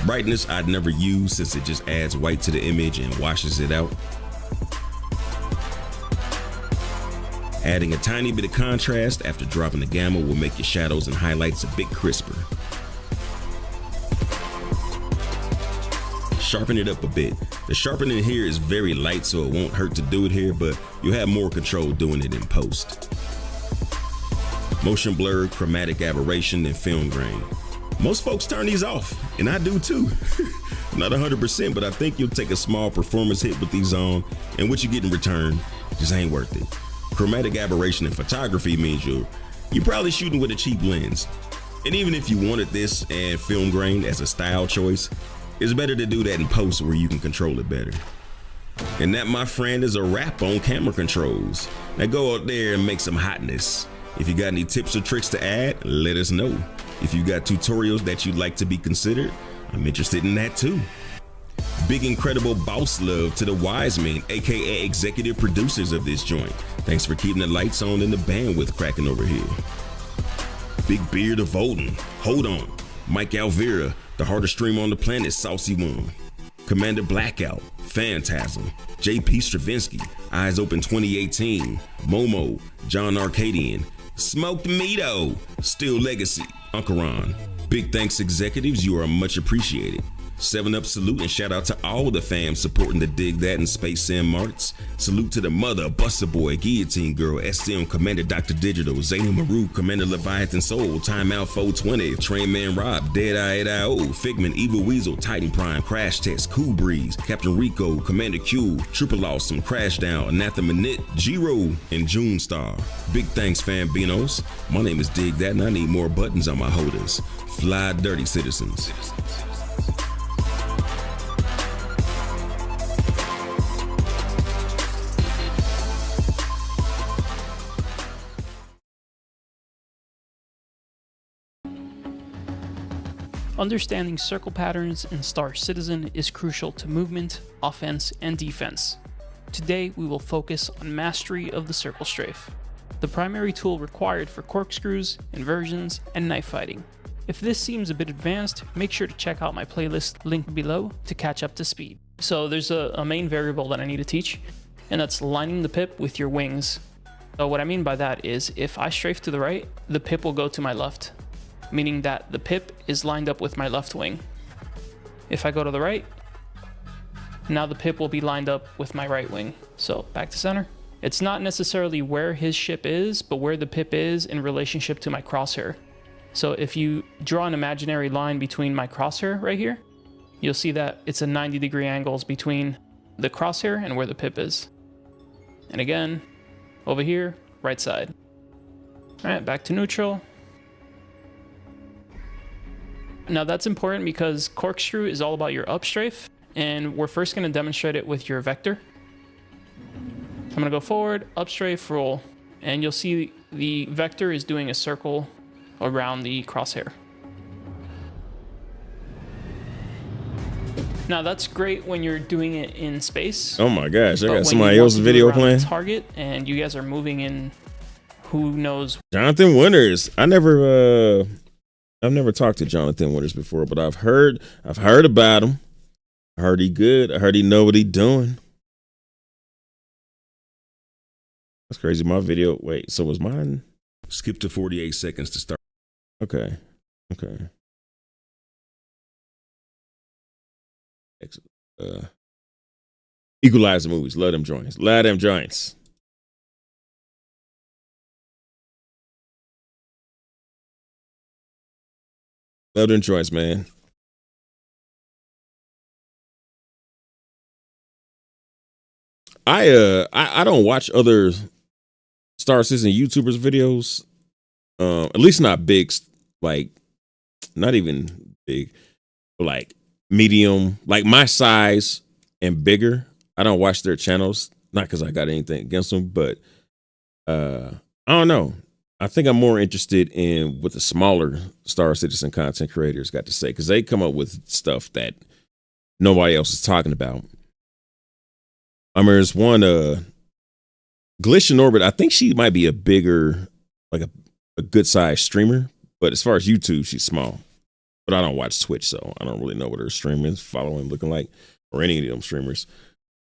Brightness I'd never use since it just adds white to the image and washes it out. Adding a tiny bit of contrast after dropping the gamma will make your shadows and highlights a bit crisper. Sharpen it up a bit. The sharpening here is very light, so it won't hurt to do it here, but you'll have more control doing it in post. Motion blur, chromatic aberration, and film grain. Most folks turn these off, and I do too. Not 100%, but I think you'll take a small performance hit with these on, and what you get in return just ain't worth it. Chromatic aberration in photography means you're probably shooting with a cheap lens. And even if you wanted this and film grain as a style choice, it's better to do that in post where you can control it better. And that, my friend, is a wrap on camera controls. Now go out there and make some hotness. If you got any tips or tricks to add, let us know. If you got tutorials that you'd like to be considered, I'm interested in that too. Big incredible BAWSE love to the wise men, aka executive producers of this joint. Thanks for keeping the lights on and the bandwidth cracking over here. Big Beard of Odin, Hold On, Mike Alvera, the hardest streamer on the planet, Saucy One, Commander Blackout, Phantasm, JP Stravinsky, Eyes Open 2018, Momo, John Arcadian, Smoked Meato, Still Legacy, Uncaron. Big thanks executives, you are much appreciated. 7-Up salute and shout out to all the fams supporting the Dig That and Space Sim Marts. Salute to the mother, Buster Boy, Guillotine Girl, SM, Commander Dr. Digital, Zayna Maru, Commander Leviathan Soul, Timeout 420, Train Man Rob, Deadeye 8IO, Figment, Evil Weasel, Titan Prime, Crash Test, Cool Breeze, Captain Rico, Commander Q, Triple Awesome, Crash Down, Anathema Knit, G-Ro, and June Star. Big thanks, Fambinos. My name is Dig That and I need more buttons on my holders. Fly dirty citizens. Understanding circle patterns in Star Citizen is crucial to movement, offense, and defense. Today, we will focus on mastery of the circle strafe, the primary tool required for corkscrews, inversions, and knife fighting. If this seems a bit advanced, make sure to check out my playlist linked below to catch up to speed. So there's a main variable that I need to teach, and that's lining the pip with your wings. So what I mean by that is if I strafe to the right, the pip will go to my left, meaning that the pip is lined up with my left wing. If I go to the right, now the pip will be lined up with my right wing. So back to center. It's not necessarily where his ship is, but where the pip is in relationship to my crosshair. So if you draw an imaginary line between my crosshair right here, you'll see that it's a 90-degree angles between the crosshair and where the pip is. And again, over here, right side. All right, back to neutral. Now that's important because corkscrew is all about your up strafe, and we're first going to demonstrate it with your vector. I'm going to go forward, up strafe, roll, and you'll see the vector is doing a circle around the crosshair. Now that's great when you're doing it in space. Oh my gosh, I got somebody else's video playing. Target, and you guys are moving in who knows. Jonathan Winters. I've never talked to Jonathan Winters before, but I've heard about him. I heard he good. I heard he know what he doing. That's crazy. My video. Wait, so was mine? Skip to 48 seconds to start. Okay. Equalizer movies. Love them joints. Love them joints, man. I don't watch other Star Citizen YouTubers videos. At least not big, like not even big, but like medium, like my size and bigger. I don't watch their channels, not because I got anything against them, but I don't know. I think I'm more interested in what the smaller Star Citizen content creators got to say, because they come up with stuff that nobody else is talking about. I mean, there's one Glitch in Orbit. I think she might be a bigger, like a good sized streamer, but as far as YouTube, she's small. But I don't watch Twitch, so I don't really know what her stream is, following, looking like, or any of them streamers.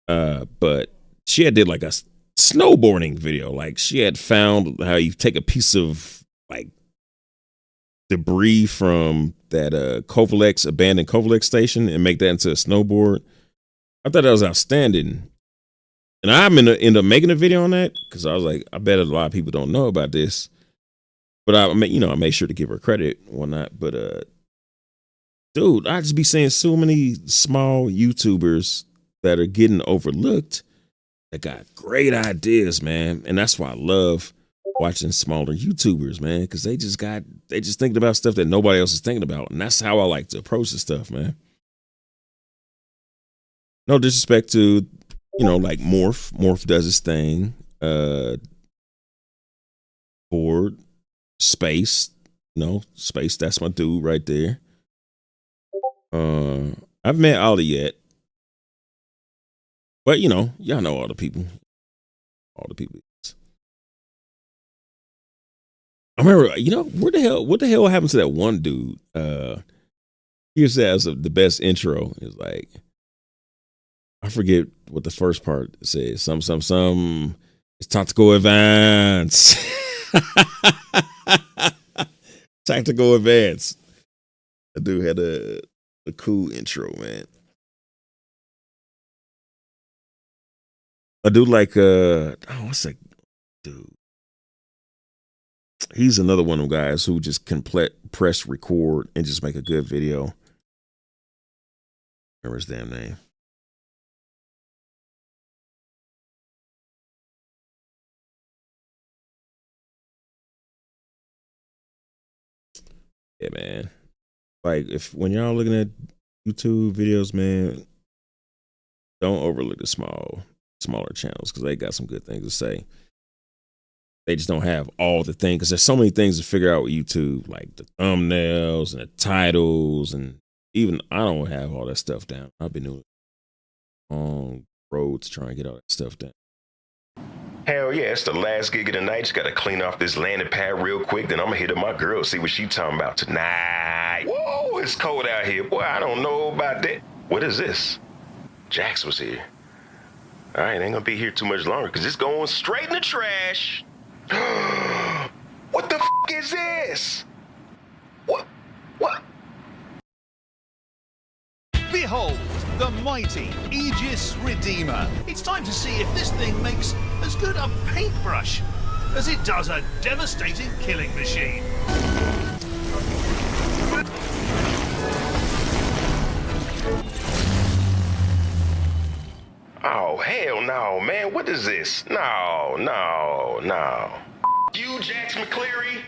But she had did like a snowboarding video. Like she had found how you take a piece of like debris from that abandoned Kovalex station and make that into a snowboard. I thought that was outstanding. And I'm end up making a video on that because I was like, I bet a lot of people don't know about this. But I made sure to give her credit and whatnot. But dude, I just be seeing so many small YouTubers that are getting overlooked that got great ideas, man. And that's why I love watching smaller YouTubers, man, because they just thinking about stuff that nobody else is thinking about. And that's how I like to approach the stuff, man. No disrespect to, like Morph. Morph does his thing. Board, Space, Space, that's my dude right there. I've met Ollie yet. But y'all know all the people. remember, you know, what the hell happened to that one dude? He says the best intro is like, I forget what the first part says. Some. It's tactical advance. Tactical advance. That dude had a cool intro, man. I do like what's that dude? He's another one of them guys who just can press record and just make a good video. Remember his damn name. Yeah, man. Like, when y'all looking at YouTube videos, man, don't overlook the smaller channels because they got some good things to say. They just don't have all the things because there's so many things to figure out with YouTube, like the thumbnails and the titles, and even I don't have all that stuff down. I've been doing a long road to try and get all that stuff down. Hell yeah, it's the last gig of the night. Just gotta clean off this landing pad real quick. Then I'm gonna hit up my girl, see what she talking about tonight. Whoa, it's cold out here. Boy, I don't know about that. What is this? Jax was here. All right, ain't gonna be here too much longer because it's going straight in the trash. What the f is this? What? Behold, the mighty Aegis Redeemer. It's time to see if this thing makes as good a paintbrush as it does a devastating killing machine. Oh, hell no, man. What is this? No. You, Jax McCleary.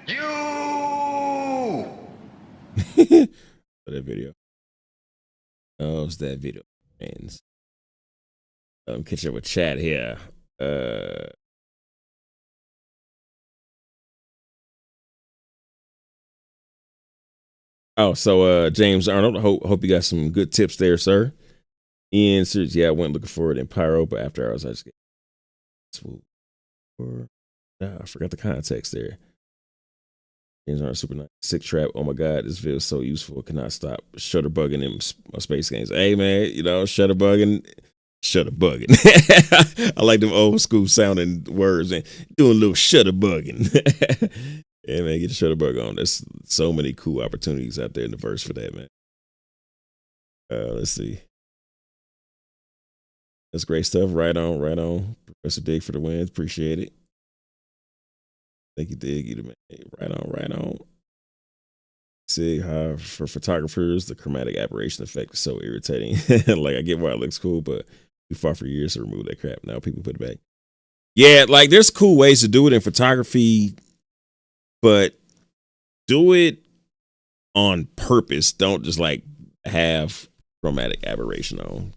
You. That video. Oh, it's that video, friends. Catch up with chat here. So James Arnold, hope you got some good tips there, sir. Ian says, yeah, I went looking for it in Pyro, but after hours I just get I forgot the context there. James Arnold, super nice. Sick trap. Oh my god, this video is so useful. Cannot stop shutterbugging in my space games. Hey man, you know, shutterbugging. I like them old school sounding words and doing a little shutterbugging. Yeah, man, get the shutterbug on. There's so many cool opportunities out there in the verse for that, man. Let's see. That's great stuff. Right on. Professor Dig for the win. Appreciate it. Thank you, Dig. You man. Right on. See how for photographers, the chromatic aberration effect is so irritating. Like, I get why it looks cool, but we fought for years to remove that crap. Now people put it back. Yeah, like there's cool ways to do it in photography, but do it on purpose. Don't just like have chromatic aberration on.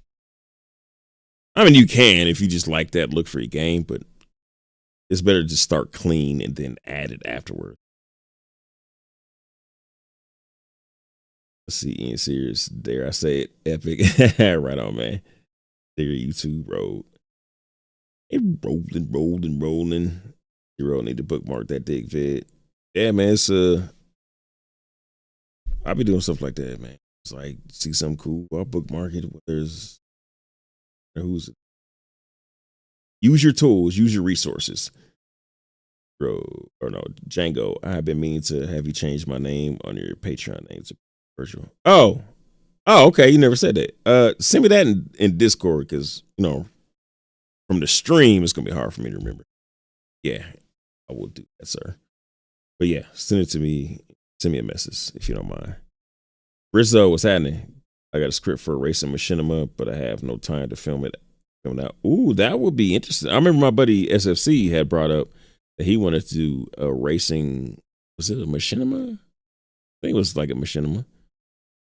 I mean, you can if you just like that look for your game, but it's better to start clean and then add it afterward. Let's see, Ian Sears, dare I say it, epic. Right on, man. There, YouTube road. It rolling. You all need to bookmark that Dig vid. Yeah, man, it's I'll be doing stuff like that, man. It's like, see something cool, I'll bookmark it. Who's it? Use your tools, use your resources. Bro, or no, Django, I have been meaning to have you change my name on your Patreon name to virtual. Oh, okay, you never said that. Send me that in Discord, because, you know, from the stream, it's going to be hard for me to remember. Yeah, I will do that, sir. But yeah, send it to me. Send me a message if you don't mind. Rizzo, what's happening? I got a script for Racing Machinima, but I have no time to film it out. Ooh, that would be interesting. I remember my buddy SFC had brought up that he wanted to do a racing. Was it a Machinima? I think it was like a Machinima.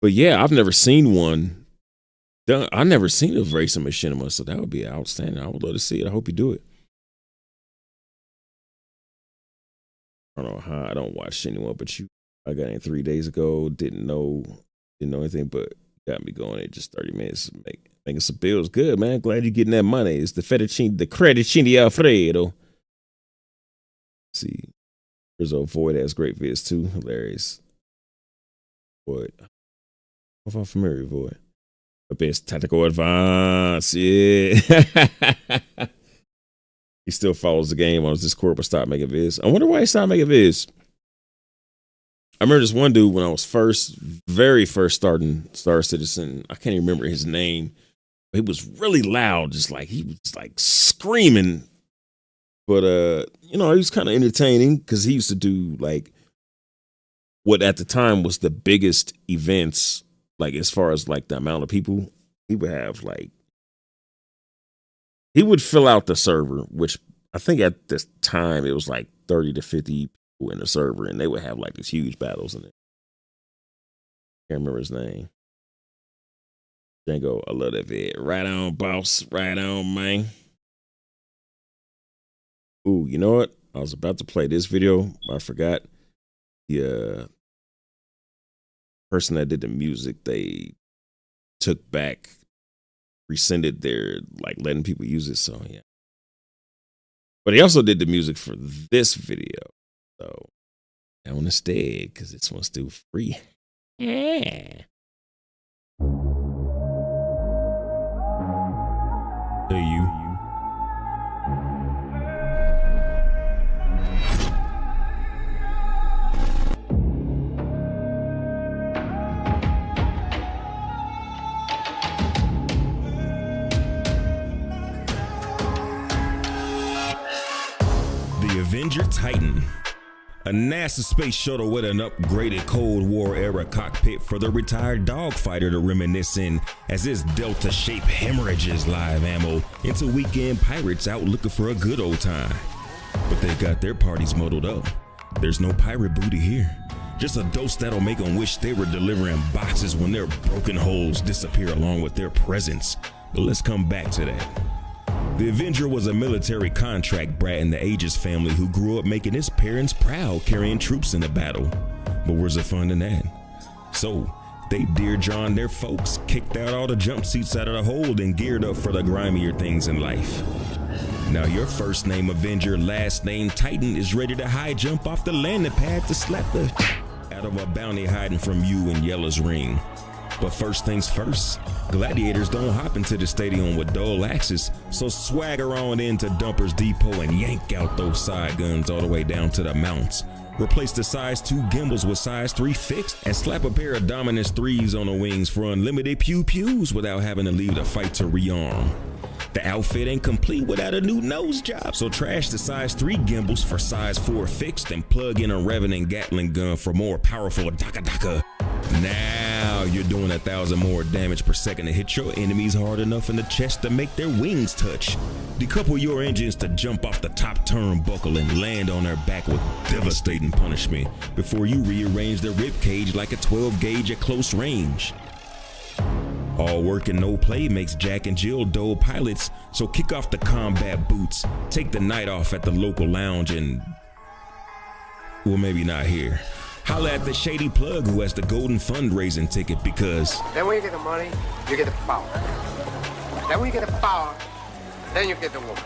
But yeah, I've never seen one done. I've never seen a racing Machinima, so that would be outstanding. I would love to see it. I hope you do it. I don't know how. I don't watch anyone but you. I got in 3 days ago. Didn't know anything, but got me going in just 30 minutes. Making some bills. Good, man. Glad you're getting that money. It's the fettuccine, the credicini Alfredo. Let's see. There's a Void has great vids too. Hilarious. Void. If I'm familiar with Void. The best tactical advance. Yeah. He still follows the game on his Discord, but stopped making vids. I wonder why he stopped making vids. I remember this one dude when I was very first starting Star Citizen. I can't even remember his name. But he was really loud, just like he was like screaming. But you know, he was kind of entertaining because he used to do like what at the time was the biggest events, like as far as like the amount of people. He would have like he would fill out the server, which I think at this time it was like 30 to 50 people in the server, and they would have like these huge battles in it. Can't remember his name. Django, I love that vid. Right on, boss. Right on, man. Ooh, you know what? I was about to play this video. I forgot. The person that did the music, they took back, rescinded their, like, letting people use it. So, yeah. But he also did the music for this video. So, that one instead, because this one's still free. Yeah. Hey, you. The Avenger Titan, a NASA space shuttle with an upgraded Cold War era cockpit for the retired dogfighter to reminisce in as its delta-shaped hemorrhages live ammo into weekend pirates out looking for a good old time. But they got their parties muddled up. There's no pirate booty here. Just a dose that'll make them wish they were delivering boxes when their broken holes disappear along with their presence. But let's come back to that. The Avenger was a military contract brat in the Aegis family who grew up making his parents proud carrying troops in the battle. But where's the fun in that? So, they Dear John their folks, kicked out all the jump seats out of the hold and geared up for the grimier things in life. Now your first name Avenger, last name Titan is ready to high jump off the landing pad to slap the out of a bounty hiding from you in Yella's ring. But first things first, gladiators don't hop into the stadium with dull axes, so swagger on into Dumper's Depot and yank out those side guns all the way down to the mounts. Replace the size 2 gimbals with size 3 fixed and slap a pair of Dominus 3s on the wings for unlimited pew-pews without having to leave the fight to rearm. The outfit ain't complete without a new nose job, so trash the size 3 gimbals for size 4 fixed and plug in a Revenant Gatling gun for more powerful daka-daka. Now you're doing 1,000 more damage per second to hit your enemies hard enough in the chest to make their wings touch. Decouple your engines to jump off the top turnbuckle and land on their back with devastating punishment before you rearrange their ribcage like a 12 gauge at close range. All work and no play makes Jack and Jill dull pilots, so kick off the combat boots, take the night off at the local lounge and, well, maybe not here. Holla at the shady plug who has the golden fundraising ticket because then when you get the money, you get the power. Then when you get the power, then you get the woman.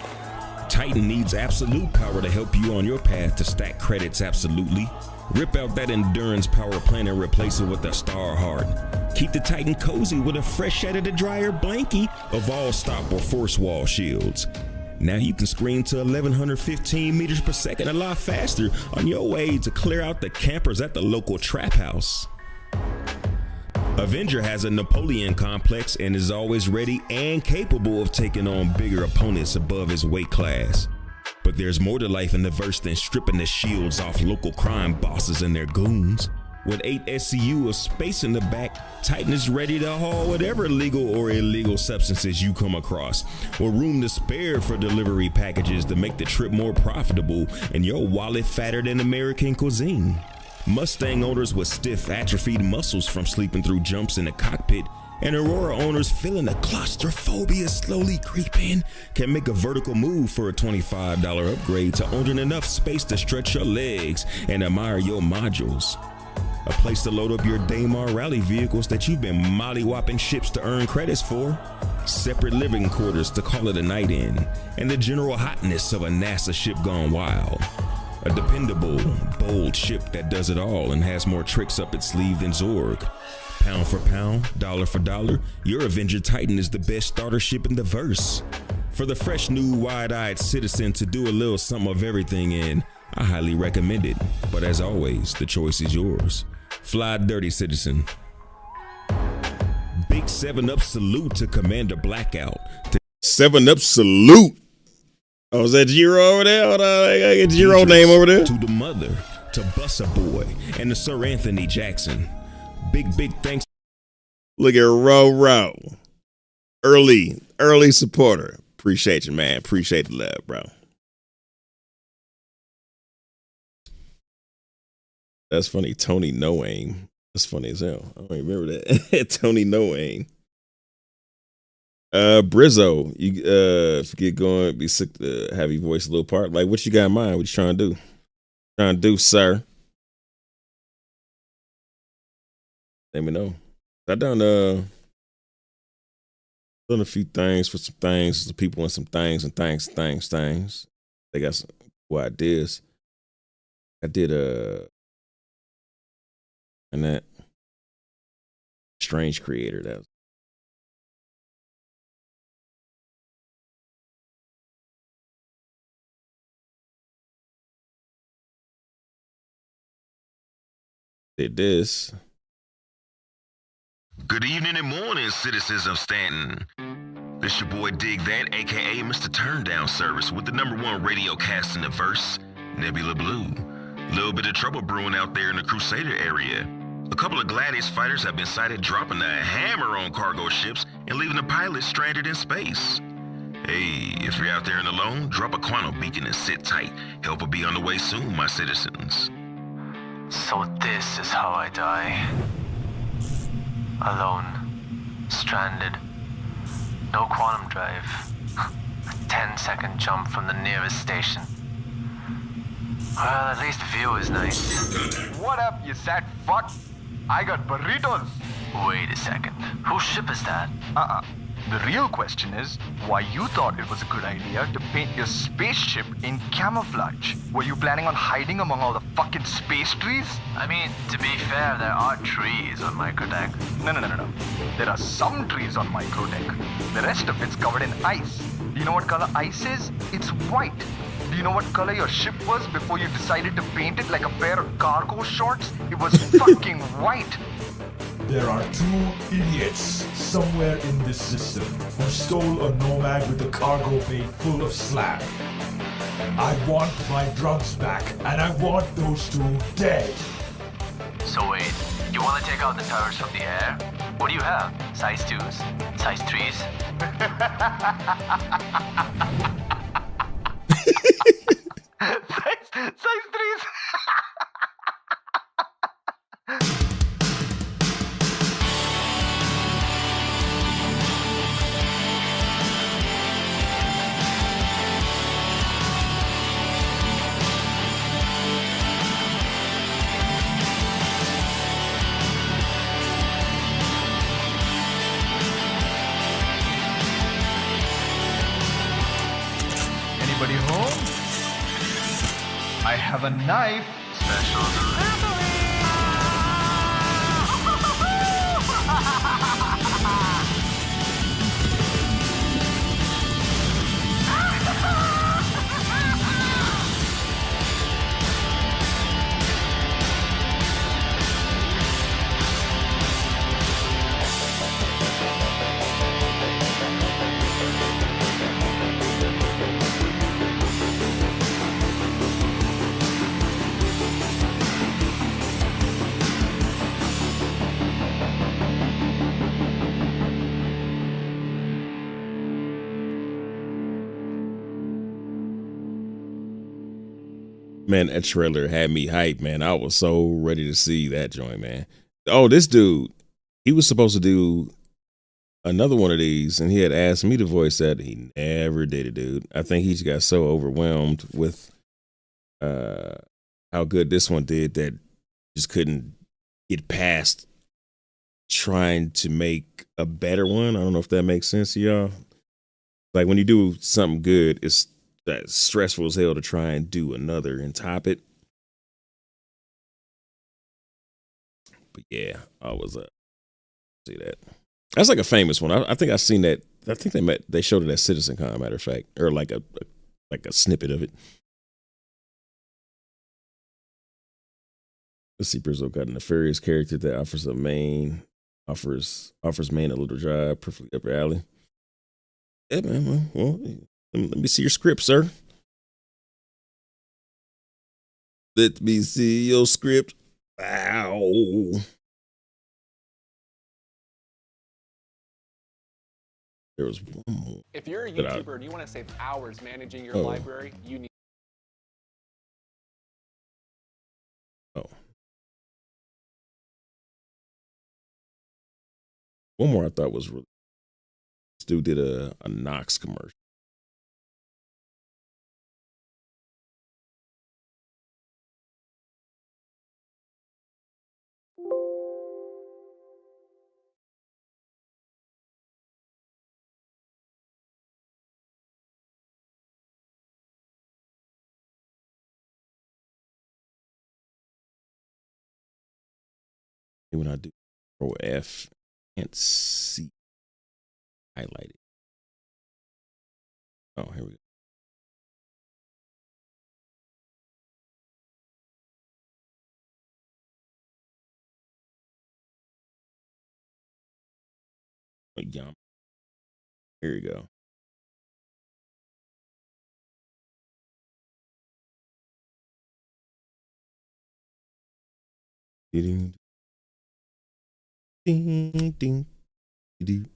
Titan needs absolute power to help you on your path to stack credits absolutely. Rip out that endurance power plant and replace it with a star heart. Keep the Titan cozy with a fresh out of the dryer blankie of all stop or force wall shields. Now you can scream to 1115 meters per second a lot faster on your way to clear out the campers at the local trap house. Avenger has a Napoleon complex and is always ready and capable of taking on bigger opponents above his weight class. But there's more to life in the verse than stripping the shields off local crime bosses and their goons. With 8 SCU of space in the back, Titan is ready to haul whatever legal or illegal substances you come across, or room to spare for delivery packages to make the trip more profitable and your wallet fatter than American cuisine. Mustang owners with stiff, atrophied muscles from sleeping through jumps in the cockpit, and Aurora owners feeling the claustrophobia slowly creep in can make a vertical move for a $25 upgrade to owning enough space to stretch your legs and admire your modules. A place to load up your Daymar rally vehicles that you've been mollywopping ships to earn credits for, separate living quarters to call it a night in, and the general hotness of a NASA ship gone wild. A dependable, bold ship that does it all and has more tricks up its sleeve than Zorg. Pound for pound, dollar for dollar, your Avenger Titan is the best starter ship in the verse. For the fresh new wide-eyed citizen to do a little something of everything in, I highly recommend it. But as always, the choice is yours. Fly dirty, citizen. Big 7-Up salute to Commander Blackout. 7-Up salute. Oh, is that Jiro over there? Hold on, I get Jiro name over there. To the mother, to Bussa Boy, and to Sir Anthony Jackson. Big thanks. Look at Row. Early supporter. Appreciate you, man. Appreciate the love, bro. That's funny. Tony No Aim. That's funny as hell. I don't even remember that. Tony No Aim. Brizzo, you if you get going, be sick to have your voice a little part. Like, what you got in mind? What you trying to do? Sir? Let me know. I done a few things for some things, some people and some things and things. They got some cool ideas. I did and that strange creator that was. Did this. Good evening and morning, citizens of Stanton. This your boy Dig That, aka Mr. Turndown Service, with the #1 radio cast in the verse, Nebula Blue. Little bit of trouble brewing out there in the Crusader area. A couple of Gladius fighters have been sighted dropping a hammer on cargo ships and leaving the pilots stranded in space. Hey, if you're out there and alone, drop a quantum beacon and sit tight. Help will be on the way soon, my citizens. So this is how I die. Alone. Stranded. No quantum drive. A 10-second jump from the nearest station. Well, at least view is nice. What up, you sad fuck? I got burritos. Wait a second. Whose ship is that? The real question is why you thought it was a good idea to paint your spaceship in camouflage. Were you planning on hiding among all the fucking space trees? I mean, to be fair, there are trees on microdeck. No. There are some trees on microdeck. The rest of it's covered in ice. Do you know what color ice is? It's white. Do you know what color your ship was before you decided to paint it like a pair of cargo shorts? It was fucking white. There are 2 idiots somewhere in this system who stole a Nomad with a cargo bay full of slag. I want my drugs back, and I want those 2 dead. So wait, you want to take out the turrets from the air? What do you have? Size 2s? Size 3s? Size 3s? Anybody home? I have a knife. Special delivery. Man, that trailer had me hyped, man. I was so ready to see that joint, man. Oh, this dude, he was supposed to do another one of these, and he had asked me to voice that. He never did it, dude. I think he just got so overwhelmed with how good this one did that just couldn't get past trying to make a better one. I don't know if that makes sense to y'all. Like when you do something good, it's that's stressful as hell to try and do another and top it. But yeah, I was see that. That's like a famous one. I think I've seen that. I think they showed it at CitizenCon, matter of fact, or like a snippet of it. Let's see, Brizzo got a nefarious character that offers main a little job, perfectly up your alley. Yeah, man. Well, let me see your script, sir. Let me see your script. Ow. There was one more. If you're a YouTuber and you want to save hours managing your library, you need. One more I thought was really. This dude did a Knox commercial. When I do Control F, can't see highlighted. Oh, here we go. Yum. Here you go. Ding, ding, ding, ding.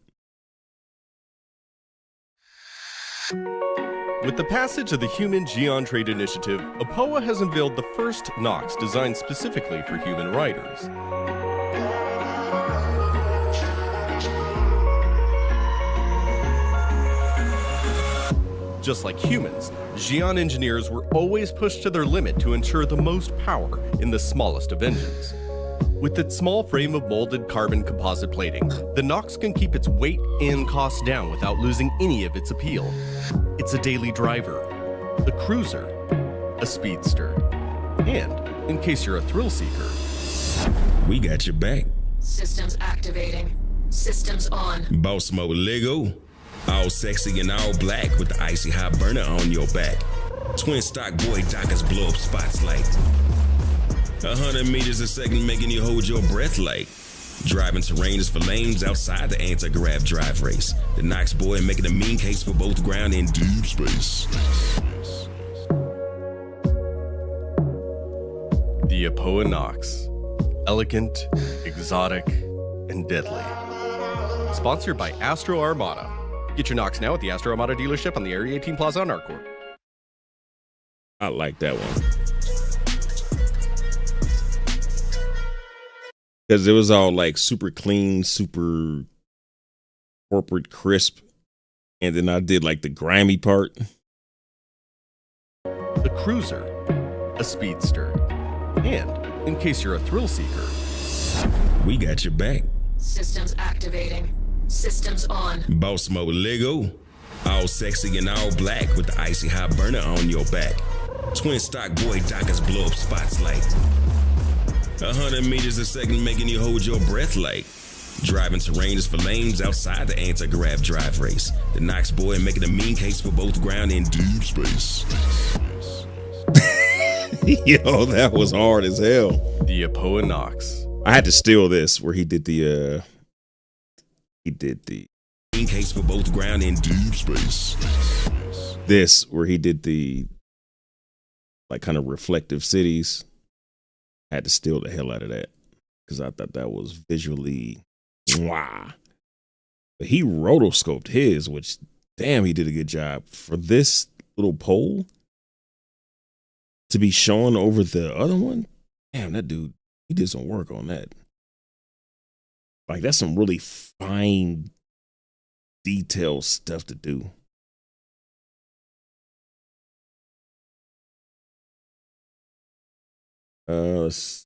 With the passage of the Human Geon Trade Initiative, APOA has unveiled the first Nox designed specifically for human writers. Just like humans, Geon engineers were always pushed to their limit to ensure the most power in the smallest of engines. With its small frame of molded carbon composite plating, the Nox can keep its weight and cost down without losing any of its appeal. It's a daily driver, a cruiser, a speedster, and, in case you're a thrill seeker, we got your back. Systems activating. Systems on. Boss mode Lego. All sexy and all black with the icy hot burner on your back. Twin stock boy dockers blow up spots like 100 meters a second, making you hold your breath like driving terrain is for lanes outside the anti-grav drive race. The Nox boy making a mean case for both ground and deep space. The APOA Nox. Elegant, exotic, and deadly. Sponsored by Astro Armada. Get your Nox now at the Astro Armada dealership on the Area 18 Plaza on Arcourt. I like that one. Because it was all like super clean, super corporate crisp. And then I did like the grimy part. A cruiser, a speedster, and, in case you're a thrill seeker, we got your back. Systems activating. Systems on. Boss mode Lego. All sexy and all black with the icy hot burner on your back. Twin stock boy dockers blow up spots like 100 meters a second, making you hold your breath like driving terrain is for lanes outside the anti-grav drive race. The Nox boy making a mean case for both ground and deep space. Yo, that was hard as hell. The APOA Nox. I had to steal this where he did the mean case for both ground and deep space. This where he did the like kind of reflective cities. I had to steal the hell out of that because I thought that was visually mwah. But he rotoscoped his, which damn, he did a good job for this little pole to be shown over the other one. Damn, that dude, he did some work on that. Like that's some really fine detailed stuff to do. Let's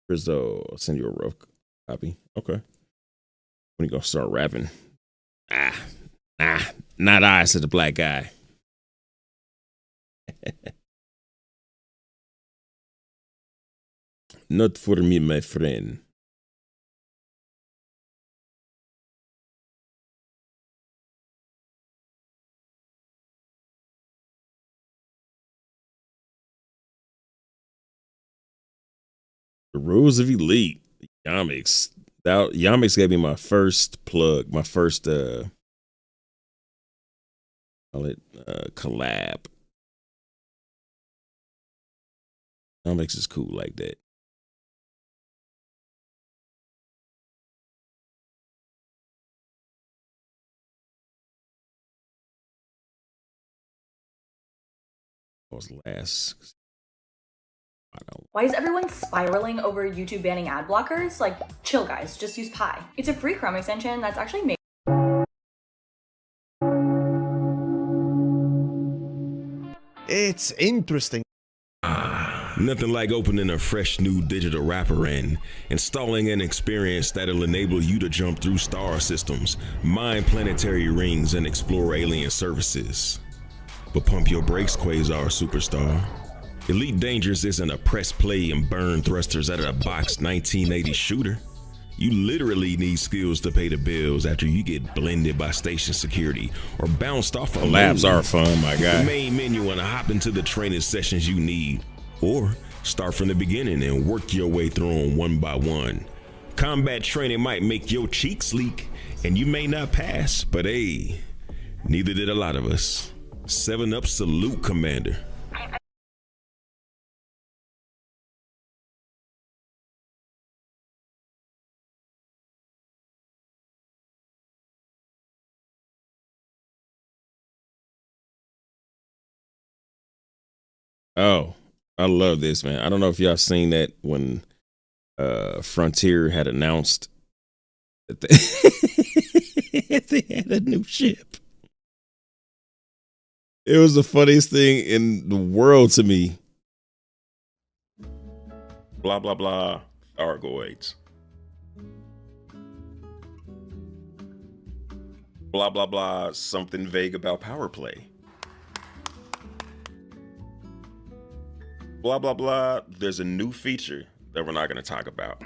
Rizzo, I'll send you a rough copy. Okay. When you gonna start rapping? Not I, said the black guy. Not for me, my friend. The rules of Elite. Yamix. Yamix gave me my first plug, my first call it collab. Yamix is cool like that. Was last. Why is everyone spiraling over YouTube banning ad blockers? Like, chill guys, just use Pi. It's a free Chrome extension that's actually made. It's interesting. Nothing like opening a fresh new digital wrapper and installing an experience that'll enable you to jump through star systems, mine planetary rings, and explore alien surfaces. But pump your brakes, Quasar superstar. Elite Dangerous isn't a press play and burn thrusters out of a box 1980 shooter. You literally need skills to pay the bills after you get blended by station security or bounced off a labs load. are fun, my guy. The main menu and hop into the training sessions you need, or start from the beginning and work your way through them one by one. Combat training might make your cheeks leak and you may not pass, but hey, neither did a lot of us. 7-Up salute, Commander. Oh, I love this, man. I don't know if y'all seen that when Frontier had announced that they had a new ship. It was the funniest thing in the world to me. Blah, blah, blah. Argoids. Blah, blah, blah. Something vague about power play. Blah, blah, blah. There's a new feature that we're not going to talk about.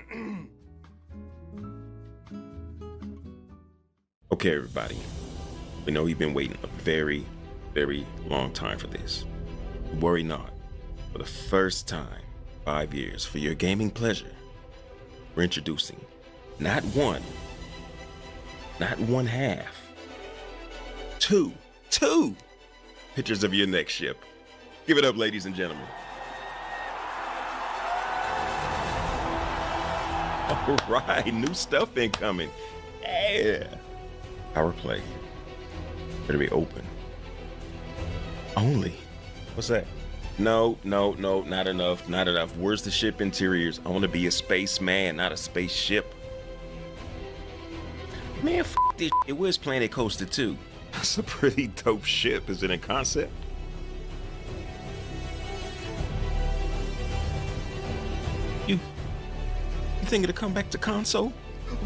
Okay, everybody. We know you've been waiting a very, very long time for this. Worry not. For the first time, 5 years, for your gaming pleasure, we're introducing not one half, two pictures of your next ship. Give it up, ladies and gentlemen. All right, new stuff incoming. Yeah. Power play. Better be open. Only. What's that? No, not enough, not enough. Where's the ship interiors? I want to be a spaceman, not a spaceship. Man, f this shit. Where's Planet Coaster 2? That's a pretty dope ship. Is it in concept? You think it'll come back to console?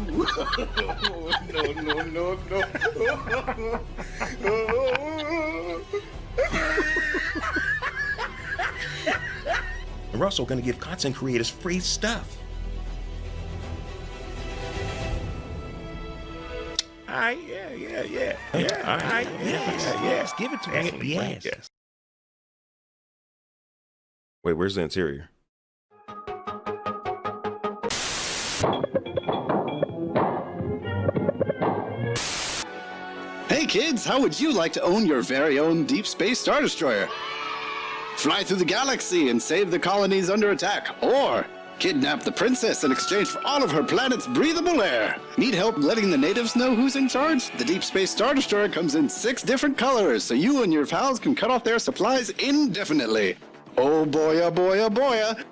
No. And we're also going to give content creators free stuff. Yeah. Yes, give it to us. Yes. Wait, where's the interior? Hey kids, how would you like to own your very own deep space Star Destroyer? Fly through the galaxy and save the colonies under attack, or kidnap the princess in exchange for all of her planet's breathable air. Need help letting the natives know who's in charge? The Deep Space Star Destroyer comes in 6 different colors, so you and your pals can cut off their supplies indefinitely. Oh boy,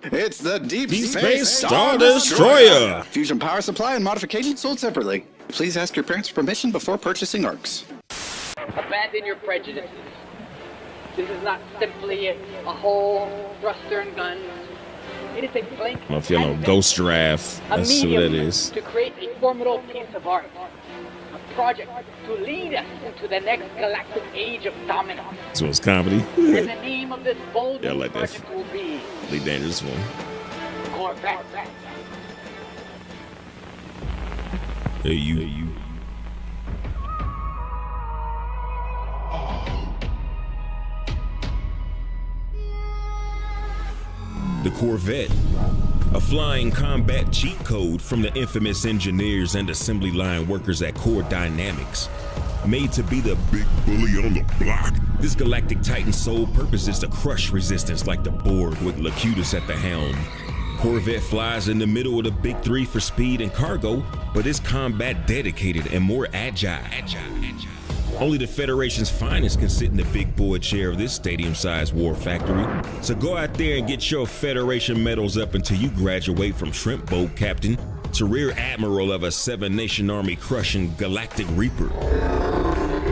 it's the Deep Space Star Destroyer! Fusion power supply and modifications sold separately. Please ask your parents' permission before purchasing ARCs. Abandon your prejudices. This is not simply a hull, thruster, and guns. It is a blank I don't know if you know Ghost Draft. a That's what that medium is. to create a formidable piece of art. A project to lead us into the next galactic age of dominance. So it's comedy. And the name of this bold Yeah, I like that. project will be Really dangerous one. Corvette. Hey, you. The Corvette, a flying combat cheat code from the infamous engineers and assembly line workers at Core Dynamics. Made to be the big bully on the block, this galactic Titan's sole purpose is to crush resistance like the Borg with Locutus at the helm. Corvette flies in the middle of the big three for speed and cargo, but is combat dedicated and more agile. Only the Federation's finest can sit in the big boy chair of this stadium-sized war factory. So go out there and get your Federation medals up until you graduate from shrimp boat captain to rear admiral of a 7-nation army crushing galactic reaper.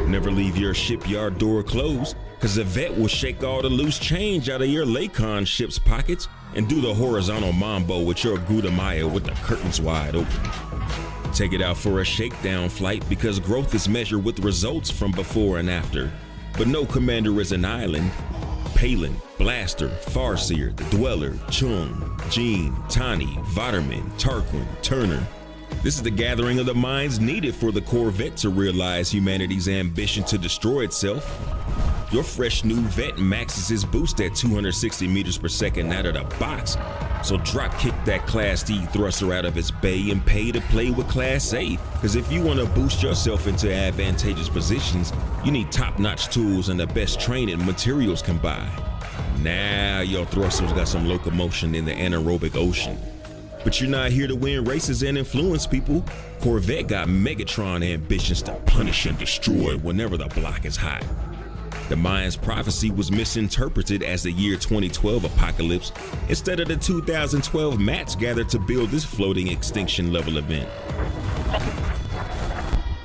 Never leave your shipyard door closed, cause the vet will shake all the loose change out of your Lacon ship's pockets and do the horizontal mambo with your Gudamaya with the curtains wide open. Take it out for a shakedown flight because growth is measured with results from before and after. But no commander is an island. Palin, Blaster, Farseer, the Dweller, Chung, Jean, Tani, Vaterman, Tarquin, Turner. This is the gathering of the minds needed for the Corvette to realize humanity's ambition to destroy itself. Your fresh new vet maxes his boost at 260 meters per second out of the box. So drop kick that Class D thruster out of its bay and pay to play with Class A. Cause if you want to boost yourself into advantageous positions, you need top-notch tools and the best training materials can buy. Now your thrusters got some locomotion in the anaerobic ocean. But you're not here to win races and influence people. Corvette got Megatron ambitions to punish and destroy whenever the block is hot. The Mayans' prophecy was misinterpreted as the year 2012 apocalypse instead of the 2012 mats gathered to build this floating extinction level event.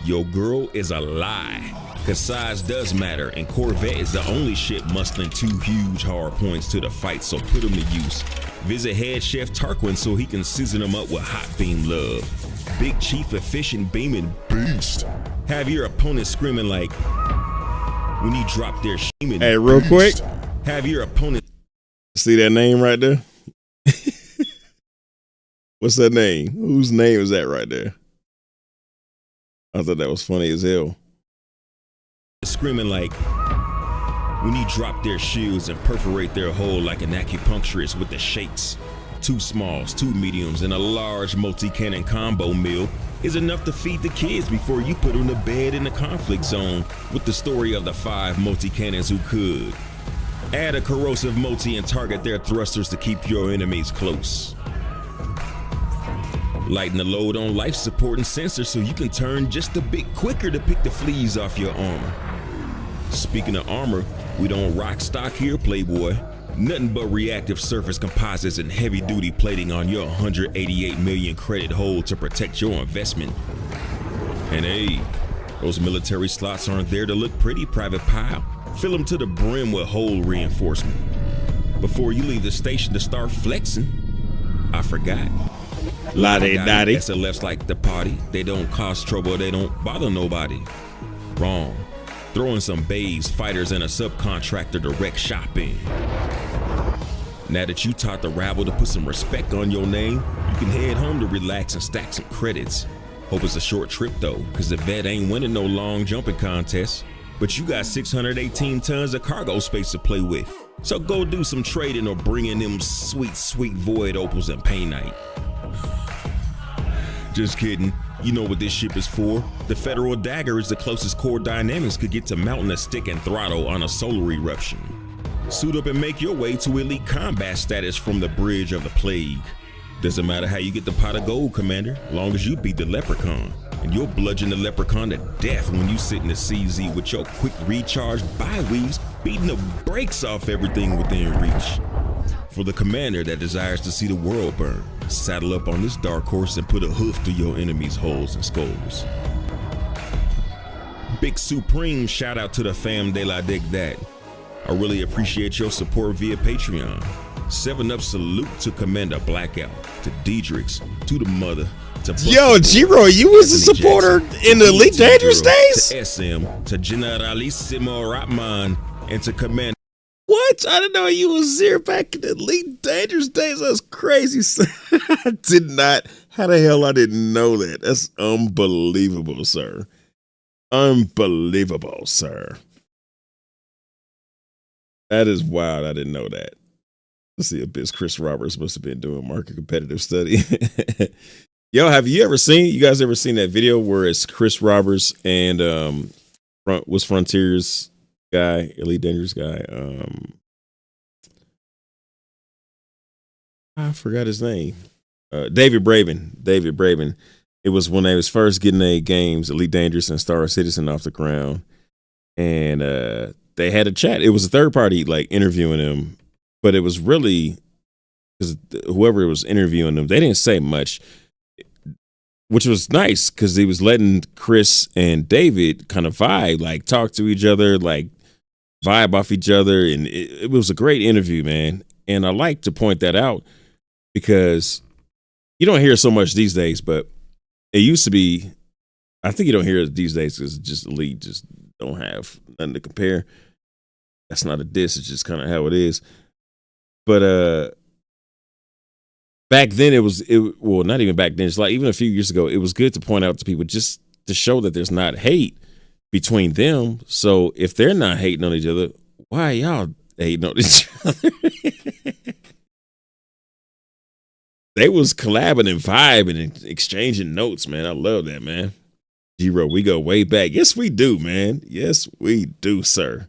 Your girl is a lie, cause size does matter and Corvette is the only ship mustering 2 huge hard points to the fight, so put them to use. Visit head chef Tarquin so he can season them up with hot beam love. Big Chief efficient beaming beast. Have your opponent screaming like, when you drop their shaman. Hey, real quick. Have your opponent. See that name right there? What's that name? Whose name is that right there? I thought that was funny as hell. Screaming like, when you drop their shields and perforate their hole like an acupuncturist with the shakes. 2 smalls, 2 mediums, and a large multi-cannon combo meal is enough to feed the kids before you put them to bed in the conflict zone with the story of the 5 multi-cannons who could. Add a corrosive multi and target their thrusters to keep your enemies close. Lighten the load on life support and sensors so you can turn just a bit quicker to pick the fleas off your armor. Speaking of armor, we don't rock stock here, Playboy. Nothing but reactive surface composites and heavy-duty plating on your 188 million credit hold to protect your investment. And hey, those military slots aren't there to look pretty, Private Pile. Fill them to the brim with hold reinforcement. Before you leave the station to start flexing, I forgot. La-de-da-de. SLFs like the party. They don't cause trouble, they don't bother nobody. Wrong. Throwing some BAWSE fighters and a subcontractor to wreck shop in. Now that you taught the rabble to put some respect on your name, you can head home to relax and stack some credits. Hope it's a short trip though, cause the vet ain't winning no long jumping contests. But you got 618 tons of cargo space to play with. So go do some trading or bring in them sweet, sweet void opals and paint night. Just kidding. You know what this ship is for. The Federal Dagger is the closest Core Dynamics could get to mounting a stick and throttle on a solar eruption. Suit up and make your way to elite combat status from the Bridge of the Plague. Doesn't matter how you get the pot of gold, Commander, long as you beat the Leprechaun. And you'll bludgeon the Leprechaun to death when you sit in the CZ with your quick recharge bi-weaves beating the brakes off everything within reach. For the Commander that desires to see the world burn, saddle up on this dark horse and put a hoof through your enemies' holes and skulls. Big Supreme shout out to the fam de la dig that. I really appreciate your support via Patreon. 7-Up salute to Commander Blackout, to Diedrichs, to the mother, to Yo, G-Ro, you was a supporter in the Elite Dangerous days? To SM, to Generalissimo Ratman, and to Commander. What? I didn't know you was here back in the Elite Dangerous days. That's crazy. I did not. How the hell I didn't know that? That's unbelievable, sir. Unbelievable, sir. That is wild. I didn't know that. Let's see if this Chris Roberts must have been doing market competitive study. Yo, have you guys ever seen that video where it's Chris Roberts and was Frontier's guy, Elite Dangerous guy? I forgot his name. David Braben. It was when they was first getting their games, Elite Dangerous and Star Citizen, off the ground. And they had a chat. It was a third party like interviewing him, but it was really because whoever was interviewing them, they didn't say much, which was nice because he was letting Chris and David kind of vibe, like talk to each other, like vibe off each other. And it was a great interview, man. And I like to point that out because you don't hear so much these days, but it used to be, I think you don't hear it these days because just Elite just don't have nothing to compare. That's not a diss. It's just kind of how it is. But back then well, not even back then. It's like even a few years ago, it was good to point out to people just to show that there's not hate between them. So if they're not hating on each other, why y'all hating on each other? They was collabing and vibing and exchanging notes, man. I love that, man. G-Ro, we go way back. Yes, we do, man. Yes, we do, sir.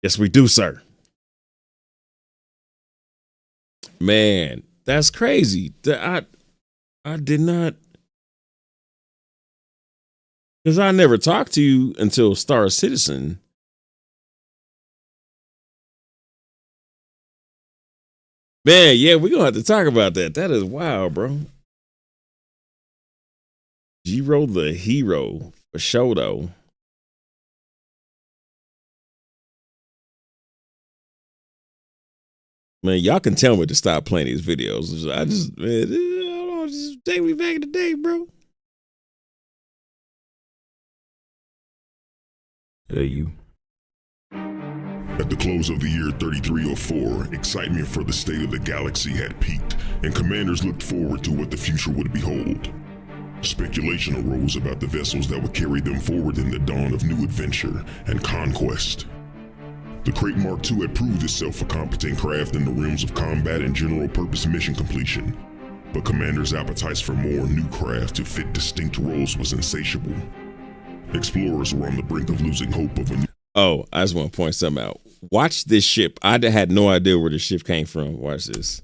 Yes, we do, sir. Man, that's crazy. I did not, because I never talked to you until Star Citizen. Man, yeah, we're gonna have to talk about that. That is wild, bro. G-Ro the hero for sure, though. Man, y'all can tell me to stop playing these videos. I just, man, I don't know, just take me back in the day, bro. Hey, you. At the close of the year 3304, excitement for the state of the galaxy had peaked, and commanders looked forward to what the future would behold. Speculation arose about the vessels that would carry them forward in the dawn of new adventure and conquest. The Crate Mark II had proved itself a competent craft in the realms of combat and general purpose mission completion, but commanders' appetites for more new craft to fit distinct roles was insatiable. Explorers were on the brink of losing hope of a new... Oh, I just want to point something out. Watch this ship. I had no idea where the ship came from. Watch this.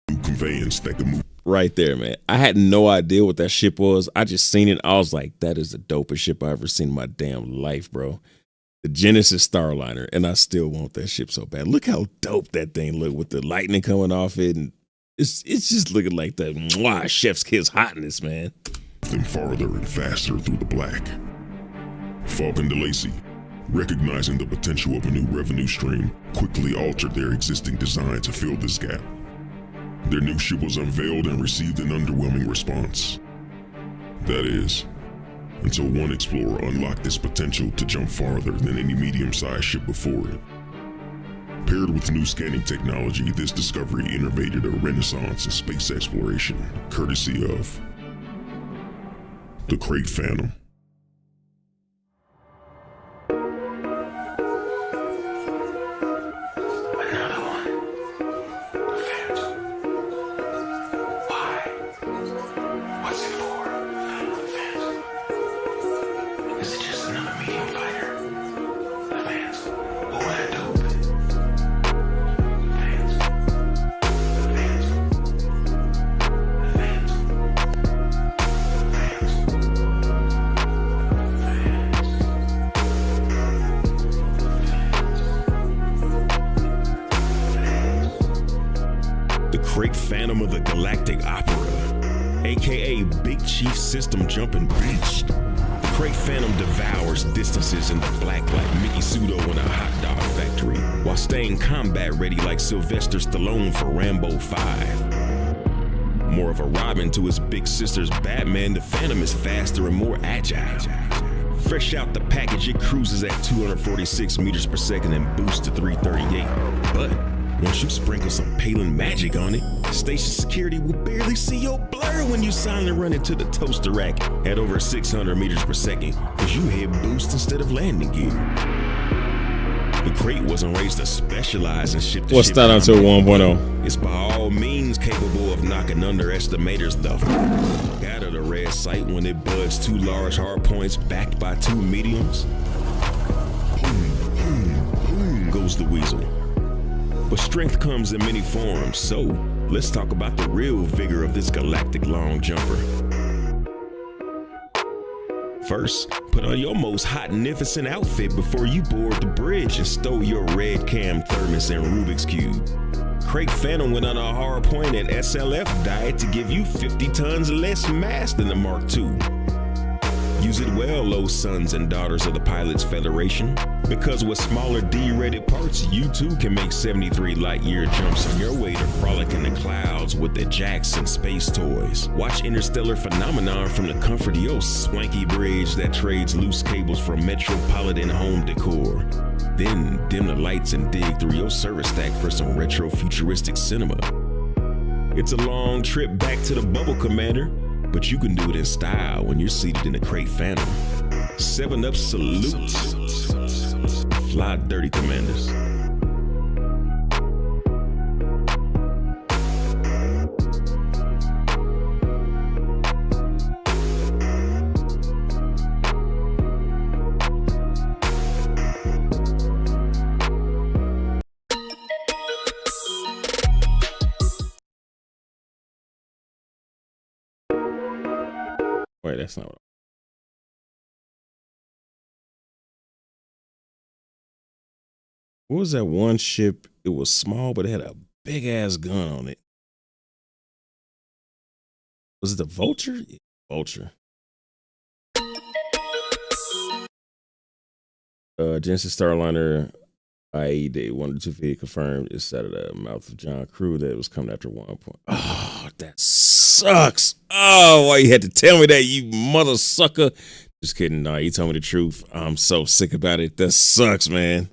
New conveyance that could move. Right there, man. I had no idea what that ship was. I just seen it. I was like, that is the dopest ship I've ever seen in my damn life, bro. The Genesis Starliner, and I still want that ship so bad. Look how dope that thing looked with the lightning coming off it, and it's just looking like the chef's kiss hotness, man. Them farther and faster through the black. Falcon de Lacy, recognizing the potential of a new revenue stream, quickly altered their existing design to fill this gap. Their new ship was unveiled and received an underwhelming response. That is, until one explorer unlocked its potential to jump farther than any medium-sized ship before it. Paired with new scanning technology, this discovery innovated a renaissance in space exploration, courtesy of the Crate Phantom. System jumping beast. Craig Phantom devours distances in the black like Mickey Pseudo in a hot dog factory, while staying combat ready like Sylvester Stallone for Rambo 5. More of a Robin to his big sister's Batman, the Phantom is faster and more agile. Fresh out the package, it cruises at 246 meters per second and boosts to 338. But once you sprinkle some Palin magic on it, station security will barely see your blur when you silently run into the toaster rack at over 600 meters per second, because you hit boost instead of landing gear. The crate wasn't raised to specialize in ship-to-ship. What's that until 1.0? It's by all means capable of knocking underestimators though. Got at a red sight when it buds 2 large hard points backed by 2 mediums. Boom goes the weasel. But strength comes in many forms, so let's talk about the real vigor of this galactic long jumper. First, put on your most hot-nificent outfit before you board the bridge and stow your red cam thermos and Rubik's Cube. Craig Phantom went on a hard point at SLF diet to give you 50 tons less mass than the Mark II. Use it well, O sons and daughters of the Pilots Federation, because with smaller D-rated parts, you too can make 73 light-year jumps on your way to frolic in the clouds with the Jackson space toys. Watch interstellar phenomenon from the comfort of your swanky bridge that trades loose cables from metropolitan home decor. Then dim the lights and dig through your service stack for some retro futuristic cinema. It's a long trip back to the bubble, Commander, but you can do it in style when you're seated in the Crate Phantom. 7-Up salute. Fly dirty, Commanders. Wait, that's not what. What was that one ship? It was small, but it had a big ass gun on it. Was it the Vulture? Yeah, Vulture. Genesis Starliner IE Day 1 to 2 confirmed. It's out of the mouth of John Crew that it was coming after 1 point. Oh, that sucks. Oh, why you had to tell me that, you mother sucker? Just kidding. No, you told me the truth. I'm so sick about it. That sucks, man.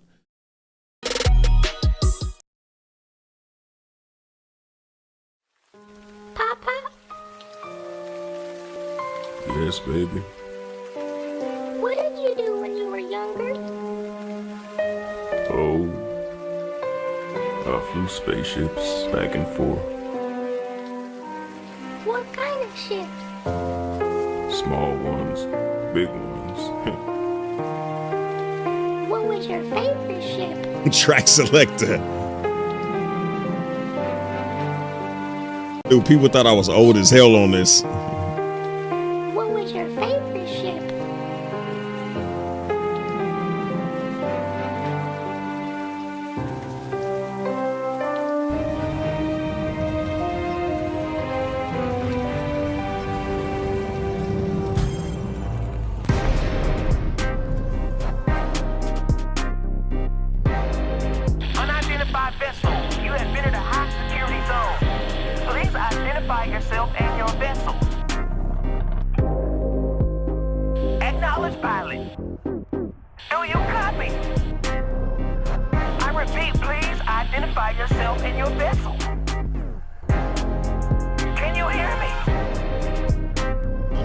Papa? Yes, baby. What did you do when you were younger? Oh, I flew spaceships back and forth. What kind of ships? Small ones, big ones. What was your favorite ship? Track selector. Dude, people thought I was old as hell on this. What was your favorite ship? Unidentified vessel, you have entered a high security zone. Please identify yourself and your vessel. Acknowledge, pilot. Do you copy? I repeat, please identify yourself and your vessel. Can you hear me?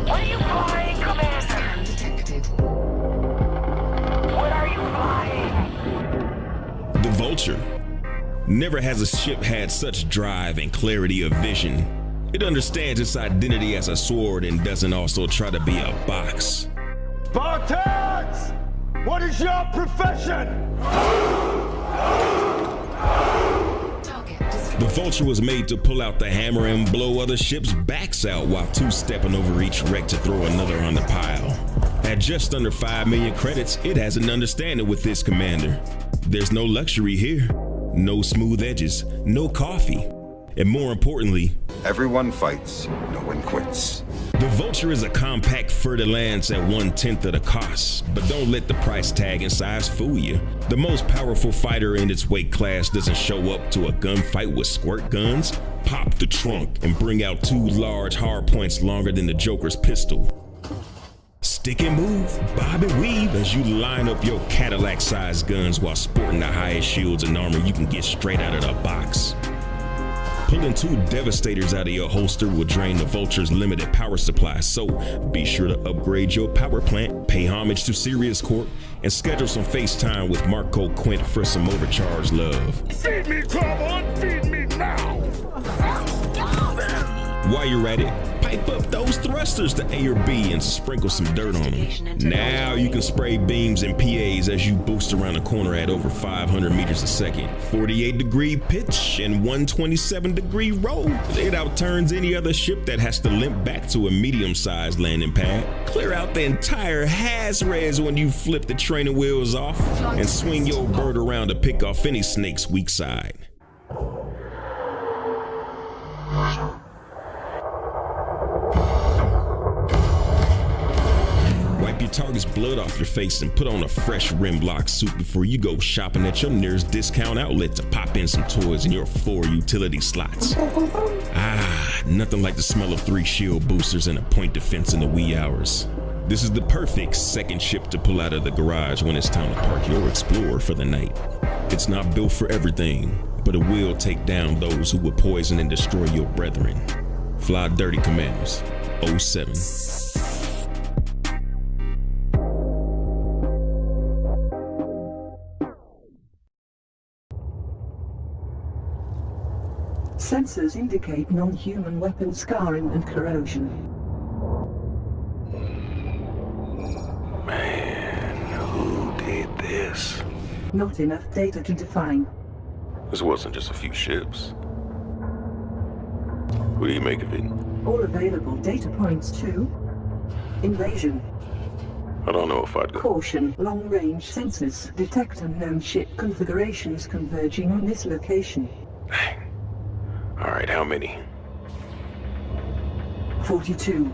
What are you flying, Commander? Detected. What are you flying? The Vulture. Never has a ship had such drive and clarity of vision. It understands its identity as a sword and doesn't also try to be a box. Spartans! What is your profession? The Vulture was made to pull out the hammer and blow other ships' backs out while two-stepping over each wreck to throw another on the pile. At just under 5 million credits, it has an understanding with this commander. There's no luxury here. No smooth edges, no coffee. And more importantly, everyone fights, no one quits. The Vulture is a compact fer-de-lance at 1/10 of the cost, but don't let the price tag and size fool you. The most powerful fighter in its weight class doesn't show up to a gunfight with squirt guns. Pop the trunk and bring out 2 large hard points longer than the Joker's pistol. Stick and move, bob and weave as you line up your Cadillac-sized guns while sporting the highest shields and armor you can get straight out of the box. Pulling 2 Devastators out of your holster will drain the Vulture's limited power supply, so be sure to upgrade your power plant, pay homage to Sirius Corp, and schedule some FaceTime with Marco Quint for some overcharged love. Feed me, Carbon! Feed me now! While you're at it, pipe up those thrusters to A or B and sprinkle some dirt on them. Now you can spray beams and PAs as you boost around the corner at over 500 meters a second. 48-degree pitch and 127-degree roll. It outturns any other ship that has to limp back to a medium-sized landing pad. Clear out the entire Haz-Res when you flip the training wheels off and swing your bird around to pick off any snake's weak side. Wipe your target's blood off your face and put on a fresh rim block suit before you go shopping at your nearest discount outlet to pop in some toys in your 4 utility slots. Nothing like the smell of 3 shield boosters and a point defense in the wee hours. This is the perfect second ship to pull out of the garage when it's time to park your Explorer for the night. It's not built for everything, but it will take down those who would poison and destroy your brethren. Fly dirty, Commanders. 07. Sensors indicate non-human weapon scarring and corrosion. Man, who did this? Not enough data to define. This wasn't just a few ships. What do you make of it? All available data points to invasion. I don't know if I'd go. Caution, long-range sensors detect unknown ship configurations converging on this location. All right, how many? 42.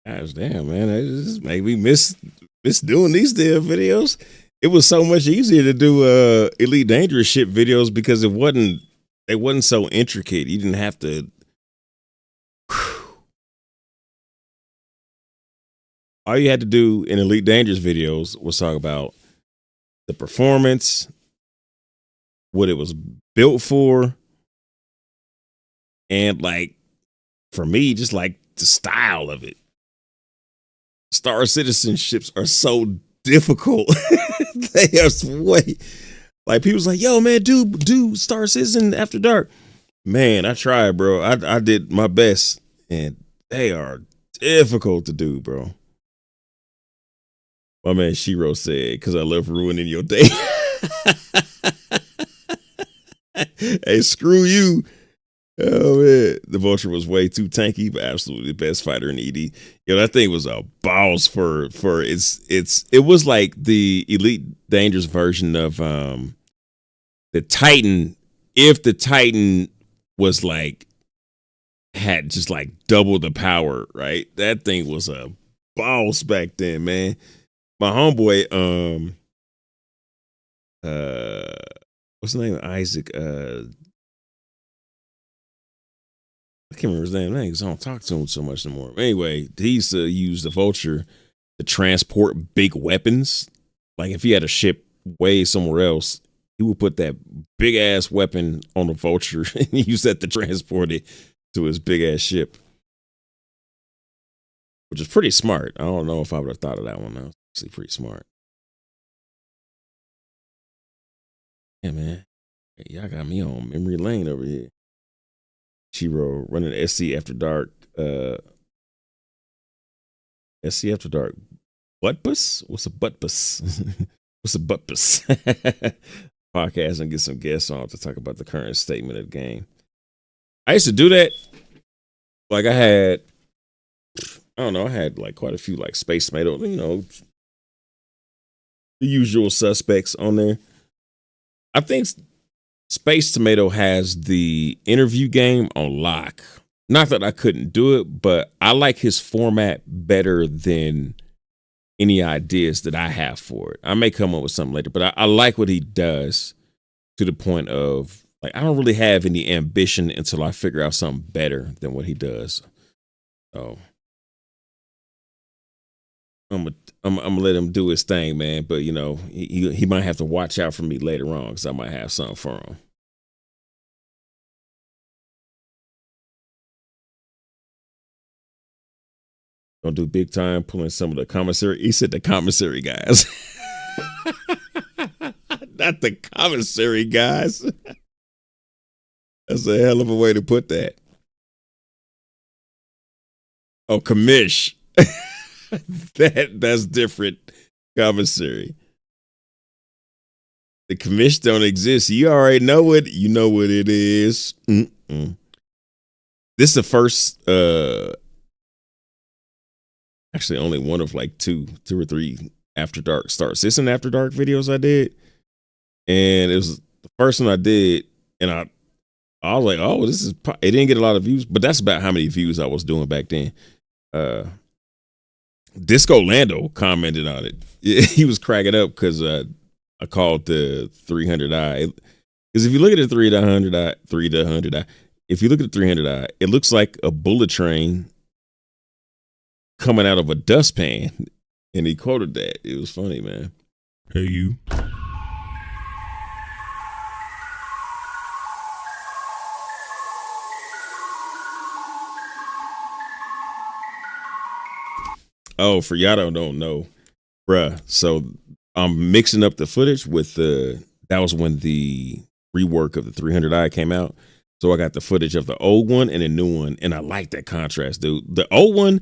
Gosh damn, man, it just made me miss doing these damn videos. It was so much easier to do Elite Dangerous ship videos because they wasn't so intricate. You didn't have to. All you had to do in Elite Dangerous videos was talk about the performance, what it was built for, and like for me, just like the style of it. Star Citizen ships are so difficult. They are way like people's like, yo man, do Star Citizen After Dark. Man, I tried, bro. I did my best, and they are difficult to do, bro. My man Shiro said, "Cause I love ruining your day." Hey, screw you. Oh man, the Vulture was way too tanky, but absolutely the best fighter in ED. Yo, that thing was a boss for it was like the Elite Dangerous version of the Titan. If the Titan was like had just like double the power, right? That thing was a boss back then, man. My homeboy, what's the name? Isaac. I can't remember his name because I don't talk to him so much anymore. Anyway, he used to use the Vulture to transport big weapons. Like if he had a ship way somewhere else, he would put that big ass weapon on the Vulture and use that to transport it to his big ass ship, which is pretty smart. I don't know if I would have thought of that one. That was actually pretty smart. Yeah, man. Hey, y'all got me on memory lane over here. Shiro running SC After Dark. SC After Dark. Butt bus? What's a butt bus? What's a butt bus? podcast and get some guests on to talk about the current statement of the game. I used to do that. Like I had like quite a few like Space Tomato, you know, the usual suspects on there. I think Space Tomato has the interview game on lock. Not that I couldn't do it, but I like his format better than any ideas that I have for it. I may come up with something later, but I like what he does to the point of like I don't really have any ambition until I figure out something better than what he does. So I'm gonna let him do his thing, man. But you know, he might have to watch out for me later on because I might have something for him. Don't do big time pulling some of the commissary. He said the commissary guys. Not the commissary guys. That's a hell of a way to put that. Oh, commish. That's different. Commissary. The commish don't exist. You already know it. You know what it is. This is the first actually only one of like two or three After Dark Star Citizen After Dark videos I did. And it was the first one I did. And I was like, oh, it didn't get a lot of views, but that's about how many views I was doing back then. Disco Lando commented on it. He was cracking up because I called the 300i. Because if you look at the 300i, if you look at the 300i, it looks like a bullet train coming out of a dustpan, and he quoted that. It was funny, man. Hey, you. Oh, for y'all don't know, bruh. So I'm mixing up the footage with that was when the rework of the 300i came out. So I got the footage of the old one and the new one, and I like that contrast, dude. The old one,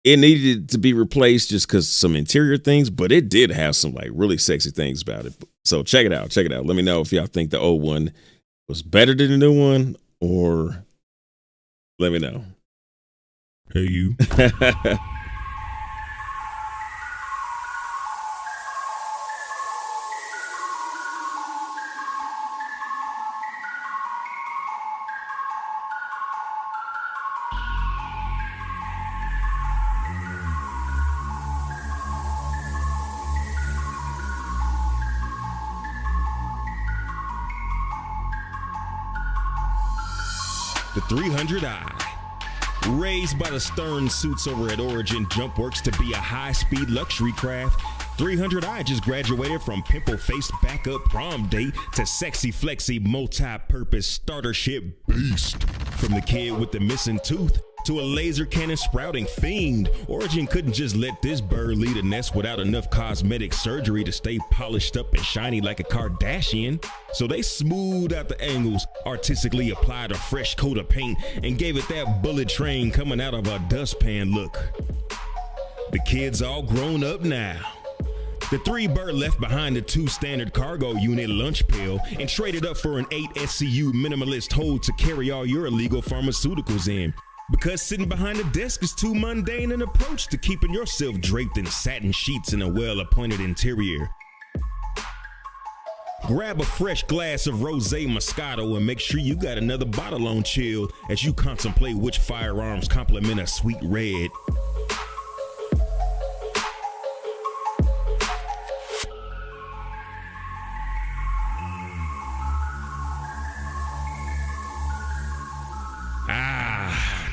it needed to be replaced just because some interior things, but it did have some like really sexy things about it. So check it out. Let me know if y'all think the old one was better than the new one, or let me know. Hey, you. The 300i. Raised by the Stern suits over at Origin Jumpworks to be a high-speed luxury craft, 300i just graduated from pimple-faced backup prom date to sexy flexy multi-purpose starter ship beast. From the kid with the missing tooth to a laser cannon sprouting fiend, Origin couldn't just let this bird lead a nest without enough cosmetic surgery to stay polished up and shiny like a Kardashian. So they smoothed out the angles, artistically applied a fresh coat of paint, and gave it that bullet train coming out of a dustpan look. The kid's all grown up now. The 3-bird left behind the 2 standard cargo unit lunch pail and traded up for an 8 SCU minimalist hold to carry all your illegal pharmaceuticals in. Because sitting behind a desk is too mundane an approach to keeping yourself draped in satin sheets in a well-appointed interior. Grab a fresh glass of Rosé Moscato and make sure you got another bottle on chill as you contemplate which firearms complement a sweet red.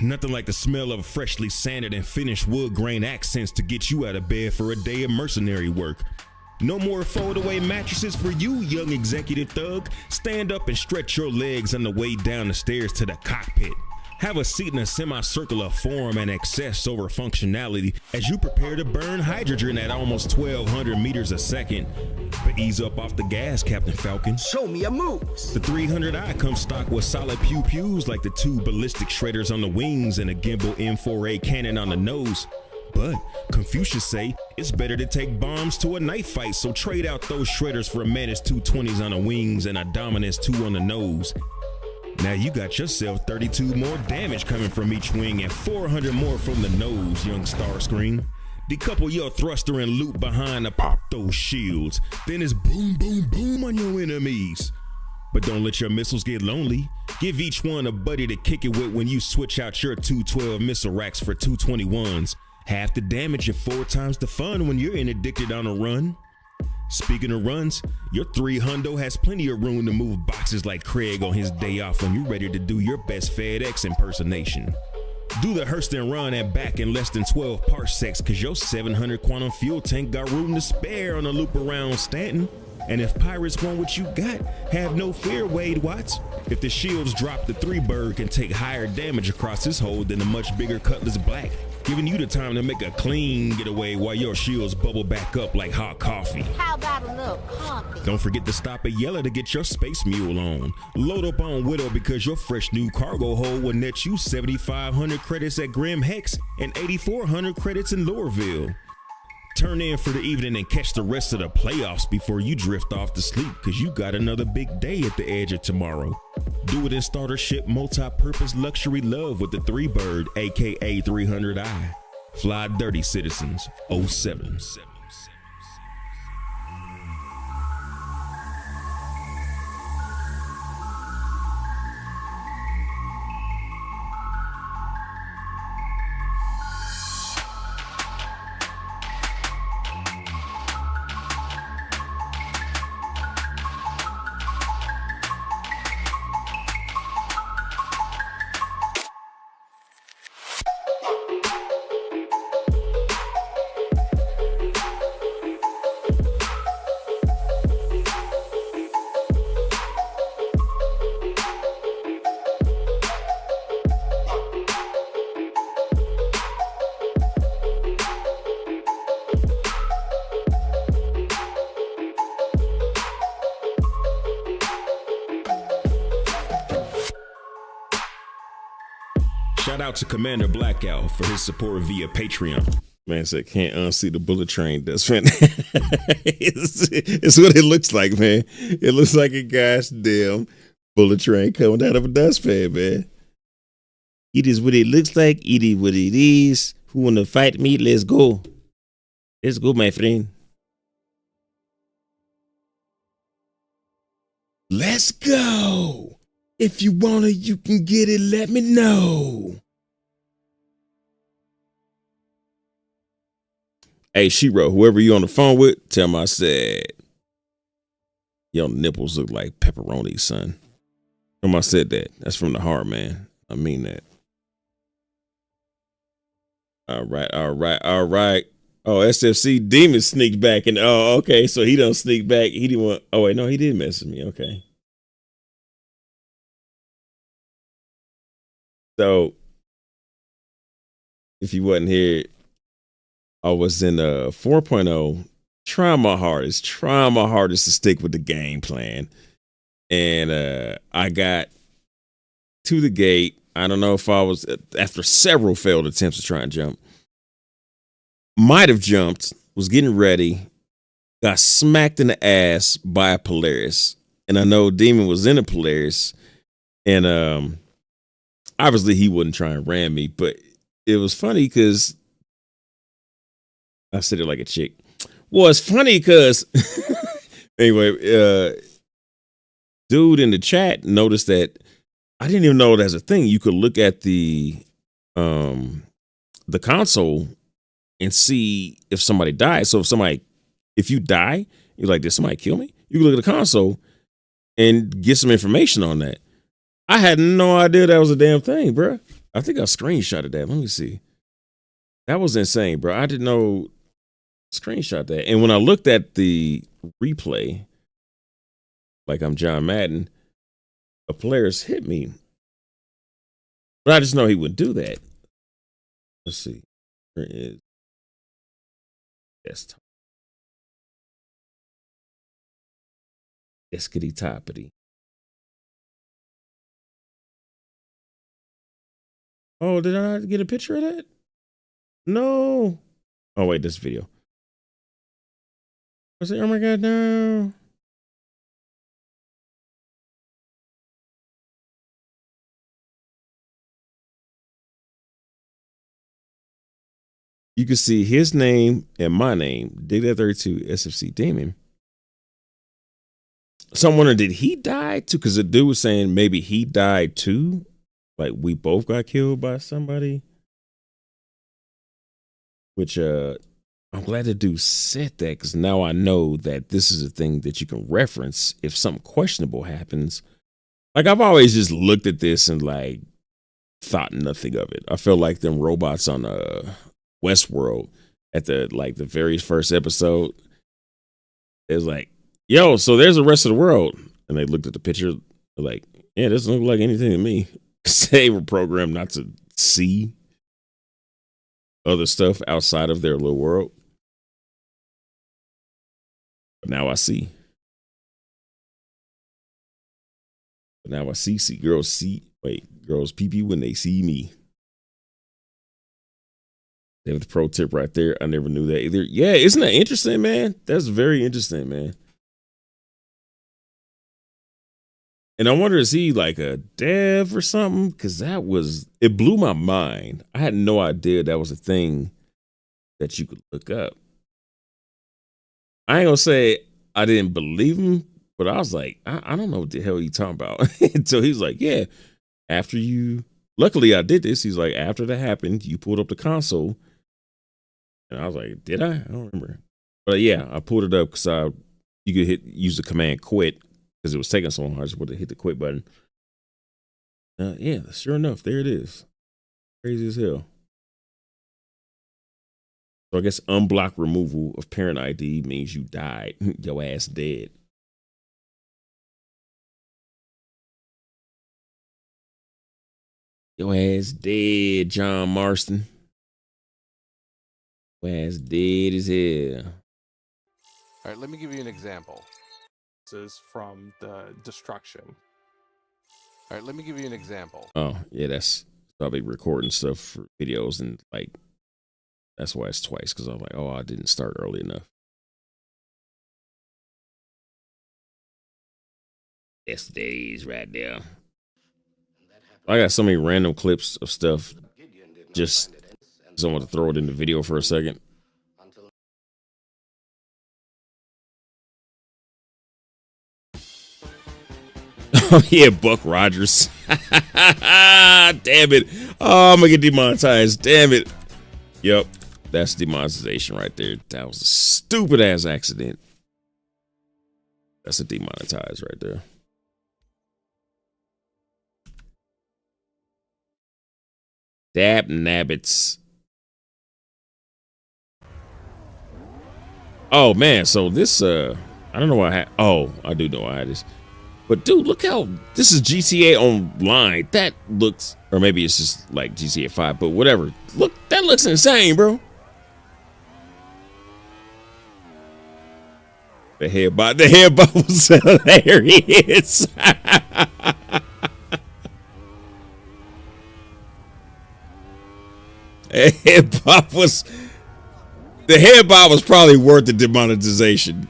Nothing like the smell of freshly sanded and finished wood grain accents to get you out of bed for a day of mercenary work. No more fold-away mattresses for you, young executive thug. Stand up and stretch your legs on the way down the stairs to the cockpit. Have a seat in a semicircular form and excess over functionality as you prepare to burn hydrogen at almost 1,200 meters a second. But ease up off the gas, Captain Falcon. Show me your moves. The 300i comes stock with solid pew-pews like the 2 ballistic shredders on the wings and a gimbal M4A cannon on the nose. But Confucius say it's better to take bombs to a knife fight, so trade out those shredders for a Mantis 220s on the wings and a Dominus 2 on the nose. Now you got yourself 32 more damage coming from each wing and 400 more from the nose, young Starscream. Decouple your thruster and loop behind to pop those shields. Then it's boom, boom, boom on your enemies. But don't let your missiles get lonely. Give each one a buddy to kick it with when you switch out your 212 missile racks for 221s. Half the damage and 4 times the fun when you're interdicted on a run. Speaking of runs, your 300 has plenty of room to move boxes like Craig on his day off when you're ready to do your best FedEx impersonation. Do the Hurston run and back in less than 12 parsecs, cause your 700 quantum fuel tank got room to spare on a loop around Stanton. And if pirates want what you got, have no fear, Wade Watts. If the shields drop, the 3-bird can take higher damage across his hold than the much bigger Cutlass Black, giving you the time to make a clean getaway while your shields bubble back up like hot coffee. How about a little coffee? Don't forget to stop at Yella to get your Space Mule on. Load up on Widow because your fresh new cargo hold will net you 7,500 credits at Grim Hex and 8,400 credits in Loreville. Turn in for the evening and catch the rest of the playoffs before you drift off to sleep, cause you got another big day at the edge of tomorrow. Do it in starter ship multi-purpose luxury love with the 3-bird, aka 300i. Fly dirty, citizens. 07. Shout out to Commander Blackout for his support via Patreon. Man said, can't unsee the bullet train. That's fantastic. It's what it looks like, man. It looks like a gosh damn bullet train coming out of a dustpan, man. It is what it looks like. It is what it is. Who want to fight me? Let's go. Let's go, my friend. Let's go. If you want it, you can get it. Let me know. Hey, Shiro, whoever you on the phone with, tell me I said, your nipples look like pepperoni, son. Tell me I said that. That's from the heart, man. I mean that. All right. Oh, SFC Demon sneaked back. And oh, okay. So he don't sneak back. He didn't want. Oh, wait. No, he did mess with me. Okay. So if you wasn't here, I was in 4.0, trying my hardest to stick with the game plan. And I got to the gate. I don't know if I was, after several failed attempts to try and jump, might have jumped, was getting ready, got smacked in the ass by a Polaris. And I know Demon was in a Polaris. And obviously he wouldn't try and ram me, but it was funny because I said it like a chick. Well, it's funny because anyway, dude in the chat noticed that I didn't even know that's a thing. You could look at the console and see if somebody died. So if you die, you're like, did somebody kill me? You can look at the console and get some information on that. I had no idea that was a damn thing, bro. I think I screenshotted that. Let me see. That was insane, bro. I didn't know. Screenshot that. And when I looked at the replay, like I'm John Madden, a player's hit me. But I just know he would do that. Let's see. Where is desktop? Eskity toppity. Oh, did I not get a picture of that? No. Oh wait, this video. I say, oh my god, no. You can see his name and my name, Dig That 32 SFC Demon. So I'm wondering, did he die too? Because the dude was saying maybe he died too. Like we both got killed by somebody. Which I'm glad the dude said that, because now I know that this is a thing that you can reference if something questionable happens. Like I've always just looked at this and like thought nothing of it. I feel like them robots on Westworld at the very first episode. It was like, yo, so there's the rest of the world. And they looked at the picture, like, yeah, this doesn't look like anything to me. They were programmed not to see other stuff outside of their little world. But now I see. But now I see girls pee when they see me. They have the pro tip right there. I never knew that either. Yeah, isn't that interesting, man? That's very interesting, man. And I wonder, is he like a dev or something? Because it blew my mind. I had no idea that was a thing that you could look up. I ain't gonna say I didn't believe him, but I was like, I don't know what the hell you talking about. Until he's like, yeah, luckily I did this. He's like, after that happened, you pulled up the console. And I was like, did I? I don't remember. But yeah, I pulled it up because you could use the command quit. Because it was taking so long, I just wanted to hit the quit button. Yeah, sure enough, there it is. Crazy as hell. So I guess unblock removal of parent ID means you died. Your ass dead. Your ass dead, John Marston. Your ass dead as hell. All right, let me give you an example. This is from the destruction. All right, let me give you an example. Oh, yeah, that's probably recording stuff for videos, and like that's why it's twice, because I was like, oh, I didn't start early enough. That's days right there. I got so many random clips of stuff just because I want to throw it in the video for a second. Oh yeah, Buck Rogers. Damn it. Oh, I'm gonna get demonetized. Damn it. Yep. That's demonetization right there. That was a stupid ass accident. That's a demonetize right there. Dab nabbits. Oh man, so this I don't know why I had. Oh, I do know why I had this. But dude, look how this is GTA Online. That looks, or maybe it's just like GTA 5, but whatever. Look, that looks insane, bro. The head bop was hilarious. The head bop was probably worth the demonetization.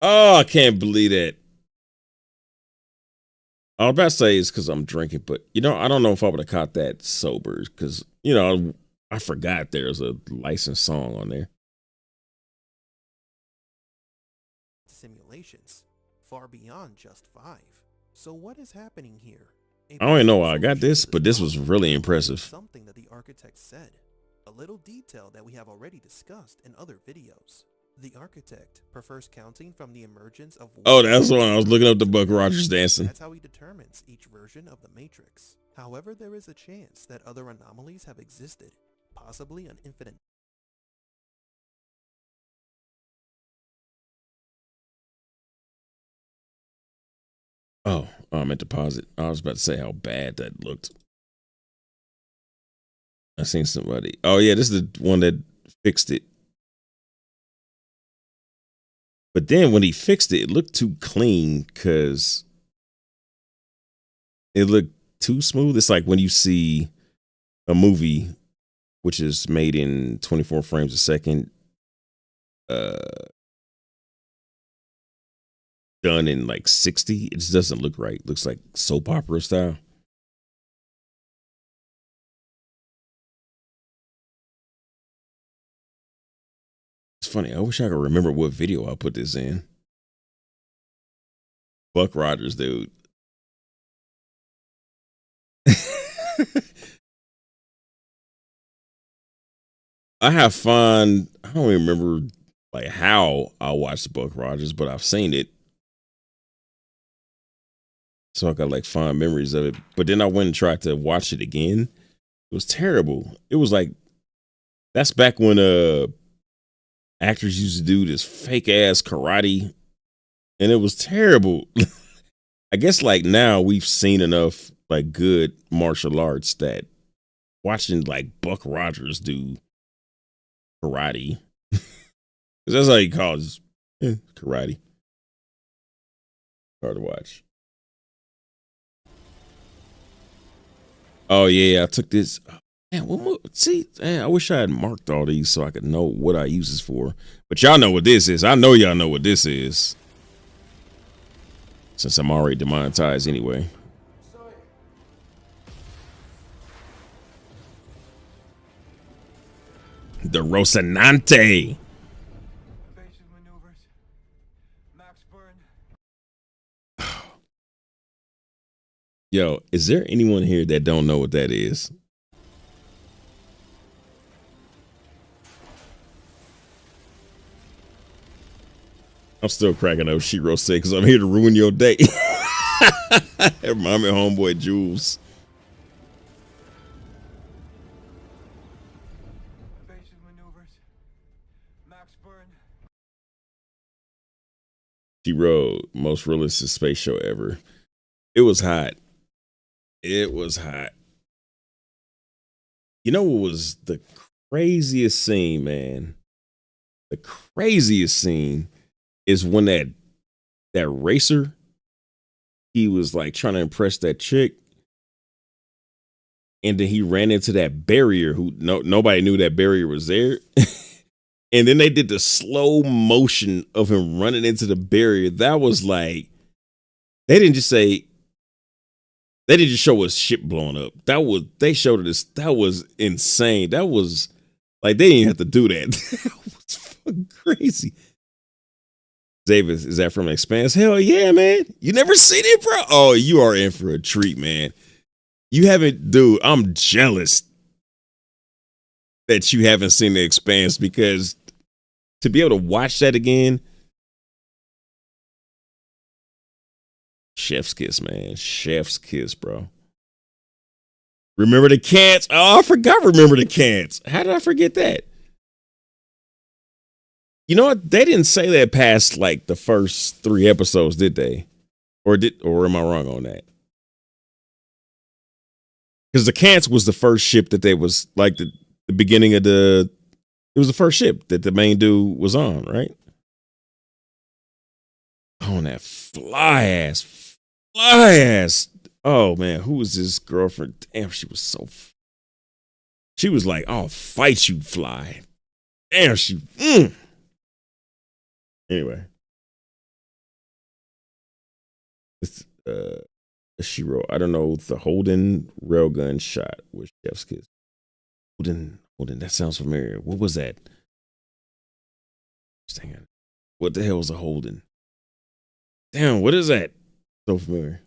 Oh, I can't believe that. I was about to say it's because I'm drinking, but I don't know if I would have caught that sober, because I forgot there's a licensed song on there. Simulations far beyond just 5. So what is happening here? I don't even know why I got this, but this was really impressive. Something that the architect said, a little detail that we have already discussed in other videos. The architect prefers counting from the emergence of. Oh, that's the one I was looking up. The Buck Rogers dancing. That's how he determines each version of the Matrix. However, there is a chance that other anomalies have existed, possibly an infinite. Oh, I meant to pause it. I was about to say how bad that looked. I seen somebody. Oh yeah, this is the one that fixed it. But then when he fixed it, it looked too clean, because it looked too smooth. It's like when you see a movie which is made in 24 frames a second, done in like 60. It just doesn't look right. It looks like soap opera style. It's funny. I wish I could remember what video I put this in. Buck Rogers, dude. I have fun. I don't remember like how I watched Buck Rogers, but I've seen it. So I got like fond memories of it. But then I went and tried to watch it again. It was terrible. It was like, that's back when actors used to do this fake ass karate, and it was terrible. I guess like now we've seen enough like good martial arts that watching like Buck Rogers do karate, because that's how he calls karate. Hard to watch. Oh yeah, I took this. Man, what more? See, man, I wish I had marked all these so I could know what I use this for. But y'all know what this is. I know y'all know what this is, since I'm already demonetized anyway. The Rocinante. Yo, is there anyone here that don't know what that is? I'm still cracking up. Shiro said, because I'm here to ruin your day. Remind me of homeboy Jules. Shiro, most realistic space show ever. It was hot. It was hot. You know what was the craziest scene, man? The craziest scene is when that racer, he was like trying to impress that chick, and then he ran into that barrier who nobody knew that barrier was there. And then they did the slow motion of him running into the barrier. That was like, they didn't just show his ship blowing up. They showed us. That was insane. That was like, they didn't have to do that. That was fucking crazy. Davis, is that from Expanse? Hell yeah, man. You never seen it, bro? Oh, you are in for a treat, man. You haven't, dude, I'm jealous that you haven't seen The Expanse, because to be able to watch that again, chef's kiss, man. Chef's kiss, bro. Remember the cats? Oh, I forgot Remember the Cats. How did I forget that? You know what? They didn't say that past like the first 3 episodes, did they? Or am I wrong on that? Because the Cats was the first ship that they was like the beginning of it was the first ship that the main dude was on, right? On that fly ass. Oh man, who was his girlfriend? Damn, she was she was like, "I'll fight you, fly." Damn, Anyway, it's Shiro. I don't know, the Holden railgun shot with chef's kiss. Holden. That sounds familiar. What was that? Hang on. What the hell was a Holden? Damn, what is that? So familiar.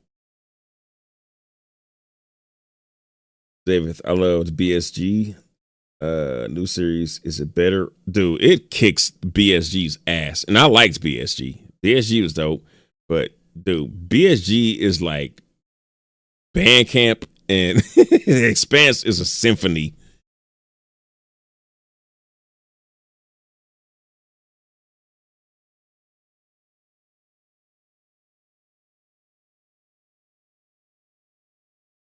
David, I loved BSG. New series. Is it better? Dude, it kicks BSG's ass. And I liked BSG. BSG was dope. But dude, BSG is like Bandcamp, and The Expanse is a symphony.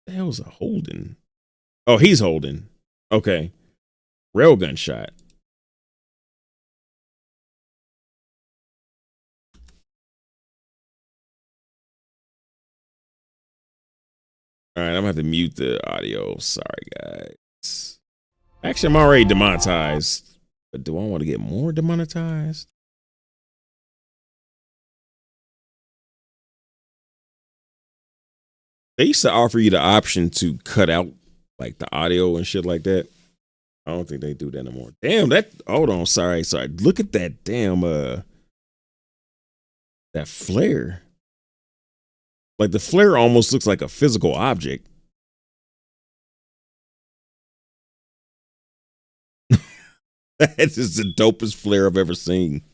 The hell was a Holden? Oh, he's Holden. Okay. Railgun shot. All right, I'm gonna have to mute the audio. Sorry, guys. Actually, I'm already demonetized, but do I want to get more demonetized? They used to offer you the option to cut out like the audio and shit like that. I don't think they do that anymore. Damn, that. Hold on, sorry. Look at that damn that flare. Like the flare almost looks like a physical object. That is the dopest flare I've ever seen.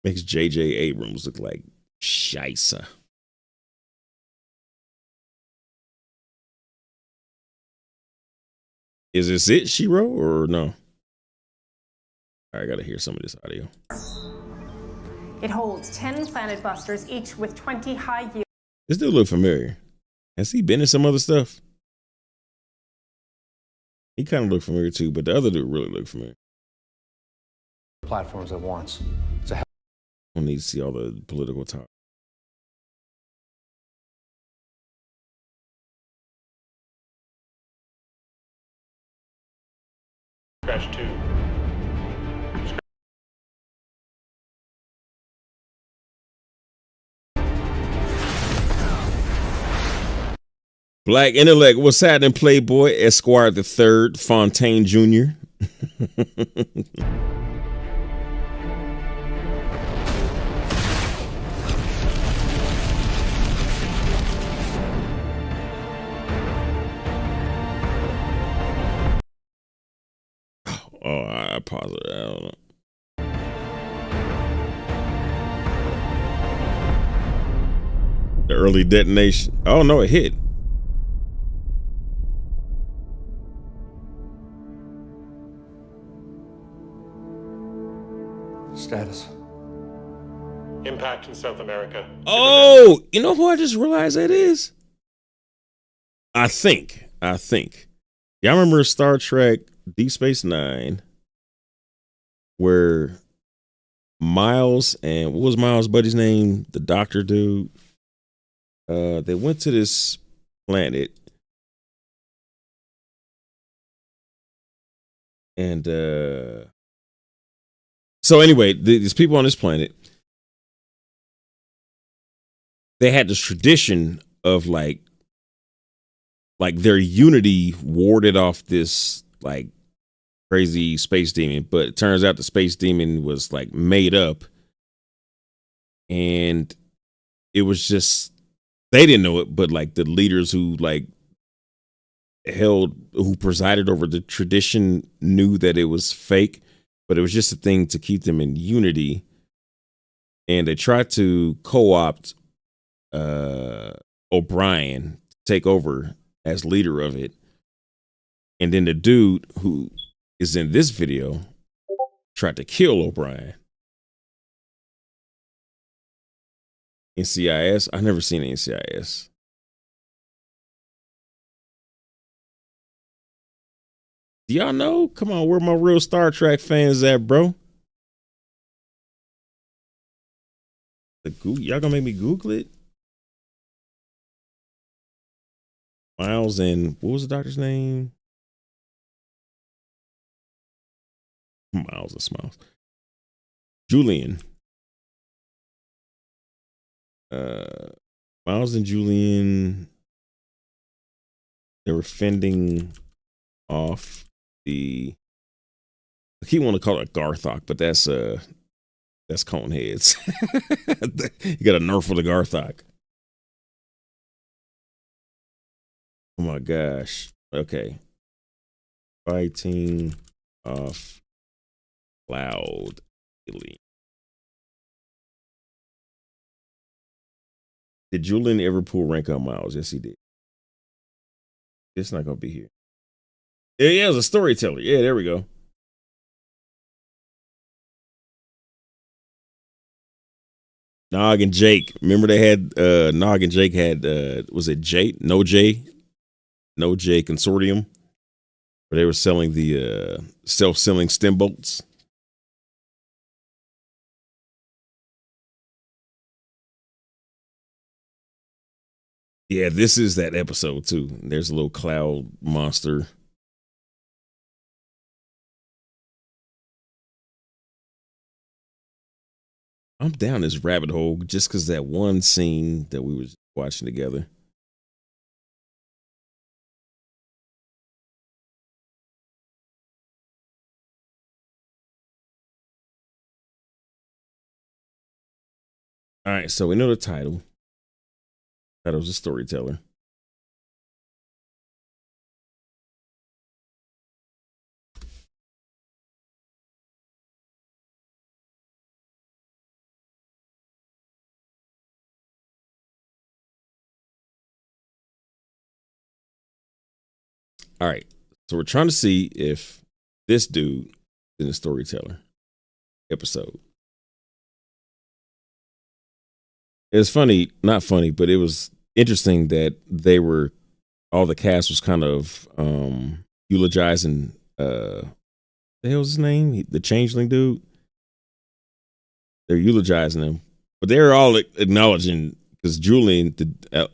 Makes J.J. Abrams look like scheisse. Is this it, she wrote, or no? I gotta hear some of this audio. It holds 10 planet busters, each with 20 high yield. This dude look familiar. Has he been in some other stuff? He kind of looked familiar too, but the other dude really looked familiar. Platforms at once. I don't need to see all the political talk. Crash 2. Black Intellect, what's happening, Playboy? Esquire the Third, Fontaine Jr. Oh, I paused it. I don't know. The early detonation. Oh no, it hit. Status. Impact in South America. Oh, you know who I just realized that is? I think. Y'all remember Star Trek Deep Space Nine, where Miles and what was Miles' buddy's name? The doctor dude. They went to this planet, and so anyway, these people on this planet, they had this tradition of like their unity warded off this like crazy space demon, but it turns out the space demon was like made up, and it was just, they didn't know it, but like the leaders who like who presided over the tradition knew that it was fake, but it was just a thing to keep them in unity. And they tried to co-opt O'Brien to take over as leader of it. And then the dude who is in this video tried to kill O'Brien. NCIS? I've never seen NCIS. Do y'all know? Come on, where my real Star Trek fans at, bro? Y'all gonna make me Google it? Miles and what was the doctor's name? Miles and Smiles. Julian. Miles and Julian, they were fending off the, I keep wanting to call it Garthok, but that's Coneheads. You got a nerf for the Garthok. Oh my gosh. Okay. Fighting off Cloud Alien. Did Julian ever pull rank on Miles? Yes, he did. It's not gonna be here. Yeah, it was a storyteller. Yeah, there we go. Nog and Jake. Remember they had Nog and Jake had was it J? No J Consortium, where they were selling the self-selling stem bolts. Yeah, this is that episode too. There's a little cloud monster. I'm down this rabbit hole just because that one scene that we was watching together. All right, so we know the title. Title's a storyteller. All right, so we're trying to see if this dude is in the storyteller episode. It was funny, not funny, but it was interesting that all the cast was kind of eulogizing the hell's his name? The changeling dude. They're eulogizing him, but they're all acknowledging, because Julian,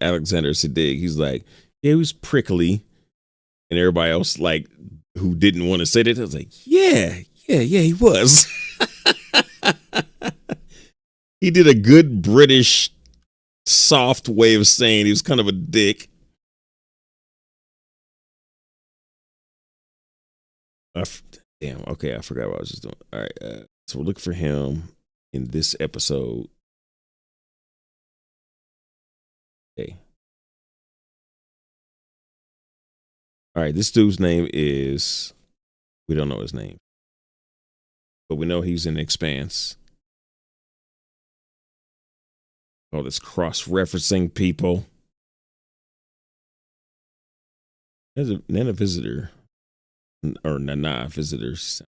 Alexander Siddig, he's like, yeah, he was prickly, and everybody else, like, who didn't want to say that, I was like, yeah, he was. He did a good British soft way of saying he was kind of a dick. Damn, okay, I forgot what I was just doing. All right, so we're looking for him in this episode. Okay. All right, this dude's name is, we don't know his name, but we know he's in Expanse. All this cross-referencing people. There's a visitor, or Nana visitors.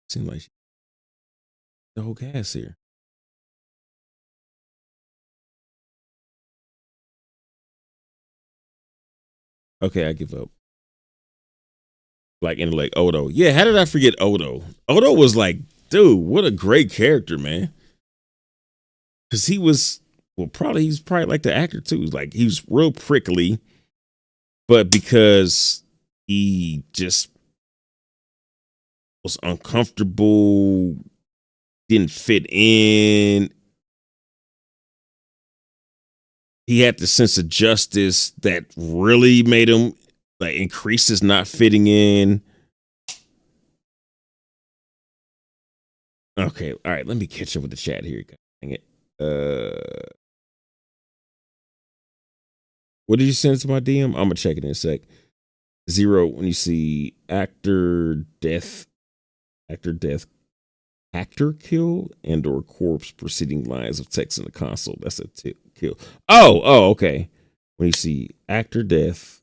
Seem like the whole cast here. Okay, I give up. Like intellect, Odo. Yeah, how did I forget Odo? Odo was like, dude, what a great character, man. Because he was, well, he's probably like the actor too. Like, he was real prickly, but because he just was uncomfortable, didn't fit in, he had the sense of justice that really made him, like, increase his not fitting in. Okay, all right, let me catch up with the chat here. Dang it. What did you send to my DM? I'm gonna check it in a sec. 0, when you see actor death, actor kill, and or corpse preceding lines of text in the console. That's a kill. Oh, okay. When you see actor death.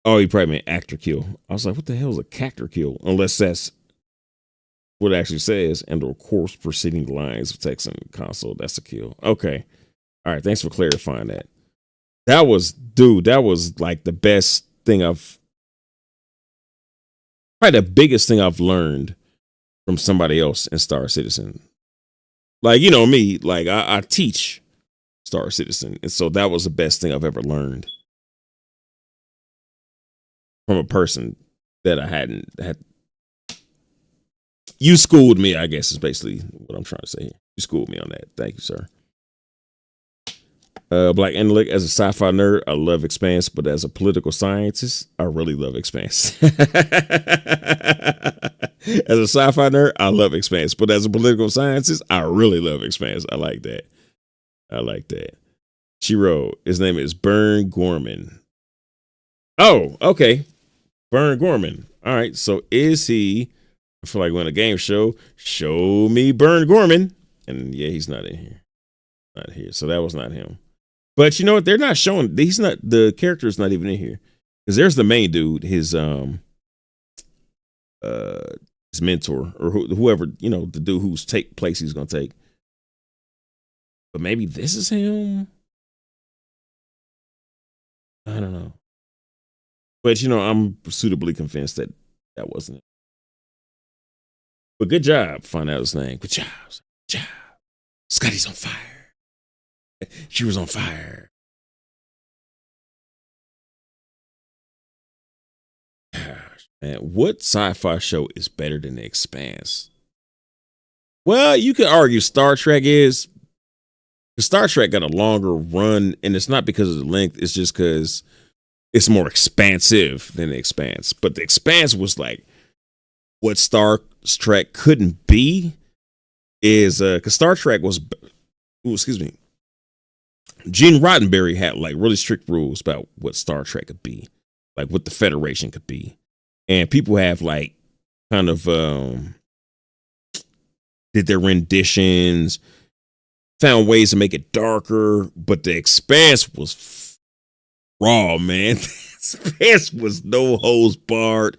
Oh, he probably meant actor kill. I was like, what the hell is a cactor kill? Unless that's what it actually says, and or corpse preceding lines of text in the console. That's a kill. Okay. All right. Thanks for clarifying that. That was like the best thing probably the biggest thing I've learned from somebody else in Star Citizen. Like, you know me, like I teach Star Citizen. And so that was the best thing I've ever learned from a person that I hadn't had. You schooled me, I guess, is basically what I'm trying to say here. You schooled me on that. Thank you, sir. Black Intellect, as a sci-fi nerd, I love Expanse, but as a political scientist, I really love Expanse. As a sci-fi nerd, I love Expanse, but as a political scientist, I really love Expanse. I like that. She wrote, his name is Burn Gorman. Oh, okay. Burn Gorman. All right, so is he, I feel like we're on a game show, show me Burn Gorman. And yeah, he's not in here. Not here. So that was not him. But you know what? They're not showing. He's not. The character is not even in here, because there's the main dude, his mentor, or whoever, you know, the dude whose place he's gonna take. But maybe this is him. I don't know. But you know, I'm suitably convinced that wasn't it. But good job, find out his name. Good job. Scotty's on fire. She was on fire. Gosh, man, what sci-fi show is better than The Expanse? Well, you could argue Star Trek is. Star Trek got a longer run, and it's not because of the length. It's just because it's more expansive than The Expanse. But The Expanse was like what Star Trek couldn't be. Is because Star Trek was, excuse me, Gene Roddenberry had like really strict rules about what Star Trek could be, like what the Federation could be, and people have like kind of did their renditions, found ways to make it darker, but The Expanse was raw, man. The Expanse was no holds barred.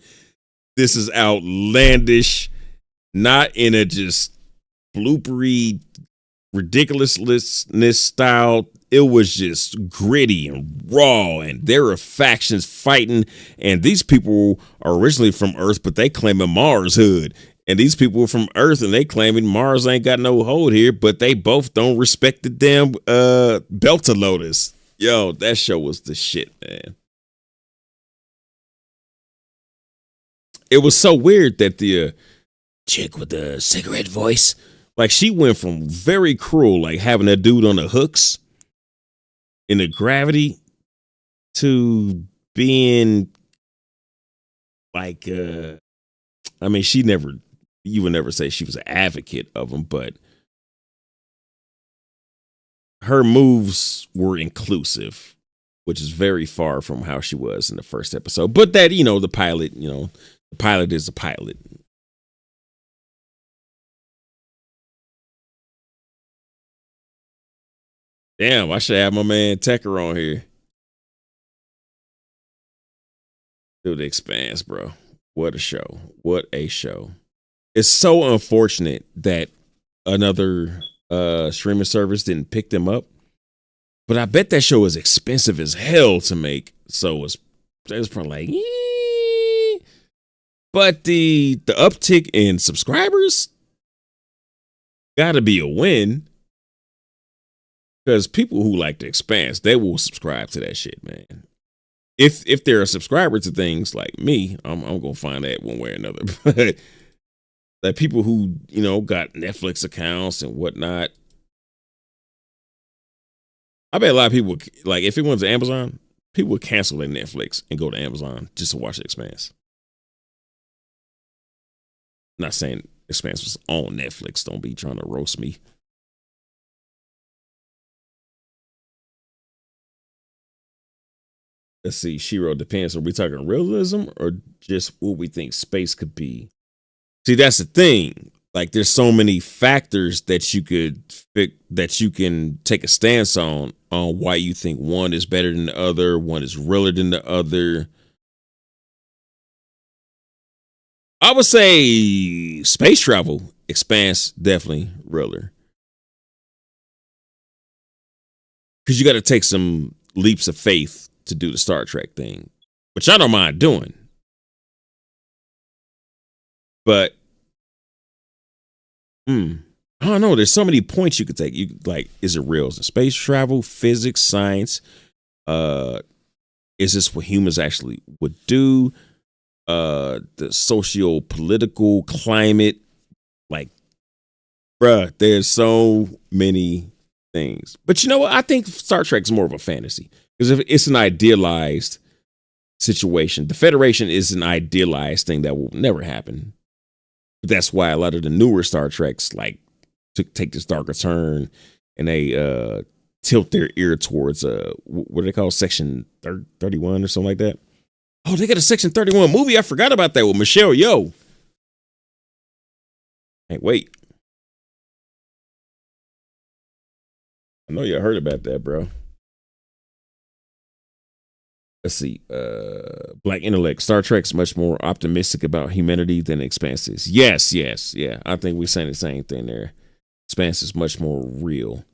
This is outlandish, not in a just bloopery ridiculousness style. It was just gritty and raw, and there are factions fighting, and these people are originally from Earth, but they claiming Mars hood. And these people are from Earth, and they claiming Mars ain't got no hold here, but they both don't respect the damn Belta Lotus. Yo, that show was the shit, man. It was so weird that the chick with the cigarette voice, like she went from very cruel, like having that dude on the hooks in the gravity, to being like, I mean, you would never say she was an advocate of him, but her moves were inclusive, which is very far from how she was in the first episode. But that, the pilot is the pilot. Damn, I should have my man Tecker on here. Dude, The Expanse, bro. What a show. What a show. It's so unfortunate that another streaming service didn't pick them up. But I bet that show is expensive as hell to make. So it's probably like, eee. But the uptick in subscribers gotta be a win. Because people who like The Expanse, they will subscribe to that shit, man. If they're a subscriber to things like me, I'm gonna find that one way or another. But like people who, got Netflix accounts and whatnot, I bet a lot of people, like if it went to Amazon, people would cancel their Netflix and go to Amazon just to watch The Expanse. Not saying Expanse was on Netflix. Don't be trying to roast me. Let's see, Shiro, depends. Are we talking realism or just what we think space could be? See, that's the thing. Like, there's so many factors that you can take a stance on why you think one is better than the other, one is realer than the other. I would say space travel, Expanse, definitely realer. Because you got to take some leaps of faith to do the Star Trek thing, which I don't mind doing. But I don't know. There's so many points you could take. You like, is it real? Is it space travel, physics, science? Is this what humans actually would do? The socio-political climate, like, bruh, there's so many things. But you know what? I think Star Trek is more of a fantasy. Because if it's an idealized situation, the Federation is an idealized thing that will never happen. But that's why a lot of the newer Star Treks like take this darker turn, and they tilt their ear towards what do they call Section 31 or something like that. Oh, they got a Section 31 movie. I forgot about that with Michelle Yeoh. Hey, wait. I know you heard about that, bro. Let's see. Black Intellect. Star Trek's much more optimistic about humanity than Expanse is. Yes. Yeah. I think we're saying the same thing there. Expanse is much more real.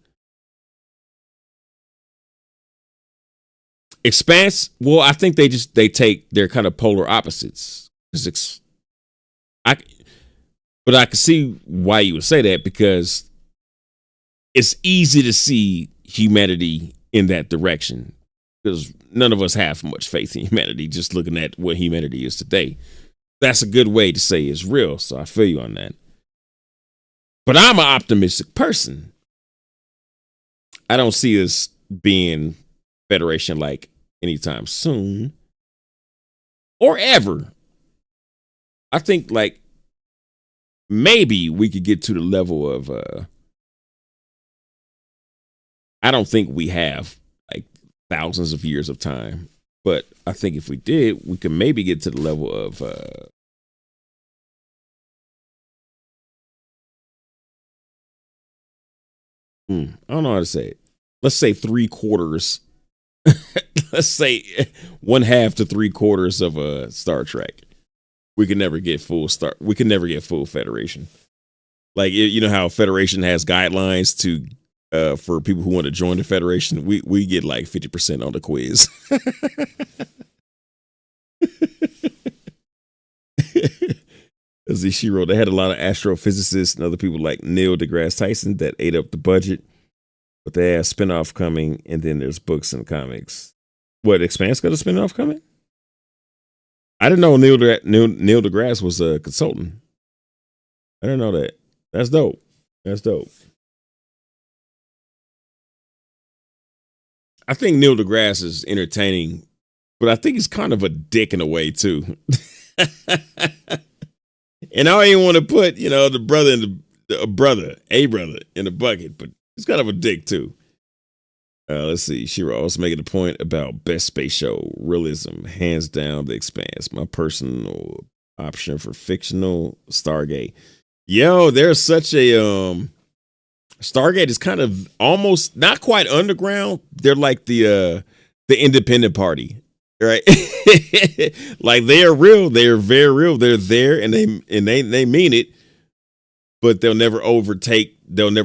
Expanse, well, I think they're kind of polar opposites. But I can see why you would say that, because it's easy to see humanity in that direction, because none of us have much faith in humanity. Just looking at what humanity is today, that's a good way to say it's real. So I feel you on that. But I'm an optimistic person. I don't see us being Federation like anytime soon or ever. I think like maybe we could get to the level of I don't think we have like thousands of years of time, but I think if we did, we could maybe get to the level of I don't know how to say it. Let's say 3/4. Let's say 1/2 to 3/4 of a Star Trek. We can never get full We can never get full Federation. Like, you know how Federation has guidelines to for people who want to join the Federation. We get like 50% on the quiz. As she wrote, they had a lot of astrophysicists and other people like Neil deGrasse Tyson that ate up the budget, but they have spinoff coming, and then there's books and comics. What, Expanse got a spinoff coming? I didn't know Neil deGrasse was a consultant. I didn't know that. That's dope. That's dope. I think Neil deGrasse is entertaining, but I think he's kind of a dick in a way too. And I don't even want to put, the brother in a brother in the bucket, but he's kind of a dick too. Let's see. She was also making a point about best space show realism, hands down, The Expanse. My personal option for fictional Stargate. Yo, there's such a Stargate is kind of almost not quite underground. They're like the independent party. Right. Like they are real. They are very real. They're there and they mean it, but they'll never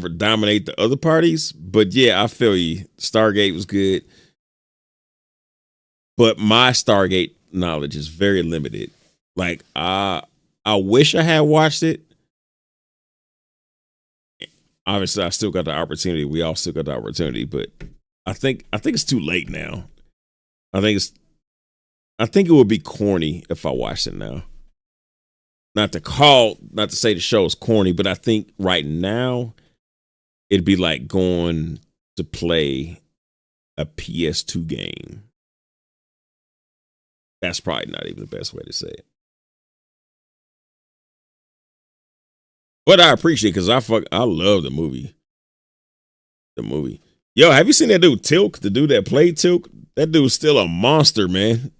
dominate the other parties. But yeah, I feel you. Stargate was good. But my Stargate knowledge is very limited. Like I wish I had watched it. Obviously, I still got the opportunity. We all still got the opportunity, but I think it's too late now. I think it would be corny if I watched it now. Not to say the show is corny, but I think right now it'd be like going to play a PS2 game. That's probably not even the best way to say it. But I appreciate it because I love the movie. The movie. Yo, have you seen that dude Tilk? The dude that played Tilk? That dude's still a monster, man.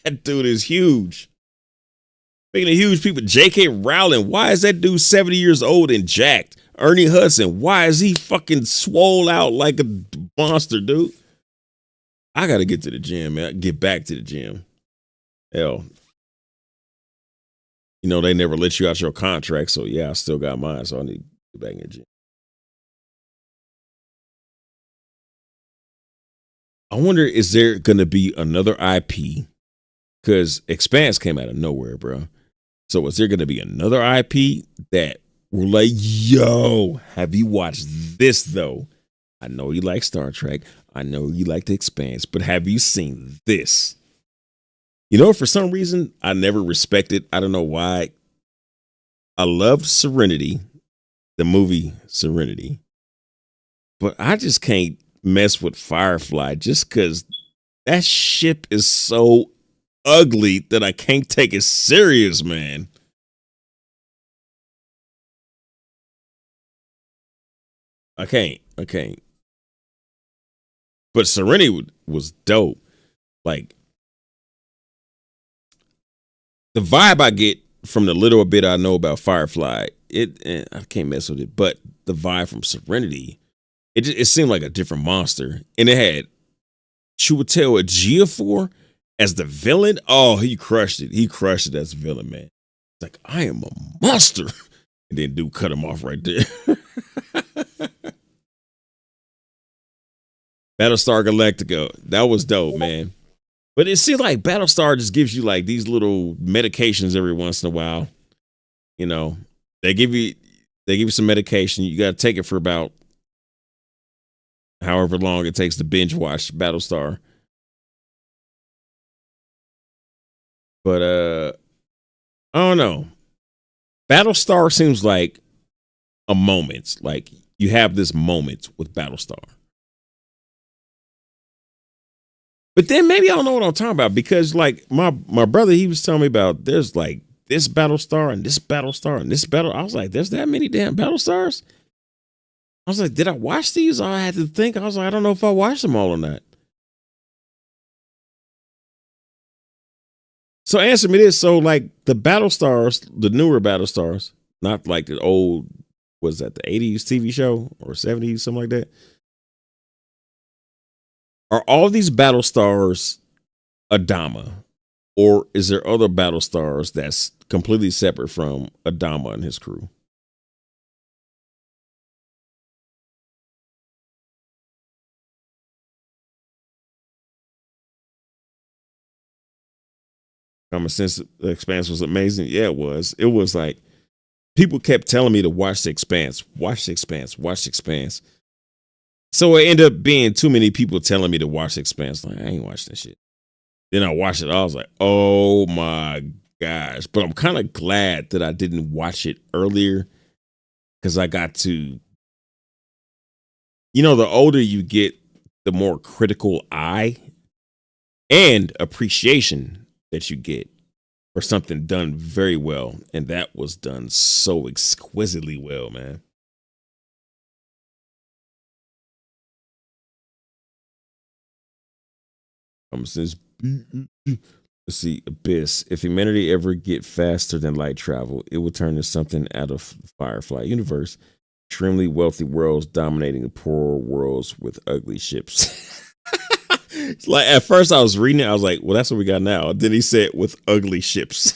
That dude is huge. Speaking of huge people, J.K. Rowling, why is that dude 70 years old and jacked? Ernie Hudson, why is he fucking swole out like a monster, dude? I got to get to the gym, man. Get back to the gym. Hell. They never let you out your contract, so yeah, I still got mine, so I need to get back in the gym. I wonder, is there going to be another IP? Because Expanse came out of nowhere, bro. So is there going to be another IP that we're like, yo, have you watched this, though? I know you like Star Trek. I know you like The Expanse, but have you seen this? For some reason, I never respected, I don't know why. I loved Serenity, the movie Serenity. But I just can't mess with Firefly just because that ship is so ugly that I can't take it serious, man. I can't. But Serenity was dope. Like, the vibe I get from the little bit I know about Firefly, I can't mess with it. But the vibe from Serenity, it seemed like a different monster. And it had Chiwetel Ejiofor as the villain. Oh, he crushed it. He crushed it as a villain, man. It's like, I am a monster. And then dude cut him off right there. Battlestar Galactica. That was dope, man. But it seems like Battlestar just gives you like these little medications every once in a while. They give you some medication. You got to take it for about however long it takes to binge watch Battlestar. But I don't know. Battlestar seems like a moment. Like you have this moment with Battlestar. But then maybe I don't know what I'm talking about because like my brother, he was telling me about there's like this Battlestar and this Battlestar and this battle. I was like, there's that many damn Battlestars? I was like, did I watch these? I had to think. I was like, I don't know if I watched them all or not. So answer me this. So like the Battlestars, the newer Battlestars, not like the old, was that the 80s TV show or 70s, something like that? Are all these Battlestars Adama? Or is there other Battlestars that's completely separate from Adama and his crew? Since the Expanse was amazing. Yeah, it was. It was like people kept telling me to watch the Expanse, watch the Expanse, watch the Expanse. So it ended up being too many people telling me to watch the Expanse. Like, I ain't watching that shit. Then I watched it. I was like, oh my gosh. But I'm kind of glad that I didn't watch it earlier because I got to, you know, the older you get, the more critical eye and appreciation that you get for something done very well. And that was done so exquisitely well, man. Since let's see, Abyss. If humanity ever get faster than light travel, it would turn to something out of the Firefly universe. Extremely wealthy worlds dominating the poor worlds with ugly ships. It's like at first I was reading it, I was like, well, that's what we got now. Then he said with ugly ships.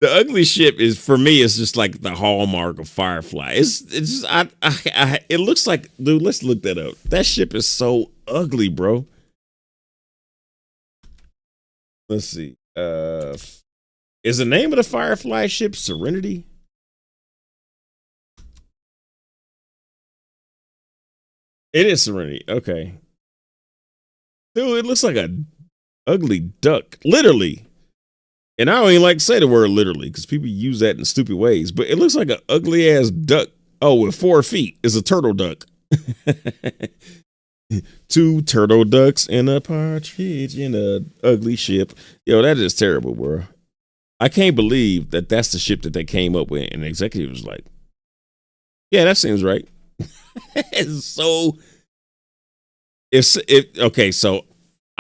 The ugly ship is for me. It's just like the hallmark of Firefly. It's just it looks like, dude. Let's look that up. That ship is so ugly, bro. Let's see. Is the name of the Firefly ship Serenity? It is Serenity. Okay, dude. It looks like a ugly duck, literally. And I don't even like to say the word literally because people use that in stupid ways, but it looks like an ugly ass duck. Oh, with 4 feet. It's a turtle duck. 2 turtle ducks and a partridge in a ugly ship. Yo, that is terrible, bro. I can't believe that that's the ship that they came up with. And the executive was like, yeah, that seems right. Okay, so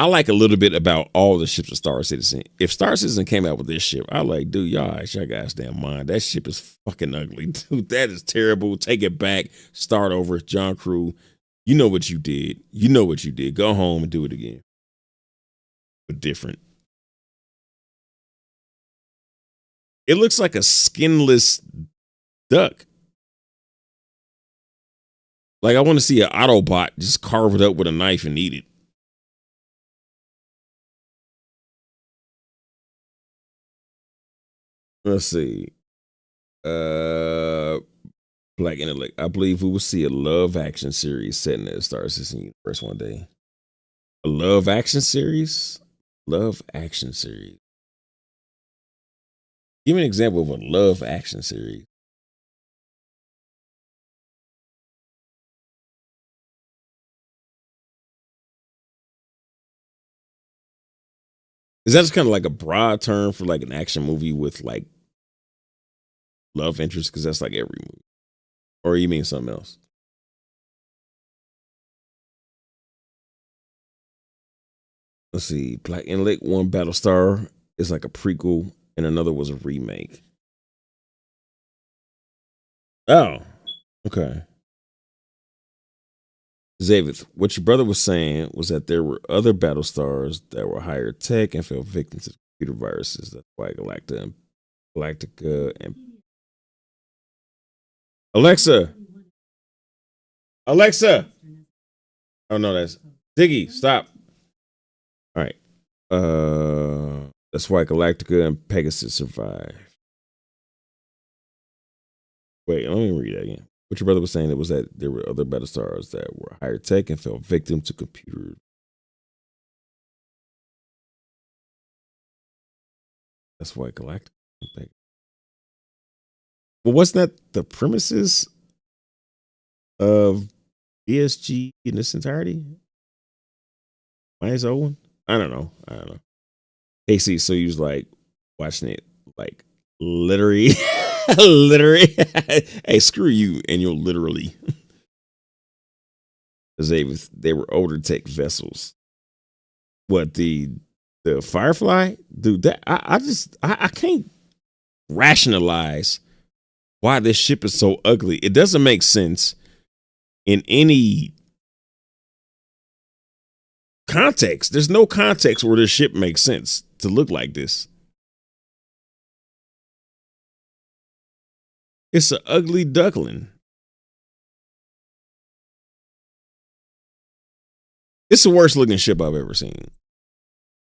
I like a little bit about all the ships of Star Citizen. If Star Citizen came out with this ship, I like, dude, y'all guys damn mind. That ship is fucking ugly. Dude, that is terrible. Take it back. Start over. John Crew, you know what you did. You know what you did. Go home and do it again. But different. It looks like a skinless duck. Like I want to see an Autobot just carve it up with a knife and eat it. Let's see. Black Intellect. I believe we will see a love action series set in the Star Citizen universe one day. A love action series? Love action series. Give me an example of a love action series. Is that just kind of like a broad term for like an action movie with like love interest? Because that's like every movie. Or you mean something else? Let's see. Black Intellect, one Battlestar is like a prequel and another was a remake. Oh, okay. Xavier, what your brother was saying was that there were other Battlestars that were higher tech and fell victim to computer viruses. That's why Galactica and Alexa. Oh no, that's Ziggy. Stop. All right. That's why Galactica and Pegasus survived. Wait, let me read that again. What your brother was saying, it was that there were other Battlestars that were higher tech and fell victim to computer. That's why Galactic. Well, wasn't that the premises of ESG in its entirety? Minus Owen? I don't know. Hey, see, so you was like watching it like literally. Literally. Hey, screw you and your literally. Because they were older tech vessels. What, the Firefly? Dude, that I can't rationalize why this ship is so ugly. It doesn't make sense in any context. There's no context where this ship makes sense to look like this. It's an ugly duckling. It's the worst looking ship I've ever seen.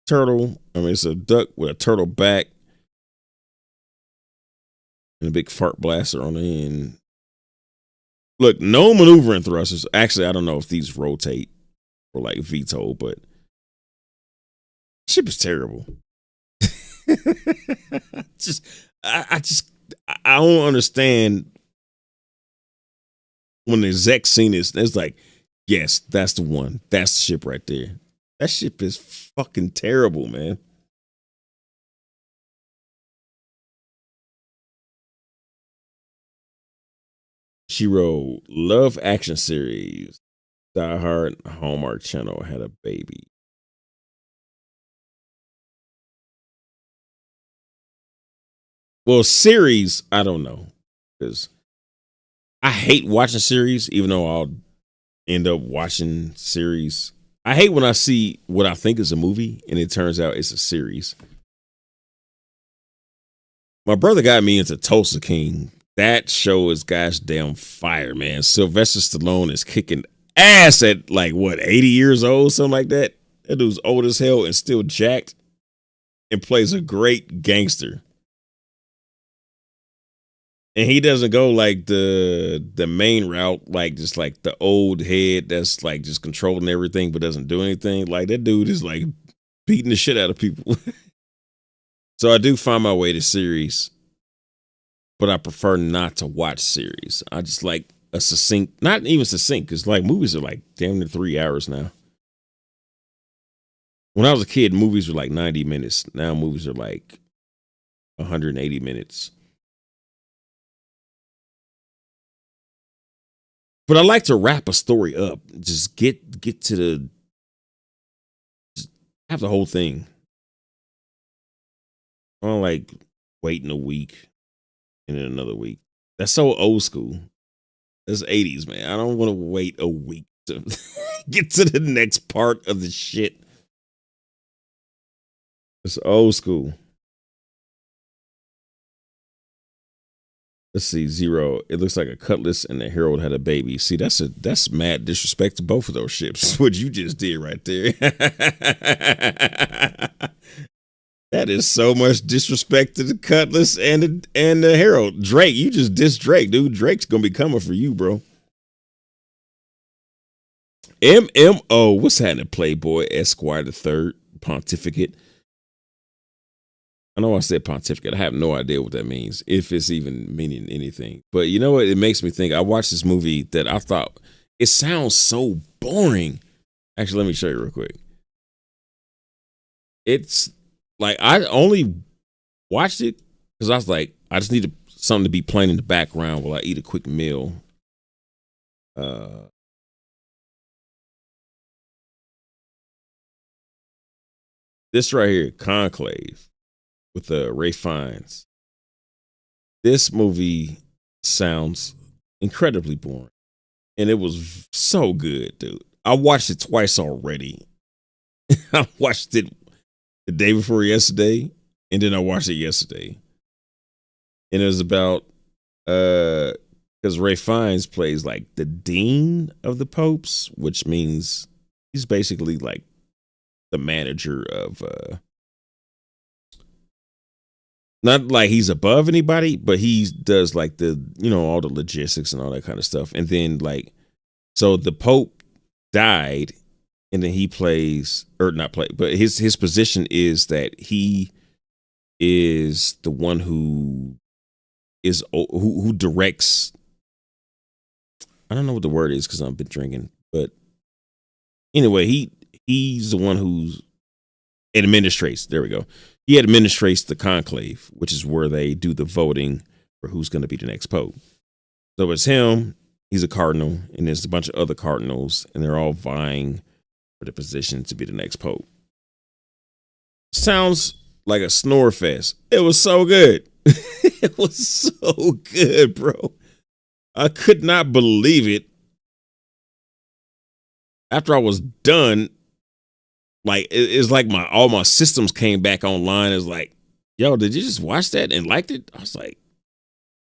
Turtle. I mean, it's a duck with a turtle back and a big fart blaster on the end. Look, no maneuvering thrusters. Actually, I don't know if these rotate or like veto, but ship is terrible. I don't understand when the exec seen this. It's like, yes, that's the one. That's the ship right there. That ship is fucking terrible, man. She wrote Love Action Series. Die Hard Hallmark Channel had a baby. Well, series, I don't know. Because I hate watching series, even though I'll end up watching series. I hate when I see what I think is a movie and it turns out it's a series. My brother got me into Tulsa King. That show is gosh damn fire, man. Sylvester Stallone is kicking ass at like what, 80 years old, something like that. That dude's old as hell and still jacked and plays a great gangster. And he doesn't go like the main route, like just like the old head that's like just controlling everything but doesn't do anything. Like that dude is like beating the shit out of people. So I do find my way to series, but I prefer not to watch series. I just like a succinct, not even succinct, because like movies are like damn near 3 hours now. When I was a kid, movies were like 90 minutes. Now movies are like 180 minutes. But I like to wrap a story up. Just get to just have the whole thing. I don't like waiting a week and then another week. That's so old school. That's 80s, man. I don't want to wait a week to get to the next part of the shit. It's old school. Let's see, Zero. It looks like a Cutlass and the Herald had a baby. See, that's mad disrespect to both of those ships. What you just did right there. That is so much disrespect to the Cutlass and the Herald. Drake, you just dissed Drake, dude. Drake's gonna be coming for you, bro. MMO, what's happening, Playboy Esquire the Third Pontificate? I know I said pontificate. I have no idea what that means, if it's even meaning anything. But you know what? It makes me think. I watched this movie that I thought, it sounds so boring. Actually, let me show you real quick. It's like, I only watched it because I was like, I just need something to be playing in the background while I eat a quick meal. This right here, Conclave, with Ray Fiennes. This movie sounds incredibly boring, and it was so good, dude. I watched it twice already. I watched it the day before yesterday, and then I watched it yesterday. And it was about because Ray Fiennes plays like the dean of the popes, which means he's basically like the manager of Not like he's above anybody, but he does like the, you know, all the logistics and all that kind of stuff. And then like, so the Pope died, and then he plays, or not play, but his position is that he is the one who directs. I don't know what the word is because I've been drinking, but anyway, he's the one who's administrates. There we go. He administrates the conclave, which is where they do the voting for who's going to be the next pope. So it's him. He's a cardinal, and there's a bunch of other cardinals, and they're all vying for the position to be the next pope. Sounds like a snore fest. It was so good. It was so good, bro. I could not believe it. After I was done, like it's like all my systems came back online. It's like, yo, did you just watch that and liked it? I was like,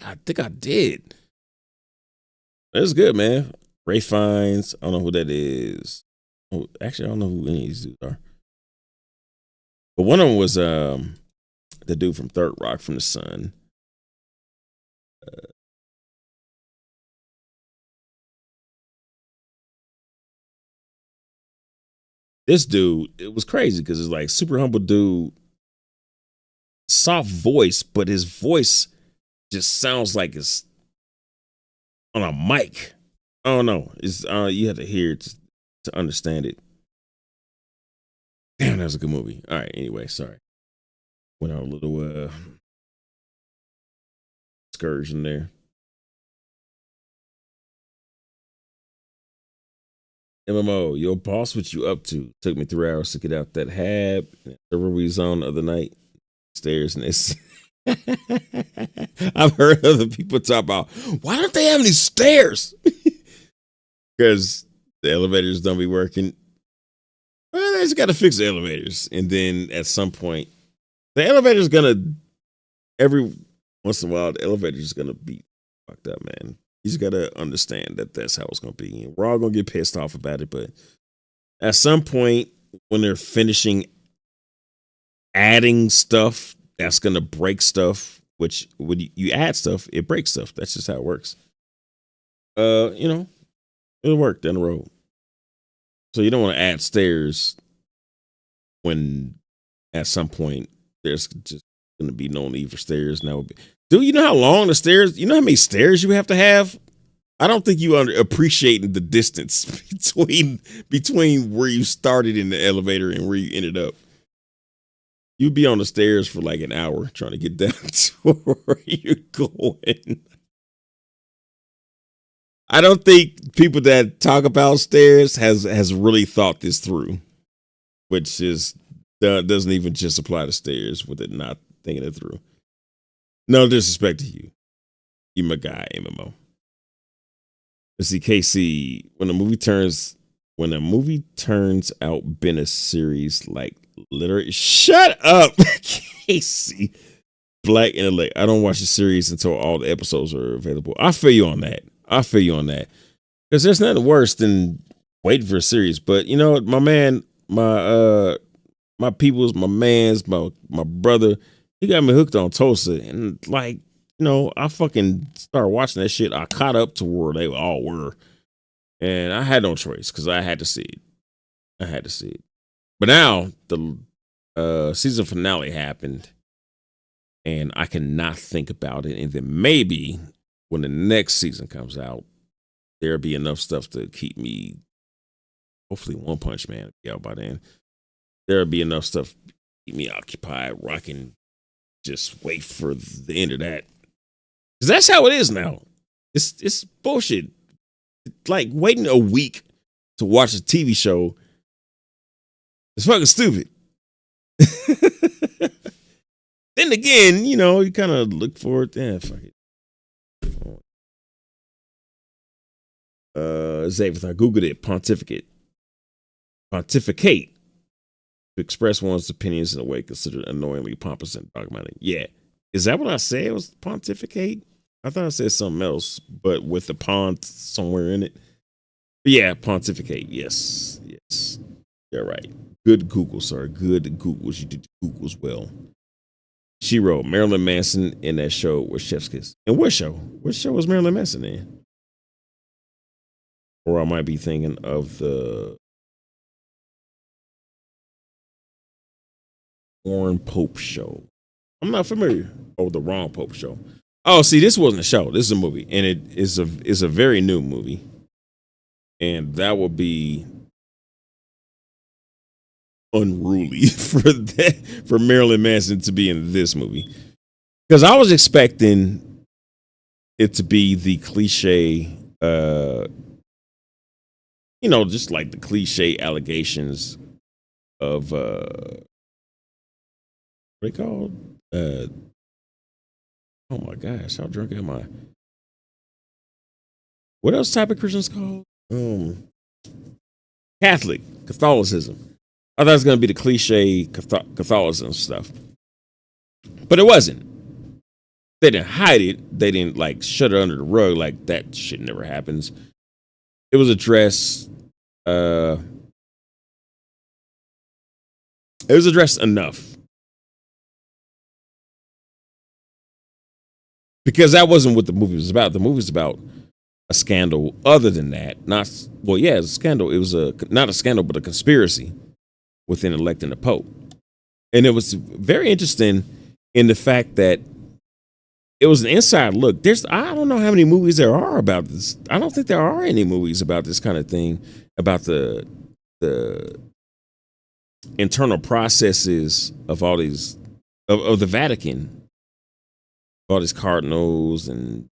I think I did. It was good, man. Ray Fiennes. I don't know who that is. Oh, actually, I don't know who any of these dudes are. But one of them was the dude from Third Rock from the Sun. This dude, it was crazy because it's like super humble dude, soft voice, but his voice just sounds like it's on a mic. I don't know. It's you have to hear it to understand it. Damn, that was a good movie. All right. Anyway, sorry. Went on a little excursion there. MMO, yo, boss, what you up to? Took me 3 hours to get out that hab. The we was on the other night. Stairs and this. I've heard other people talk about, why don't they have any stairs? Because the elevators don't be working. Well, they just got to fix the elevators. And then at some point, the elevator's going to, every once in a while, the elevator's going to be fucked up, man. You just got to understand that that's how it's going to be. And we're all going to get pissed off about it. But at some point, when they're finishing adding stuff that's going to break stuff, which when you add stuff, it breaks stuff. That's just how it works. You know, it'll work down the road. So you don't want to add stairs when at some point there's just going to be no need for stairs. Now, dude, you know how long the stairs, you know how many stairs you have to have? I don't think you appreciating the distance between where you started in the elevator and where you ended up. You'd be on the stairs for like an hour trying to get down to where you're going. I don't think people that talk about stairs has really thought this through, which is doesn't even just apply to stairs with it not thinking it through. No disrespect to you. You my guy, MMO. Let's see, KC. When a movie turns out been a series like literally, shut up, KC. Black Intellect. I don't watch the series until all the episodes are available. I feel you on that. Because there's nothing worse than waiting for a series. But you know, my man, my peoples, my mans, my brother, he got me hooked on Tulsa. And like, you know, I fucking started watching that shit. I caught up to where they all were. And I had no choice because I had to see it. But now the season finale happened. And I cannot think about it. And then maybe when the next season comes out, there'll be enough stuff to keep me. Hopefully, One Punch Man will be out by then. There'll be enough stuff to keep me occupied where I can just wait for the end of that. Because that's how it is now. It's bullshit. It's like waiting a week to watch a TV show. It's fucking stupid. Then again, you know, you kind of look forward to fuck it. Xavier, I Googled it. Pontificate. To express one's opinions in a way considered annoyingly pompous and dogmatic. Yeah. Is that what I said? It was pontificate? I thought I said something else, but with the pont somewhere in it. But yeah, pontificate. Yes. You're right. Good Google, sir. Good Googles. You did Googles well. She wrote Marilyn Manson in that show with Chef's Kiss. And what show? What show was Marilyn Manson in? Or I might be thinking of the Warren Pope show. I'm not familiar. Oh, the wrong Pope show. Oh, see, this wasn't a show. This is a movie, and it is a very new movie, and that would be unruly for Marilyn Manson to be in this movie, because I was expecting it to be the cliche, just like the cliche allegations of what they called. Oh my gosh, how drunk am I? What else type of Christians called? Catholicism. I thought it was going to be the cliche Catholicism stuff, but it wasn't. They didn't hide it. They didn't like shut it under the rug. Like that shit never happens. It was addressed. It was addressed enough. Because that wasn't what the movie was about. The movie was about a scandal other than that. It's a scandal. It was not a scandal, but a conspiracy within electing the Pope. And it was very interesting in the fact that it was an inside look. I don't know how many movies there are about this. I don't think there are any movies about this kind of thing, about the internal processes of all these, of the Vatican. All these cardinals and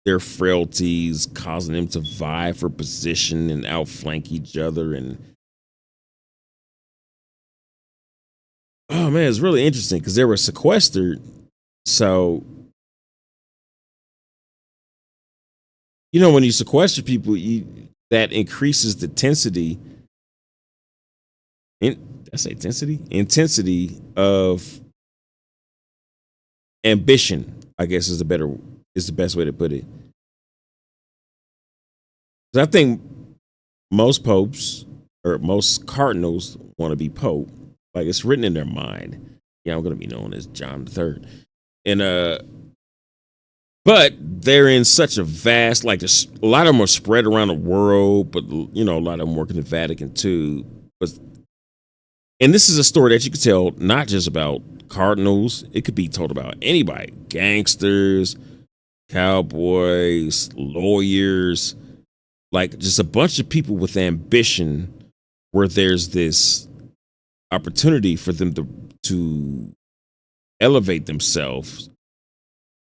their frailties causing them to vie for position and outflank each other. And oh man, it's really interesting because they were sequestered. So, when you sequester people, that increases the intensity of ambition, I guess is the best way to put it. I think most popes or most cardinals want to be pope. Like it's written in their mind. Yeah, I'm going to be known as John III. And but they're in such a vast, like a lot of them are spread around the world, but a lot of them work in the Vatican too. And this is a story that you could tell not just about cardinals. It could be told about anybody, gangsters, cowboys, lawyers, like just a bunch of people with ambition where there's this opportunity for them to elevate themselves,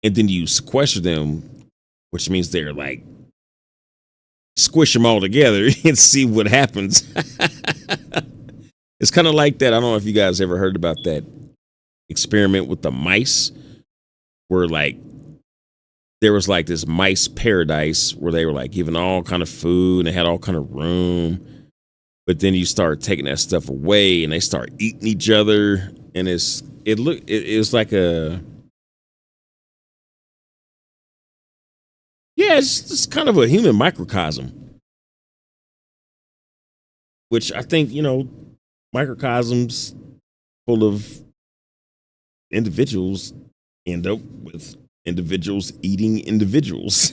and then you sequester them, which means they're like squish them all together and see what happens. It's kind of like that. I don't know if you guys ever heard about that experiment with the mice, where like there was like this mice paradise where they were like given all kind of food and they had all kind of room, but then you start taking that stuff away and they start eating each other, and it was like it's kind of a human microcosm, which I think microcosms full of individuals end up with individuals eating individuals.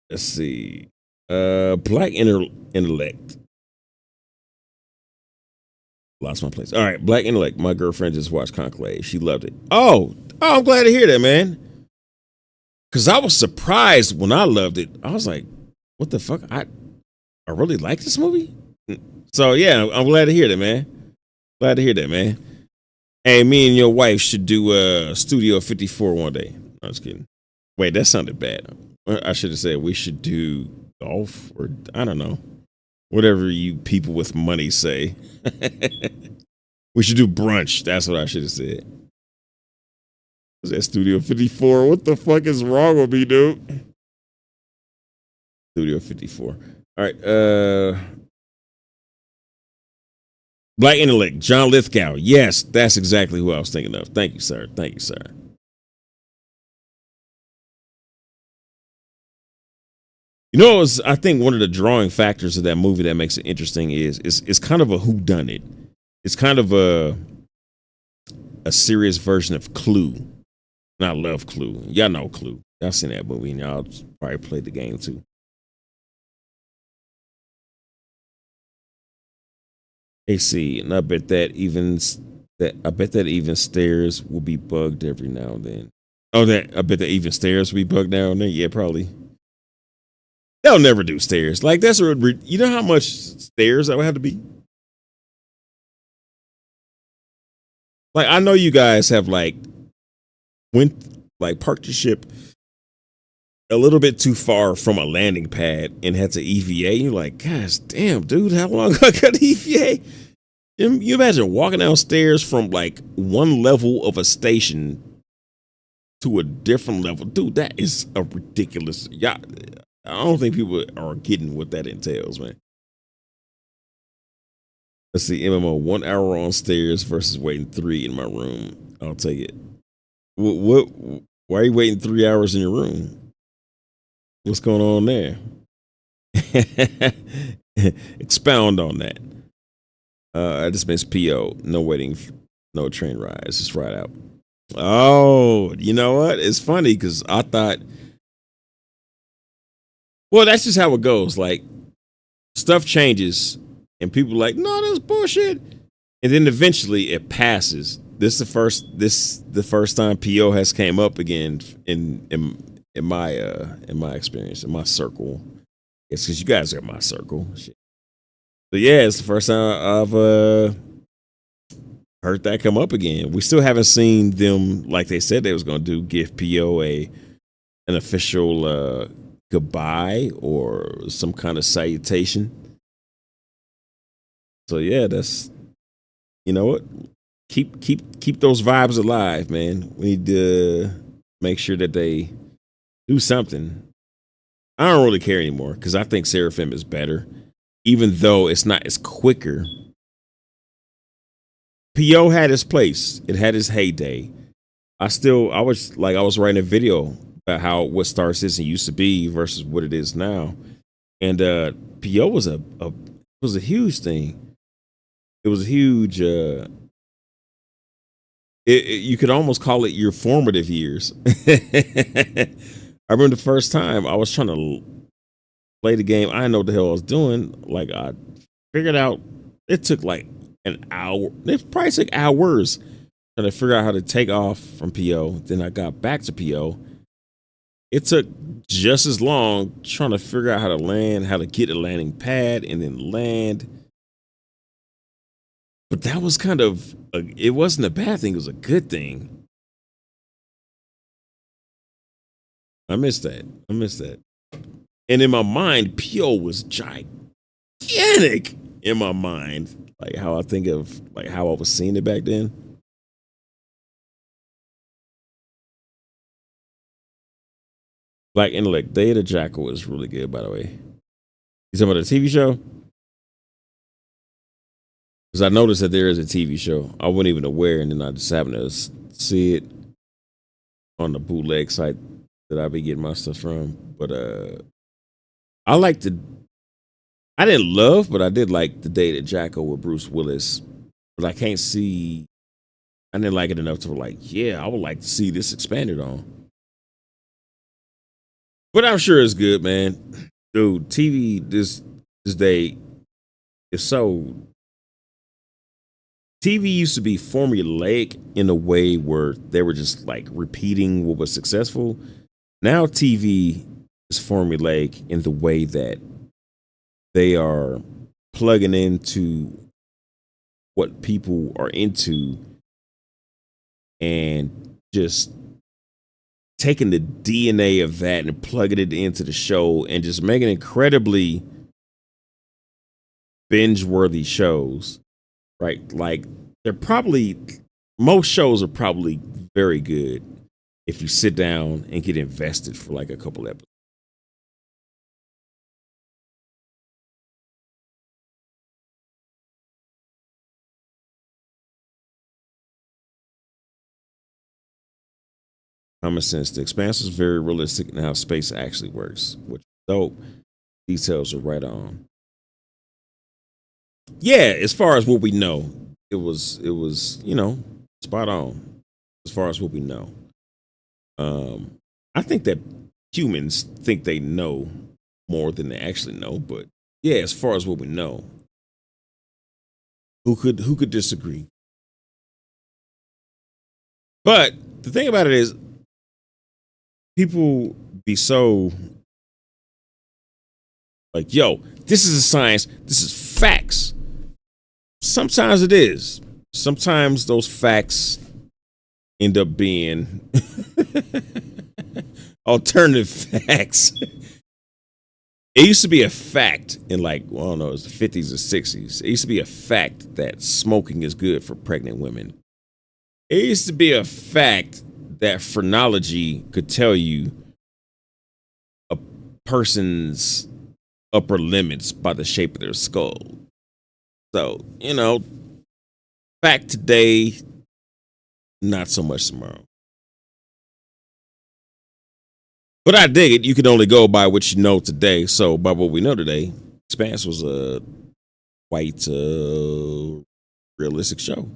Let's see. Black intellect. Lost my place. All right, Black intellect. My girlfriend just watched Conclave. She loved it. Oh, I'm glad to hear that, man. Because I was surprised when I loved it. I was like, what the fuck? I really like this movie? So, yeah, I'm glad to hear that, man. Glad to hear that, man. Hey, me and your wife should do Studio 54 one day. I was kidding. Wait, that sounded bad. I should have said we should do golf, or I don't know. Whatever you people with money say. We should do brunch. That's what I should have said. Was that Studio 54? What the fuck is wrong with me, dude? Studio 54. All right. Black intellect, John Lithgow. Yes, that's exactly who I was thinking of. Thank you, sir. Thank you, sir. You know, I think one of the drawing factors of that movie that makes it interesting is it's kind of a whodunit. It's kind of a serious version of Clue. And I love Clue. Y'all know Clue. Y'all seen that movie and y'all probably played the game too. AC, and I bet that even stairs will be bugged every now and then. Oh, I bet that even stairs will be bugged now and then. Yeah, probably. They'll never do stairs. Like that's you know how much stairs that would have to be. Like I know you guys have parked your ship a little bit too far from a landing pad and had to EVA. You're like, gosh damn, dude, how long I got EVA? You imagine walking downstairs from like one level of a station to a different level. Dude, that is a ridiculous. Yeah, I don't think people are getting what that entails, man. Let's see, MMO, 1 hour on stairs versus waiting 3 in my room. I'll take it. What? Why are you waiting 3 hours in your room? What's going on there? Expound on that. I just missed PO. No waiting, no train rides. Just ride out. Oh, you know what? It's funny because I thought, well, that's just how it goes. Like, stuff changes and people are like, no, that's bullshit. And then eventually it passes. This is the first time PO has came up again in my experience, in my circle. It's because you guys are in my circle. Shit. But yeah, it's the first time I've heard that come up again. We still haven't seen them, like they said they was going to do, give PO an official goodbye or some kind of salutation. So yeah, that's, you know what? Keep those vibes alive, man. We need to make sure that they do something. I don't really care anymore because I think Seraphim is better. Even though it's not as quicker. PO had his place. It had his heyday. I was writing a video about what Star Citizen used to be versus what it is now. And PO was a huge thing. It was a huge you could almost call it your formative years. I remember the first time I was trying to play the game. I didn't know what the hell I was doing. Like I figured out it took like an hour. It probably took hours trying to figure out how to take off from PO. Then I got back to PO. It took just as long trying to figure out how to land, how to get a landing pad and then land. But that was kind of it wasn't a bad thing. It was a good thing. I missed that. And in my mind, PO was gigantic in my mind. Like how I think of like how I was seeing it back then. Black Intellect, Day of the Jackal is really good, by the way. You talking about the TV show? Because I noticed that there is a TV show. I wasn't even aware, and then I just happened to see it on the bootleg site that I be getting my stuff from. But I didn't love, but I did like The Day of the Jackal with Bruce Willis. But I didn't like it enough to like, yeah, I would like to see this expanded on. But I'm sure it's good, man. Dude, TV this day is so. TV used to be formulaic in a way where they were just like repeating what was successful. Now TV is formulaic in the way that they are plugging into what people are into and just taking the DNA of that and plugging it into the show and just making incredibly binge-worthy shows, right? Like most shows are probably very good if you sit down and get invested for like a couple episodes. Common sense. The Expanse is very realistic in how space actually works, which So details are right on. Yeah, as far as what we know, it was spot on. As far as what we know, I think that humans think they know more than they actually know. But yeah, as far as what we know, who could disagree? But the thing about it is, people be so like, yo, this is a science, this is facts. Sometimes it is. Sometimes those facts end up being alternative facts. It used to be a fact in like, well, I don't know, it was the 50s or 60s. It used to be a fact that smoking is good for pregnant women. It used to be a fact that phrenology could tell you a person's upper limits by the shape of their skull. So, fact today, not so much tomorrow. But I dig it. You can only go by what you know today. So, by what we know today, Expanse was a quite realistic show.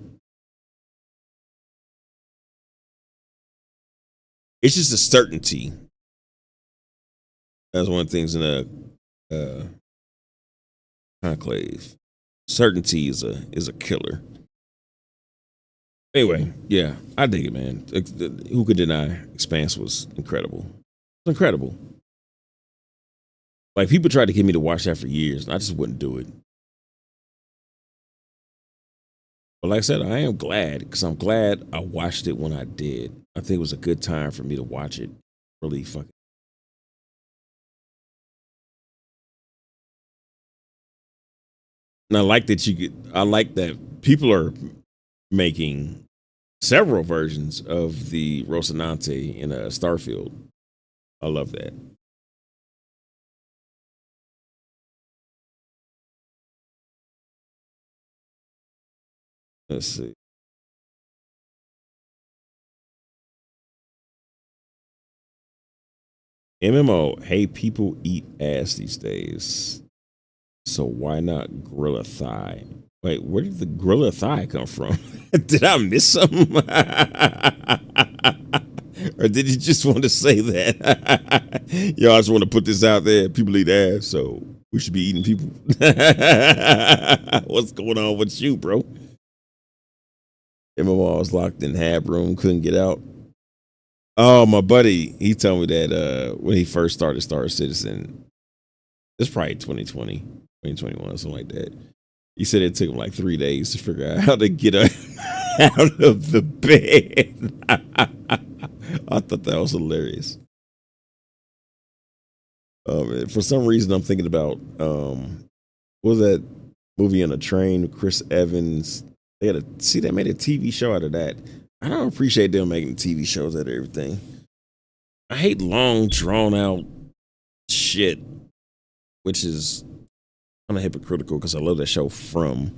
It's just a certainty. That's one of the things in a conclave. Certainty is a killer. Anyway, yeah, I dig it, man. Who could deny Expanse was incredible? It's incredible. Like, people tried to get me to watch that for years, and I just wouldn't do it. But like I said, I am glad, because I'm glad I watched it when I did. I think it was a good time for me to watch it. Really fucking. And I like that people are making several versions of the Rocinante in Starfield. I love that. Let's see. MMO, hey, people eat ass these days. So why not grill a thigh? Wait, where did the grill a thigh come from? Did I miss something? Or did you just want to say that? Yo, I just want to put this out there. People eat ass, so we should be eating people. What's going on with you, bro? MMO was locked in Hab room, couldn't get out. Oh, my buddy, he told me that when he first started Star Citizen, it's probably 2020, 2021, something like that. He said it took him like 3 days to figure out how to get out of the bed. I thought that was hilarious. For some reason, I'm thinking about what was that movie on a train with Chris Evans? They made a TV show out of that. I don't appreciate them making TV shows out of everything. I hate long, drawn out shit, which is kind of hypocritical because I love that show From.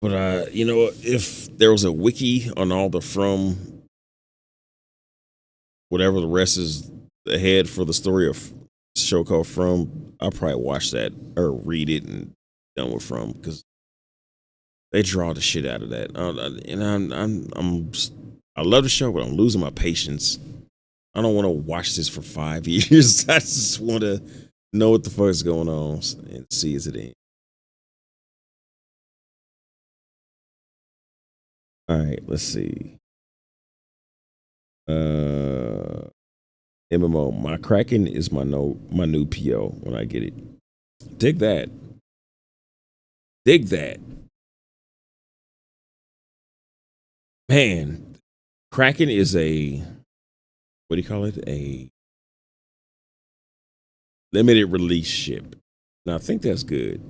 But if there was a wiki on all the From, whatever the rest is ahead for the story of a show called From, I'll probably watch that or read it and done with From, because they draw the shit out of that. I love the show, but I'm losing my patience. I don't want to watch this for 5 years. I just want to know what the fuck is going on and see is it in. All right, let's see. MMO, my Kraken is my new PO when I get it. Dig that. Dig that. Man, Kraken is a, what do you call it? A limited release ship. Now, I think that's good.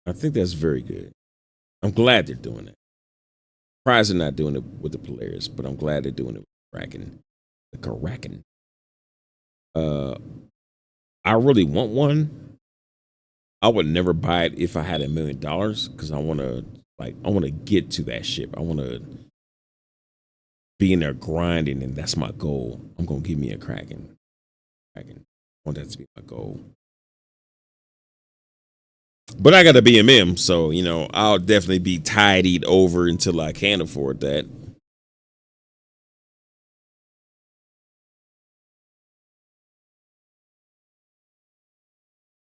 I think that's very good. I'm glad they're doing it. Surprised they're not doing it with the Polaris, but I'm glad they're doing it with Kraken. The Kraken. I really want one. I would never buy it if I had $1 million, because I want to get to that ship. I want to be in there grinding, and that's my goal. I'm gonna give me a Kraken. I want that to be my goal. But I got a BMM, so you know I'll definitely be tidied over until I can afford that.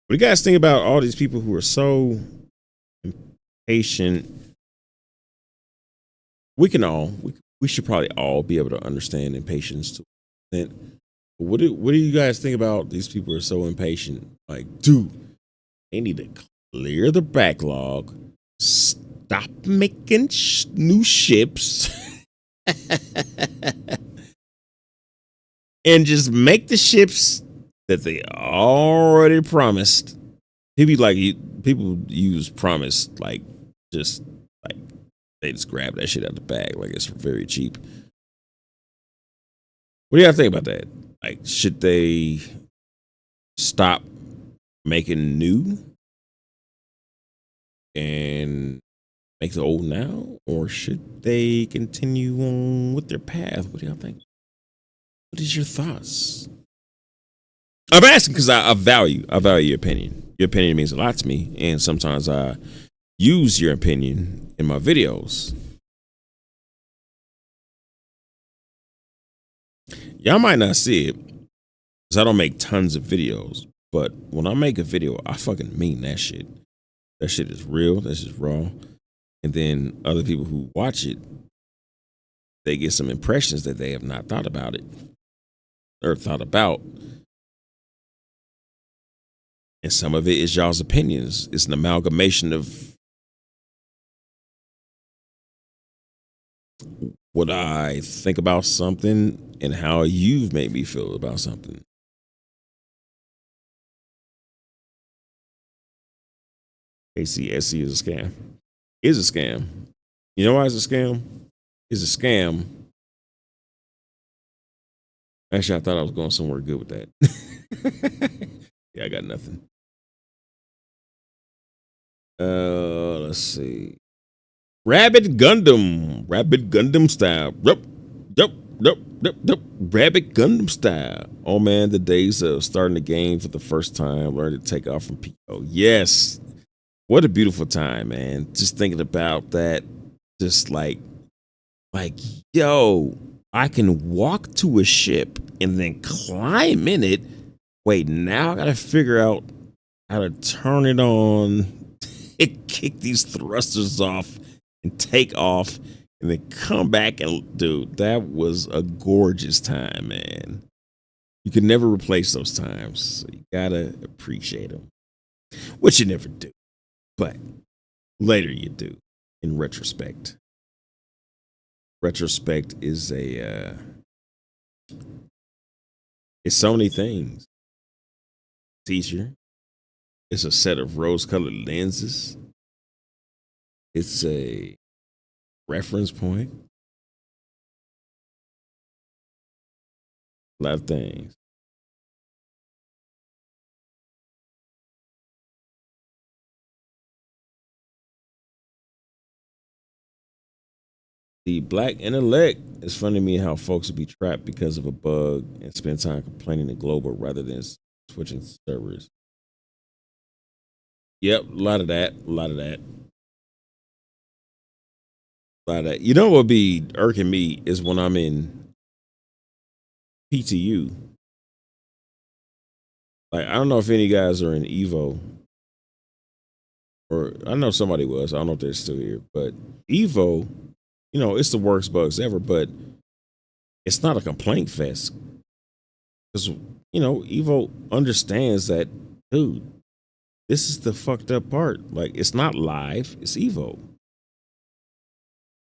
What do you guys think about all these people who are so impatient? We should probably all be able to understand impatience. What do you guys think about these people who are so impatient? Like, dude, they need to clear the backlog, stop making new ships, and just make the ships that they already promised. People use promise like just like they just grab that shit out of the bag like it's very cheap. What do y'all think about that? Like, should they stop making new and make the old now, or should they continue on with their path? What do y'all think? What is your thoughts? I'm asking because I value your opinion. Your opinion means a lot to me, and sometimes I use your opinion in my videos. Y'all might not see it because I don't make tons of videos, but when I make a video, I fucking mean that shit. That shit is real. That's just raw. And then other people who watch it, they get some impressions that they have not thought about it or thought about. And some of it is y'all's opinions. It's an amalgamation of what I think about something and how you've made me feel about something. ACSC is a scam. Is a scam. You know why it's a scam? It's a scam. Actually, I thought I was going somewhere good with that. Yeah, I got nothing. Let's see. Rabbit Gundam style. Yup. Rabbit Gundam style. Oh man, the days of starting the game for the first time, learning to take off from PO. Yes. What a beautiful time, man. Just thinking about that. Just like, yo, I can walk to a ship and then climb in it. Wait, now I gotta figure out how to turn it on and kick these thrusters off and take off and then come back. And dude, that was a gorgeous time, man. You can never replace those times, so you gotta appreciate them, which you never do, but later you do. In retrospect, is it's so many things. Teacher, it's a set of rose-colored lenses. It's a reference point. A lot of things. The black intellect. It's funny to me how folks would be trapped because of a bug and spend time complaining to global rather than switching servers. Yep, a lot of that. You know what would be irking me is when I'm in PTU. Like, I don't know if any guys are in Evo, or I know somebody was. I don't know if they're still here, but Evo, you know, it's the worst bugs ever, but it's not a complaint fest. Because, you know, Evo understands that, dude, this is the fucked up part. Like, it's not live, it's Evo.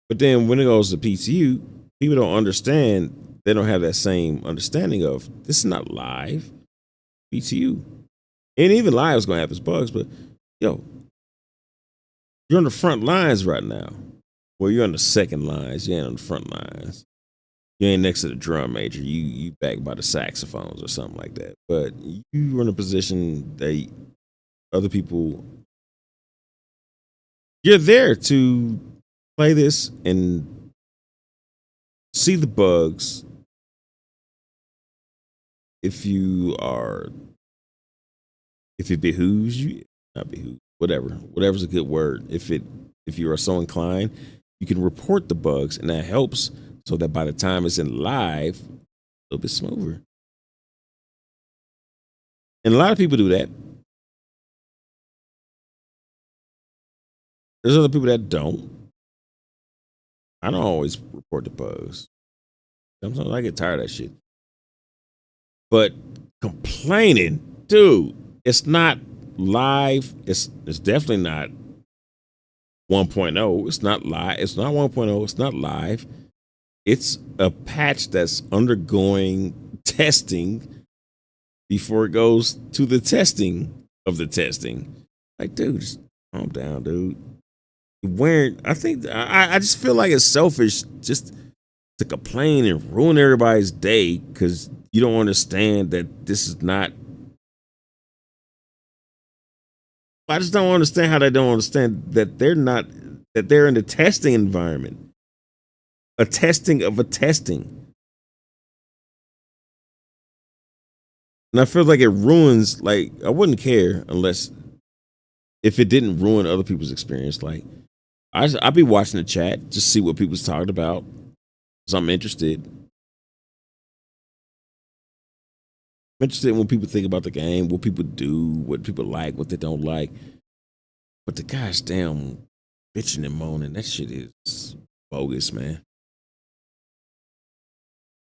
But then when it goes to PTU, people don't understand. They don't have that same understanding of this is not live, PTU. And even live is going to have its bugs, but yo, you're on the front lines right now. Well, you're on the second lines. You ain't on the front lines. You ain't next to the drum major. You back by the saxophones or something like that. But you're in a position that other people, you're there to play this and see the bugs if it behooves you, not behooves, whatever's a good word. If you are so inclined, you can report the bugs, and that helps so that by the time it's in live, a little bit smoother. And a lot of people do that. There's other people that don't. I don't always report the bugs. Sometimes I get tired of that shit. But complaining, dude, it's not live. It's definitely not 1.0. It's not live. It's not 1.0. It's not live. It's a patch that's undergoing testing before it goes to the testing of the testing. Like, dude, just calm down, dude. I just feel like it's selfish just to complain and ruin everybody's day because you don't understand that this is not. I just don't understand how they don't understand that they're in the testing environment. A testing of a testing. And I feel like it ruins, like, I wouldn't care if it didn't ruin other people's experience. Like, I'd be watching the chat, just see what people's talking about. So I'm interested. I'm interested in what people think about the game, what people do, what people like, what they don't like. But the gosh damn bitching and moaning, that shit is bogus, man.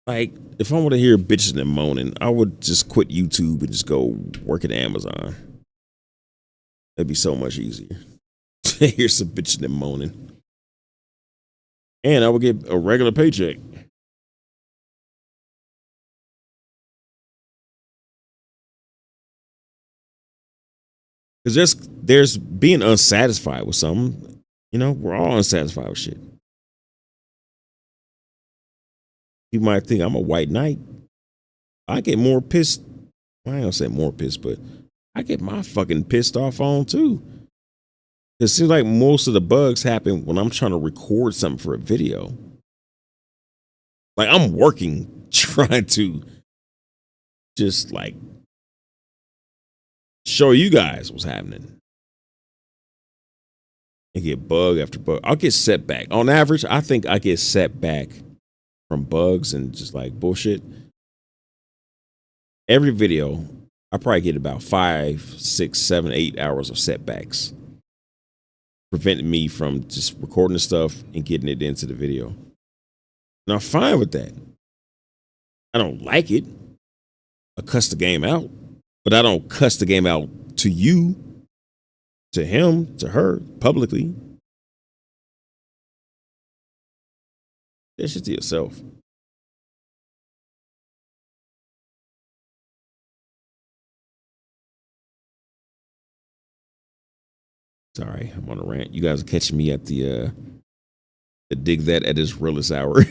Like, if I want to hear bitching and moaning, I would just quit YouTube and just go work at Amazon. That'd be so much easier. Here's some bitching and moaning. And I would get a regular paycheck. Because there's being unsatisfied with something. You know, we're all unsatisfied with shit. You might think I'm a white knight. I get more pissed. Well, I ain't gonna say more pissed, but I get my fucking pissed off on too. It seems like most of the bugs happen when I'm trying to record something for a video. Like, I'm working, trying to just like show you guys what's happening. And get bug after bug. I'll get setback. On average, I think I get setback from bugs and just like bullshit. Every video, I probably get about 5, 6, 7, 8 hours of setbacks, preventing me from just recording the stuff and getting it into the video. And I'm fine with that. I don't like it. I cuss the game out, but I don't cuss the game out to you, to him, to her, publicly. That shit to yourself. Sorry, I'm on a rant. You guys are catching me at the dig that at its realest hour.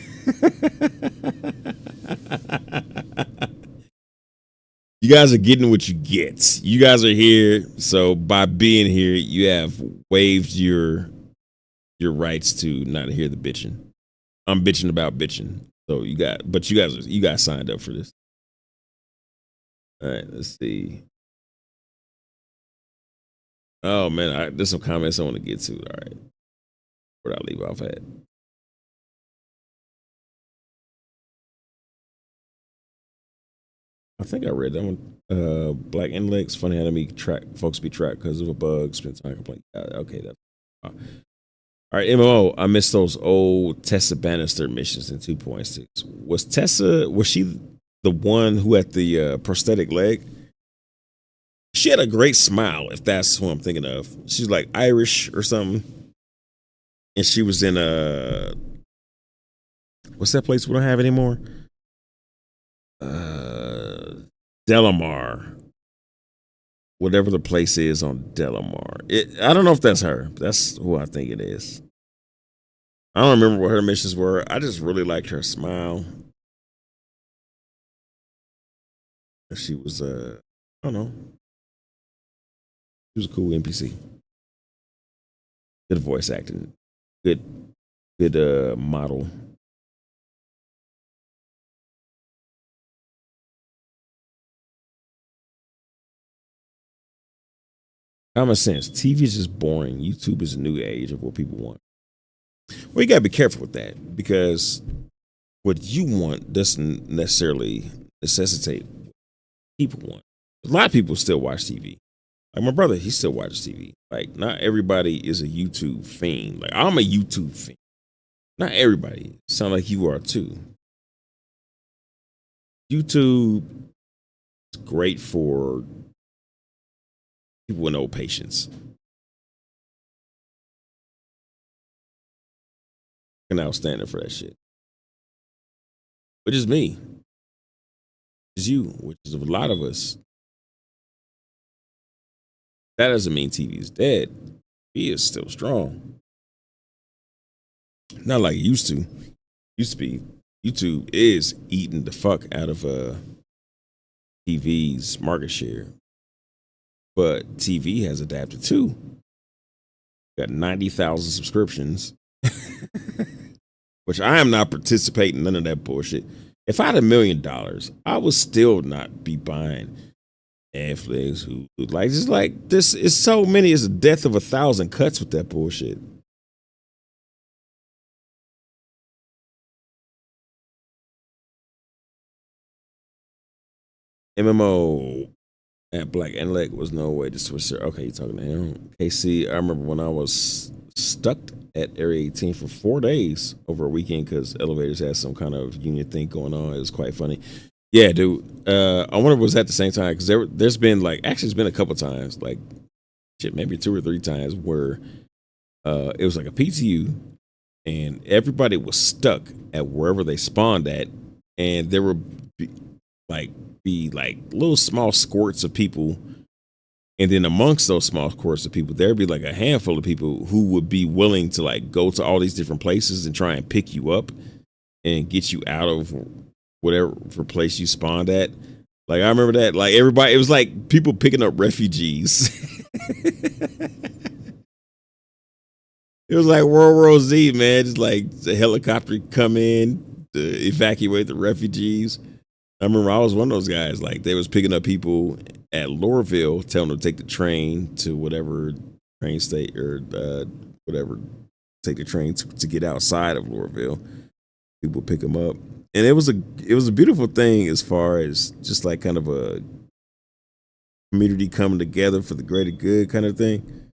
You guys are getting what you get. You guys are here, so by being here, you have waived your rights to not hear the bitching. I'm bitching about bitching. So you guys signed up for this. All right, let's see. Oh man, there's some comments I want to get to. All right, where'd I leave off at? I think I read that one. Black intellects, funny how to be folks be tracked because of a bug. Spend time complaining. Okay, that's all right. MMO, I missed those old Tessa Bannister missions in 2.6. Was she the one who had the prosthetic leg? She had a great smile, if that's who I'm thinking of. She's like Irish or something. And she was in what's that place we don't have anymore? Delamar. Whatever the place is on Delamar. I don't know if that's her. That's who I think it is. I don't remember what her missions were. I just really liked her smile. She was I don't know. She was a cool NPC. Good voice acting. Good model. Common sense. TV is just boring. YouTube is a new age of what people want. Well, you gotta be careful with that because what you want doesn't necessarily necessitate what people want. A lot of people still watch TV. Like my brother, he still watches TV. Like not everybody is a YouTube fiend. Like I'm a YouTube fiend. Not everybody. Sound like you are too. YouTube is great for people with no patience. And outstanding for that shit. Which is me. Which is you. Which is a lot of us. That doesn't mean TV is dead. TV is still strong. Not like it used to. Used to be. YouTube is eating the fuck out of TV's market share. But TV has adapted too. Got 90,000 subscriptions. Which I am not participating in none of that bullshit. If I had $1 million, I would still not be buying Netflix, Hulu. Like, just like this is so many. It's the death of 1,000 cuts with that bullshit. MMO at Black Intellect was no way to switch. Okay, you talking to him? KC, I remember when I was stuck at Area 18 for 4 days over a weekend because Elevators had some kind of union thing going on. It was quite funny. Yeah, dude. I wonder if it was at the same time because there's been like actually it's been a couple times, like shit, maybe 2 or 3 times where it was like a PTU and everybody was stuck at wherever they spawned at, and there would be like little small squirts of people, and then amongst those small squirts of people there'd be like a handful of people who would be willing to like go to all these different places and try and pick you up and get you out of whatever place you spawned at. Like I remember that, like everybody, it was like people picking up refugees. It was like World War Z, man. Just like the helicopter come in to evacuate the refugees. I remember I was one of those guys. Like they was picking up people at Lorville, telling them to take the train to whatever train state or whatever, take the train to get outside of Lorville. People pick them up, and it was a beautiful thing as far as just like kind of a community coming together for the greater good kind of thing.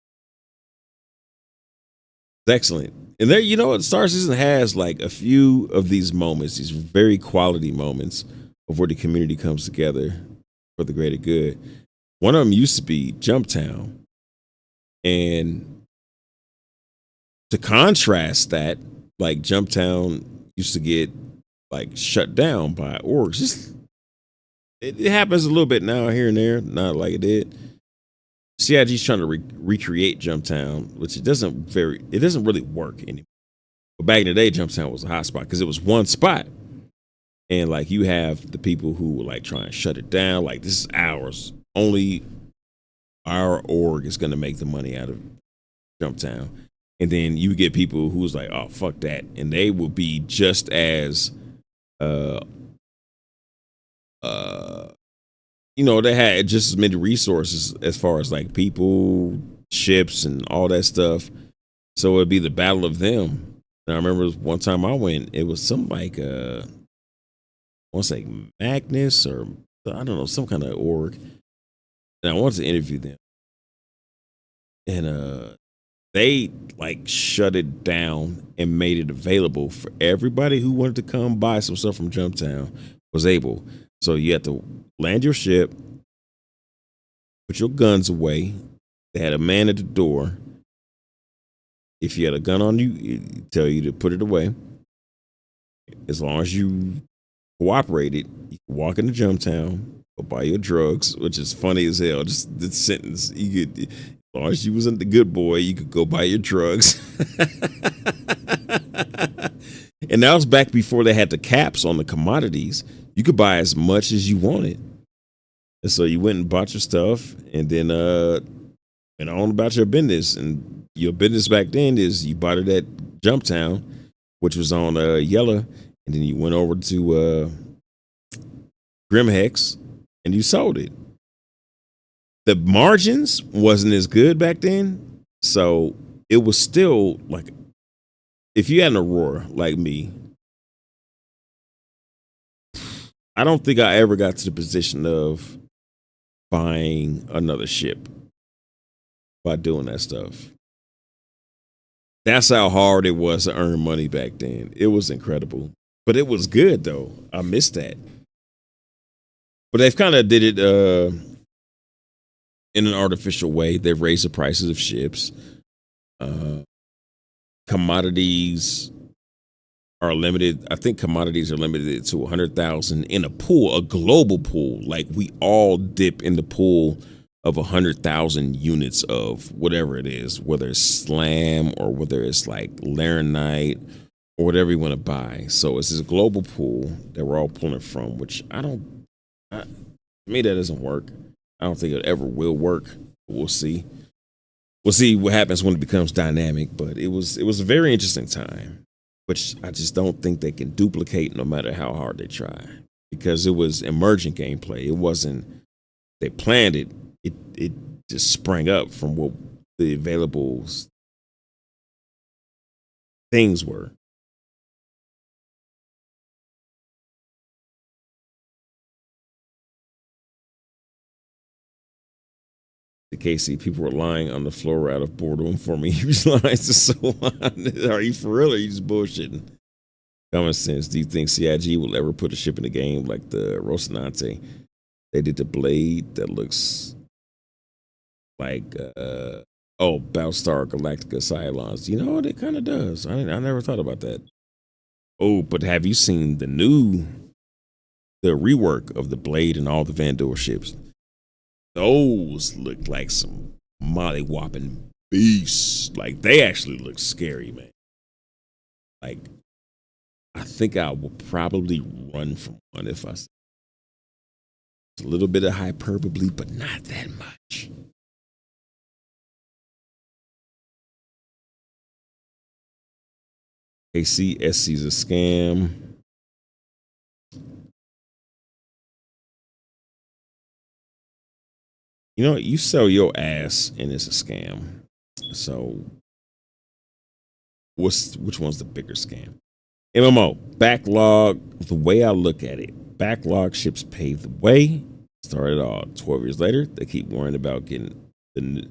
It's excellent. And there, you know what, Star Citizen has like a few of these moments, these very quality moments of where the community comes together for the greater good. One of them used to be Jumptown. And to contrast that, like Jumptown used to get like shut down by orgs. Just, it happens a little bit now here and there, not like it did. CIG's trying to recreate Jumptown, which it doesn't really work anymore. But back in the day, Jumptown was a hot spot because it was one spot. And like you have the people who were like trying to shut it down. Like this is ours. Only our org is going to make the money out of Jumptown. And then you get people who's like, oh, fuck that. And they will be just as, you know, they had just as many resources as far as like people, ships, and all that stuff. So it'd be the battle of them. And I remember one time I went, it was some like, I want to say Magnus or I don't know, some kind of org. And I wanted to interview them. And they like shut it down and made it available for everybody who wanted to come buy some stuff from Jumptown was able. So you had to land your ship, put your guns away. They had a man at the door. If you had a gun on you, it'd tell you to put it away. As long as you cooperated, you could walk into Jumptown, go buy your drugs, which is funny as hell. Just the sentence, you could, as long as you wasn't the good boy, you could go buy your drugs. And that was back before they had the caps on the commodities. You could buy as much as you wanted. And so you went and bought your stuff and then went on about your business. And your business back then is you bought it at Jumptown, which was on Yellow. And then you went over to Grimhex and you sold it. the margins wasn't as good back then. So it was still like, if you had an Aurora like me, I don't think I ever got to the position of buying another ship by doing that stuff. That's how hard it was to earn money back then. It was incredible, but it was good though. I missed that. But they've kind of did it in an artificial way. They've raised the prices of ships. Commodities are limited. I think commodities are limited to 100,000 in a pool, a global pool. Like we all dip in the pool of 100,000 units of whatever it is, whether it's slam or whether it's like laranite or whatever you want to buy. So it's this global pool that we're all pulling from, which to me, that doesn't work. I don't think it ever will work. We'll see. We'll see what happens when it becomes dynamic, but it was a very interesting time, which I just don't think they can duplicate no matter how hard they try, because it was emergent gameplay. It wasn't, they planned it. It just sprang up from what the available things were. The KC, people were lying on the floor out of boredom for me. Huge lines to so on. Are you for real or are you just bullshitting? Common sense. Do you think CIG will ever put a ship in the game like the Rocinante? They did the blade that looks like Battlestar Galactica Cylons. You know, it kind of does. I never thought about that. Oh, but have you seen the rework of the blade and all the Vandor ships? Those look like some molly-whopping beasts. Like, they actually look scary, man. Like, I think I will probably run from one if I see. It's a little bit of hyperbole, but not that much. KCSC's a scam. You know, you sell your ass and it's a scam. So which one's the bigger scam? MMO, backlog, the way I look at it, backlog ships paved the way, started all 12 years later, they keep worrying about getting the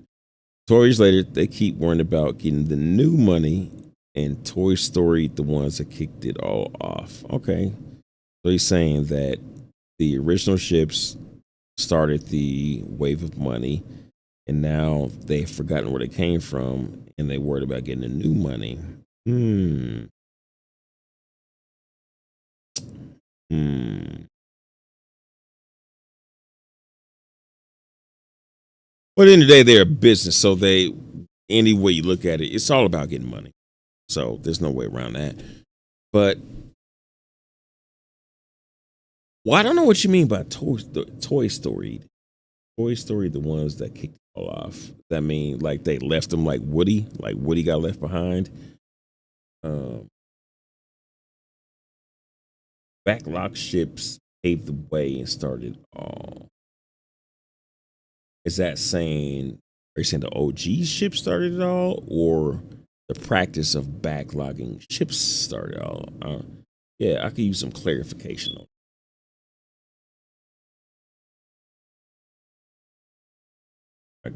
12 years later, they keep worrying about getting the new money, and Toy Story, the ones that kicked it all off. Okay. So he's saying that the original ships started the wave of money, and now they've forgotten where they came from, and they worried about getting the new money. Well, at the end of the day, they're a business, so any way you look at it, it's all about getting money. So there's no way around that. But I don't know what you mean by Toy Story. Toy Story, the ones that kicked it all off. That mean like they left them like Woody got left behind. Backlog ships paved the way and started all. Is that saying, are you saying the OG ship started it all, or the practice of backlogging ships started it all? Yeah, I could use some clarification on it.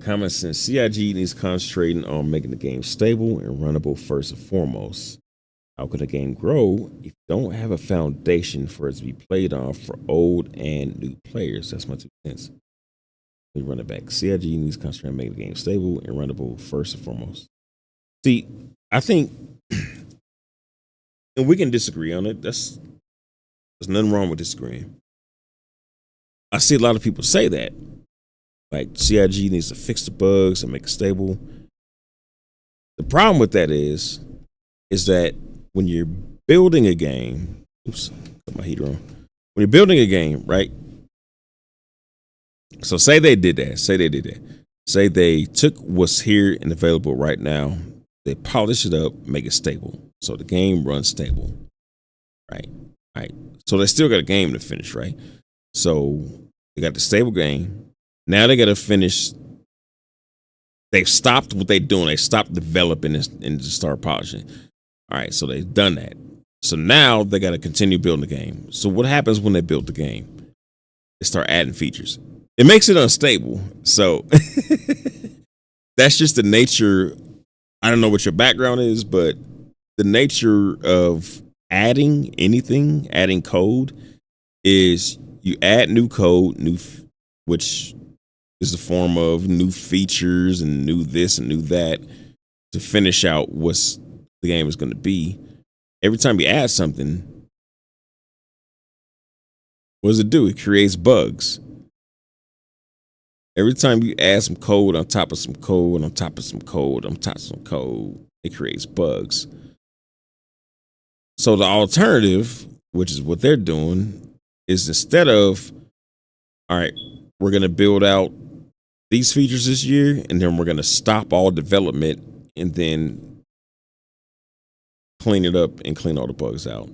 Common sense. CIG needs concentrating on making the game stable and runnable first and foremost. How can a game grow if you don't have a foundation for it to be played on for old and new players? That's my 2 cents. We run it back. CIG needs to concentrate on making the game stable and runnable first and foremost. See, I think, and we can disagree on it. There's nothing wrong with disagreeing. I see a lot of people say that. Like, CIG needs to fix the bugs and make it stable. The problem with that is that when you're building a game, oops, put my heater on. When you're building a game, right? So say they did that. Say they took what's here and available right now, they polish it up, make it stable. So the game runs stable. Right. So they still got a game to finish, right? So they got the stable game. Now they got to finish. They've stopped what they're doing. They stopped developing and just start polishing. All right, so they've done that. So now they got to continue building the game. So what happens when they build the game? They start adding features. It makes it unstable. So that's just the nature. I don't know what your background is, but the nature of adding anything, adding code, is you add new code, which is the form of new features and new this and new that to finish out what's the game is going to be. Every time you add something, what does it do? It creates bugs. Every time you add some code on top of some code on top of some code on top of some code, it creates bugs. So the alternative, which is what they're doing, is instead of, all right, we're going to build out these features this year, and then we're going to stop all development and then clean it up and clean all the bugs out.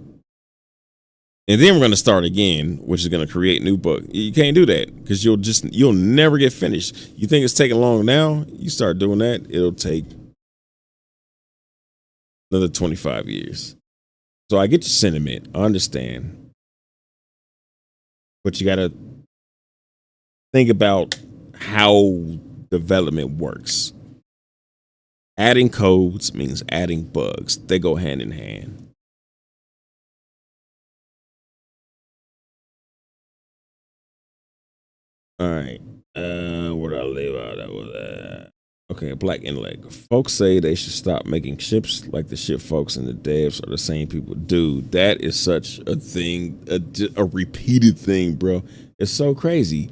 And then we're going to start again, which is going to create new bugs. You can't do that because you'll never get finished. You think it's taking long now? You start doing that, it'll take another 25 years. So I get your sentiment. I understand. But you got to think about how development works. Adding codes means adding bugs. They go hand in hand. All right. Where did I leave out? That was okay. Black intellect. Folks say they should stop making ships like the ship folks and the devs are the same people. Dude, that is such a thing, a repeated thing, bro. It's so crazy.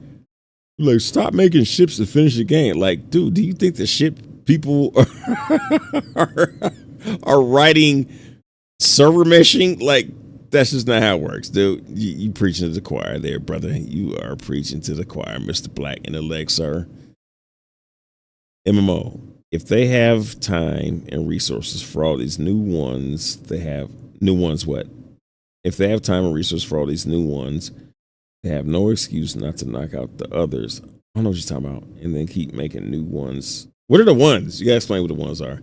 Like, stop making ships to finish the game. Like, dude, do you think the ship people are writing server meshing? Like, that's just not how it works, dude. You preaching to the choir there, brother. You are preaching to the choir, Mr. Black Intellect, sir. MMO. If they have time and resources for all these new ones, they have new ones. What? If they have time and resources for all these new ones, they have no excuse not to knock out the others. I don't know what you're talking about. And then keep making new ones. What are the ones? You gotta explain what the ones are.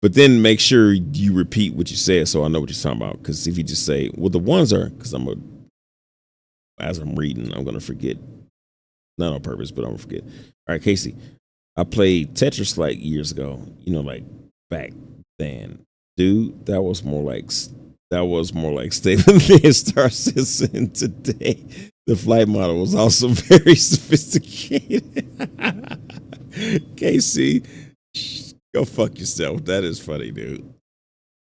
But then make sure you repeat what you said so I know what you're talking about. Because if you just say, well, the ones are, because as I'm reading, I'm gonna forget. Not on purpose, but I'm gonna forget. All right, Casey. I played Tetris like years ago. You know, like back then. Dude, that was more like Stable than Star Citizen today. The flight model was also very sophisticated. KC, go fuck yourself. That is funny, dude.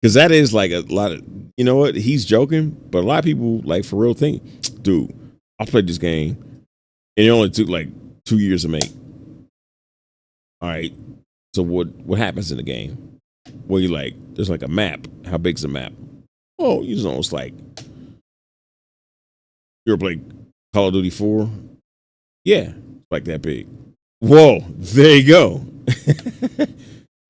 Because that is like a lot of, you know what? He's joking, but a lot of people, like, for real think, dude, I played this game and it only took like 2 years to make. All right. So what happens in the game? Well, you like, there's like a map. How big's the map? Oh, you know, it's like, you ever play Call of Duty 4? Yeah, like that big. Whoa, there you go.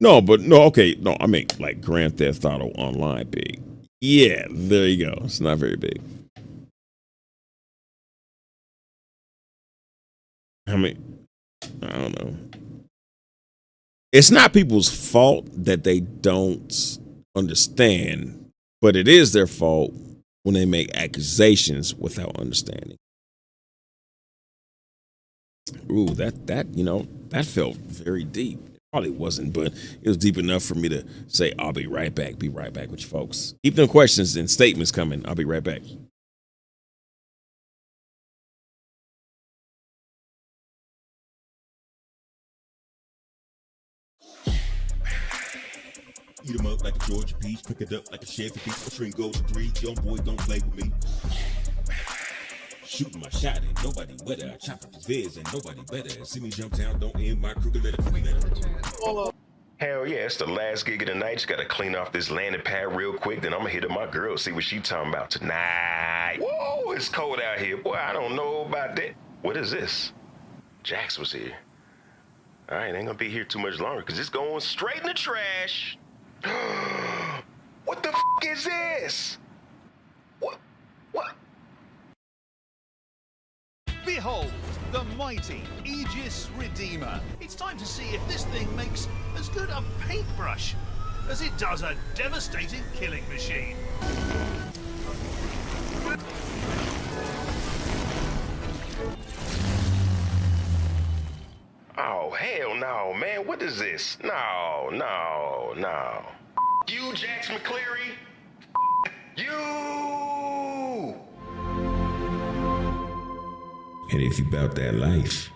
No, I mean like Grand Theft Auto Online big. Yeah, there you go. It's not very big. I mean, I don't know. It's not people's fault that they don't understand. But it is their fault when they make accusations without understanding. Ooh, that felt very deep. It probably wasn't, but it was deep enough for me to say, I'll be right back. Be right back with you folks. Keep them questions and statements coming. I'll be right back. Eat 'em up like a Georgia peach, pick it up like a Chevy beach. The string goes to 3, young boy, don't play with me. Shooting my shot and nobody wetter. I chop up the viz and nobody better. See me jump down, don't end my crooked letter. Hell yeah, it's the last gig of the night. Just gotta clean off this landing pad real quick. Then I'm gonna hit up my girl, see what she talking about tonight. Whoa, it's cold out here. Boy, I don't know about that. What is this? Jax was here. All right, ain't gonna be here too much longer because it's going straight in the trash. What the f*** is this? What? Behold, the mighty Aegis Redeemer. It's time to see if this thing makes as good a paintbrush as it does a devastating killing machine. Oh, hell no, man. What is this? No. You, Jax McCleary? You! And if you bout that life,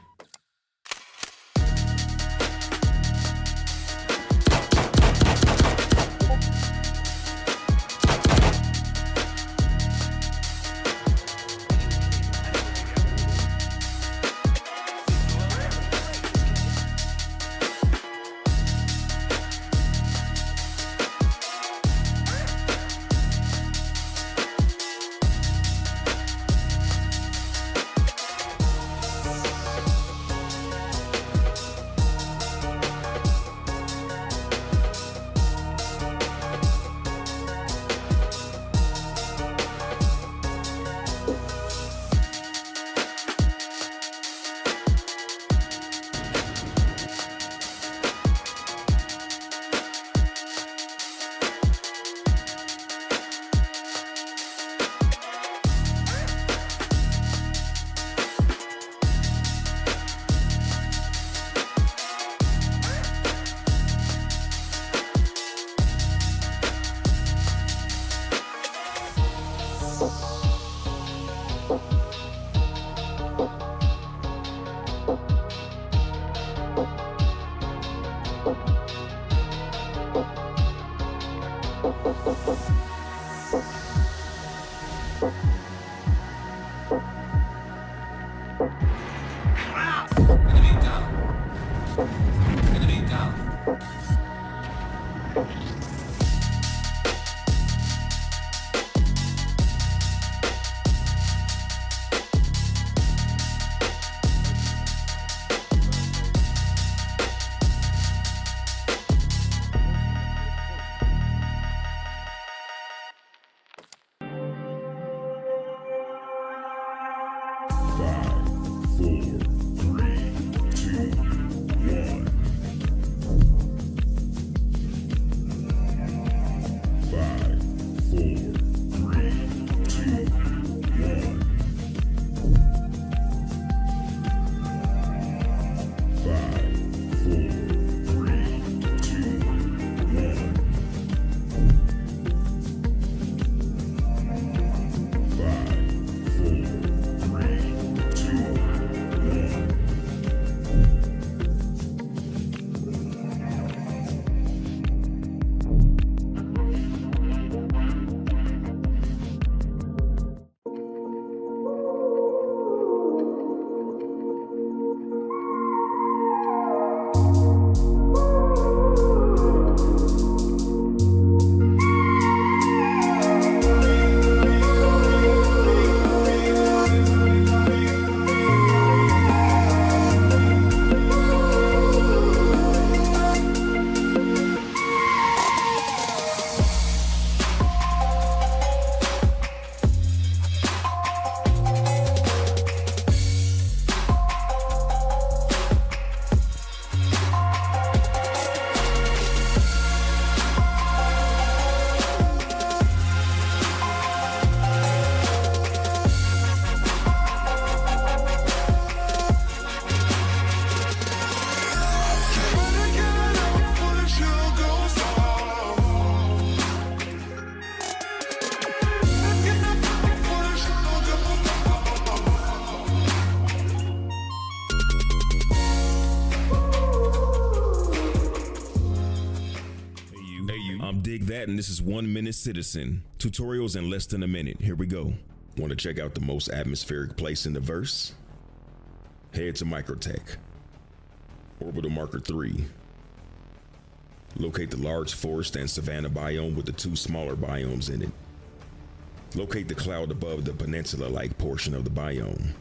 dig that, and this is 1 Minute Citizen. Tutorials in less than a minute. Here we go. Want to check out the most atmospheric place in the verse? Head to Microtech. Orbital Marker 3. Locate the large forest and savanna biome with the 2 smaller biomes in it. Locate the cloud above the peninsula-like portion of the biome.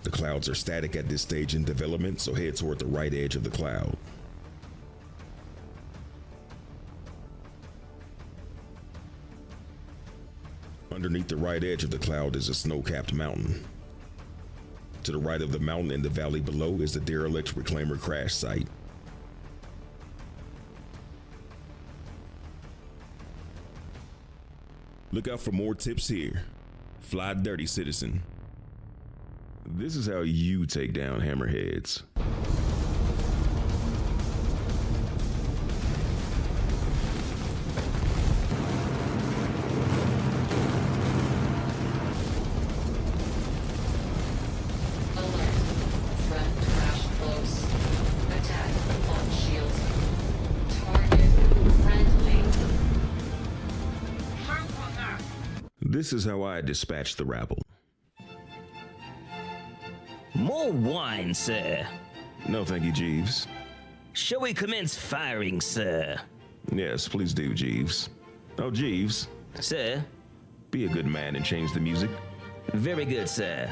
The clouds are static at this stage in development, so head toward the right edge of the cloud. Underneath the right edge of the cloud is a snow-capped mountain. To the right of the mountain in the valley below is the derelict reclaimer crash site. Look out for more tips here. Fly dirty, citizen. This is how you take down hammerheads. This is how I dispatch the rabble. More wine, sir. No, thank you, Jeeves. Shall we commence firing, sir? Yes, please do, Jeeves. Oh, Jeeves. Sir? Be a good man and change the music. Very good, sir.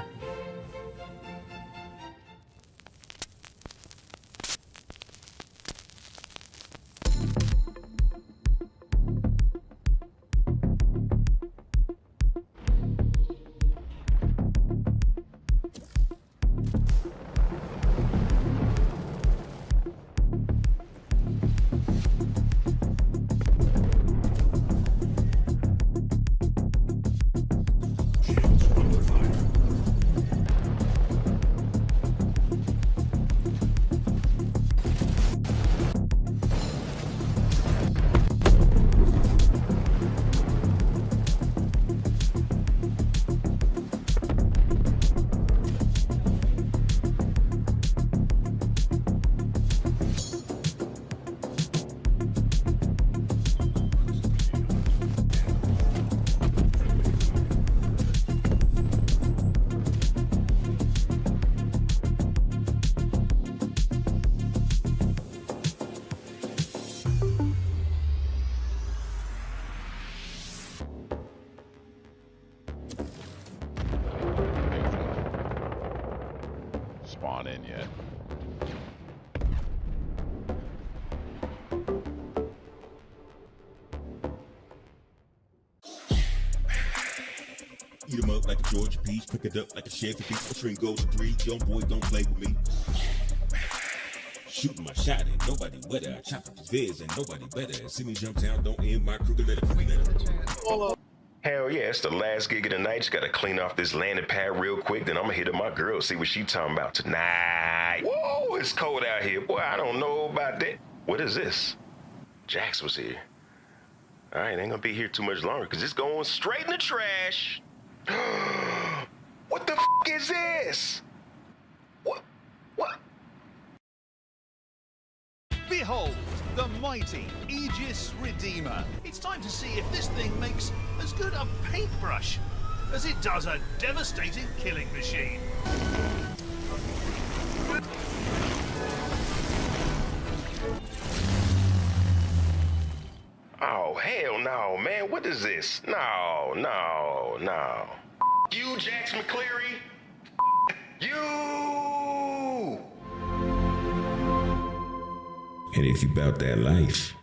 Spawn in yet. Eat 'em up like a Georgia peach, pick it up like a Chevy beat. String goes to 3, young boy, don't play with me. Shooting my shot and nobody wetter. I chop up the viz and nobody better. See me jump down, don't end my crooked letter. Hell yeah, it's the last gig of the night. Just gotta clean off this landing pad real quick, then I'm gonna hit up my girl, see what she talking about tonight. Whoa, it's cold out here. Boy, I don't know about that. What is this? Jax was here. All right, ain't gonna be here too much longer, because it's going straight in the trash. What the f*** is this? What? Behold, the mighty Aegis Redeemer. It's time to see if this thing makes as good a paintbrush as it does a devastating killing machine. Oh, hell no, man. What is this? No. You, Jax McCleary. You! And if you bout that life,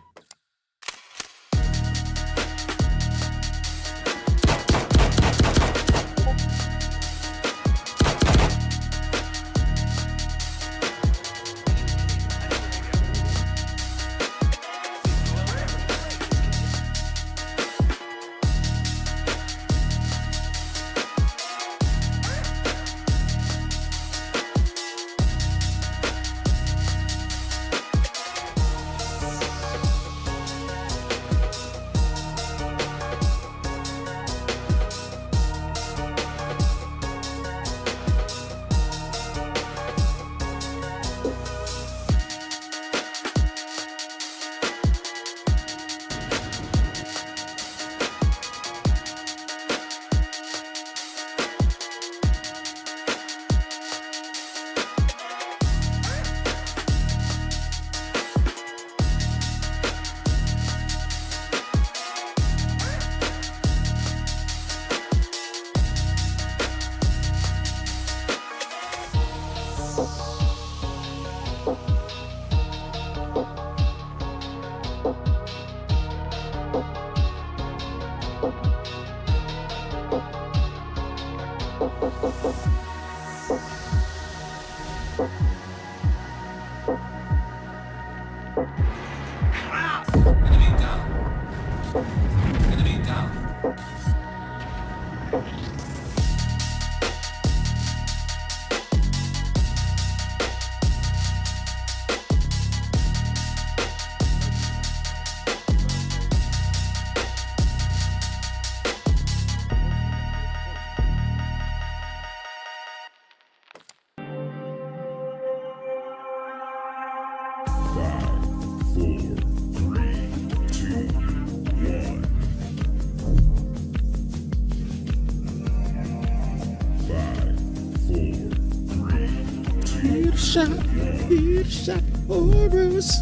Shot Horus.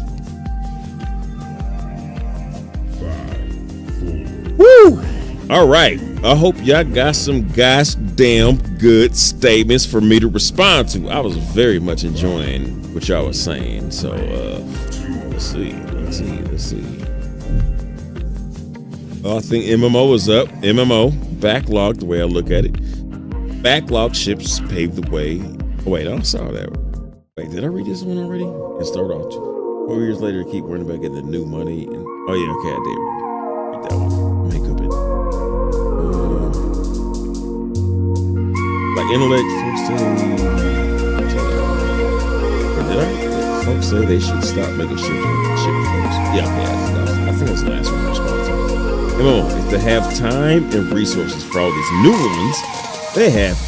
Woo! All right. I hope y'all got some goddamn good statements for me to respond to. I was very much enjoying what y'all was saying. So let's see. Oh, I think MMO is up. MMO backlog, the way I look at it. Backlog ships paved the way. Oh, wait, I saw that. Wait, did I read this one already? It started off 4 years later, keep worrying about getting the new money. And oh yeah, okay, I did read that one. Make up it. Like intellect, did I? Folks say they should stop making shit folks. Yeah, I think that's the last one I responded to. Come on, if they have time and resources for all these new ones, they have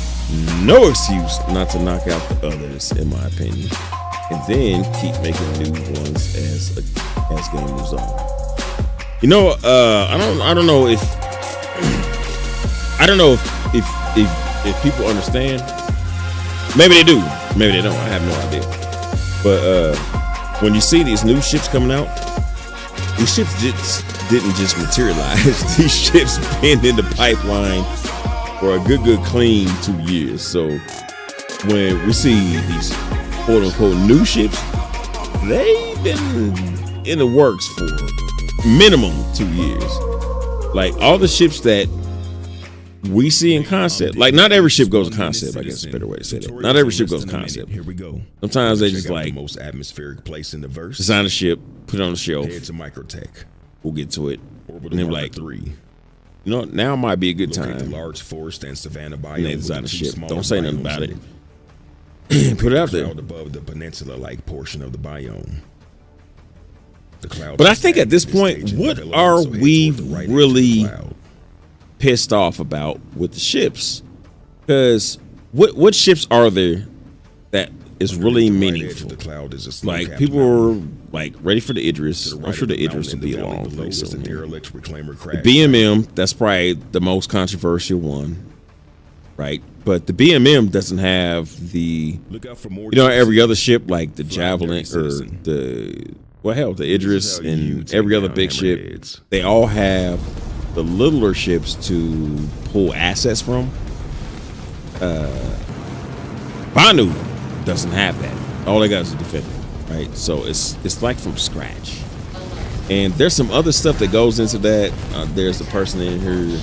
no excuse not to knock out the others, in my opinion, and then keep making new ones as game moves on. You know, I don't know if people understand. Maybe they do, maybe they don't. I have no idea. But when you see these new ships coming out, these ships didn't just materialize. These ships been in the pipeline for a good clean 2 years. So when we see these quote unquote new ships, they've been in the works for minimum 2 years. Like all the ships that we see in concept, like not every ship goes to concept, I guess is a better way to say that. Not every ship goes to concept. Here we go. Sometimes they just like the most atmospheric place in the verse. Design a ship, put it on the shelf. Head to Microtech. We'll get to it. Orbital and then like 3. You know, now might be a good Locate time. The large forest and savanna biome. And they design a ship. Smaller Don't say nothing about biomes it. Put it out there. Cloud above the peninsula-like portion of the biome. The cloud. But I think at this point, what are we really pissed off about with the ships? Because what ships are there that is really meaningful? Like people are like ready for the Idris. I'm sure the Idris will be along very soon. The BMM, that's probably the most controversial one, right? But the BMM doesn't have the, you know, every other ship like the Javelin or the Idris and every other big ship. They all have the littler ships to pull assets from. Banu doesn't have that. All they got is a defender, right? So it's like from scratch. And there's some other stuff that goes into that. There's a person in here,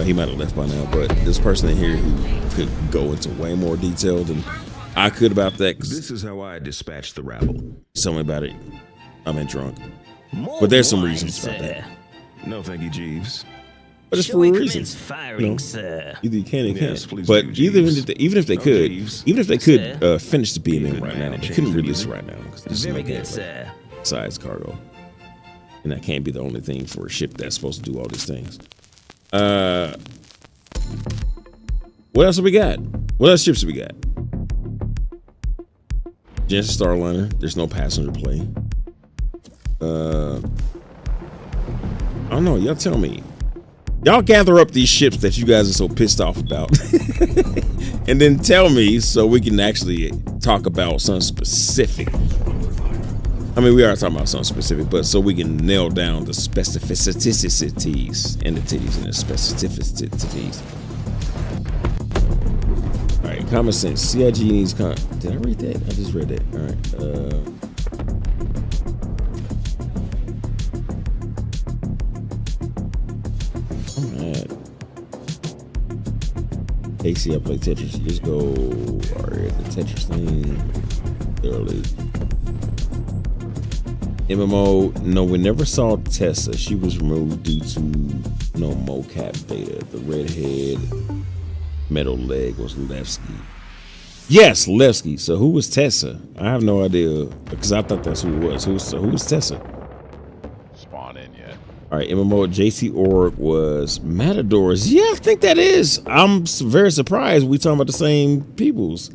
he might have left by now, but there's a person in here who could go into way more detail than I could about that. This is how I dispatch the rabble. Tell me about it. I'm in drunk. But there's some reasons about that. No, thank you, Jeeves. But it's for a reason. Firing, sir. Either you can or can't. But even if they could finish the BMM right now, they couldn't release it right now because this is making it size cargo, and that can't be the only thing for a ship that's supposed to do all these things. What else have we got? What else ships have we got? Genesis Starliner. There's no passenger play. I don't know. Y'all tell me. Y'all gather up these ships that you guys are so pissed off about and then tell me so we can actually talk about something specific. I mean, we are talking about something specific, but so we can nail down the specificities and the titties and the specificities. All right, common sense. CIG needs did I read that? I just read that. All right. AC, I play Tetris. Just go the Tetris thing early. MMO, no, we never saw Tessa. She was removed due to no mocap data. The redhead metal leg was Levski. Yes, Levski. So who was Tessa? I have no idea because I thought that's who it was. Who was Tessa? Spawn in yet. All right, MMO JC Org was Matadors. Yeah, I think that is. I'm very surprised we talking about the same peoples.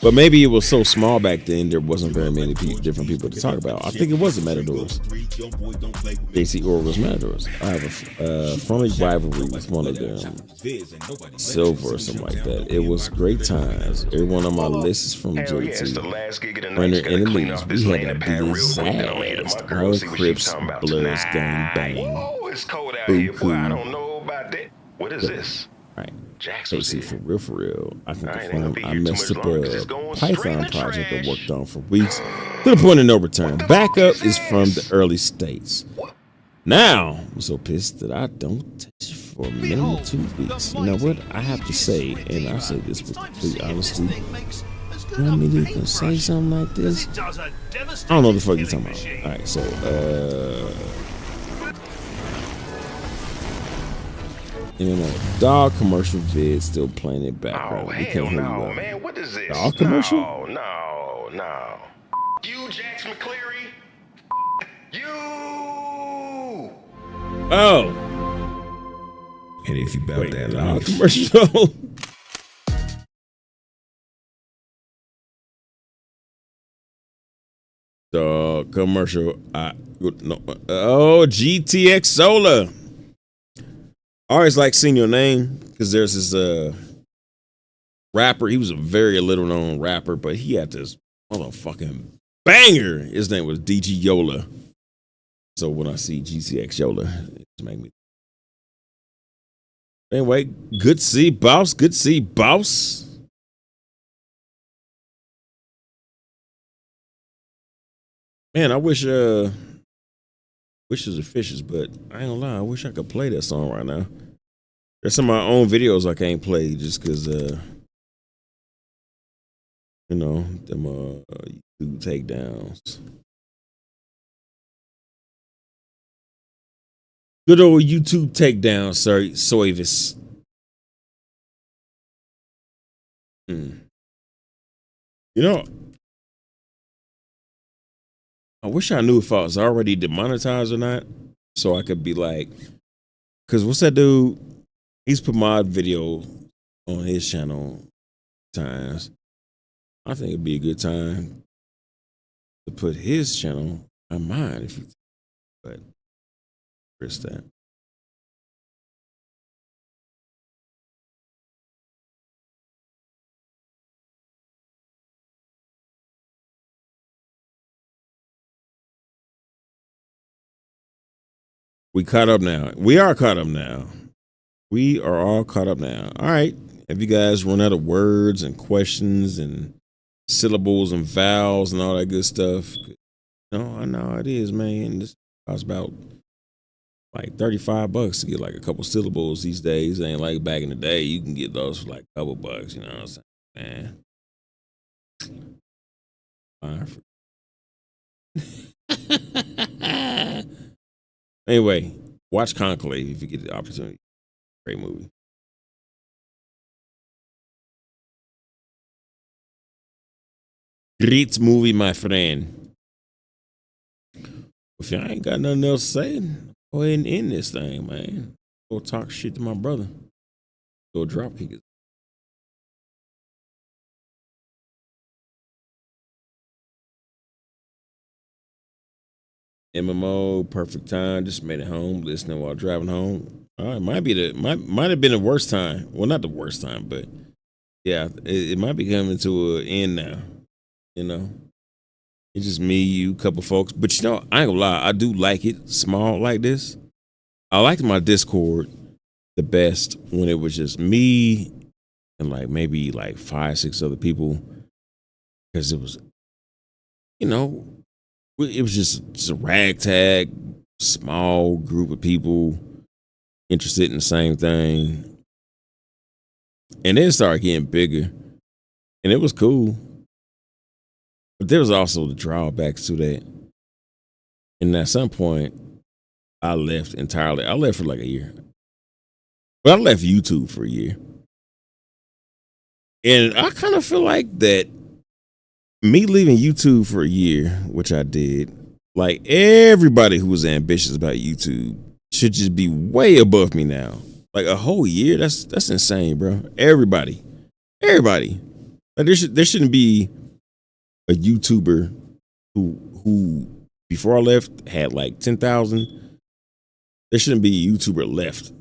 But maybe it was so small back then there wasn't very many different people to talk about. I think it was the Matadors. JC Org was Matadors. I have a friendly rivalry with one of them. Silver or something like that. It was great times. Everyone on my list is from JT. Runner enemies. We had a disaster. All Crips, Bloods, Gang Bang. I don't know about that. What is this? Right. JC, for real. I can confirm I messed up a Python project I worked on for weeks to the point of no return. Backup is from the early states. Now, I'm so pissed that I don't touch it for a minimum of 2 weeks. You know what? I have to say, and I say this with complete honesty. You want me to say something like this? I don't know what the fuck you're talking about. Alright, so, you know, dog commercial vid still playing it background. Oh, hell no, man. What is this? Dog commercial? No. You, Jax McCleary. You. Oh. And if you bout that dog commercial. Dog commercial. Oh, GTX Solar. I always like seeing your name because there's this rapper. He was a very little known rapper, but he had this motherfucking banger. His name was DG Yola. So when I see GCX Yola, it just make me. Anyway, good to see BAWSE. Good to see BAWSE. Man, I wish Wishes are fishes, but I ain't gonna lie, I wish I could play that song right now. There's some of my own videos I can't play just because, you know, them YouTube takedowns. Good old YouTube takedown, sorry, Soyvis. You know, I wish I knew if I was already demonetized or not, so I could be like, because what's that dude? He's put my video on his channel times. I think it'd be a good time to put his channel on mine if you, but risk that. We caught up now. We are caught up now. We are all caught up now. All right. Have you guys run out of words and questions and syllables and vowels and all that good stuff? No, I know it is, man. This costs about like $35 to get like a couple syllables these days. It ain't like back in the day. You can get those for like a couple bucks, you know what I'm saying? Man. Anyway, watch Conclave if you get the opportunity. Great movie. Great movie, my friend. If y'all ain't got nothing else to say, go ahead and end this thing, man. Go talk shit to my brother. Go drop kick it. MMO, perfect time. Just made it home, listening while driving home. All right, might have been the worst time. Well, not the worst time, but yeah, it might be coming to an end now. You know, it's just me, you, couple folks. But you know, I ain't gonna lie, I do like it small like this. I liked my Discord the best when it was just me and like maybe like 5-6 other people, because it was, you know, it was just a ragtag, small group of people interested in the same thing. And then it started getting bigger. And it was cool. But there was also the drawbacks to that. And at some point, I left entirely. I left for like a year. But I left YouTube for a year. And I kind of feel like that me leaving YouTube for a year, which I did, like everybody who was ambitious about YouTube should just be way above me now. Like a whole year, that's insane, bro. Everybody. Like there shouldn't be a YouTuber who before I left had like 10,000. There shouldn't be a YouTuber left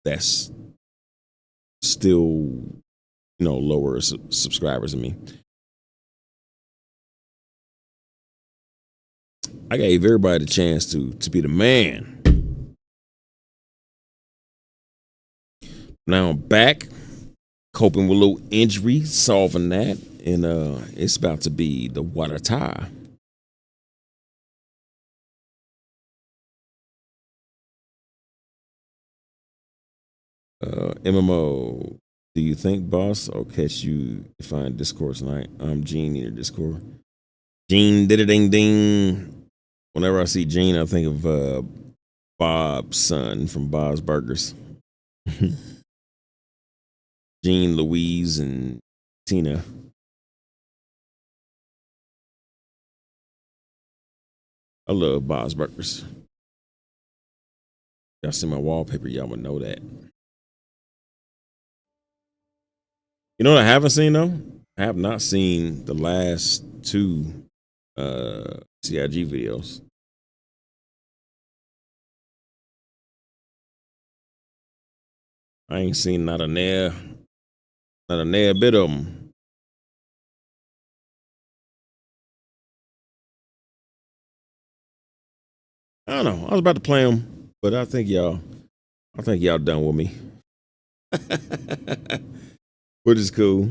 that's still, lower subscribers than me. I gave everybody the chance to be the man. Now I'm back, coping with a little injury, solving that, and it's about to be the water tie. MMO, do you think, boss? I'll catch you if I'm in Discord tonight. I'm Gene in your Discord. Gene did a ding ding. Whenever I see Gene, I think of Bob's son from Bob's Burgers. Gene, Louise, and Tina. I love Bob's Burgers. Y'all see my wallpaper, y'all would know that. You know what I haven't seen though? I have not seen the last two CIG videos. I ain't seen not a nair bit of them. I don't know. I was about to play them, but I think y'all done with me. Which is cool.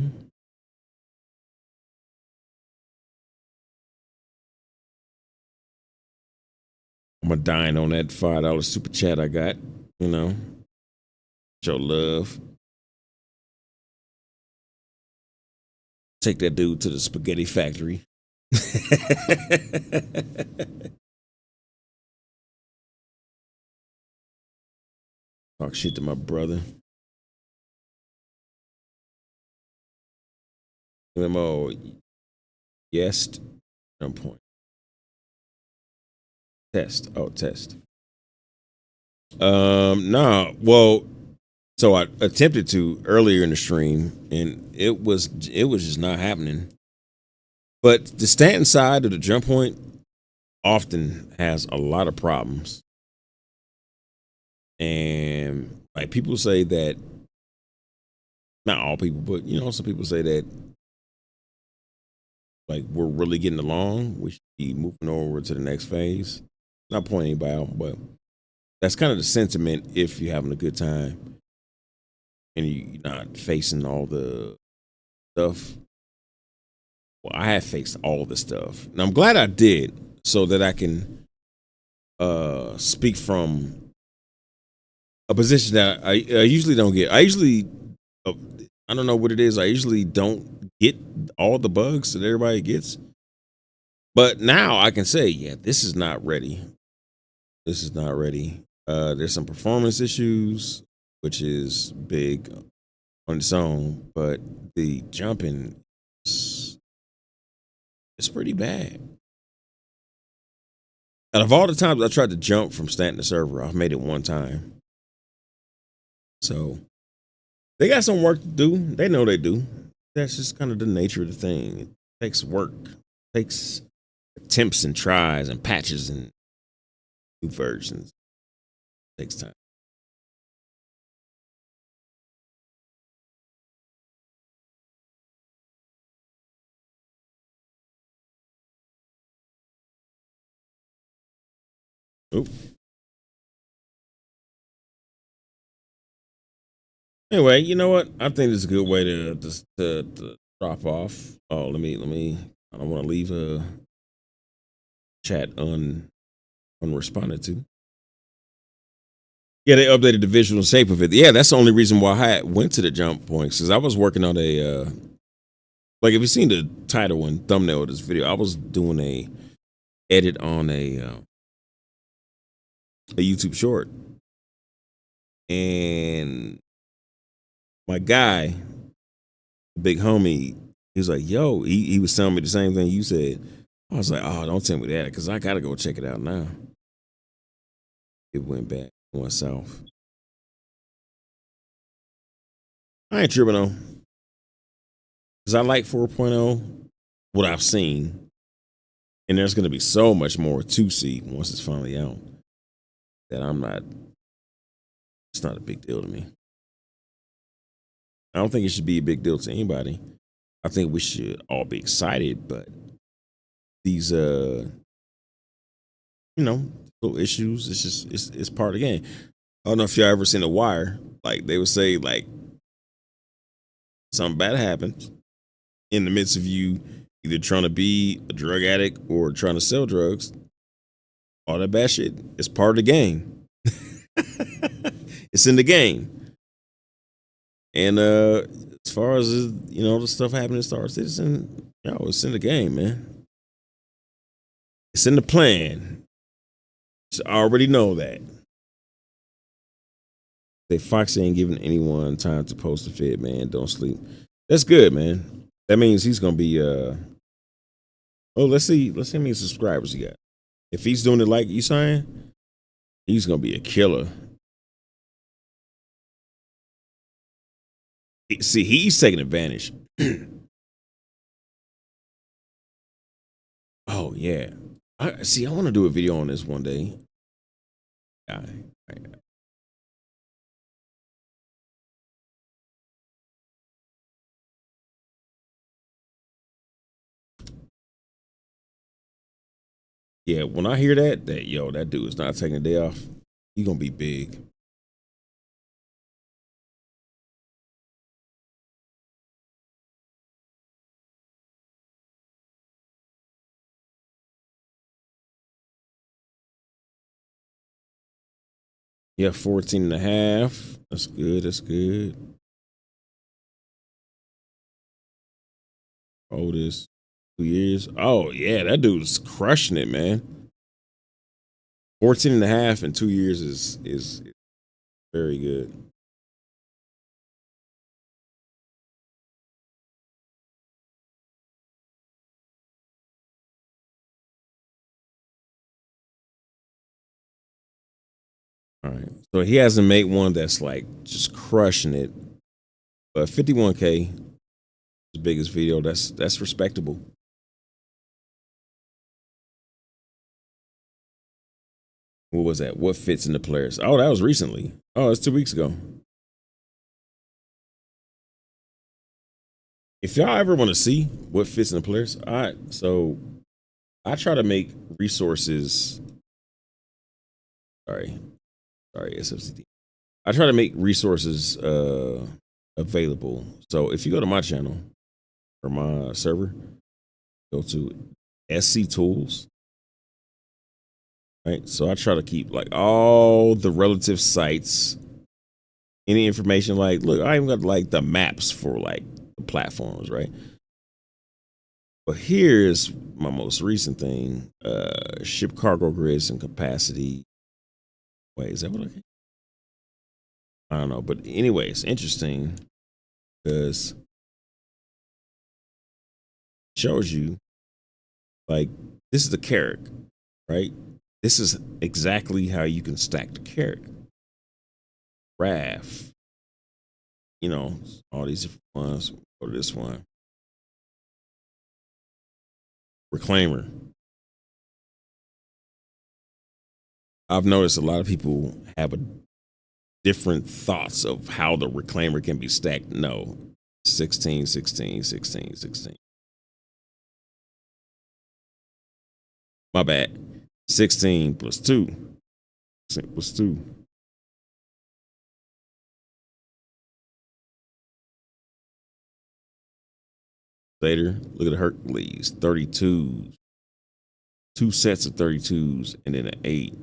I'm gonna dine on that $5 super chat I got, Show love. Take that dude to the spaghetti factory. Talk shit to my brother. MMO, yes, some point. Test. No. Well, so I attempted to earlier in the stream, and it was just not happening. But the Stanton side of the jump point often has a lot of problems, and like people say that, not all people, but some people say that. Like we're really getting along, we should be moving over to the next phase. Not pointing anybody out, but that's kind of the sentiment if you're having a good time and you're not facing all the stuff. Well, I have faced all the stuff, and I'm glad I did, so that I can speak from a position that I usually don't get. I don't know what it is. I usually don't get all the bugs that everybody gets. But now I can say, yeah, this is not ready. This is not ready. There's some performance issues, which is big on its own, but the jumping is pretty bad. Out of all the times I tried to jump from Stanton to server, I've made it one time. So they got some work to do. They know they do. That's just kind of the nature of the thing. It takes work. It takes attempts and tries and patches and new versions. It takes time. Oop. Anyway, you know what? I think it's a good way to drop off. Oh, let me. I don't want to leave a chat unresponded to. Yeah, they updated the visual shape of it. Yeah, that's the only reason why I went to the jump points, because I was working on a like if you've seen the title and thumbnail of this video, I was doing a edit on a a YouTube short, and my guy, big homie, he was like, "Yo," he was telling me the same thing you said. I was like, "Oh, don't tell me that, because I gotta go check it out now." It went back, went south. I ain't tripping though, because I like 4.0, what I've seen, and there's gonna be so much more to see once it's finally out that I'm not. It's not a big deal to me. I don't think it should be a big deal to anybody. I think we should all be excited, but these little issues, it's just it's part of the game. I don't know if y'all ever seen The Wire. Like they would say, like something bad happens in the midst of you either trying to be a drug addict or trying to sell drugs. All that bad shit is part of the game. It's in the game. And as far as the stuff happening in Star Citizen, it's in the game, man. It's in the plan. I already know that. That Foxy ain't giving anyone time to post a fit, man. Don't sleep. That's good, man. That means he's gonna be let's see how many subscribers he got. If he's doing it like you saying, he's gonna be a killer. See, he's taking advantage. Oh yeah. I want to do a video on this one day. All right. Yeah, when I hear that dude is not taking a day off, he gonna be big. Yeah, 14 and a half. That's good. That's good. Oldest 2 years. Oh yeah, that dude's crushing it, man. 14 and a half in 2 years is very good. All right. So he hasn't made one that's like just crushing it. But 51K, his biggest video, that's respectable. What was that? What fits in the players? Oh, that was recently. Oh, it's 2 weeks ago. If y'all ever want to see what fits in the players, all right. So I try to make resources. Sorry, SFCD. I try to make resources available. So if you go to my channel or my server, go to SC Tools. Right. So I try to keep like all the relative sites, any information. Like, look, I even got like the maps for like the platforms, right? But here's my most recent thing: ship cargo grids and capacity. Wait, is that what I don't know. But anyway, it's interesting because it shows you like this is the carrot, right? This is exactly how you can stack the carrot. RAF, all these different ones. Go to this one. Reclaimer. I've noticed a lot of people have different thoughts of how the reclaimer can be stacked. No, 16, 16, 16, 16. My bad. 16 plus 2. 16 plus 2. Later, look at Hercules, 32s. 2 sets of 32s and then an 8.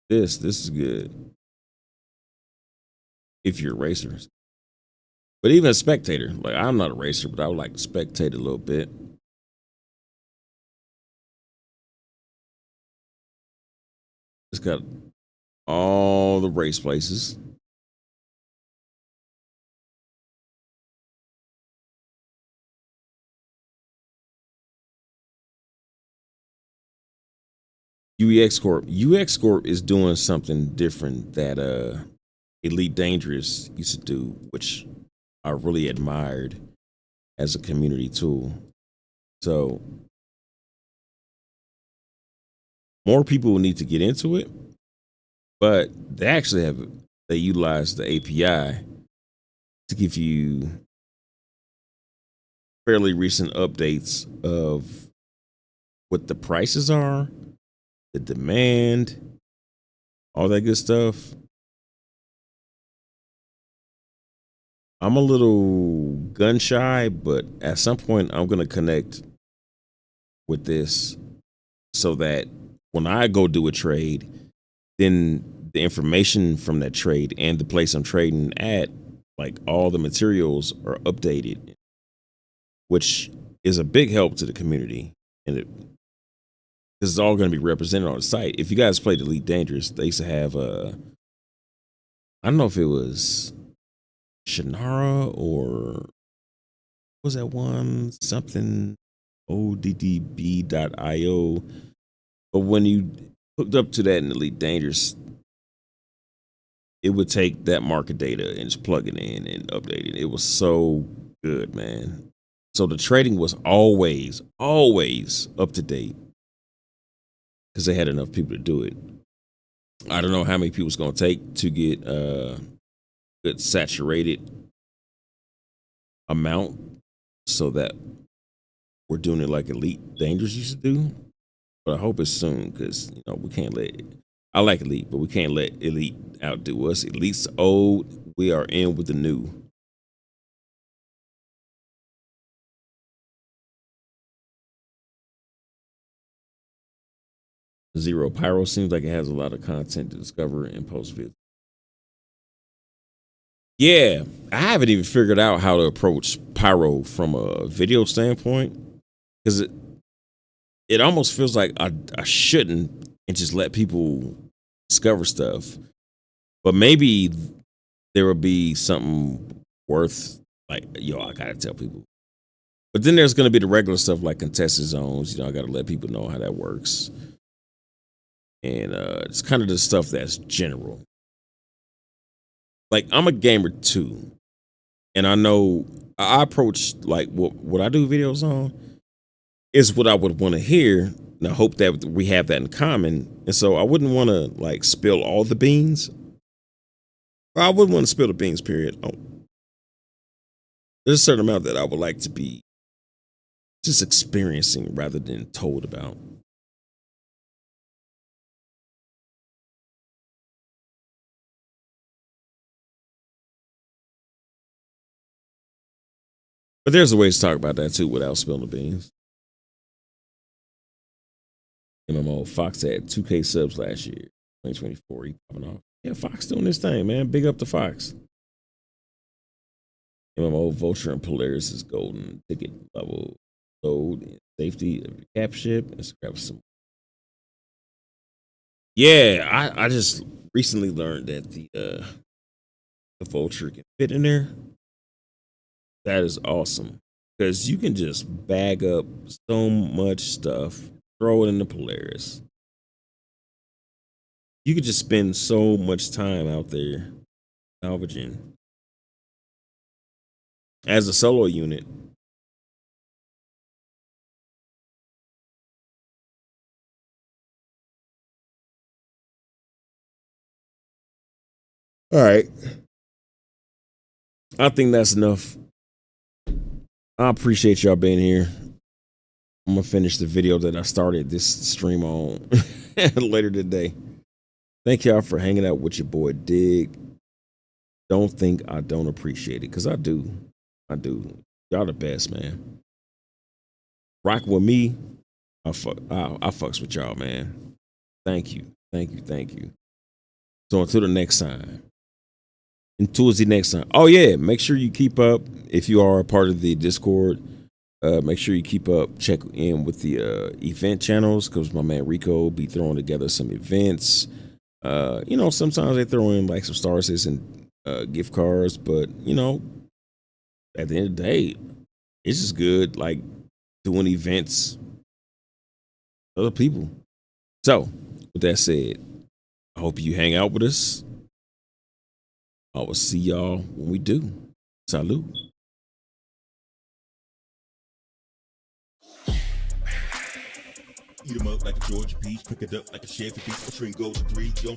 This is good. if you're a racer. But even a spectator, like I'm not a racer, but I would like to spectate a little bit. It's got all the race places. UX Corp. UX Corp is doing something different that Elite Dangerous used to do, which I really admired as a community tool. So more people need to get into it, but they utilize the API to give you fairly recent updates of what the prices are, the demand, all that good stuff. I'm a little gun shy, but at some point I'm going to connect with this so that when I go do a trade, then the information from that trade and the place I'm trading at, like all the materials are updated, which is a big help to the community. And this is all going to be represented on the site. If you guys played Elite Dangerous, they used to have I don't know if it was Shannara or what was that one, something oddb.io. But when you hooked up to that in Elite Dangerous, it would take that market data and just plug it in and update it. It was so good, man. So the trading was always up to date because they had enough people to do it. I don't know how many people it's going to take to get good saturated amount so that we're doing it like Elite Dangerous used to do. But I hope it's soon because, you know, we can't let it. I like Elite, but we can't let Elite outdo us. Elite's old. We are in with the new. Zero Pyro seems like it has a lot of content to discover and post vid. Yeah, I haven't even figured out how to approach Pyro from a video standpoint because it almost feels like I shouldn't and just let people discover stuff. But maybe there will be something worth like, yo, I gotta tell people. But then there's gonna be the regular stuff like contested zones. You know, I gotta let people know how that works. And it's kind of the stuff that's general. Like I'm a gamer too. And I know I approach like what I do videos on is what I would want to hear. And I hope that we have that in common. And so I wouldn't want to like spill all the beans. I wouldn't want to spill the beans, period. There's a certain amount that I would like to be just experiencing rather than told about. But there's a way to talk about that too without spilling the beans. MMO Fox had 2K subs last year, 2024. He popping off. Yeah, Fox doing this thing, man. Big up to Fox. MMO Vulture and Polaris is golden. Ticket level load and safety of your cap ship. Let's grab some. Yeah, I just recently learned that the Vulture can fit in there. That is awesome because you can just bag up so much stuff, throw it in the Polaris. You could just spend so much time out there salvaging. As a solo unit, all right. I think that's enough. I appreciate y'all being here. I'm gonna finish the video that I started this stream on later today. Thank y'all for hanging out with your boy Dig. Don't think I don't appreciate it, because I do. I do. Y'all the best, man. Rock with me. I fucks with y'all, man. Thank you. Thank you. Thank you. So until the next time. Until the next time. Oh yeah, make sure you keep up if you are a part of the Discord. Make sure you keep up, check in with the event channels, because my man Rico be throwing together some events. You know, sometimes they throw in like some star sets and gift cards, but you know, at the end of the day, it's just good like doing events with other people. So with that said, I hope you hang out with us. I will see y'all when we do. Salute. Eat 'em up like a Georgia peach, pick it up like a Chevy beat. A string goes to 3, jump